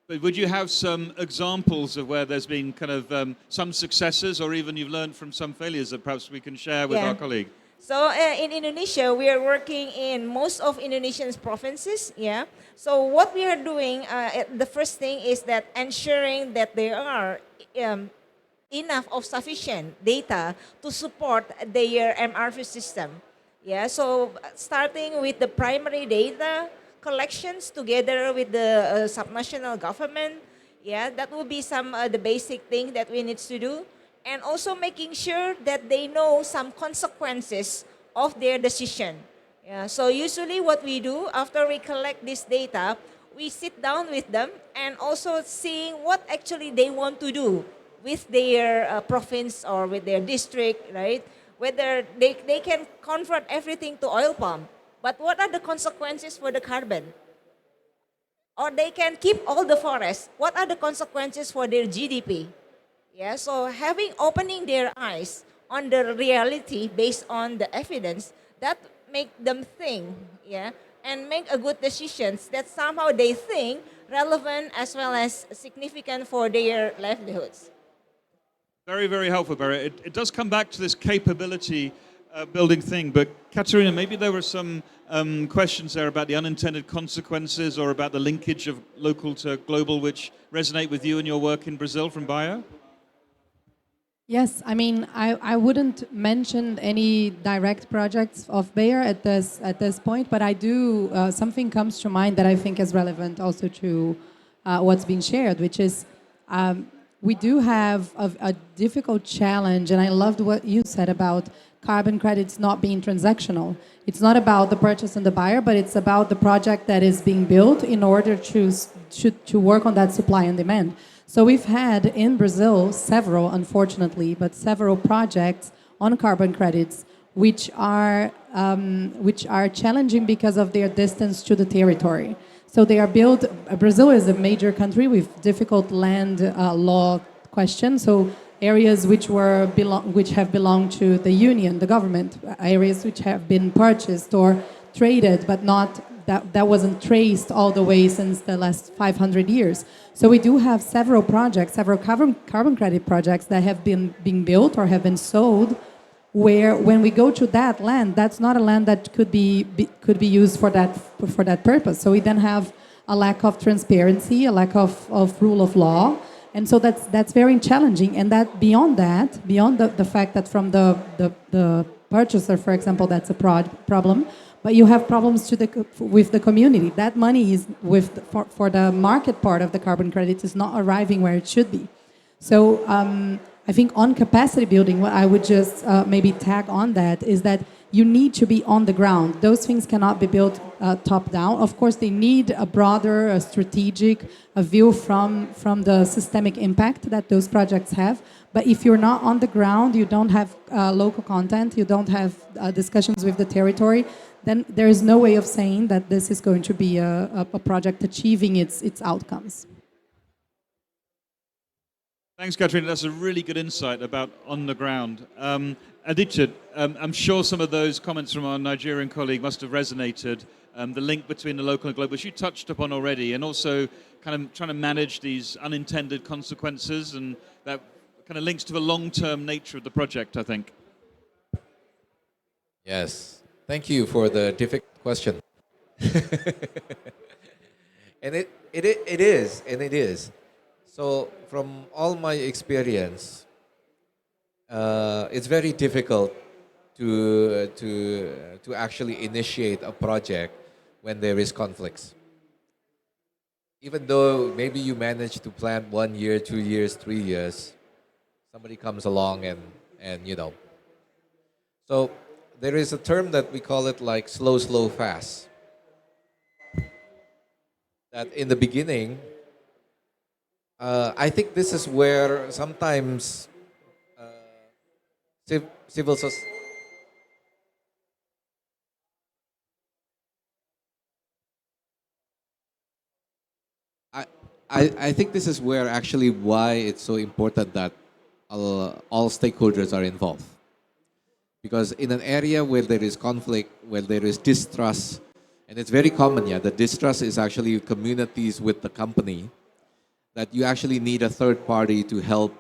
But would you have some examples of where there's been kind of some successes, or even you've learned from some failures that perhaps we can share with our colleague? So in Indonesia, we are working in most of Indonesian provinces, yeah. So what we are doing, the first thing is that ensuring that there are enough of sufficient data to support their MRV system. Yeah, so starting with the primary data collections together with the subnational government, yeah, that will be some the basic thing that we need to do. And also making sure that they know some consequences of their decision. Yeah, so usually what we do after we collect this data, we sit down with them and also seeing what actually they want to do with their province or with their district, right? Whether they can convert everything to oil palm, but what are the consequences for the carbon? Or they can keep all the forests. What are the consequences for their GDP? Yeah, so opening their eyes on the reality based on the evidence, that make them think, yeah, and make a good decisions that somehow they think relevant as well as significant for their livelihoods. Very, very helpful, Barry. It does come back to this capability building thing, but Katerina, maybe there were some questions there about the unintended consequences or about the linkage of local to global, which resonate with you and your work in Brazil from Bayer? Yes, I mean, I wouldn't mention any direct projects of Bayer at this point, but I do, something comes to mind that I think is relevant also to what's being shared, which is we do have a difficult challenge, and I loved what you said about carbon credits not being transactional. It's not about the purchase and the buyer, but it's about the project that is being built in order to work on that supply and demand. So we've had in Brazil several, unfortunately, but several projects on carbon credits which are challenging because of their distance to the territory. So they are built. Brazil is a major country with difficult land law questions. So areas which have belonged to the union, the government, areas which have been purchased or traded, but not that wasn't traced all the way since the last 500 years. So we do have several projects, several carbon credit projects that have been being built or have been sold, where when we go to that land, that's not a land that could be used for that purpose. So we then have a lack of transparency, a lack of rule of law, and so that's very challenging. And that beyond the fact that from the purchaser, for example, that's a problem. But you have problems with the community. That money is for the market part of the carbon credits is not arriving where it should be. So I think on capacity building, what I would just maybe tag on that is that you need to be on the ground. Those things cannot be built top down. Of course, they need a broader, a strategic, a view from the systemic impact that those projects have. But if you're not on the ground, you don't have local content, you don't have discussions with the territory, then there is no way of saying that this is going to be a project achieving its outcomes. Thanks, Katrina. That's a really good insight about on the ground. Aditya, I'm sure some of those comments from our Nigerian colleague must have resonated. The link between the local and global, which you touched upon already, and also kind of trying to manage these unintended consequences, and that kind of links to the long-term nature of the project, I think. Yes. Thank you for the difficult question. And it is. So from all my experience, it's very difficult to actually initiate a project when there is conflicts. Even though maybe you manage to plan 1 year, 2 years, 3 years, somebody comes along and you know. So there is a term that we call it like slow, fast. That in the beginning, I think this is where sometimes civil society. I think this is where actually why it's so important that all stakeholders are involved. Because in an area where there is conflict, where there is distrust, and it's very common, the distrust is actually communities with the company, that you actually need a third party to help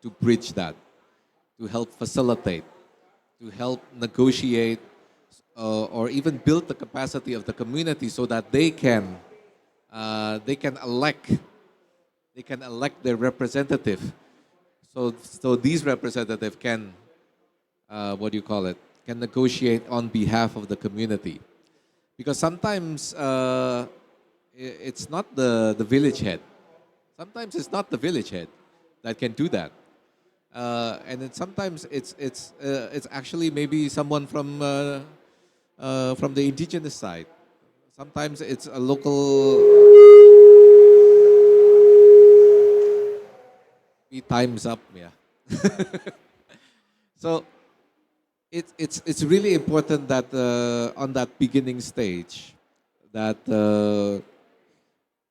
to bridge that, to help facilitate, to help negotiate, or even build the capacity of the community so that they can elect their representative. So these representatives can can negotiate on behalf of the community. Because sometimes it's not the village head. Sometimes it's not the village head that can do that. And sometimes it's actually maybe someone from the indigenous side. Sometimes it's a local. Time's up, yeah. So it's really important that on that beginning stage that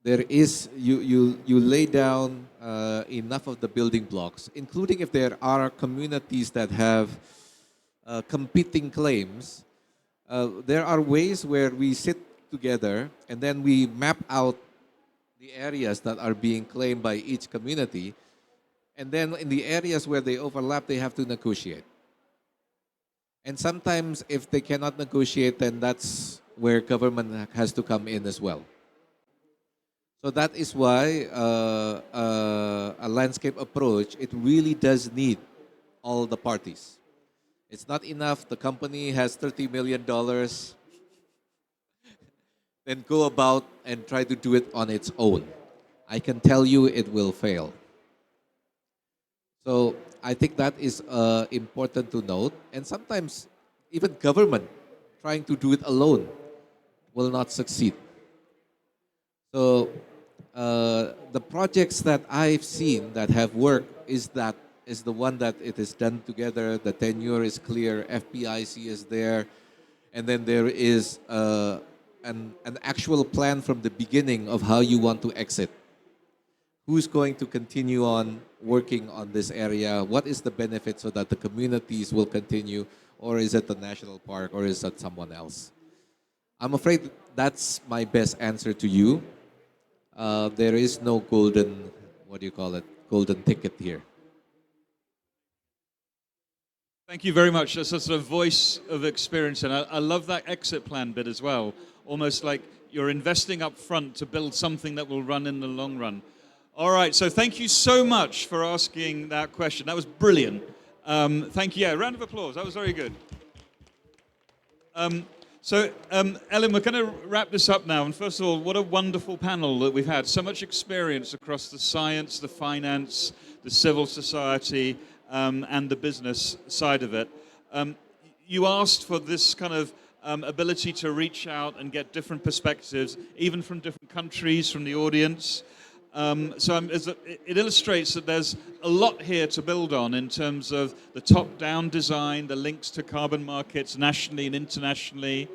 there is you lay down enough of the building blocks, including if there are communities that have competing claims. There are ways where we sit together and then we map out the areas that are being claimed by each community. And then in the areas where they overlap, they have to negotiate. And sometimes if they cannot negotiate, then that's where government has to come in as well. So that is why a landscape approach, it really does need all the parties. It's not enough the company has $30 million, then go about and try to do it on its own. I can tell you it will fail. So I think that is important to note. And sometimes even government trying to do it alone will not succeed. So the projects that I've seen that have worked is the one that it is done together. The tenure is clear. FPIC is there, and then there is an actual plan from the beginning of how you want to exit. Who's going to continue on working on this area? What is the benefit so that the communities will continue? Or is it the national park? Or is it someone else? I'm afraid that's my best answer to you. There is no golden, golden ticket here. Thank you very much. That's a sort of voice of experience. And I love that exit plan bit as well. Almost like you're investing up front to build something that will run in the long run. All right, so thank you so much for asking that question. That was brilliant. Thank you. Yeah, round of applause. That was very good. Ellen, we're going to wrap this up now. And first of all, what a wonderful panel that we've had. So much experience across the science, the finance, the civil society, and the business side of it. you asked for this kind of ability to reach out and get different perspectives, even from different countries, from the audience. It illustrates that there's a lot here to build on in terms of the top-down design, the links to carbon markets nationally and internationally,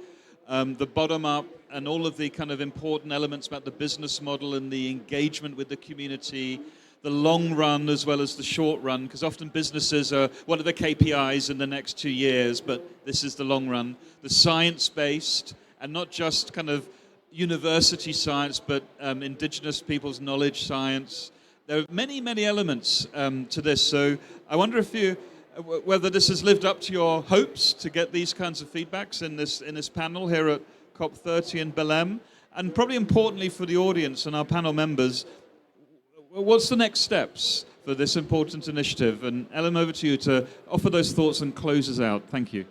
the bottom-up, and all of the kind of important elements about the business model and the engagement with the community, the long run as well as the short run, because often businesses are, what are the KPIs in the next 2 years, but this is the long run. The science-based, and not just kind of university science, but indigenous people's knowledge science. There are many, many elements to this. So I wonder whether this has lived up to your hopes to get these kinds of feedbacks in this panel here at COP30 in Belém, and probably importantly for the audience and our panel members, what's the next steps for this important initiative? And Ellen, over to you to offer those thoughts and close us out. Thank you.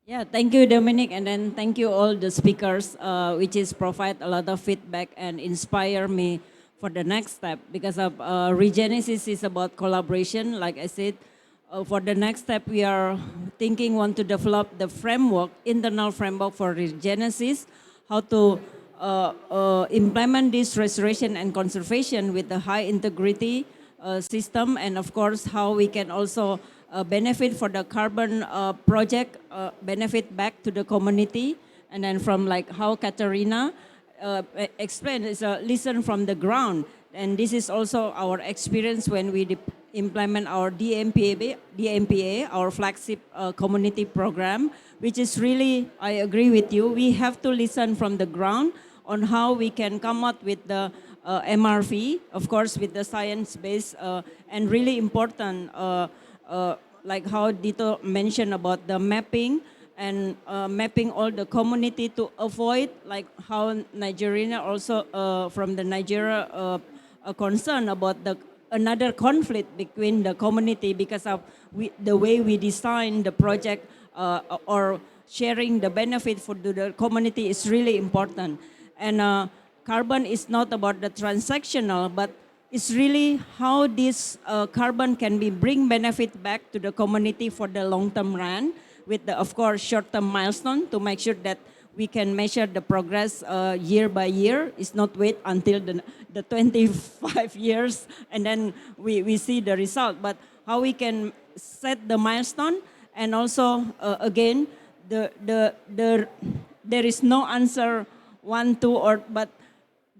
Yeah, thank you, Dominic, and then thank you all the speakers, which is provide a lot of feedback and inspire me for the next step, because of Regenesis is about collaboration. Like I said, for the next step, we are want to develop the framework, internal framework for Regenesis, how to implement this restoration and conservation with the high integrity system, and of course, how we can also benefit for the carbon project, benefit back to the community, and then from like how Katarina explained, is listen from the ground. And this is also our experience when we implement our DMPA, our flagship community program, which is really, I agree with you, we have to listen from the ground on how we can come up with the MRV, of course, with the science-based and really important, like how Dito mentioned about the mapping and mapping all the community to avoid, like how Nigeria also from the Nigeria concern about another conflict between the community because of the way we design the project or sharing the benefit for the community is really important. And carbon is not about the transactional, but it's really how this carbon can bring benefit back to the community for the long-term run with the, of course, short-term milestone to make sure that we can measure the progress year by year. It's not wait until the 25 years and then we see the result, but how we can set the milestone. And also, again, there is no answer 1, 2, but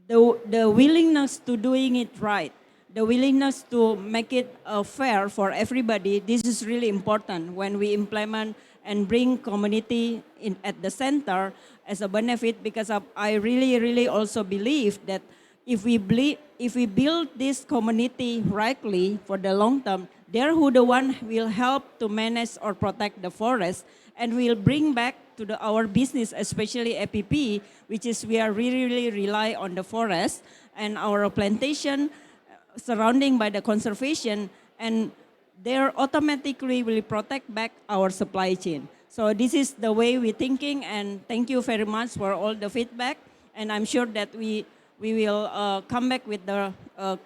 the willingness to doing it right, the willingness to make it fair for everybody, this is really important when we implement and bring community at the center as a benefit, because I really also believe that if we build this community rightly for the long term, they're who the one will help to manage or protect the forest and will bring back to our business, especially APP, which is we are really rely on the forest and our plantation surrounding by the conservation, and they're automatically will protect back our supply chain. So this is the way we're thinking, and thank you very much for all the feedback. And I'm sure that we will come back with the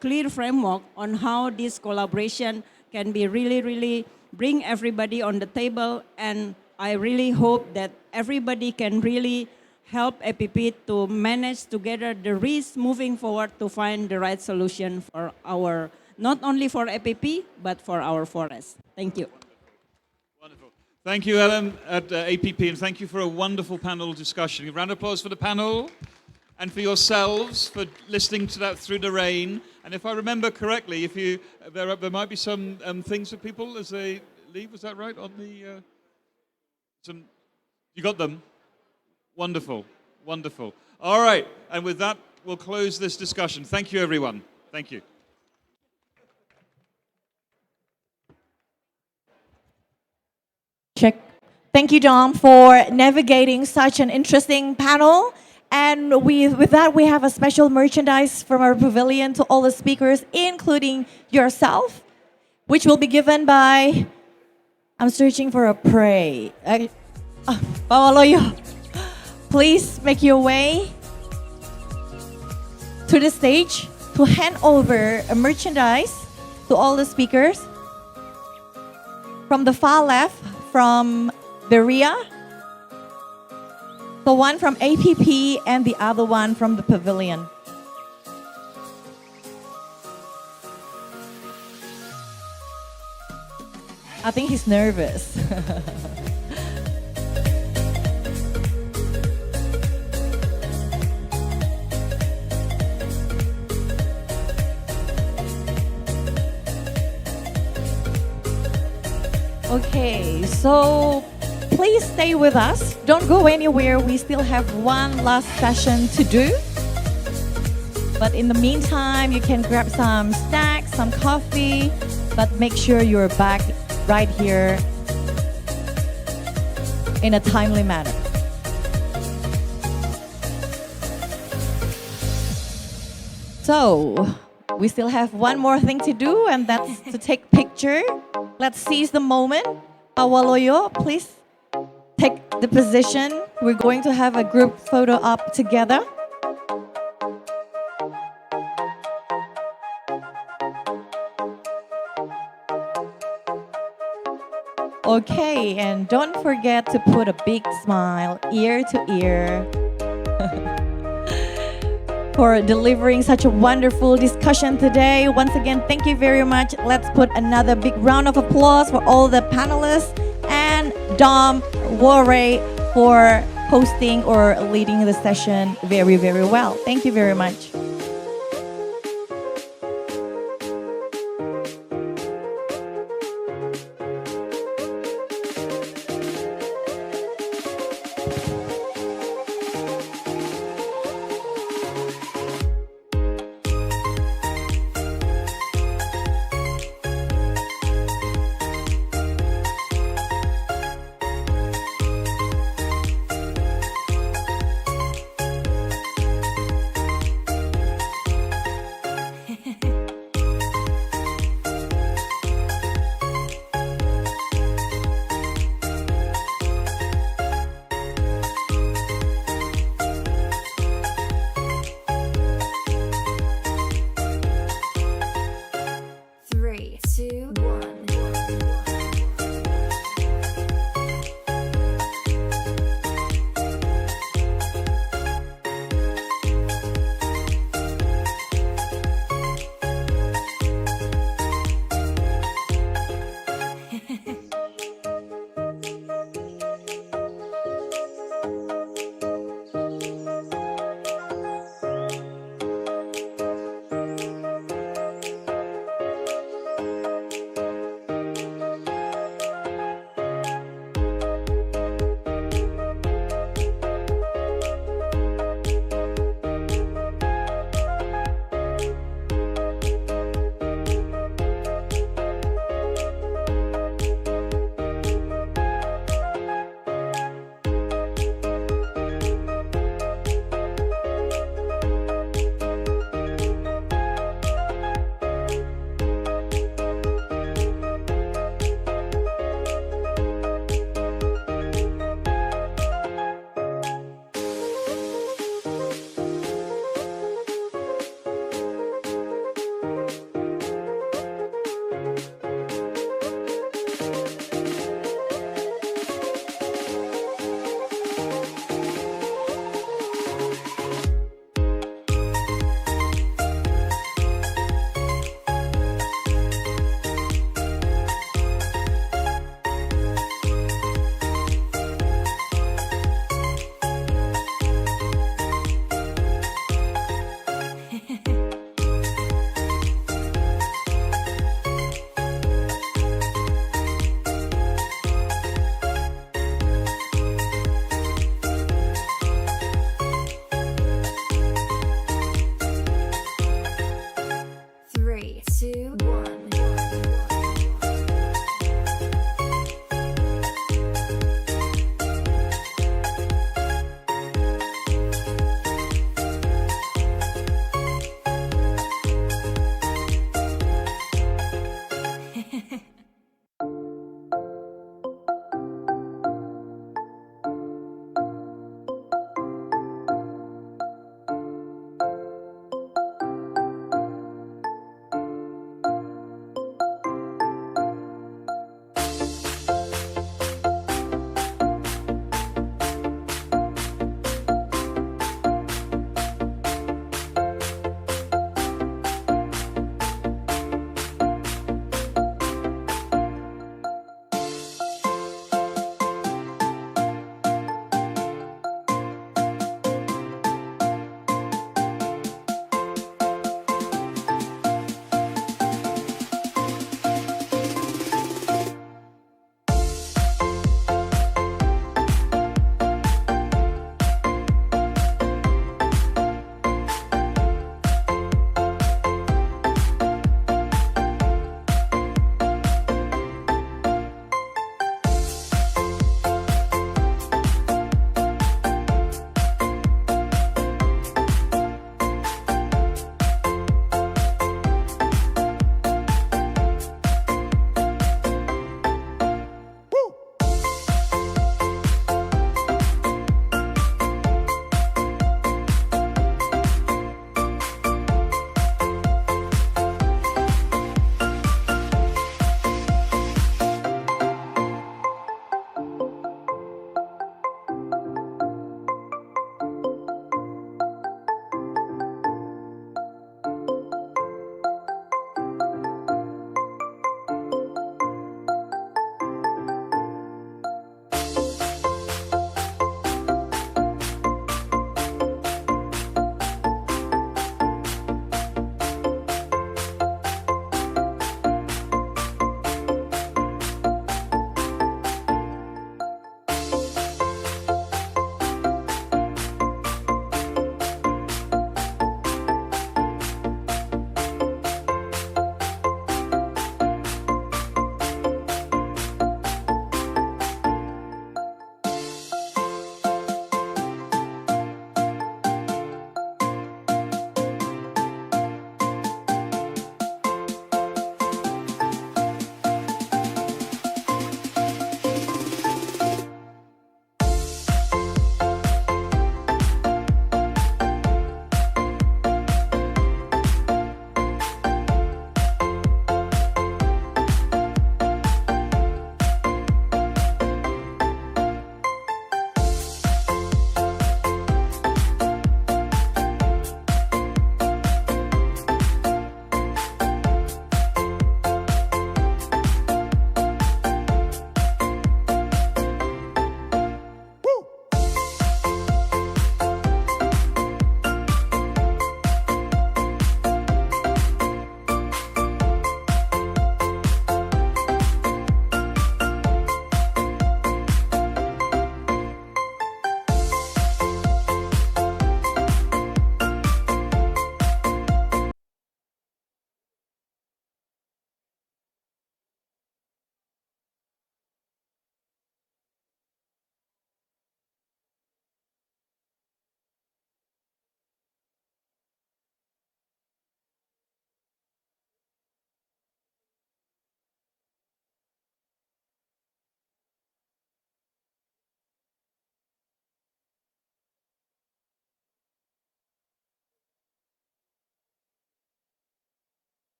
clear framework on how this collaboration can be really bring everybody on the table. And I really hope that everybody can really help APP to manage together the risk moving forward to find the right solution for our, not only for APP, but for our forest. Thank you. Wonderful. Thank you, Ellen, at APP, and thank you for a wonderful panel discussion. A round of applause for the panel and for yourselves for listening to that through the rain. And if I remember correctly, if you there might be some things for people as they leave. Was that right? On the you got them? Wonderful, wonderful. All right, and with that, we'll close this discussion. Thank you, everyone. Thank you. Check. Thank you, Dom, for navigating such an interesting panel. And with that, we have a special merchandise from our pavilion to all the speakers, including yourself, which will be given by, I'm searching for a pray. Pawaloyo, please make your way to the stage to hand over a merchandise to all the speakers. From the far left, from Beria. The one from APP and the other one from the pavilion. I think he's nervous. Okay, so please stay with us. Don't go anywhere. We still have one last session to do. But in the meantime, you can grab some snacks, some coffee, but make sure you're back right here in a timely manner. So, we still have one more thing to do, and that's to take picture. Let's seize the moment. Awaloyo, please take the position. We're going to have a group photo up together. Okay, and don't forget to put a big smile ear to ear for delivering such a wonderful discussion today. Once again, thank you very much. Let's put another big round of applause for all the panelists and Dom Warre for hosting or leading the session very, very well. Thank you very much.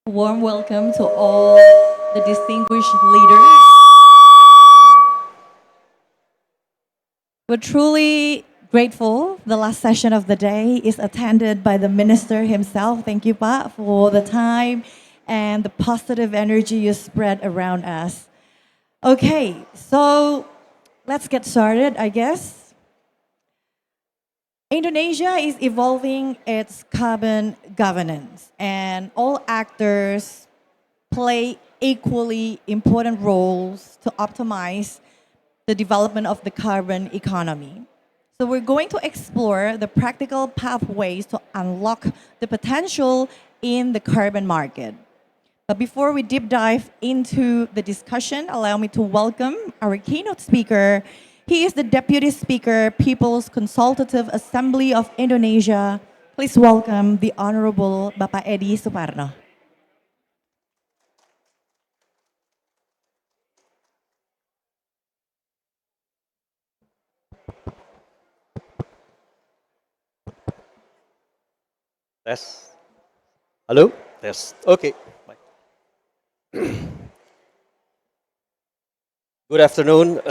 A warm welcome to all the distinguished leaders. We're truly grateful the last session of the day is attended by the minister himself. Thank you, Pak, for the time and the positive energy you spread around us. Okay, so let's get started, I guess. Indonesia is evolving its carbon governance, and all actors play equally important roles to optimize the development of the carbon economy. So we're going to explore the practical pathways to unlock the potential in the carbon market. But before we deep dive into the discussion, allow me to welcome our keynote speaker. He is the Deputy Speaker, People's Consultative Assembly of Indonesia. Please welcome the Honorable Bapak Edi Suparno. Test. Hello? Test. Okay. Bye. Good afternoon,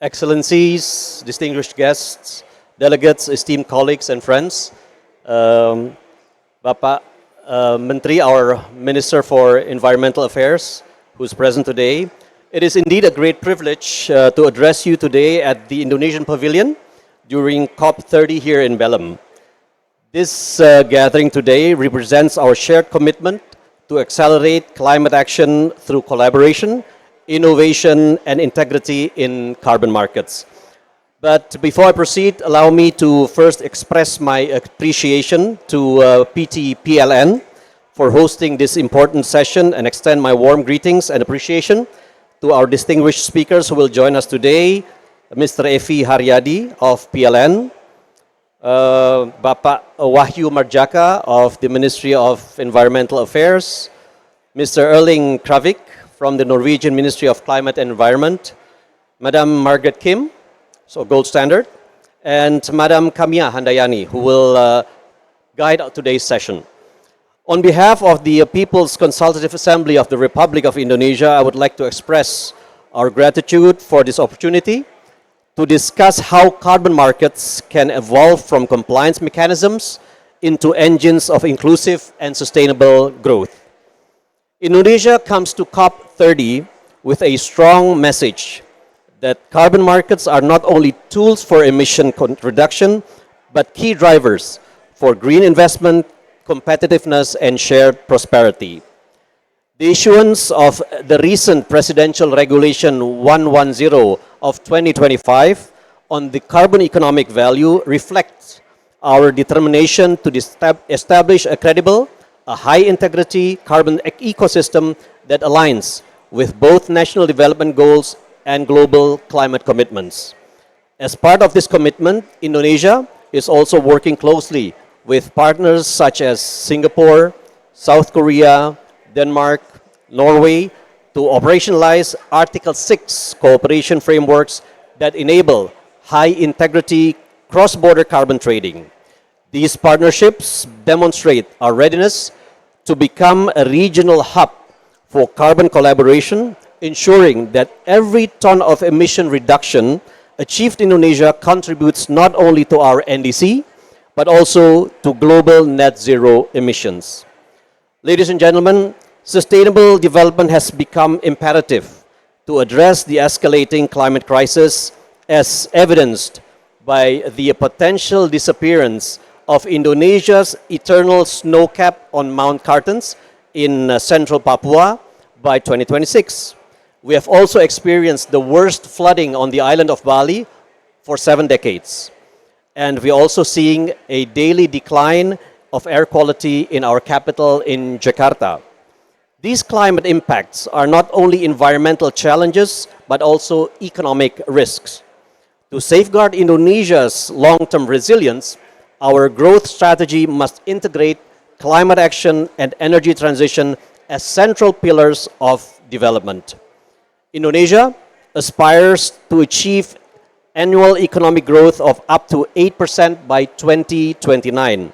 Excellencies, distinguished guests, delegates, esteemed colleagues and friends. Bapak Menteri, our Minister for Environmental Affairs, who's present today. It is indeed a great privilege to address you today at the Indonesian Pavilion during COP30 here in Belém. This gathering today represents our shared commitment to accelerate climate action through collaboration, innovation, and integrity in carbon markets. But before I proceed, allow me to first express my appreciation to PT PLN for hosting this important session and extend my warm greetings and appreciation to our distinguished speakers who will join us today, Mr. Evi Haryadi of PLN, Bapak Wahyu Marjaka of the Ministry of Environmental Affairs, Mr. Erling Kravik from the Norwegian Ministry of Climate and Environment, Madam Margaret Kim, so gold standard, and Madam Kamia Handayani, who will guide today's session. On behalf of the People's Consultative Assembly of the Republic of Indonesia, I would like to express our gratitude for this opportunity to discuss how carbon markets can evolve from compliance mechanisms into engines of inclusive and sustainable growth. Indonesia comes to COP30 with a strong message that carbon markets are not only tools for emission reduction, but key drivers for green investment, competitiveness, and shared prosperity. The issuance of the recent Presidential Regulation 110 of 2025 on the carbon economic value reflects our determination to establish a credible, a high-integrity carbon ecosystem that aligns with both national development goals and global climate commitments. As part of this commitment, Indonesia is also working closely with partners such as Singapore, South Korea, Denmark, Norway, to operationalize Article 6 cooperation frameworks that enable high-integrity cross-border carbon trading. These partnerships demonstrate our readiness to become a regional hub for carbon collaboration, ensuring that every ton of emission reduction achieved in Indonesia contributes not only to our NDC, but also to global net zero emissions. Ladies and gentlemen, sustainable development has become imperative to address the escalating climate crisis, as evidenced by the potential disappearance of Indonesia's eternal snow cap on Mount Cartens in central Papua by 2026. We have also experienced the worst flooding on the island of Bali for 7 decades. And we're also seeing a daily decline of air quality in our capital in Jakarta. These climate impacts are not only environmental challenges, but also economic risks. To safeguard Indonesia's long-term resilience, our growth strategy must integrate climate action and energy transition as central pillars of development. Indonesia aspires to achieve annual economic growth of up to 8% by 2029.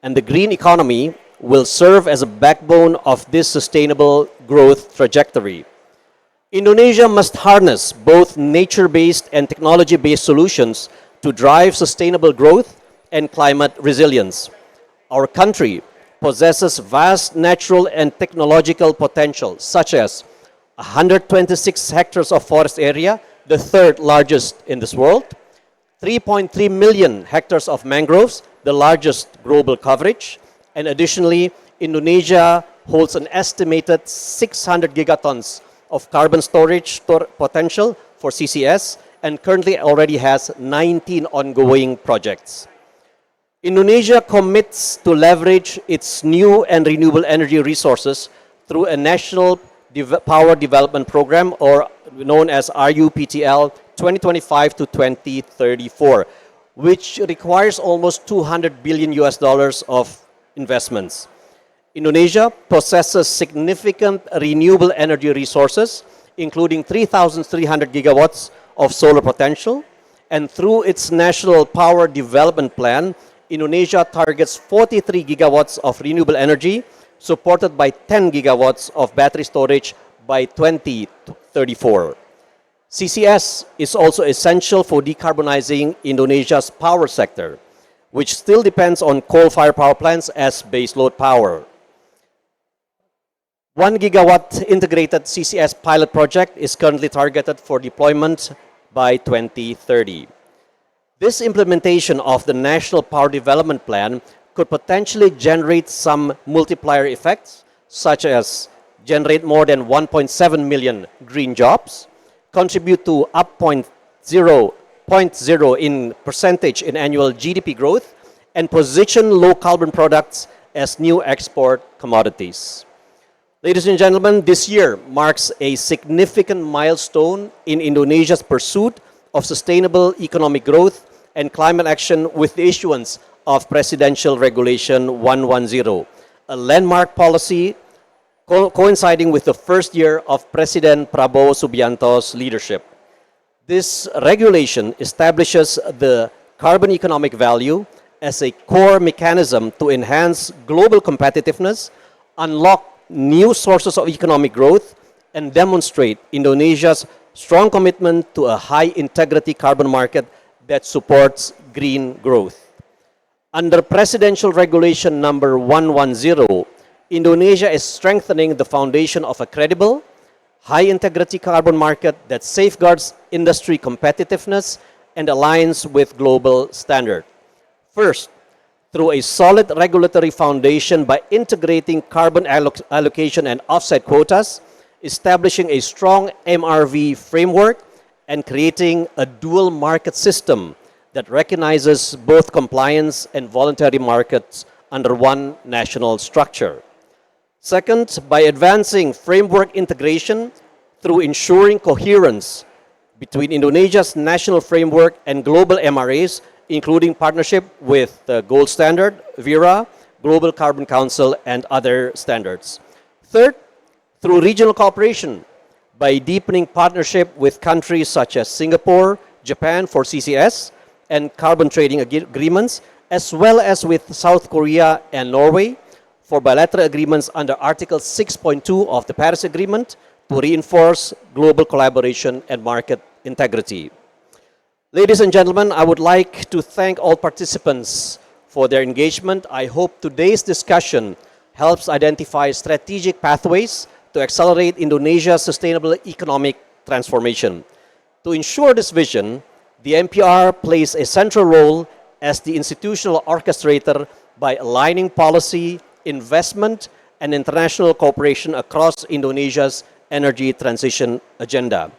And the green economy will serve as a backbone of this sustainable growth trajectory. Indonesia must harness both nature-based and technology-based solutions to drive sustainable growth and climate resilience. Our country possesses vast natural and technological potential, such as 126 hectares of forest area, the third largest in this world, 3.3 million hectares of mangroves, the largest global coverage, and additionally, Indonesia holds an estimated 600 gigatons of carbon storage potential for CCS and currently already has 19 ongoing projects. Indonesia commits to leverage its new and renewable energy resources through a national power development program, or known as RUPTL 2025 to 2034, which requires almost 200 billion US dollars of investments. Indonesia possesses significant renewable energy resources, including 3,300 gigawatts of solar potential, and through its National Power Development Plan, Indonesia targets 43 gigawatts of renewable energy, supported by 10 gigawatts of battery storage by 2034. CCS is also essential for decarbonizing Indonesia's power sector, which still depends on coal-fired power plants as baseload power. 1 gigawatt integrated CCS pilot project is currently targeted for deployment by 2030. This implementation of the National Power Development Plan could potentially generate some multiplier effects, such as generate more than 1.7 million green jobs, contribute to up 0.0 in percentage in annual GDP growth, and position low carbon products as new export commodities. Ladies and gentlemen, this year marks a significant milestone in Indonesia's pursuit of sustainable economic growth and climate action with the issuance of Presidential Regulation 110, a landmark policy coinciding with the first year of President Prabowo Subianto's leadership. This regulation establishes the carbon economic value as a core mechanism to enhance global competitiveness, unlock new sources of economic growth, and demonstrate Indonesia's strong commitment to a high-integrity carbon market that supports green growth. Under Presidential Regulation number 110, Indonesia is strengthening the foundation of a credible, high-integrity carbon market that safeguards industry competitiveness and aligns with global standards. First, through a solid regulatory foundation by integrating carbon allocation and offset quotas, establishing a strong MRV framework, and creating a dual market system that recognizes both compliance and voluntary markets under one national structure. Second, by advancing framework integration through ensuring coherence between Indonesia's national framework and global MRAs, including partnership with the Gold Standard, Vera, Global Carbon Council, and other standards. Third, through regional cooperation by deepening partnership with countries such as Singapore, Japan for CCS and carbon trading agreements, as well as with South Korea and Norway for bilateral agreements under Article 6.2 of the Paris Agreement to reinforce global collaboration and market integrity. Ladies and gentlemen, I would like to thank all participants for their engagement. I hope today's discussion helps identify strategic pathways to accelerate Indonesia's sustainable economic transformation. To ensure this vision, the MPR plays a central role as the institutional orchestrator by aligning policy, investment, and international cooperation across Indonesia's energy transition agenda.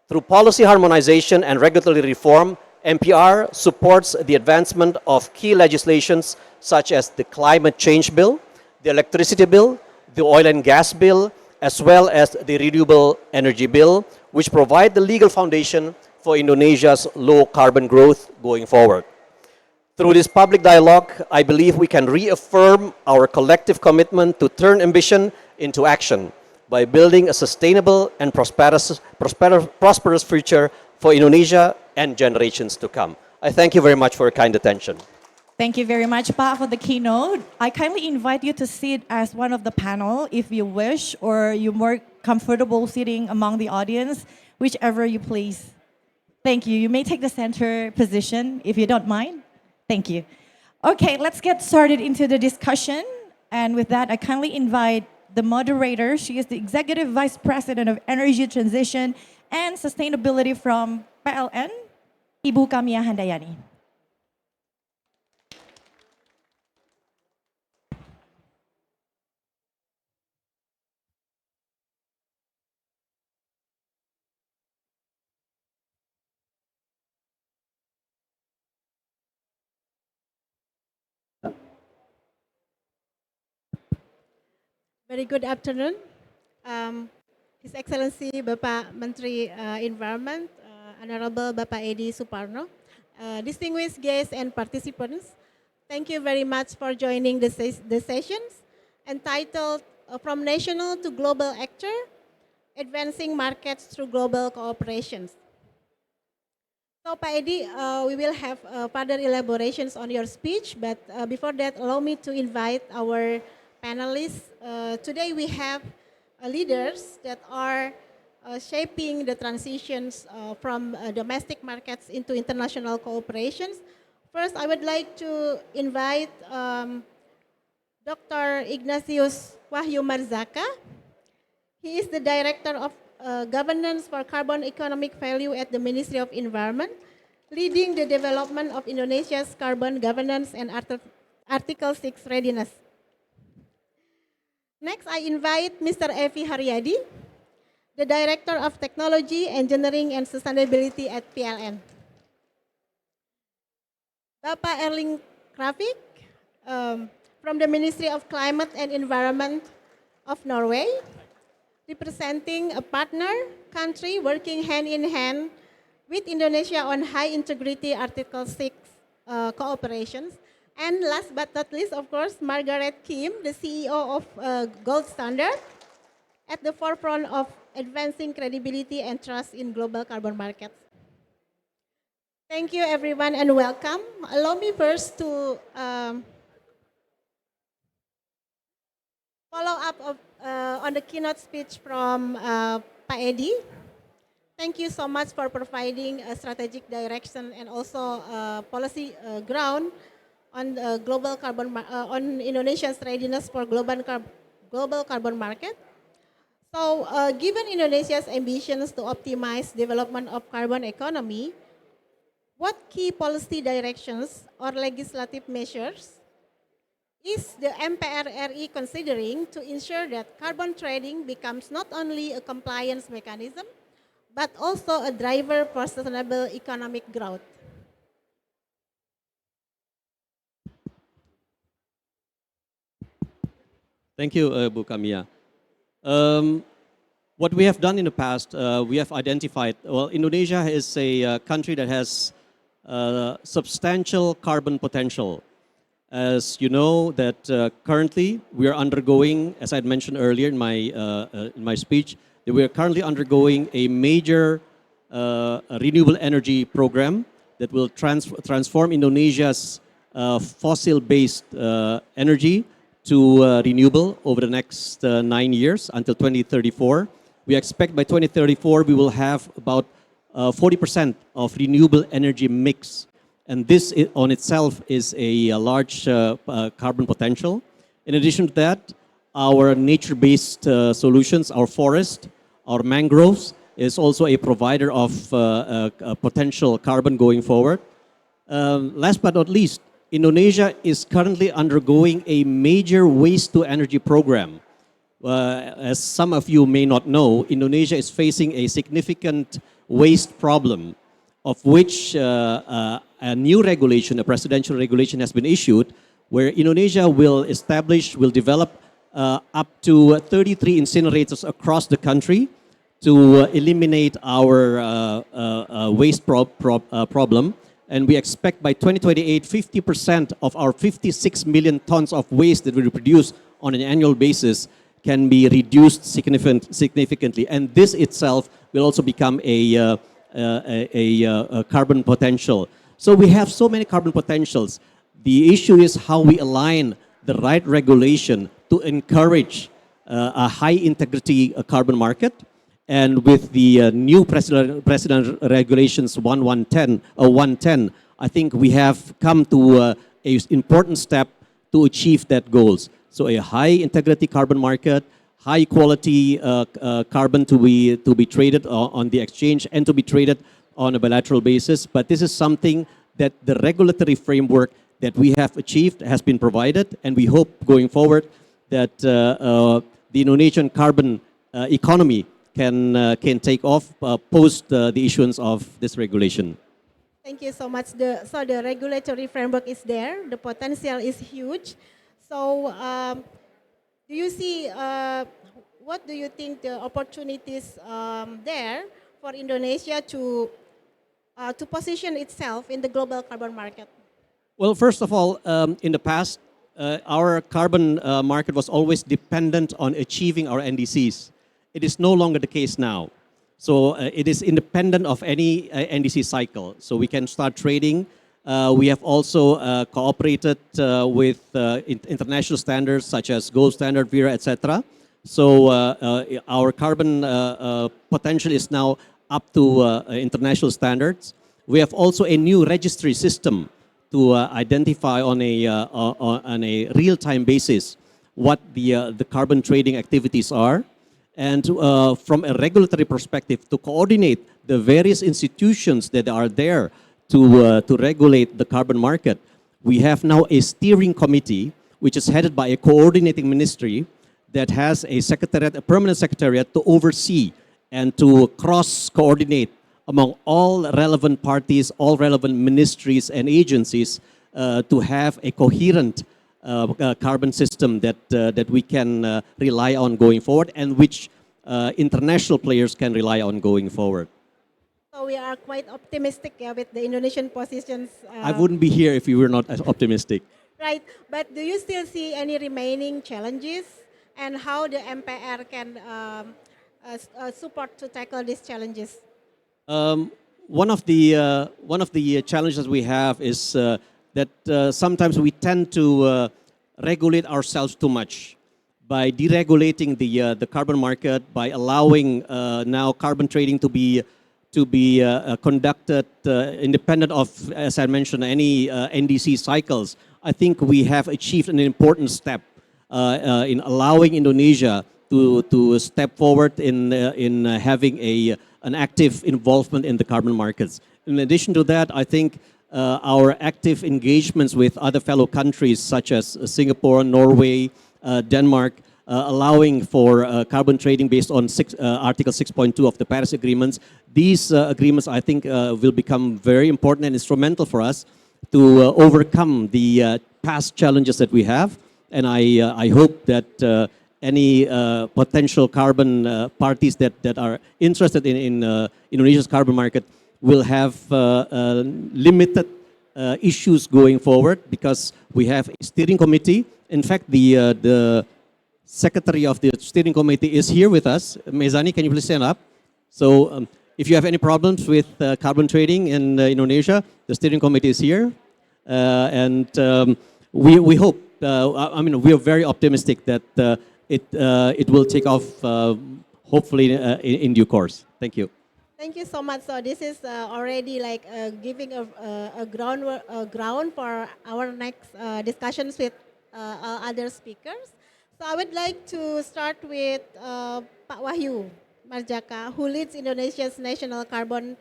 Through policy harmonization and regulatory reform, MPR supports the advancement of key legislations such as the Climate Change Bill, the Electricity Bill, the Oil and Gas Bill, as well as the Renewable Energy Bill, which provide the legal foundation for Indonesia's low carbon growth going forward. Through this public dialogue, I believe we can reaffirm our collective commitment to turn ambition into action by building a sustainable and prosperous future for Indonesia and generations to come. I thank you very much for your kind attention. Thank you very much, Pa, for the keynote. I kindly invite you to sit as one of the panel if you wish, or you're more comfortable sitting among the audience, whichever you please. Thank you. You may take the center position if you don't mind. Thank you. Okay, let's get started into the discussion. And with that, I kindly invite the moderator. She is the Executive Vice President of Energy Transition and Sustainability from PLN, Ibu Kamia Handayani. Very good afternoon. His Excellency Bapak Menteri Environment, Honorable Bapak Edi Suparno, distinguished guests and participants, thank you very much for joining the sessions entitled From National to Global Actor, Advancing Markets Through Global Cooperations. So, Pak Edi, we will have further elaborations on your speech, but before that, allow me to invite our panelists. Today we have leaders that are shaping the transitions from domestic markets into international cooperations. First, I would like to invite Dr. Ignatius Wahyu Marzaka. He is the Director of Governance for Carbon Economic Value at the Ministry of Environment, leading the development of Indonesia's carbon governance and Article 6 readiness. Next, I invite Mr. Evi Haryadi, the Director of Technology, Engineering, and Sustainability at PLN. Bapak Erling Kravik, from the Ministry of Climate and Environment of Norway, representing a partner country working hand in hand with Indonesia on high integrity Article 6 cooperations. And last but not least, of course, Margaret Kim, the CEO of Gold Standard, at the forefront of advancing credibility and trust in global carbon markets. Thank you, everyone, and welcome. Allow me first to follow up on the keynote speech from Pak Edi. Thank you so much for providing a strategic direction and also policy ground on global carbon on Indonesia's readiness for global carbon market. So, given Indonesia's ambitions to optimize development of carbon economy, what key policy directions or legislative measures is the MPRRI considering to ensure that carbon trading becomes not only a compliance mechanism, but also a driver for sustainable economic growth? Thank you, Bu Kamia. What we have done in the past, we have identified, well, Indonesia is a country that has substantial carbon potential. As you know, that currently we are undergoing, as I had mentioned earlier in my speech, that we are currently undergoing a major renewable energy program that will transform Indonesia's fossil-based energy to renewable over the next 9 years until 2034. We expect by 2034 we will have about 40% of renewable energy mix. And this on itself is a large carbon potential. In addition to that, our nature-based solutions, our forest, our mangroves, is also a provider of potential carbon going forward. Last but not least, Indonesia is currently undergoing a major waste-to-energy program. As some of you may not know, Indonesia is facing a significant waste problem, of which a new regulation, a presidential regulation has been issued, where Indonesia will develop up to 33 incinerators across the country to eliminate our waste problem. And we expect by 2028, 50% of our 56 million tons of waste that we produce on an annual basis can be reduced significantly. And this itself will also become a carbon potential. So we have so many carbon potentials. The issue is how we align the right regulation to encourage a high integrity carbon market. And with the new president regulations 110, I think we have come to an important step to achieve that goals. So a high integrity carbon market, high quality carbon to be traded on the exchange and to be traded on a bilateral basis. But this is something that the regulatory framework that we have achieved has been provided, and we hope going forward that the Indonesian carbon economy can take off post the issuance of this regulation. Thank you so much. So the regulatory framework is there. The potential is huge. So do you see, what do you think the opportunities there for Indonesia to position itself in the global carbon market? Well, first of all, in the past, our carbon market was always dependent on achieving our NDCs. It is no longer the case now. So it is independent of any NDC cycle. So we can start trading. We have also cooperated with international standards such as Gold Standard, Vera, etc. So our carbon potential is now up to international standards. We have also a new registry system to identify on a real-time basis what the carbon trading activities are. And from a regulatory perspective, to coordinate the various institutions that are there to regulate the carbon market, we have now a steering committee, which is headed by a coordinating ministry that has a secretariat, a permanent secretariat to oversee and to cross-coordinate among all relevant parties, all relevant ministries and agencies to have a coherent carbon system that we can rely on going forward and which international players can rely on going forward. So we are quite optimistic with the Indonesian positions. I wouldn't be here if you were not as optimistic. Right, but do you still see any remaining challenges and how the MPR can support to tackle these challenges? One of the challenges we have is that sometimes we tend to regulate ourselves too much by deregulating the carbon market, by allowing now carbon trading to be conducted independent of, as I mentioned, any NDC cycles. I think we have achieved an important step in allowing Indonesia to step forward in having an active involvement in the carbon markets. In addition to that, I think our active engagements with other fellow countries such as Singapore, Norway, Denmark, allowing for carbon trading based on Article 6.2 of the Paris Agreements. These agreements, I think, will become very important and instrumental for us to overcome the past challenges that we have. And I hope that any potential carbon parties that are interested in Indonesia's carbon market will have limited issues going forward because we have a steering committee. In fact, the secretary of the steering committee is here with us. Mezani, can you please stand up? So if you have any problems with carbon trading in Indonesia, the steering committee is here. And we hope, I mean, we are very optimistic that it will take off hopefully in due course. Thank you. Thank you so much. So this is already like giving a ground for our next discussions with other speakers. So I would like to start with Pak Wahyu Marjaka, who leads Indonesia's national carbon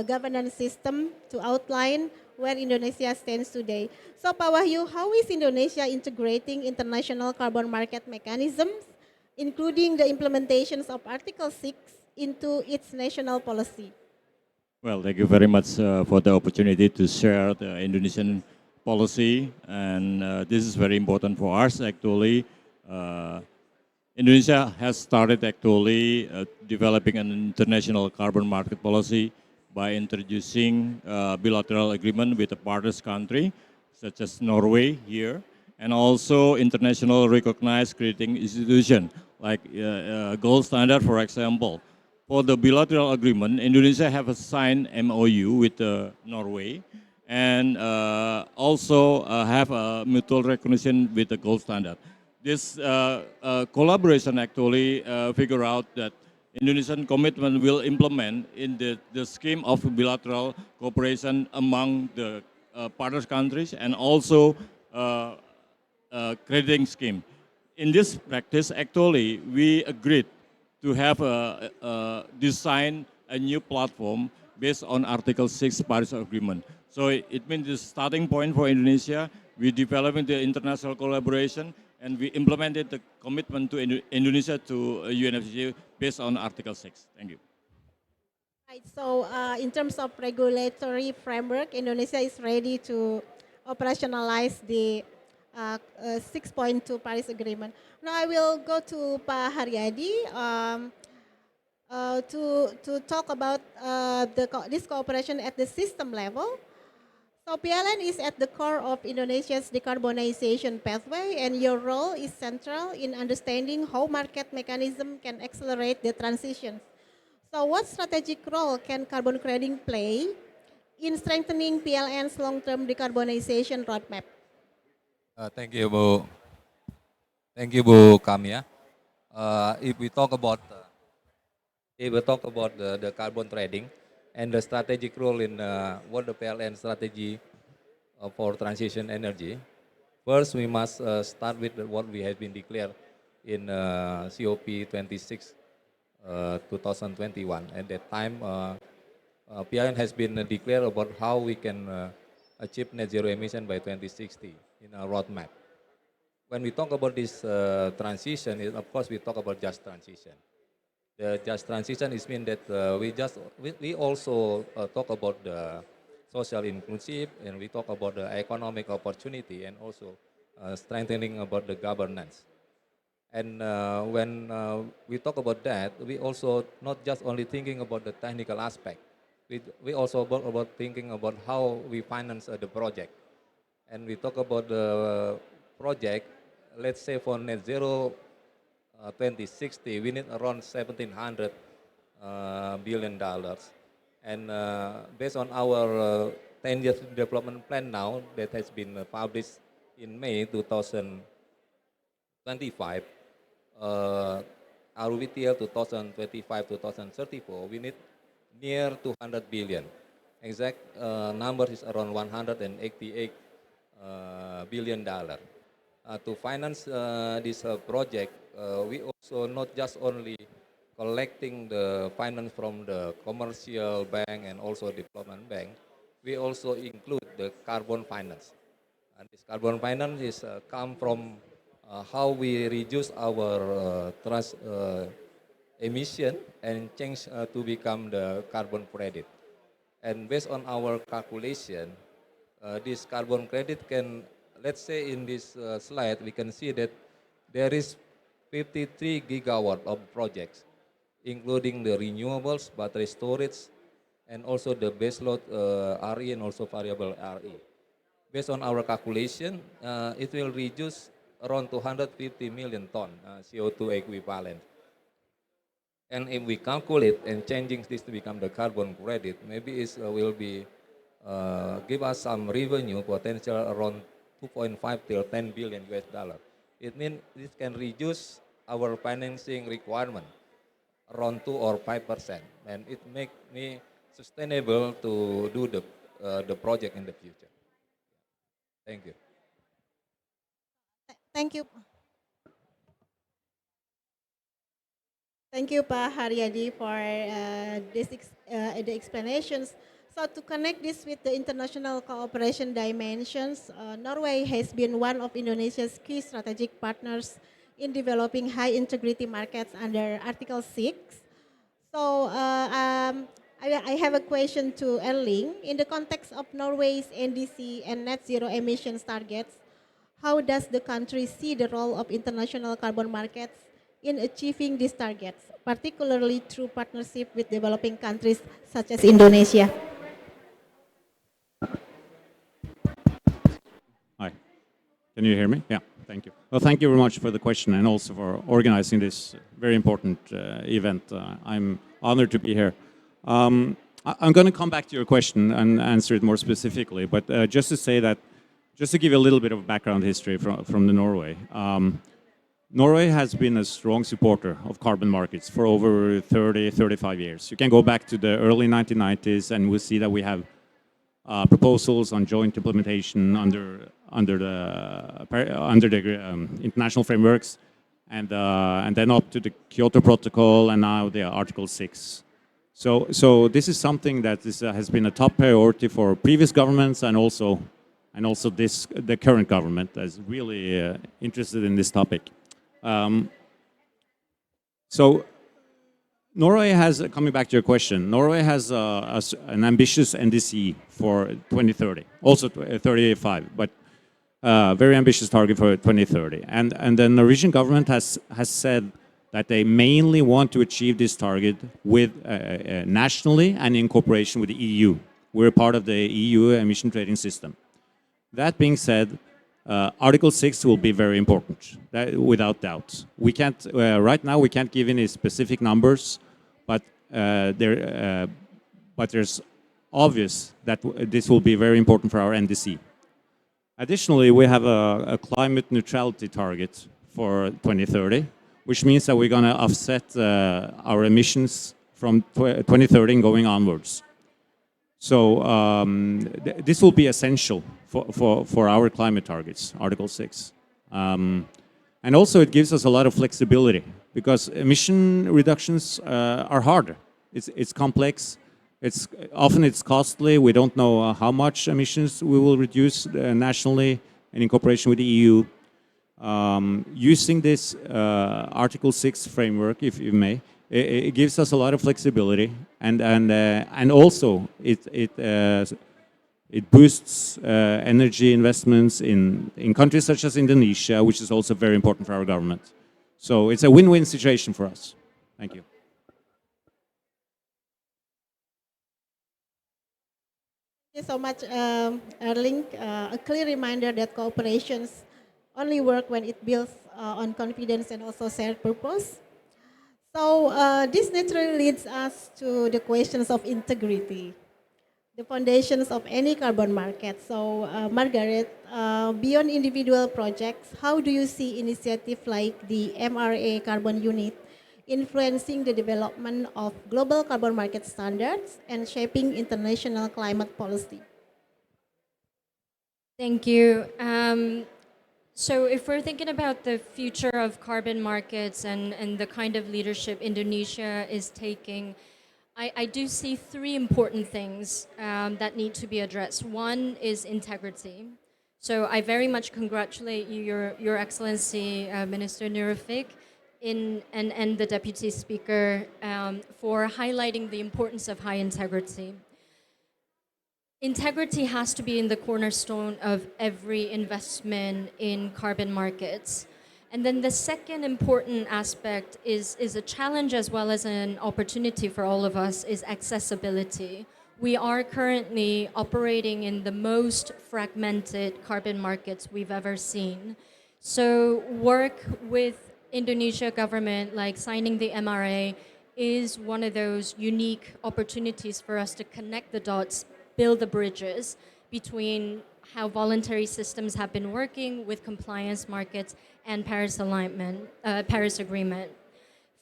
governance system, to outline where Indonesia stands today. So Pak Wahyu, how is Indonesia integrating international carbon market mechanisms, including the implementations of Article 6 into its national policy? Well, thank you very much for the opportunity to share the Indonesian policy, and this is very important for us actually. Indonesia has started actually developing an international carbon market policy by introducing bilateral agreement with a partners country such as Norway here, and also international recognized crediting institution like Gold Standard, for example. For the bilateral agreement, Indonesia have signed MOU with Norway, and also have a mutual recognition with the gold standard. This collaboration actually figure out that Indonesian commitment will implement in the scheme of bilateral cooperation among the partner countries and also crediting scheme. In this practice, actually, we agreed to have design a new platform based on Article 6 Paris Agreement. So it means the starting point for Indonesia. We developing the international collaboration and we implemented the commitment to Indonesia to UNFCCC based on Article 6. Thank you. Right, so in terms of regulatory framework, Indonesia is ready to operationalize the 6.2 Paris Agreement. Now I will go to Pak Haryadi to talk about this cooperation at the system level. So PLN is at the core of Indonesia's decarbonization pathway, and your role is central in understanding how market mechanism can accelerate the transition. So what strategic role can carbon crediting play in strengthening PLN's long-term decarbonization roadmap? Thank you, Bu. Thank you, Bu Kamia. If we talk about the carbon trading and the strategic role in what the PLN strategy for transition energy, first we must start with what we have been declared in COP 26 2021. At that time, PLN has been declared about how we can achieve net zero emission by 2060 in our roadmap. When we talk about this transition, of course we talk about just transition. The just transition is mean that we also talk about the social inclusive, and we talk about the economic opportunity, and also strengthening about the governance. And when we talk about that, we also not just only thinking about the technical aspect. We also about thinking about how we finance the project. And we talk about the project, let's say for net zero 2060, we need around $1,700 billion. And based on our 10-year development plan now that has been published in May 2025, RUVTL 2025-2034, we need near 200 billion. Exact number is around $188 billion. To finance this project, we also not just only collecting the finance from the commercial bank and also development bank, we also include the carbon finance. And this carbon finance is come from how we reduce our emission and change to become the carbon credit. And based on our calculation, this carbon credit can, let's say in this slide, we can see that there is 53 gigawatt of projects, including the renewables, battery storage, and also the baseload RE and also variable RE. Based on our calculation, it will reduce around 250 million ton CO2 equivalent. And if we calculate and changing this to become the carbon credit, maybe it will be give us some revenue potential around 2.5 till 10 billion US dollar. It means this can reduce our financing requirement around 2 or 5%, and it make me sustainable to do the project in the future. Thank you. Thank you. Thank you, Pak Haryadi, for the explanations. So to connect this with the international cooperation dimensions, Norway has been one of Indonesia's key strategic partners in developing high integrity markets under Article 6. So I have a question to Erling. In the context of Norway's NDC and net zero emissions targets, how does the country see the role of international carbon markets in achieving these targets, particularly through partnership with developing countries such as Indonesia? Hi, can you hear me? Yeah, thank you. Well, thank you very much for the question and also for organizing this very important event. I'm honored to be here. I'm going to come back to your question and answer it more specifically, but just to say that, just to give you a little bit of background history from the Norway. Norway has been a strong supporter of carbon markets for over 30, 35 years. You can go back to the early 1990s and we'll see that we have proposals on joint implementation under the international frameworks, and then up to the Kyoto Protocol and now the Article 6. So this is something that has been a top priority for previous governments and also the current government is really interested in this topic. So Norway has, coming back to your question, Norway has an ambitious NDC for 2030, also 35, but very ambitious target for 2030. And the Norwegian government has said that they mainly want to achieve this target with nationally and in cooperation with the EU. We're part of the EU emission trading system. That being said, Article 6 will be very important, without doubt. We can't, right now we can't give any specific numbers, but there's obvious that this will be very important for our NDC. Additionally, we have a climate neutrality target for 2030, which means that we're going to offset our emissions from 2030 and going onwards. So this will be essential for our climate targets, Article 6. And also it gives us a lot of flexibility because emission reductions are hard. It's complex. Often it's costly. We don't know how much emissions we will reduce nationally and in cooperation with the EU. Using this Article 6 framework, if you may, it gives us a lot of flexibility, and also it boosts energy investments in countries such as Indonesia, which is also very important for our government. So it's a win-win situation for us. Thank you. Thank you so much, Erling. A clear reminder that cooperations only work when it builds on confidence and also shared purpose. So this naturally leads us to the questions of integrity, the foundations of any carbon market. So Margaret, beyond individual projects, how do you see initiatives like the MRA Carbon Unit influencing the development of global carbon market standards and shaping international climate policy? Thank you. So if we're thinking about the future of carbon markets and the kind of leadership Indonesia is taking, I do see three important things that need to be addressed. One is integrity. So I very much congratulate you, Your Excellency, Minister Nurifik, and the Deputy Speaker for highlighting the importance of high integrity. Integrity has to be in the cornerstone of every investment in carbon markets. And then the second important aspect is a challenge as well as an opportunity for all of us is accessibility. We are currently operating in the most fragmented carbon markets we've ever seen. So work with Indonesia government, like signing the MRA, is one of those unique opportunities for us to connect the dots, build the bridges between how voluntary systems have been working with compliance markets and Paris alignment, Paris Agreement.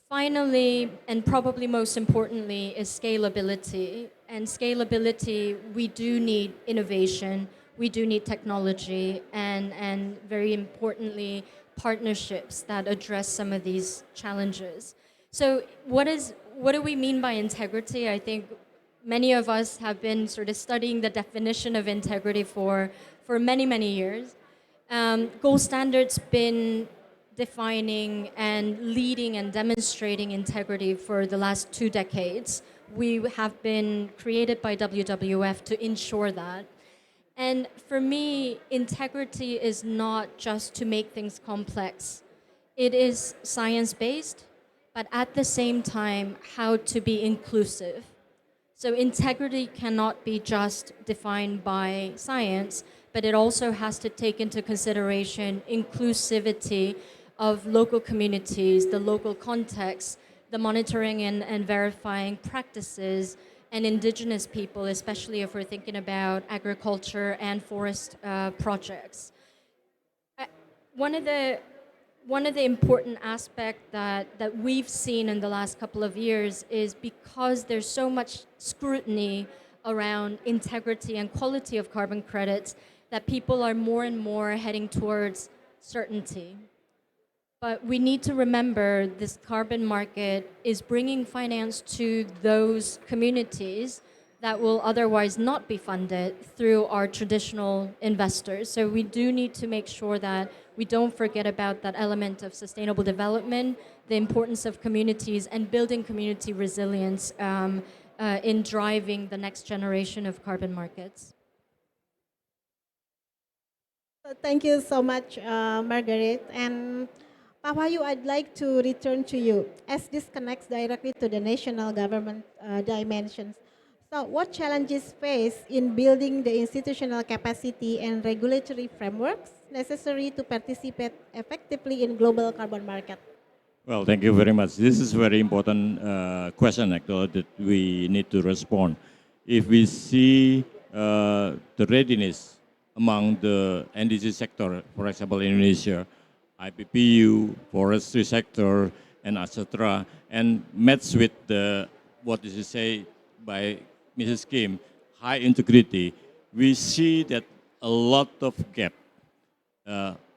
Finally, and probably most importantly, is scalability. And scalability, we do need innovation, we do need technology, and very importantly, partnerships that address some of these challenges. So what do we mean by integrity? I think many of us have been sort of studying the definition of integrity for many, many years. Gold Standard's been defining and leading and demonstrating integrity for the last 2 decades. We have been created by WWF to ensure that. And for me, integrity is not just to make things complex. It is science-based, but at the same time, how to be inclusive. So integrity cannot be just defined by science, but it also has to take into consideration inclusivity of local communities, the local context, the monitoring and verifying practices, and indigenous people, especially if we're thinking about agriculture and forest projects. One of the important aspects that we've seen in the last couple of years is because there's so much scrutiny around integrity and quality of carbon credits that people are more and more heading towards certainty. But we need to remember this carbon market is bringing finance to those communities that will otherwise not be funded through our traditional investors. So we do need to make sure that we don't forget about that element of sustainable development, the importance of communities, and building community resilience in driving the next generation of carbon markets. Thank you so much, Margaret. And Pak Wahyu, I'd like to return to you, as this connects directly to the national government dimensions. So what challenges face in building the institutional capacity and regulatory frameworks necessary to participate effectively in global carbon market? Well, thank you very much. This is a very important question, actually, that we need to respond. If we see the readiness among the NDC sector, for example, Indonesia, IPPU, forestry sector, and etc., and match with the, what did you say by Mrs. Kim, high integrity, we see that a lot of gap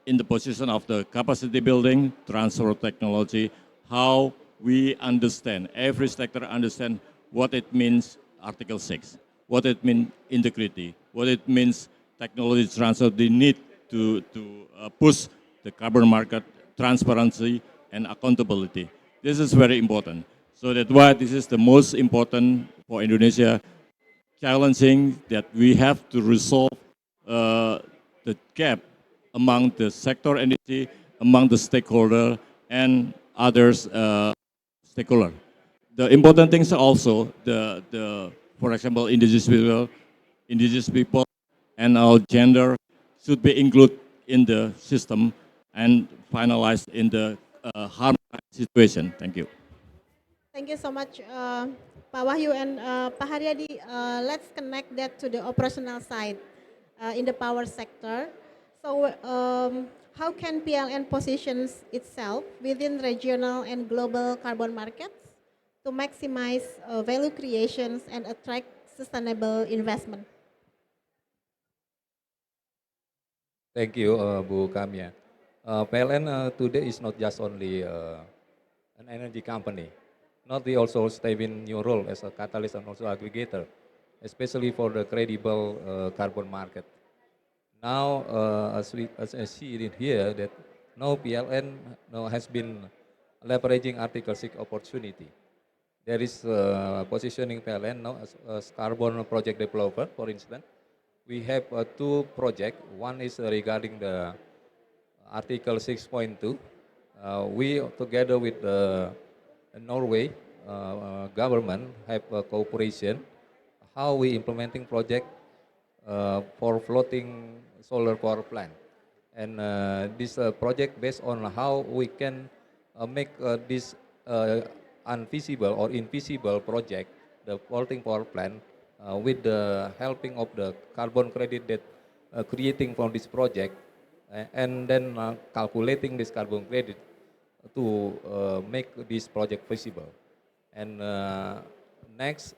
in the position of the capacity building, transfer of technology, how we understand, every sector understand what it means Article 6, what it means integrity, what it means technology transfer, the need to push the carbon market, transparency, and accountability. This is very important. So that's why this is the most important for Indonesia, challenging that we have to resolve the gap among the sector entity, among the stakeholder, and others stakeholder. The important things are also for example, indigenous people, and our gender should be included in the system and finalized in the harmonized situation. Thank you. Thank you so much, Pak Wahyu and Pak Haryadi. Let's connect that to the operational side in the power sector. So how can PLN positions itself within regional and global carbon markets to maximize value creations and attract sustainable investment? Thank you, Bu Kamya. PLN today is not just only an energy company. Not we also stay in new role as a catalyst and also aggregator, especially for the credible carbon market. Now, as I see it here, that now PLN has been leveraging Article 6 opportunity. There is positioning PLN now as carbon project developer, for instance. We have two projects. One is regarding the Article 6.2. We, together with Norway government, have a cooperation how we implementing project for floating solar power plant. And this project based on how we can make this unfeasible or infeasible project, the floating power plant, with the helping of the carbon credit that creating from this project, and then calculating this carbon credit to make this project feasible. And next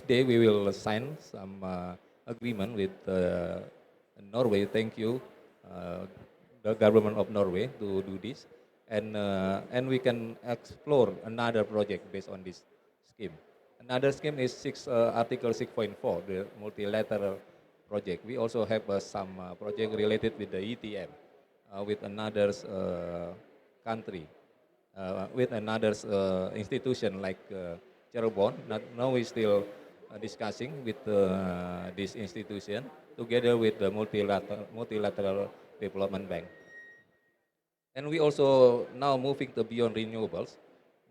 day we will sign some agreement with Norway. Thank you, the government of Norway, to do this, and we can explore another project based on this scheme. Another scheme is Article 6.4, the multilateral project. We also have some project related with the ETM, with another country, with another institution like Cirebon. Now we still discussing with this institution together with the multilateral development bank. And we also now moving to beyond renewables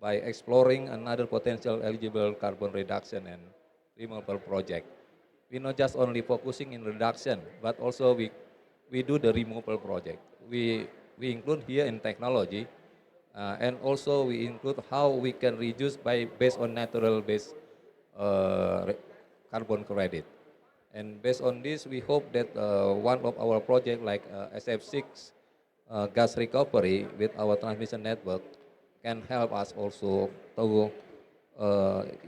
by exploring another potential eligible carbon reduction and removal project. We're not just only focusing in reduction, but also we do the removal project. We include here in technology, and also we include how we can reduce based on natural based carbon credit. And based on this, we hope that one of our project like SF6 gas recovery with our transmission network can help us also to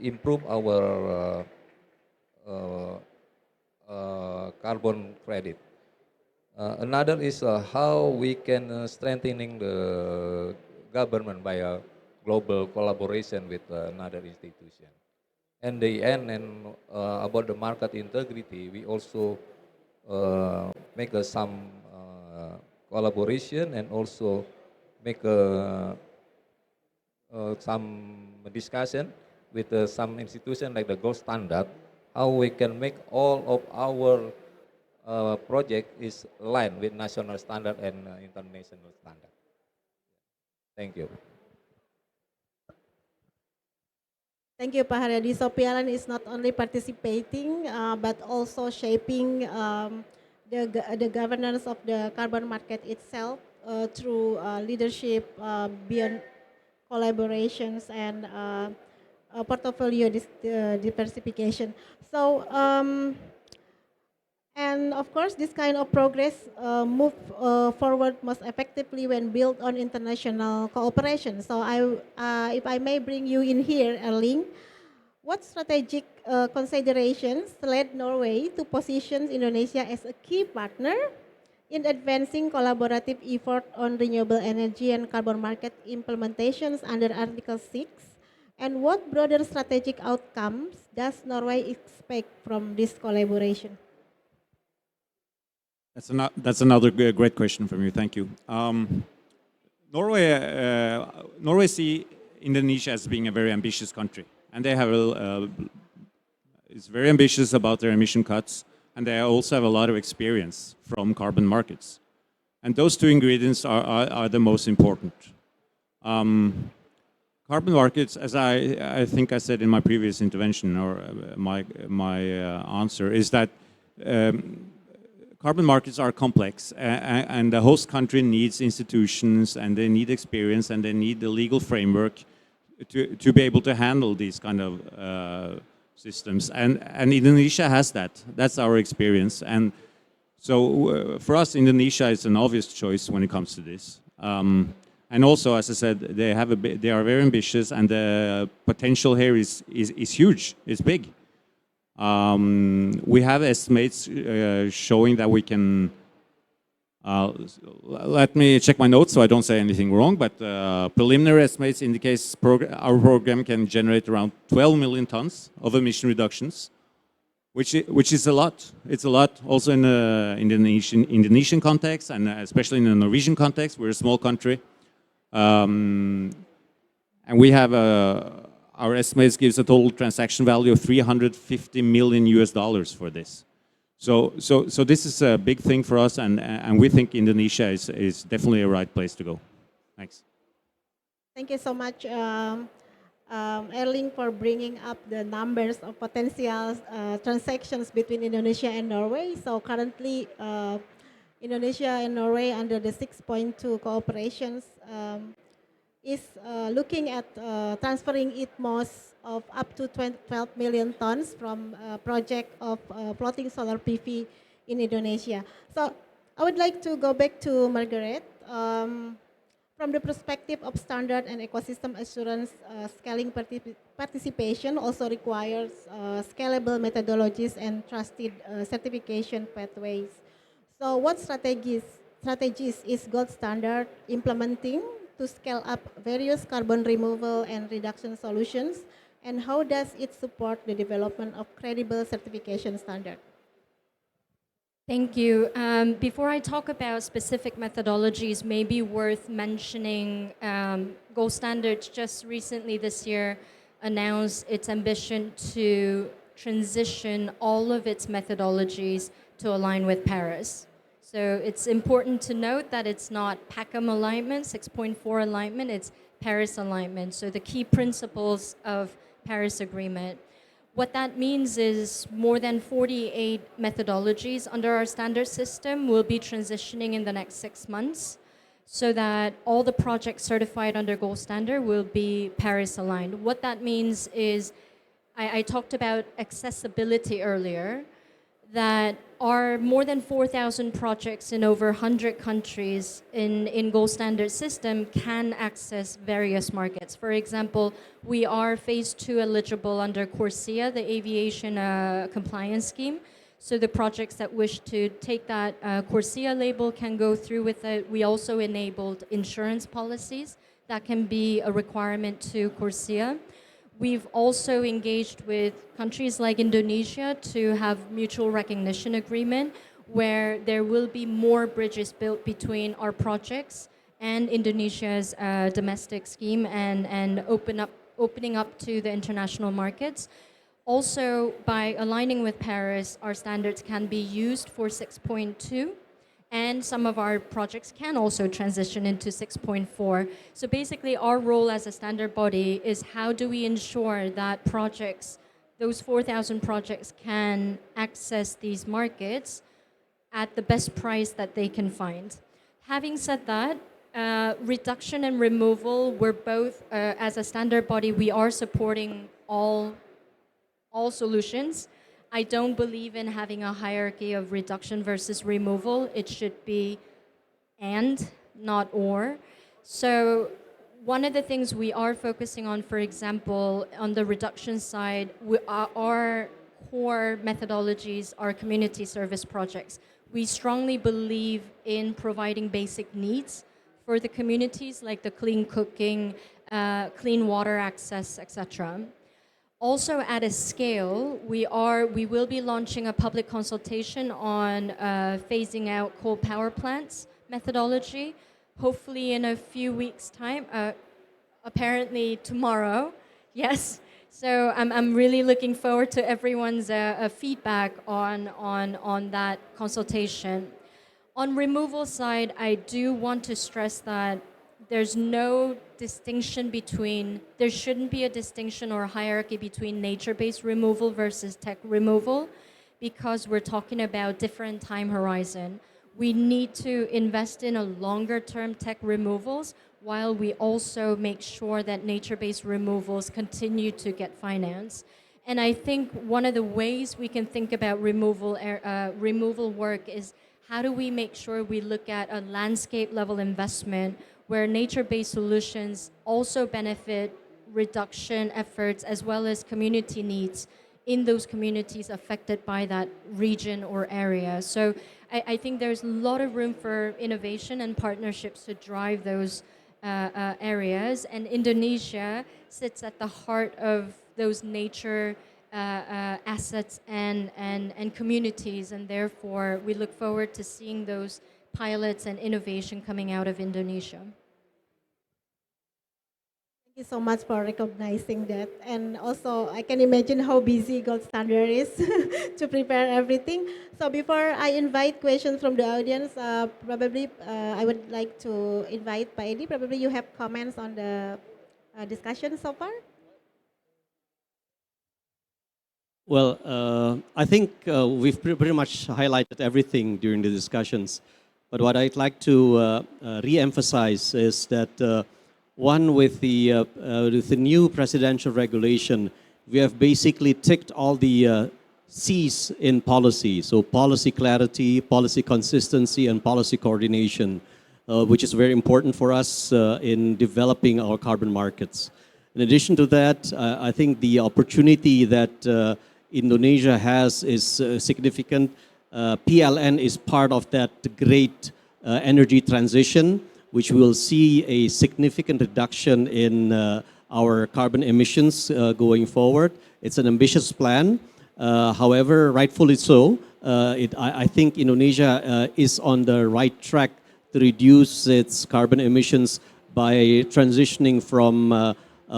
improve our carbon credit. Another is how we can strengthening the government by a global collaboration with another institution. And the end and about the market integrity, we also make some collaboration and also make some discussion with some institution like the gold standard, how we can make all of our project is aligned with national standard and international standard. Thank you. Thank you, Pak Haryadi. So PLN is not only participating, but also shaping the governance of the carbon market itself through leadership beyond collaborations and portfolio diversification. So, and of course, this kind of progress move forward most effectively when built on international cooperation. So, if I may bring you in here, Erling, what strategic considerations led Norway to position Indonesia as a key partner in advancing collaborative effort on renewable energy and carbon market implementations under Article 6? And what broader strategic outcomes does Norway expect from this collaboration? That's another great question from you. Thank you. Norway see Indonesia as being a very ambitious country, and they have is very ambitious about their emission cuts, and they also have a lot of experience from carbon markets, and those two ingredients are the most important. Carbon markets, as I think I said in my previous intervention or my answer, is that carbon markets are complex, and the host country needs institutions, and they need experience, and they need the legal framework to be able to handle these kind of systems. And Indonesia has that. That's our experience. And so for us, Indonesia is an obvious choice when it comes to this. And also, as I said, they are very ambitious, and the potential here is huge. It's big. We have estimates showing that we can, let me check my notes so I don't say anything wrong, but preliminary estimates indicate our program can generate around 12 million tons of emission reductions, which is a lot. It's a lot also in the Indonesian context, and especially in the Norwegian context. We're a small country. And we have our estimates gives a total transaction value of $350 million for this. So this is a big thing for us, and we think Indonesia is definitely a right place to go. Thanks. Thank you so much, Erling, for bringing up the numbers of potential transactions between Indonesia and Norway. So currently, Indonesia and Norway under the 6.2 cooperations is looking at transferring ITMOs of up to 12 million tons from a project of floating solar PV in Indonesia. So I would like to go back to Margaret. From the perspective of standard and ecosystem assurance, scaling participation also requires scalable methodologies and trusted certification pathways. So what strategies is Gold Standard implementing to scale up various carbon removal and reduction solutions, and how does it support the development of credible certification standard? Thank you. Before I talk about specific methodologies, maybe worth mentioning Gold Standard just recently this year announced its ambition to transition all of its methodologies to align with Paris. So it's important to note that it's not PACM alignment, 6.4 alignment, it's Paris alignment. So the key principles of Paris Agreement. What that means is more than 48 methodologies under our standard system will be transitioning in the next 6 months, so that all the projects certified under Gold Standard will be Paris aligned. What that means is I talked about accessibility earlier, that are more than 4,000 projects in over 100 countries in gold standard system can access various markets. For example, we are phase 2 eligible under CORSIA, the aviation compliance scheme. So the projects that wish to take that CORSIA label can go through with it. We also enabled insurance policies that can be a requirement to CORSIA. We've also engaged with countries like Indonesia to have mutual recognition agreement where there will be more bridges built between our projects and Indonesia's domestic scheme and opening up to the international markets. Also, by aligning with Paris, our standards can be used for 6.2, and some of our projects can also transition into 6.4. So basically, our role as a standard body is how do we ensure that projects, those 4,000 projects, can access these markets at the best price that they can find. Having said that, reduction and removal, we're both, as a standard body, we are supporting all solutions. I don't believe in having a hierarchy of reduction versus removal. It should be and, not or. So one of the things we are focusing on, for example, on the reduction side, our core methodologies are community service projects. We strongly believe in providing basic needs for the communities, like the clean cooking, clean water access, etc. Also, at a scale, we will be launching a public consultation on phasing out coal power plants methodology, hopefully in a few weeks' time, apparently tomorrow, yes. So I'm really looking forward to everyone's feedback on that consultation. On removal side, I do want to stress that there's no distinction between, there shouldn't be a distinction or a hierarchy between nature-based removal versus tech removal, because we're talking about different time horizon. We need to invest in a longer-term tech removals while we also make sure that nature-based removals continue to get finance. And I think one of the ways we can think about removal work is how do we make sure we look at a landscape-level investment where nature-based solutions also benefit reduction efforts as well as community needs in those communities affected by that region or area. So I think there's a lot of room for innovation and partnerships to drive those areas. And Indonesia sits at the heart of those nature assets and communities, and therefore we look forward to seeing those pilots and innovation coming out of Indonesia. Thank you so much for recognizing that. And also, I can imagine how busy Gold Standard is to prepare everything. So before I invite questions from the audience, probably I would like to invite Pak Edi. Probably you have comments on the discussion so far? Well, I think we've pretty much highlighted everything during the discussions. But what I'd like to re-emphasize is that one, with the new presidential regulation, we have basically ticked all the C's in policy. So policy clarity, policy consistency, and policy coordination, which is very important for us in developing our carbon markets. In addition to that, I think the opportunity that Indonesia has is significant. PLN is part of that great energy transition, which will see a significant reduction in our carbon emissions going forward. It's an ambitious plan. However, rightfully so, I think Indonesia is on the right track to reduce its carbon emissions by transitioning from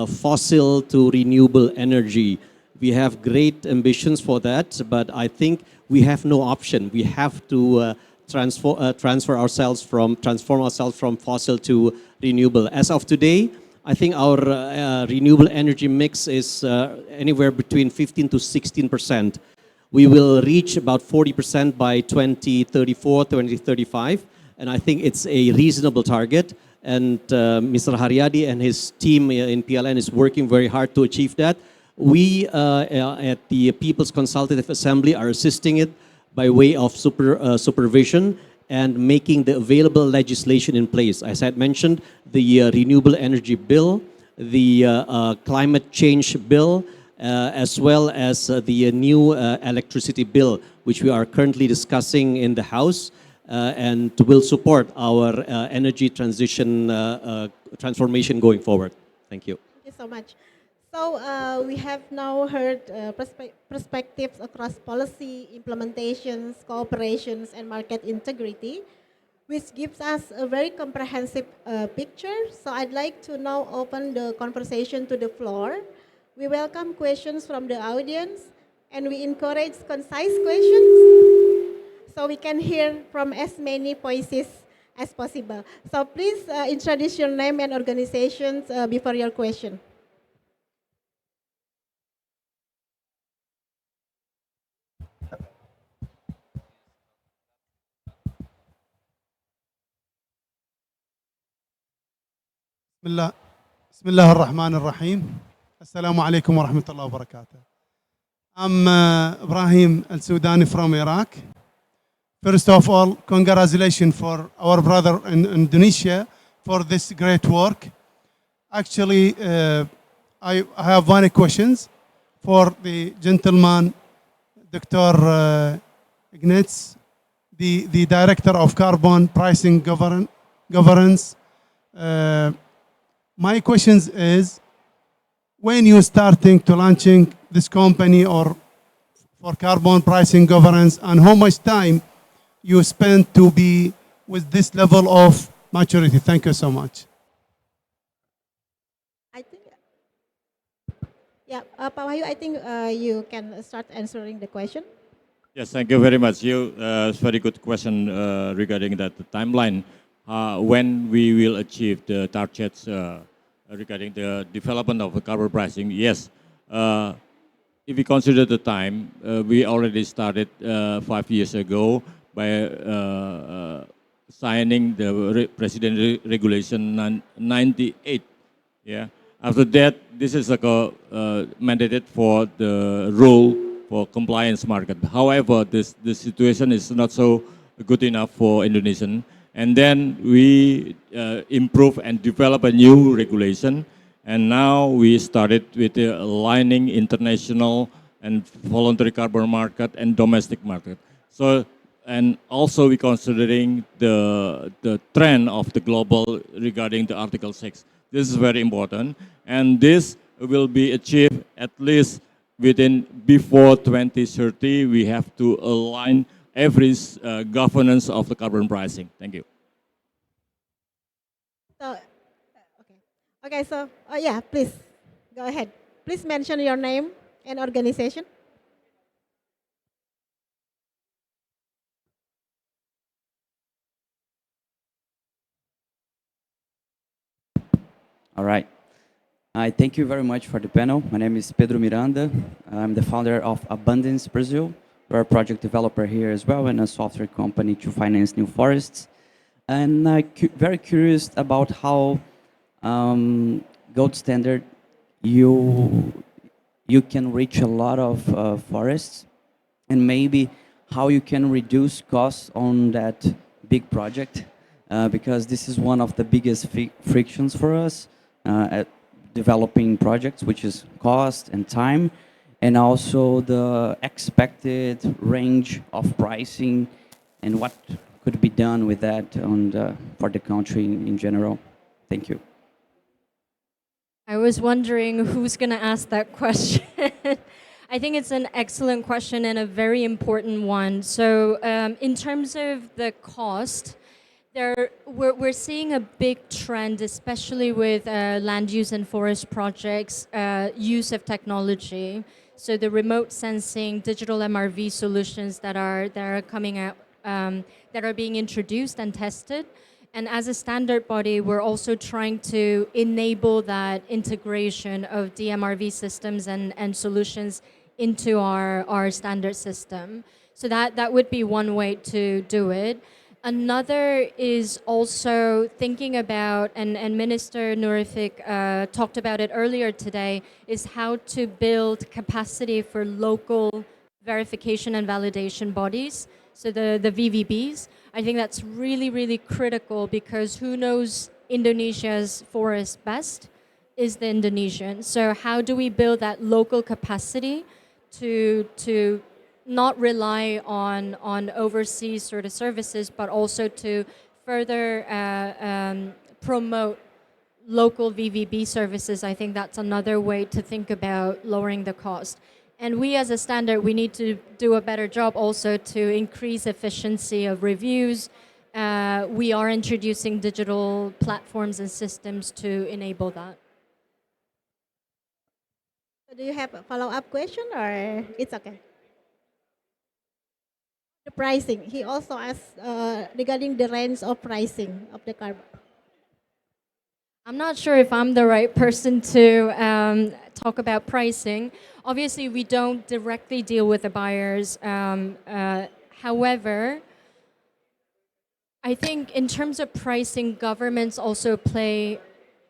fossil to renewable energy. We have great ambitions for that, but I think we have no option. We have to transform ourselves from fossil to renewable. As of today, I think our renewable energy mix is anywhere between 15 to 16%. We will reach about 40% by 2034, 2035, and I think it's a reasonable target. And Mr. Haryadi and his team in PLN is working very hard to achieve that. We at the People's Consultative Assembly are assisting it by way of supervision and making the available legislation in place. As I had mentioned, the Renewable Energy Bill, the Climate Change Bill, as well as the new electricity bill, which we are currently discussing in the House, and will support our energy transition transformation going forward. Thank you. Thank you so much. So we have now heard perspectives across policy, implementations, cooperations, and market integrity, which gives us a very comprehensive picture. So I'd like to now open the conversation to the floor. We welcome questions from the audience, and we encourage concise questions so we can hear from as many voices as possible. So please introduce your name and organizations before your question. بسم الله الرحمن الرحيم. السلام عليكم ورحمة الله وبركاته. I'm Ibrahim Al-Sudani from Iraq. First of all, congratulations for our brother in Indonesia for this great work. Actually, I have one question for the gentleman, Dr. Ignatz, the Director of Carbon Pricing Governance. My question is, when you starting to launching this company or for carbon pricing governance, and how much time you spend to be with this level of maturity? Thank you so much. I think, yeah, Pak Wahyu, I think you can start answering the question. Yes, thank you very much. It's a very good question regarding that timeline. When we will achieve the targets regarding the development of the carbon pricing. Yes, if we consider the time, we already started 5 years ago by signing the President Regulation 98. Yeah. After that, this is like mandated for the rule for compliance market. However, this situation is not so good enough for Indonesian. And then we improve and develop a new regulation. And now we started with aligning international and voluntary carbon market and domestic market. So, and also we considering the trend of the global regarding the Article 6. This is very important. And this will be achieved at least before 2030. We have to align every governance of the carbon pricing. Thank you. So, okay. So, yeah, please go ahead. Please mention your name and organization. All right. I thank you very much for the panel. My name is Pedro Miranda. I'm the founder of Abundance Brazil. We're a project developer here as well and a software company to finance new forests. And I'm very curious about how Gold Standard you can reach a lot of forests, and maybe how you can reduce costs on that big project, because this is one of the biggest frictions for us at developing projects, which is cost and time, and also the expected range of pricing and what could be done with that for the country in general. Thank you. I was wondering who's going to ask that question. I think it's an excellent question and a very important one. So in terms of the cost, we're seeing a big trend, especially with land use and forest projects, use of technology. So the remote sensing, digital MRV solutions that are coming out, that are being introduced and tested. And as a standard body, we're also trying to enable that integration of DMRV systems and solutions into our standard system. So that would be one way to do it. Another is also thinking about, and Minister Nurifik talked about it earlier today, is how to build capacity for local verification and validation bodies, so the VVBs. I think that's really, really critical because who knows Indonesia's forest best is the Indonesian. So how do we build that local capacity to not rely on overseas sort of services, but also to further promote local VVB services? I think that's another way to think about lowering the cost. And we as a standard, we need to do a better job also to increase efficiency of reviews. We are introducing digital platforms and systems to enable that. Do you have a follow-up question or it's okay? The pricing. He also asked regarding the range of pricing of the carbon. I'm not sure if I'm the right person to talk about pricing. Obviously, we don't directly deal with the buyers. However, I think in terms of pricing, governments also play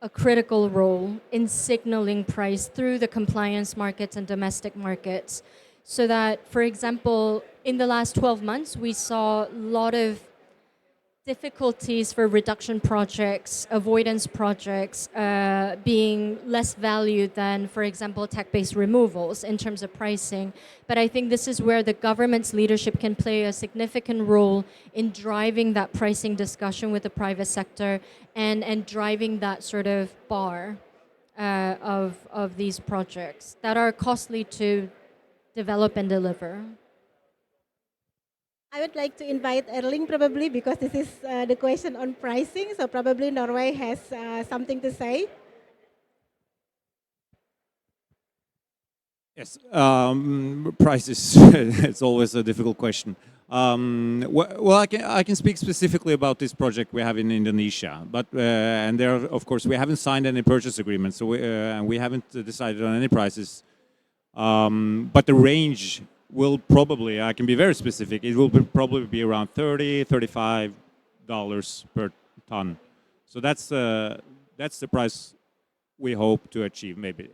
a critical role in signaling price through the compliance markets and domestic markets. So that, for example, in the last 12 months, we saw a lot of difficulties for reduction projects, avoidance projects being less valued than, for example, tech-based removals in terms of pricing. But I think this is where the government's leadership can play a significant role in driving that pricing discussion with the private sector and driving that sort of bar of these projects that are costly to develop and deliver. I would like to invite Erling probably because this is the question on pricing. So probably Norway has something to say. Yes, prices, it's always a difficult question. Well, I can speak specifically about this project we have in Indonesia, but and there, of course, we haven't signed any purchase agreement, so we haven't decided on any prices. But the range will probably, I can be very specific, it will probably be around $30, $35 per ton. So that's the price we hope to achieve, maybe.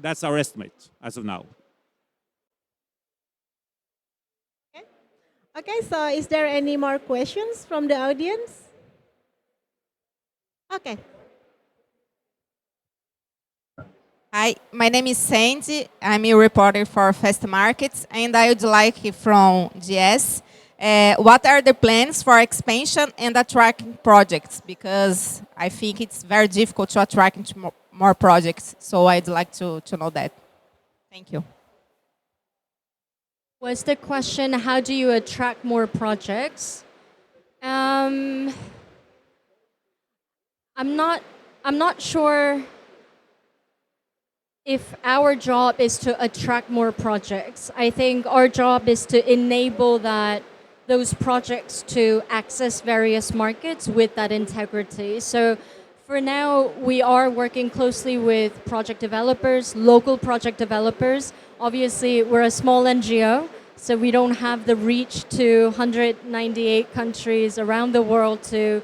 That's our estimate as of now. Okay, so is there any more questions from the audience? Okay. Hi, my name is Sandy. I'm a reporter for Fast Markets, and I would like from GS, what are the plans for expansion and attracting projects? Because I think it's very difficult to attract more projects, so I'd like to know that. Thank you. Was the question, how do you attract more projects? I'm not sure if our job is to attract more projects. I think our job is to enable those projects to access various markets with that integrity. So for now, we are working closely with project developers, local project developers. Obviously, we're a small NGO, so we don't have the reach to 198 countries around the world to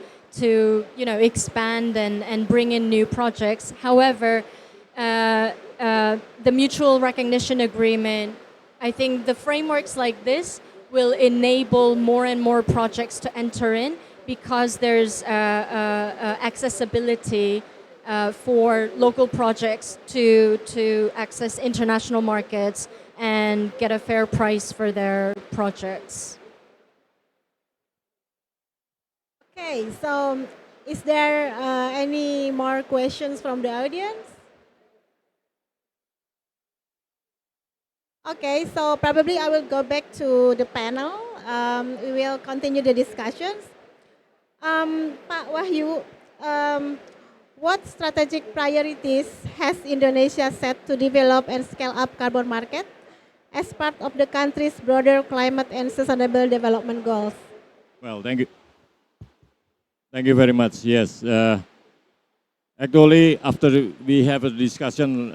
expand and bring in new projects. However, the mutual recognition agreement, I think the frameworks like this will enable more and more projects to enter in because there's accessibility for local projects to access international markets and get a fair price for their projects. Okay, so is there any more questions from the audience? Okay, so probably I will go back to the panel. We will continue the discussions. Pak Wahyu, what strategic priorities has Indonesia set to develop and scale up carbon market as part of the country's broader climate and sustainable development goals? Well, thank you. Thank you very much. Yes. Actually, after we have a discussion,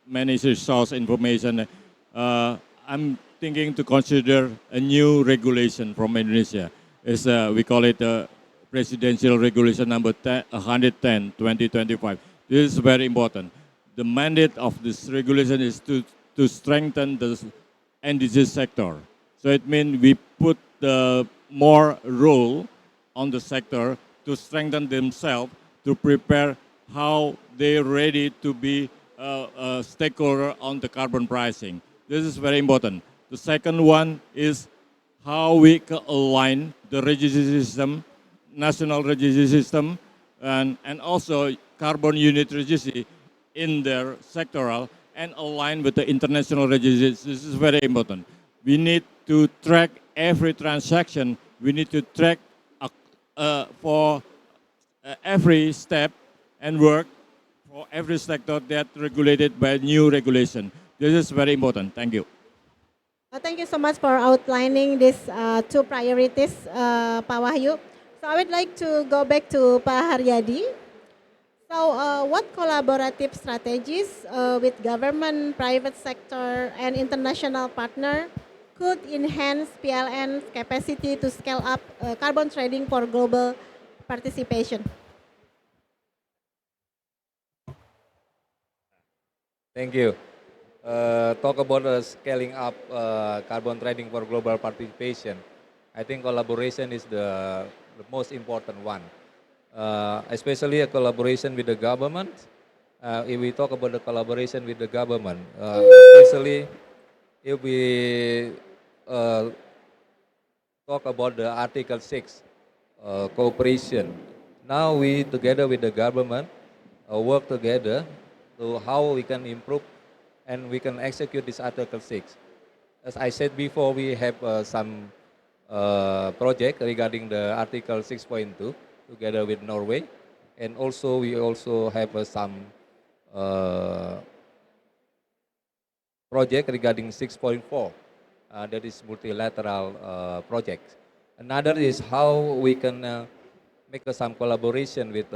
many source information, I'm thinking to consider a new regulation from Indonesia. is we call it Presidential Regulation number 110, 2025. This is very important. The mandate of this regulation is to strengthen the NDC sector. So it means we put the more role on the sector to strengthen themselves, to prepare how they're ready to be a stakeholder on the carbon pricing. This is very important. The second one is how we can align the registry system, national registry system, and also carbon unit registry in their sectoral and align with the international registries. This is very important. We need to track every transaction. We need to track for every step and work for every sector that regulated by new regulation. This is very important. Thank you. Thank you so much for outlining these two priorities, Pak Wahyu. So I would like to go back to Pak Haryadi. So what collaborative strategies with government, private sector, and international partner could enhance PLN's capacity to scale up carbon trading for global participation? Thank you. Talk about scaling up carbon trading for global participation. I think collaboration is the most important one, especially a collaboration with the government. If we talk about the collaboration with the government, especially if we talk about the Article 6 cooperation. Now we, together with the government, work together to how we can improve and we can execute this Article 6. As I said before, we have some project regarding the Article 6.2 together with Norway, and also we also have some project regarding 6.4, that is multilateral project. Another is how we can make some collaboration with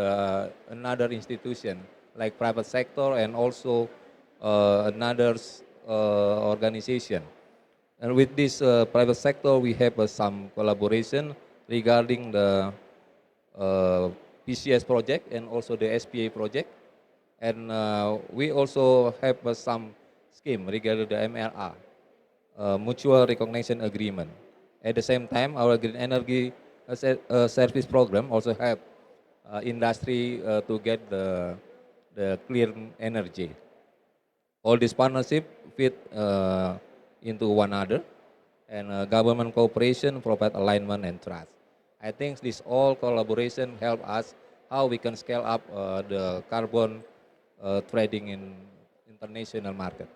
another institution like private sector and also another organization. And with this private sector, we have some collaboration regarding the PCS project and also the SPA project. And we also have some scheme regarding the MRA, Mutual Recognition Agreement. At the same time, our green energy service program also help industry to get the clean energy. All this partnership fit into one another, and government cooperation provide alignment and trust. I think this all collaboration help us how we can scale up the carbon trading in international market.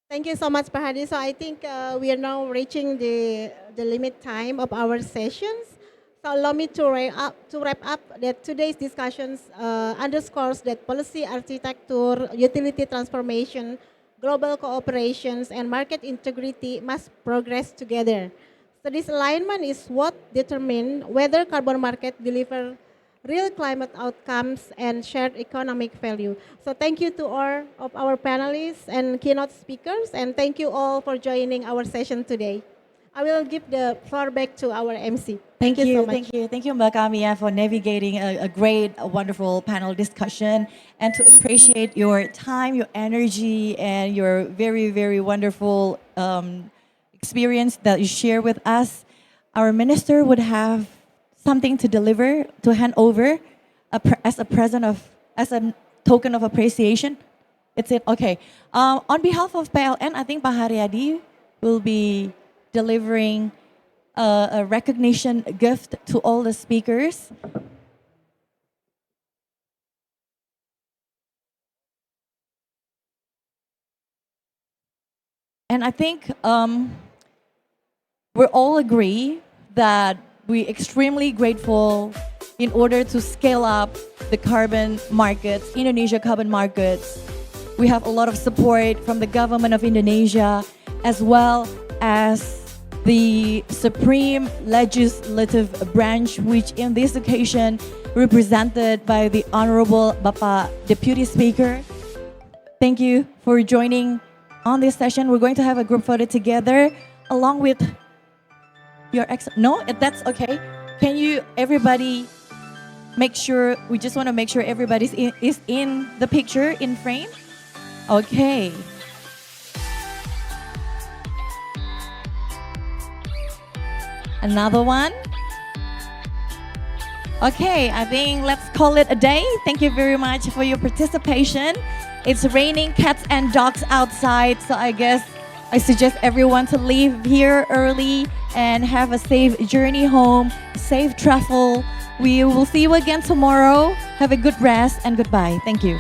Thank you so much, Pak Hadi. So I think we are now reaching the limit time of our sessions. So allow me to wrap up that today's discussions underscores that policy architecture, utility transformation, global cooperations, and market integrity must progress together. So this alignment is what determines whether carbon market deliver real climate outcomes and shared economic value. So thank you to all of our panelists and keynote speakers, and thank you all for joining our session today. I will give the floor back to our MC. Thank you so much. Thank you, Mbak Kamia, for navigating a great, wonderful panel discussion, and to appreciate your time, your energy, and your very, very wonderful experience that you share with us. Our minister would have something to deliver, to hand over as a token of appreciation. It's it. Okay. On behalf of PLN, I think Pak Haryadi will be delivering a recognition gift to all the speakers. And I think we all agree that we're extremely grateful in order to scale up the carbon markets, Indonesia carbon markets. We have a lot of support from the government of Indonesia, as well as the Supreme Legislative Branch, which in this occasion represented by the Honorable Bapak Deputy Speaker. Thank you for joining on this session. We're going to have a group photo together along with Your no, that's okay. Can you everybody make sure? We just want to make sure everybody is in the picture in frame. Okay. Another one. Okay, I think let's call it a day. Thank you very much for your participation. It's raining cats and dogs outside, so I guess I suggest everyone to leave here early and have a safe journey home, safe travel. We will see you again tomorrow. Have a good rest and goodbye. Thank you.